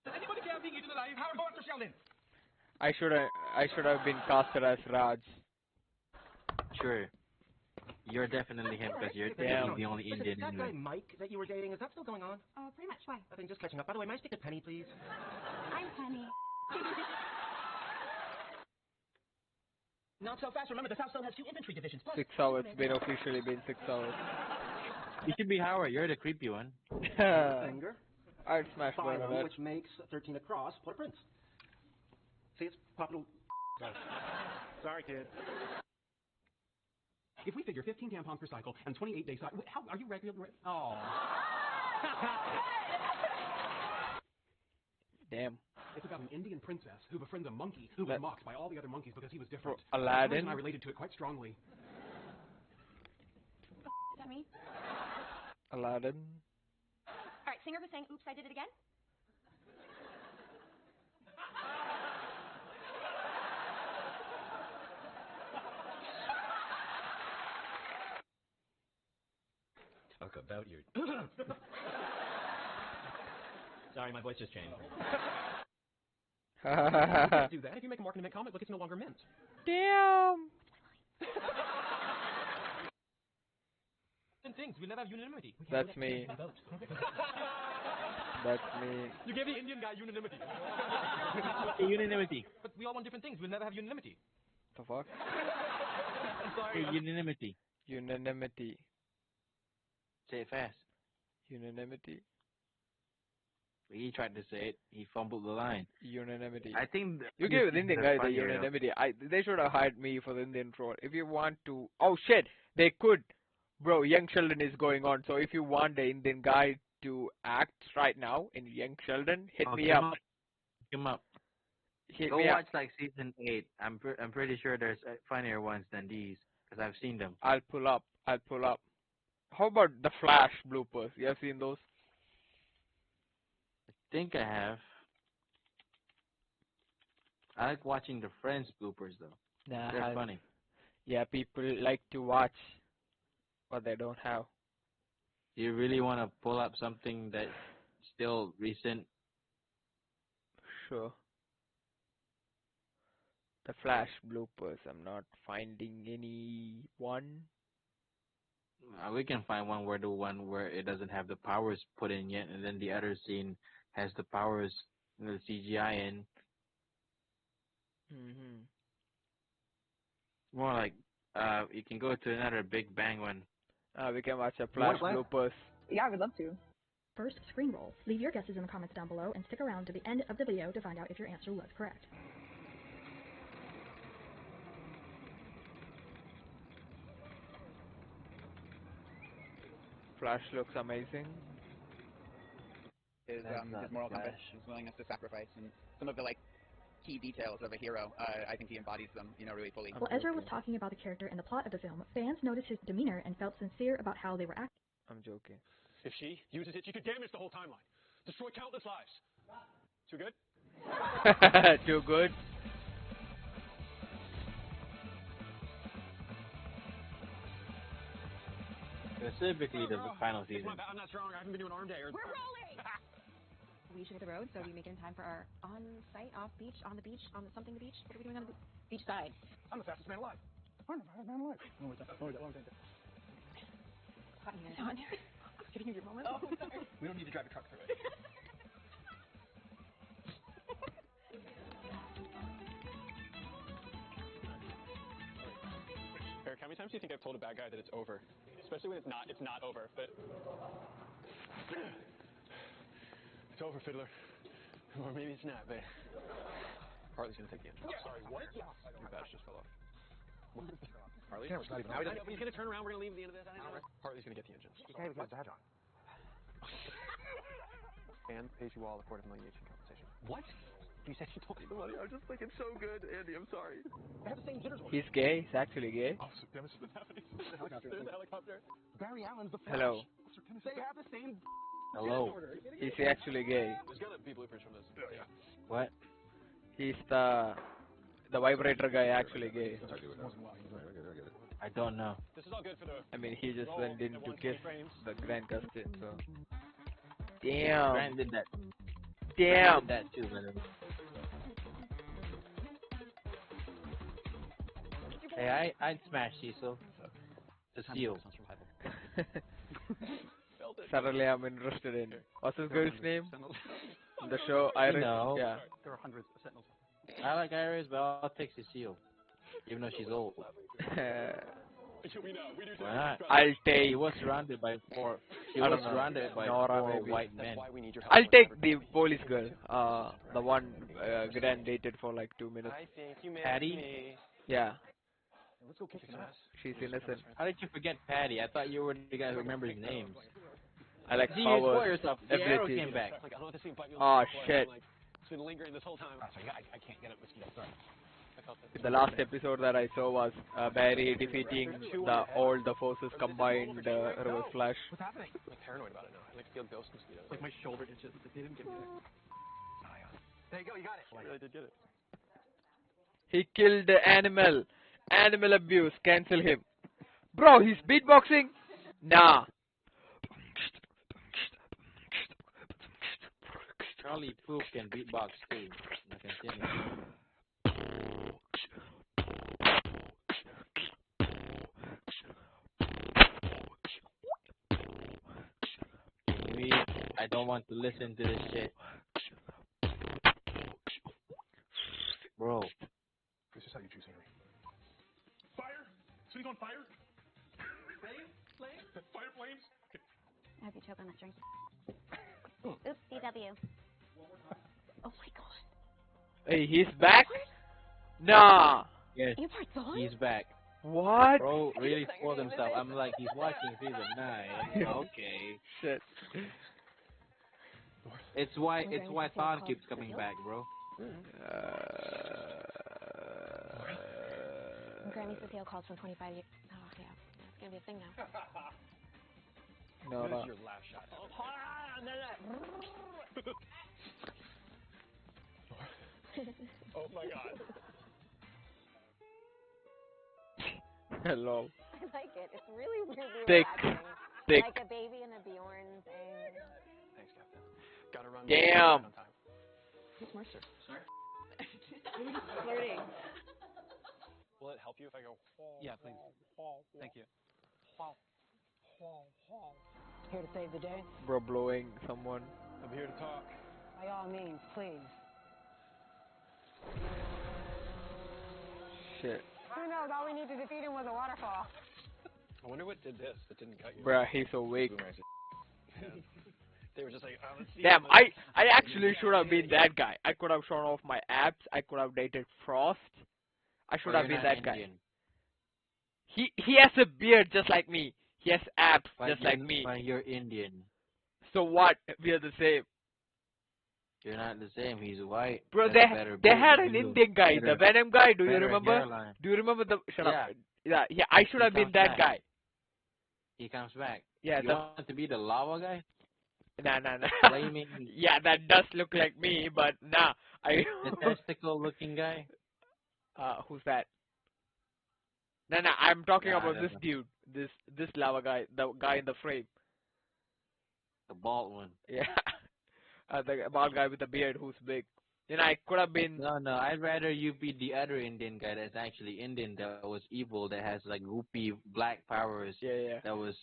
[SPEAKER 8] Does anybody care being eaten alive? Howard Barnes or Sheldon?
[SPEAKER 1] I should have been casted as Raj.
[SPEAKER 3] Sure. You're definitely him because you're
[SPEAKER 1] Damn.
[SPEAKER 3] the only Indian
[SPEAKER 10] That
[SPEAKER 3] in
[SPEAKER 10] guy
[SPEAKER 3] there.
[SPEAKER 10] Mike that you were dating, is that still going on?
[SPEAKER 20] Pretty much. Why?
[SPEAKER 10] I think just catching up. By the way, may I speak to Penny, please?
[SPEAKER 20] I'm Penny.
[SPEAKER 10] Not so fast. Remember, the South Zone has 2 infantry divisions. Plus,
[SPEAKER 1] 6 hours. It's been officially been 6 hours.
[SPEAKER 3] You should be Howard. You're the creepy one.
[SPEAKER 10] finger,
[SPEAKER 1] I'd smash one of
[SPEAKER 10] phylum,
[SPEAKER 1] that.
[SPEAKER 10] which makes 13 across, Port-au-Prince. See, it's popular. Sorry, kid.
[SPEAKER 8] If we figure 15 tampons per cycle and 28 days, how are you regular? Oh.
[SPEAKER 1] Damn.
[SPEAKER 8] It's about an Indian princess who befriends a monkey who was mocked by all the other monkeys because he was different.
[SPEAKER 1] Aladdin?
[SPEAKER 8] I related to it quite strongly.
[SPEAKER 20] Is that me?
[SPEAKER 1] Aladdin.
[SPEAKER 20] All right, singer was saying, oops, I did it again.
[SPEAKER 8] Talk about your... Sorry, my voice just changed. You can't do that. If you make a mark in a mint comic book, it's no longer mint.
[SPEAKER 1] Damn.
[SPEAKER 10] Things we'll never have unanimity.
[SPEAKER 1] That's me. That's me.
[SPEAKER 8] You gave the Indian guy unanimity.
[SPEAKER 3] Unanimity.
[SPEAKER 10] But we all want different things. We'll never have unanimity.
[SPEAKER 1] The fuck?
[SPEAKER 10] I'm sorry.
[SPEAKER 3] Unanimity.
[SPEAKER 1] Unanimity.
[SPEAKER 3] Say it fast.
[SPEAKER 1] Unanimity.
[SPEAKER 3] He tried to say it. He fumbled the line.
[SPEAKER 1] Unanimity.
[SPEAKER 3] I think
[SPEAKER 1] you give the Indian guy the unanimity. They should have hired me for the Indian role. If you want to, oh shit, they could, bro. Young Sheldon is going on. So if you want the Indian guy to act right now in Young Sheldon, hit me up.
[SPEAKER 3] Him up.
[SPEAKER 1] Hit
[SPEAKER 3] Go
[SPEAKER 1] me
[SPEAKER 3] watch
[SPEAKER 1] up.
[SPEAKER 3] like season 8. I'm pretty sure there's funnier ones than these because I've seen them.
[SPEAKER 1] I'll pull up. How about the Flash bloopers? You have seen those?
[SPEAKER 3] I think I have. I like watching the Friends bloopers though.
[SPEAKER 1] Nah,
[SPEAKER 3] They're funny.
[SPEAKER 1] Yeah, people like to watch what they don't have.
[SPEAKER 3] Do you really want to pull up something that's still recent?
[SPEAKER 1] Sure. The Flash bloopers. I'm not finding any one.
[SPEAKER 3] We can find one where it doesn't have the powers put in yet, and then the other scene has the powers, the CGI in.
[SPEAKER 1] Mhm.
[SPEAKER 3] More like, you can go to another Big Bang one.
[SPEAKER 1] We can watch a Flash bloopers.
[SPEAKER 21] Yeah, I would love to. First, screen roll. Leave your guesses in the comments down below and stick around to the end of the video to find out if your answer was correct.
[SPEAKER 1] Flash looks amazing.
[SPEAKER 22] His moral compass, his willingness to sacrifice, and some of the key details of a hero. I think he embodies them, really fully.
[SPEAKER 21] While Ezra was talking about the character and the plot of the film, fans noticed his demeanor and felt sincere about how they were acting.
[SPEAKER 1] I'm joking.
[SPEAKER 8] If she uses it, she could damage the whole timeline, destroy countless lives. Too good?
[SPEAKER 1] Too good.
[SPEAKER 3] Specifically the final season.
[SPEAKER 8] I'm not strong. I haven't been to an arm day.
[SPEAKER 20] We're rolling! We should hit the road so we make it in time for our on-site, off-beach, on the beach, on the something the beach. What are we doing on the beach side?
[SPEAKER 8] I'm the fastest man alive.
[SPEAKER 10] coronavirus, man, alive. One more time.
[SPEAKER 20] Hot in there, hot in there. Giving you your moment. Oh, sorry.
[SPEAKER 10] We don't need to drive a truck through it.
[SPEAKER 5] Eric, how many times do you think I've told a bad guy that it's over? Especially when it's not over, but... It's over, Fiddler. Or maybe it's not, but... Harley's gonna take the engine. Oh, sorry, what? Your badge just fell off. Harley?
[SPEAKER 10] Yeah, it's not even
[SPEAKER 5] Now he doesn't know, but he's gonna turn around, we're gonna leave at the end of this. Harley's gonna get the engine.
[SPEAKER 10] You can't even get a badge on.
[SPEAKER 5] And pays you all a court of humiliation compensation.
[SPEAKER 10] What? You said you told me the money. I was just thinking so good, Andy. I'm sorry. I have the same jitters.
[SPEAKER 1] He's gay. He's actually gay.
[SPEAKER 5] Officer Timmis has been happening.
[SPEAKER 10] There's
[SPEAKER 5] a helicopter.
[SPEAKER 10] Barry Allen's the Flash.
[SPEAKER 1] Hello.
[SPEAKER 10] They have the same.
[SPEAKER 1] Hello. He's actually gay.
[SPEAKER 5] There's gotta be bloopers from this. Yeah.
[SPEAKER 1] What? He's the vibrator guy actually gay.
[SPEAKER 13] I don't know.
[SPEAKER 5] This is all good for the...
[SPEAKER 1] I mean, he just went in to kiss the Grand Custard, so... Damn.
[SPEAKER 13] Grant did that.
[SPEAKER 1] Damn.
[SPEAKER 13] Grant did that too, man. Hey, I'd smash Cecil. The seal.
[SPEAKER 1] Suddenly I'm interested in... What's his girl's name? The show Iris?
[SPEAKER 13] You know.
[SPEAKER 1] Yeah.
[SPEAKER 10] There are hundreds of sentinels.
[SPEAKER 13] I like Iris, but I'll take Cecile. Even though she's old. Why not?
[SPEAKER 1] I'll take...
[SPEAKER 13] He was surrounded by four... He
[SPEAKER 1] I
[SPEAKER 13] was
[SPEAKER 1] don't know.
[SPEAKER 13] surrounded by
[SPEAKER 1] Nora,
[SPEAKER 13] four
[SPEAKER 1] maybe.
[SPEAKER 13] white men.
[SPEAKER 1] I'll take the police girl. The one Gran dated for like 2 minutes.
[SPEAKER 5] I think you made
[SPEAKER 13] Patty?
[SPEAKER 5] me.
[SPEAKER 1] Yeah.
[SPEAKER 10] Let's go kick some ass.
[SPEAKER 1] She's innocent.
[SPEAKER 13] How did you forget Patty? I thought you were the guy who remembers names.
[SPEAKER 1] I like
[SPEAKER 13] See, you
[SPEAKER 1] powers,
[SPEAKER 13] spoil yourself. The arrow
[SPEAKER 1] abilities.
[SPEAKER 13] came back.
[SPEAKER 5] Like, I don't know what to see, but
[SPEAKER 1] Oh shit.
[SPEAKER 5] Like, it's been lingering this whole time.
[SPEAKER 10] Sorry, I can't get it. Sorry.
[SPEAKER 5] I felt it.
[SPEAKER 1] The last episode that I saw was Barry defeating all the forces combined Reverse Flash.
[SPEAKER 10] What's happening?
[SPEAKER 5] I'm like paranoid about it now. I like feel ghost mosquitoes.
[SPEAKER 10] Like my shoulder itches. They didn't get me there. There you go. You got it.
[SPEAKER 5] I really did get it.
[SPEAKER 1] He killed the animal. Animal abuse. Cancel him. Bro, he's beatboxing? Nah.
[SPEAKER 13] Charlie Puth can beatbox too. I can tell you. Maybe I don't want to listen to this shit. Bro.
[SPEAKER 10] This is how you choose Henry.
[SPEAKER 8] Fire? City's on fire? Flames? Fire flames?
[SPEAKER 19] I hope you choke on that drink. Oops, DW. Oh my god.
[SPEAKER 1] Hey, he's back? Nah.
[SPEAKER 13] Yes,
[SPEAKER 19] You part on?
[SPEAKER 13] he's back.
[SPEAKER 1] What?
[SPEAKER 13] Bro really spoiled himself. I'm like, he's watching season 9. Okay.
[SPEAKER 1] Shit.
[SPEAKER 13] It's why Thawne keeps coming back, bro.
[SPEAKER 19] Grammy Cecile calls from 25 years. Oh, yeah. It's gonna be a thing now.
[SPEAKER 1] No, no.
[SPEAKER 5] Your last shot. Oh my god.
[SPEAKER 1] Hello.
[SPEAKER 6] I like it. It's really weirdly
[SPEAKER 1] Thick.
[SPEAKER 6] relaxing.
[SPEAKER 1] Thick.
[SPEAKER 6] Like a baby and a Bjorn thing.
[SPEAKER 5] Thanks, Captain. Gotta run.
[SPEAKER 1] Damn.
[SPEAKER 5] On time.
[SPEAKER 6] Who's Mercer?
[SPEAKER 5] Sorry?
[SPEAKER 6] Flirting.
[SPEAKER 5] Will it help you if I go?
[SPEAKER 10] Yeah, please. Thank you.
[SPEAKER 6] Here to save the day?
[SPEAKER 1] Bro blowing someone.
[SPEAKER 5] I'm here to talk.
[SPEAKER 6] By all means, please.
[SPEAKER 1] Shit.
[SPEAKER 6] Who knows? All we need to defeat him was a waterfall.
[SPEAKER 5] I wonder what did this that didn't cut you.
[SPEAKER 1] Bruh, he's so weak.
[SPEAKER 5] Yeah. They were just like, oh, let's see.
[SPEAKER 1] Damn,
[SPEAKER 5] him.
[SPEAKER 1] I actually should have been that guy. I could have shown off my abs. I could have dated Frost. I should have been that guy. He has a beard just like me. He has abs just like me.
[SPEAKER 13] But you're Indian.
[SPEAKER 1] So what? We are the same.
[SPEAKER 13] You're not the same. He's white.
[SPEAKER 1] Bro,
[SPEAKER 13] That's
[SPEAKER 1] they had an
[SPEAKER 13] you.
[SPEAKER 1] Indian guy, the Venom guy. Do you
[SPEAKER 13] better
[SPEAKER 1] remember?
[SPEAKER 13] hairline.
[SPEAKER 1] Do you remember the? Shut
[SPEAKER 13] Yeah.
[SPEAKER 1] up. Yeah. I should have
[SPEAKER 13] He
[SPEAKER 1] been
[SPEAKER 13] comes
[SPEAKER 1] that
[SPEAKER 13] back.
[SPEAKER 1] guy.
[SPEAKER 13] He comes back.
[SPEAKER 1] Yeah.
[SPEAKER 13] You want to be the lava guy?
[SPEAKER 1] Nah.
[SPEAKER 13] Flaming.
[SPEAKER 1] Yeah, that does look like me, but nah.
[SPEAKER 13] The testicle-looking guy.
[SPEAKER 1] Who's that? Nah. I'm talking
[SPEAKER 13] Nah,
[SPEAKER 1] about
[SPEAKER 13] I
[SPEAKER 1] this
[SPEAKER 13] don't
[SPEAKER 1] dude. This lava guy, the guy in the frame.
[SPEAKER 13] The bald one.
[SPEAKER 1] Yeah. The bald guy with the beard who's big. You know, I could have been.
[SPEAKER 3] No, I'd rather you be the other Indian guy that's actually Indian, that was evil, that has like goopy black powers.
[SPEAKER 1] Yeah.
[SPEAKER 3] That was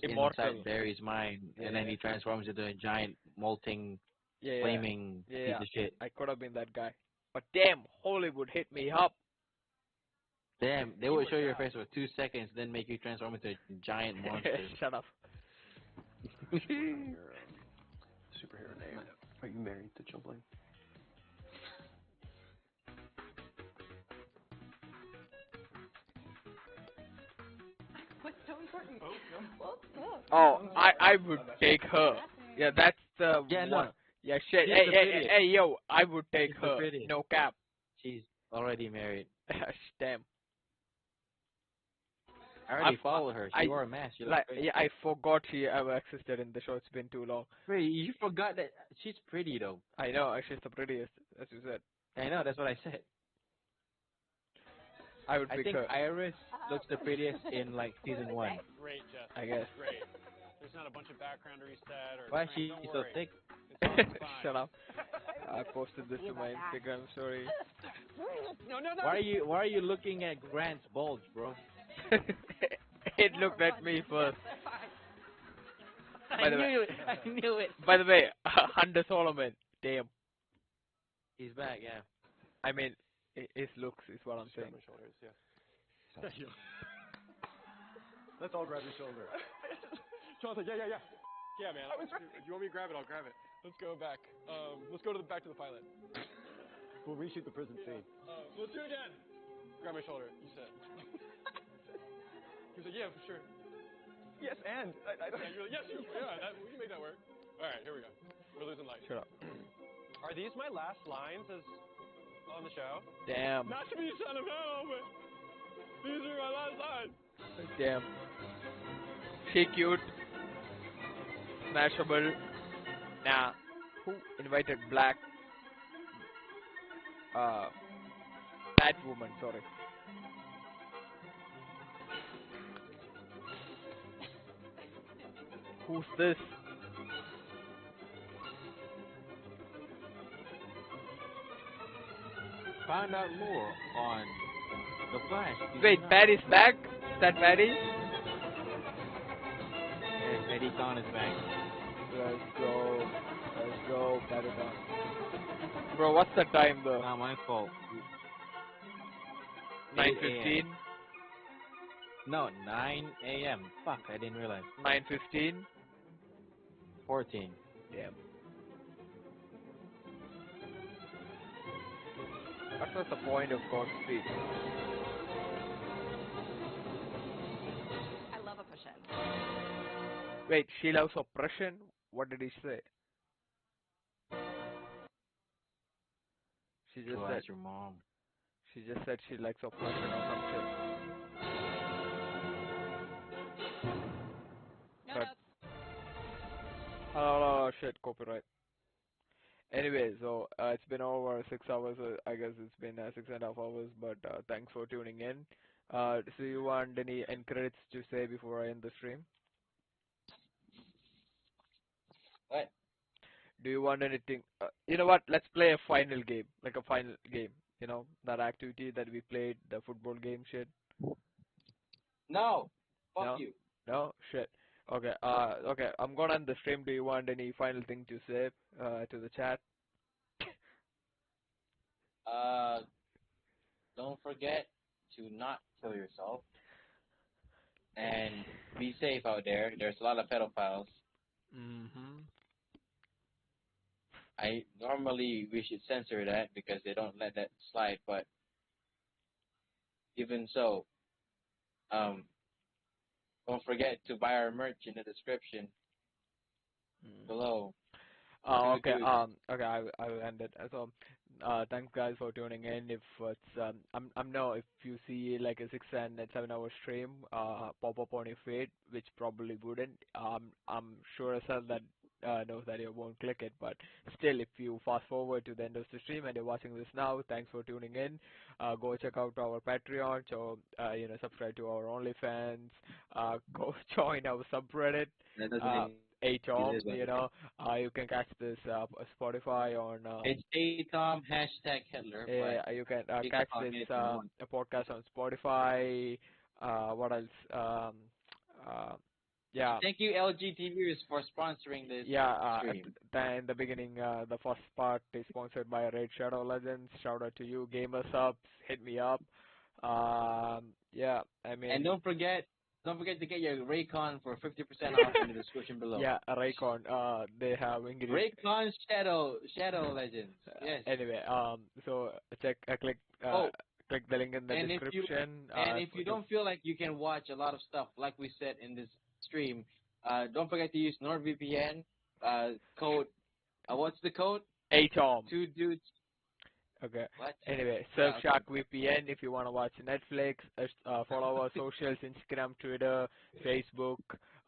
[SPEAKER 1] Immortal.
[SPEAKER 3] inside Barry's mind, and then he transforms into a giant molting, flaming piece of shit.
[SPEAKER 1] I could have been that guy. But damn, Hollywood hit me up.
[SPEAKER 3] Damn, they would show your face for 2 seconds, then make you transform into a giant monster.
[SPEAKER 1] Shut up.
[SPEAKER 5] Superhero name. Are you married to Jumbling?
[SPEAKER 20] What's so important?
[SPEAKER 1] Oh, I would take her. Yeah, that's the
[SPEAKER 3] Yeah,
[SPEAKER 1] one.
[SPEAKER 3] no.
[SPEAKER 1] Yeah, shit.
[SPEAKER 3] She's
[SPEAKER 1] Hey,
[SPEAKER 3] the
[SPEAKER 1] hey,
[SPEAKER 3] prettiest.
[SPEAKER 1] hey, yo, I would take
[SPEAKER 3] She's the
[SPEAKER 1] her.
[SPEAKER 3] prettiest.
[SPEAKER 1] No cap.
[SPEAKER 3] She's already married.
[SPEAKER 1] Damn.
[SPEAKER 3] I already followed her. She wore a mask. She
[SPEAKER 1] like,
[SPEAKER 3] looked great.
[SPEAKER 1] yeah, I forgot she ever existed in the show. It's been too long.
[SPEAKER 3] Wait, you forgot that she's pretty though.
[SPEAKER 1] I know. She's the prettiest, as you said.
[SPEAKER 3] I know. That's what I said.
[SPEAKER 1] I would
[SPEAKER 3] I
[SPEAKER 1] pick
[SPEAKER 3] think
[SPEAKER 1] her.
[SPEAKER 3] Iris looks the prettiest in like season 1.
[SPEAKER 5] Great, Jess.
[SPEAKER 1] I guess.
[SPEAKER 5] Great. There's not a bunch of background reset or.
[SPEAKER 3] Why is she
[SPEAKER 5] don't
[SPEAKER 3] so
[SPEAKER 5] worry.
[SPEAKER 3] thick?
[SPEAKER 1] Shut up. I posted this to my Instagram story.
[SPEAKER 5] No.
[SPEAKER 3] Why are you looking at Grant's bulge, bro?
[SPEAKER 1] It looked at me first.
[SPEAKER 3] I knew it.
[SPEAKER 1] By the way, Hunter Solomon. Damn.
[SPEAKER 3] He's back, yeah.
[SPEAKER 1] I mean, his looks is what I'm saying.
[SPEAKER 5] My shoulders, yeah. Thank you. Let's all grab your shoulder. Jonathan, yeah. Yeah, man. If you want me to grab it, I'll grab it. Let's go back. Let's go back to the pilot. We'll reshoot the prison scene. Let's do it again. Grab my shoulder. You said. He was like, yeah, for sure. Yes, and you're like, yes, we can make that work. All right, here we go. We're losing light.
[SPEAKER 1] Shut up.
[SPEAKER 5] Are these my last lines as on the show?
[SPEAKER 1] Damn.
[SPEAKER 5] Not to be sentimental, but these are my last lines.
[SPEAKER 1] Damn. She cute. Smashable. Nah. Who invited black? Batwoman, sorry. Who's this?
[SPEAKER 3] Find out more on The Flash.
[SPEAKER 1] Wait, Barry's back? Is that Barry?
[SPEAKER 3] Yes, Eddie Khan is back.
[SPEAKER 1] Let's go, Barry Khan. Bro, what's the time though?
[SPEAKER 3] Not my fault.
[SPEAKER 1] 9:15?
[SPEAKER 3] No, 9 a.m. Fuck, I didn't realize.
[SPEAKER 1] 9:15?
[SPEAKER 3] 14.
[SPEAKER 1] Damn. What was the point of God's speech?
[SPEAKER 20] I love oppression.
[SPEAKER 1] Wait, she loves oppression? What did he say? She just
[SPEAKER 3] Go
[SPEAKER 1] said
[SPEAKER 3] ask your mom.
[SPEAKER 1] she just said she likes oppression or some shit.
[SPEAKER 20] No
[SPEAKER 1] But-
[SPEAKER 20] notes.
[SPEAKER 1] Oh shit, copyright. Anyway, so it's been over 6 hours. I guess it's been 6.5 hours. But thanks for tuning in. So you want any end credits to say before I end the stream?
[SPEAKER 3] What?
[SPEAKER 1] Do you want anything? You know what? Let's play a final game, like a final game. You know that activity that we played, the football game shit.
[SPEAKER 3] No. Fuck
[SPEAKER 1] No?
[SPEAKER 3] you.
[SPEAKER 1] No shit. Okay. Okay. I'm gonna end the stream. Do you want any final thing to say to the chat?
[SPEAKER 3] Don't forget to not kill yourself. And be safe out there. There's a lot of pedophiles.
[SPEAKER 1] Mm-hmm.
[SPEAKER 3] Normally we should censor that because they don't let that slide, but even so, don't forget to buy our merch in the description below.
[SPEAKER 1] Okay. Okay. I will end it. So, thanks guys for tuning in. If it's I'm know if you see like a 6 and 7 hour stream pop up on your feed, which probably wouldn't. I'm sure as hell that knows that you won't click it, but still, if you fast forward to the end of the stream and you're watching this now, thanks for tuning in. Go check out our Patreon, so subscribe to our OnlyFans. Go join our subreddit.
[SPEAKER 3] That doesn't
[SPEAKER 1] Atom.
[SPEAKER 3] is what
[SPEAKER 1] You
[SPEAKER 3] it
[SPEAKER 1] know, you can catch this Spotify on.
[SPEAKER 3] It's Atom hashtag Hitler. But
[SPEAKER 1] You can
[SPEAKER 3] you
[SPEAKER 1] catch
[SPEAKER 3] call
[SPEAKER 1] this
[SPEAKER 3] me if you want.
[SPEAKER 1] a podcast on Spotify. What else? Yeah.
[SPEAKER 3] Thank you, LG TVers, for sponsoring this stream.
[SPEAKER 1] In the beginning, the first part is sponsored by Raid Shadow Legends. Shout out to you, Gamer Subs. Hit me up. Yeah, I mean.
[SPEAKER 3] And don't forget to get your Raycon for 50% off in the description below.
[SPEAKER 1] Yeah, Raycon. They have ingredients.
[SPEAKER 3] Raycon Shadow Legends. Yes.
[SPEAKER 1] Anyway, so click the link in the description.
[SPEAKER 3] If you don't feel like you can watch a lot of stuff like we said in this stream, don't forget to use NordVPN. Code. What's the code?
[SPEAKER 1] Atom.
[SPEAKER 3] 2 dudes.
[SPEAKER 1] Okay.
[SPEAKER 3] What?
[SPEAKER 1] Anyway, Surfshark VPN if you want to watch Netflix. Follow our socials: Instagram, Twitter, Facebook,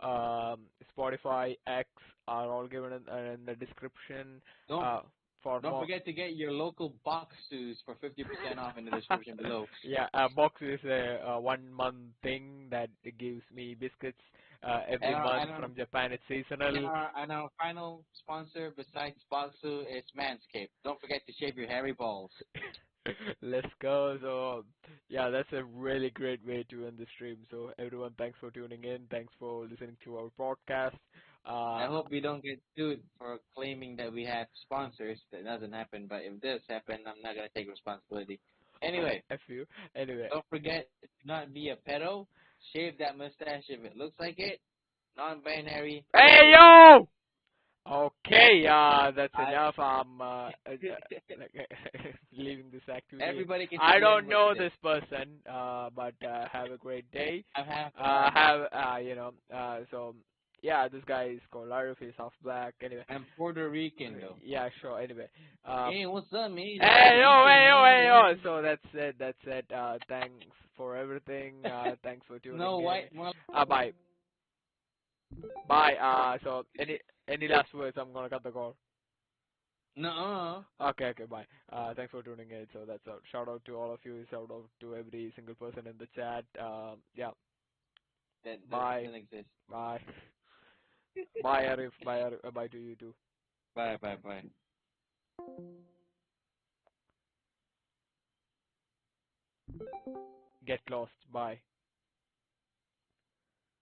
[SPEAKER 1] Spotify, X are all given in the description.
[SPEAKER 3] Don't forget to get your local box shoes for 50% off in the description below.
[SPEAKER 1] Yeah, box is a 1 month thing that gives me biscuits every month from Japan. It's seasonal.
[SPEAKER 3] And our final sponsor besides Boxu is Manscaped. Don't forget to shave your hairy balls.
[SPEAKER 1] Let's go. So yeah, that's a really great way to end the stream. So everyone, thanks for tuning in. Thanks for listening to our podcast.
[SPEAKER 3] I hope we don't get sued for claiming that we have sponsors. That doesn't happen, but if this happen, I'm not gonna take responsibility. Anyway, don't forget to not be a pedo. Shave that mustache if it looks like it. Non-binary.
[SPEAKER 1] Hey yo! Okay, that's enough. I'm leaving this activity.
[SPEAKER 3] Everybody can.
[SPEAKER 1] I don't know this person, but have a great day. So. Yeah, this guy is called Larif. He's half black. Anyway.
[SPEAKER 3] I'm Puerto Rican, though.
[SPEAKER 1] Yeah, sure. Anyway.
[SPEAKER 3] Hey, what's up, man?
[SPEAKER 1] Hey, yo. So that's it. Thanks for everything. Thanks for tuning in. Bye. Bye. So any last words? I'm gonna cut the call.
[SPEAKER 3] No.
[SPEAKER 1] Okay. Bye. Thanks for tuning in. So that's a shout out to all of you. Shout out to every single person in the chat. Yeah. Bye.
[SPEAKER 3] Doesn't exist.
[SPEAKER 1] Bye. Bye, Arif. Bye to you too.
[SPEAKER 3] Bye.
[SPEAKER 1] Get lost. Bye.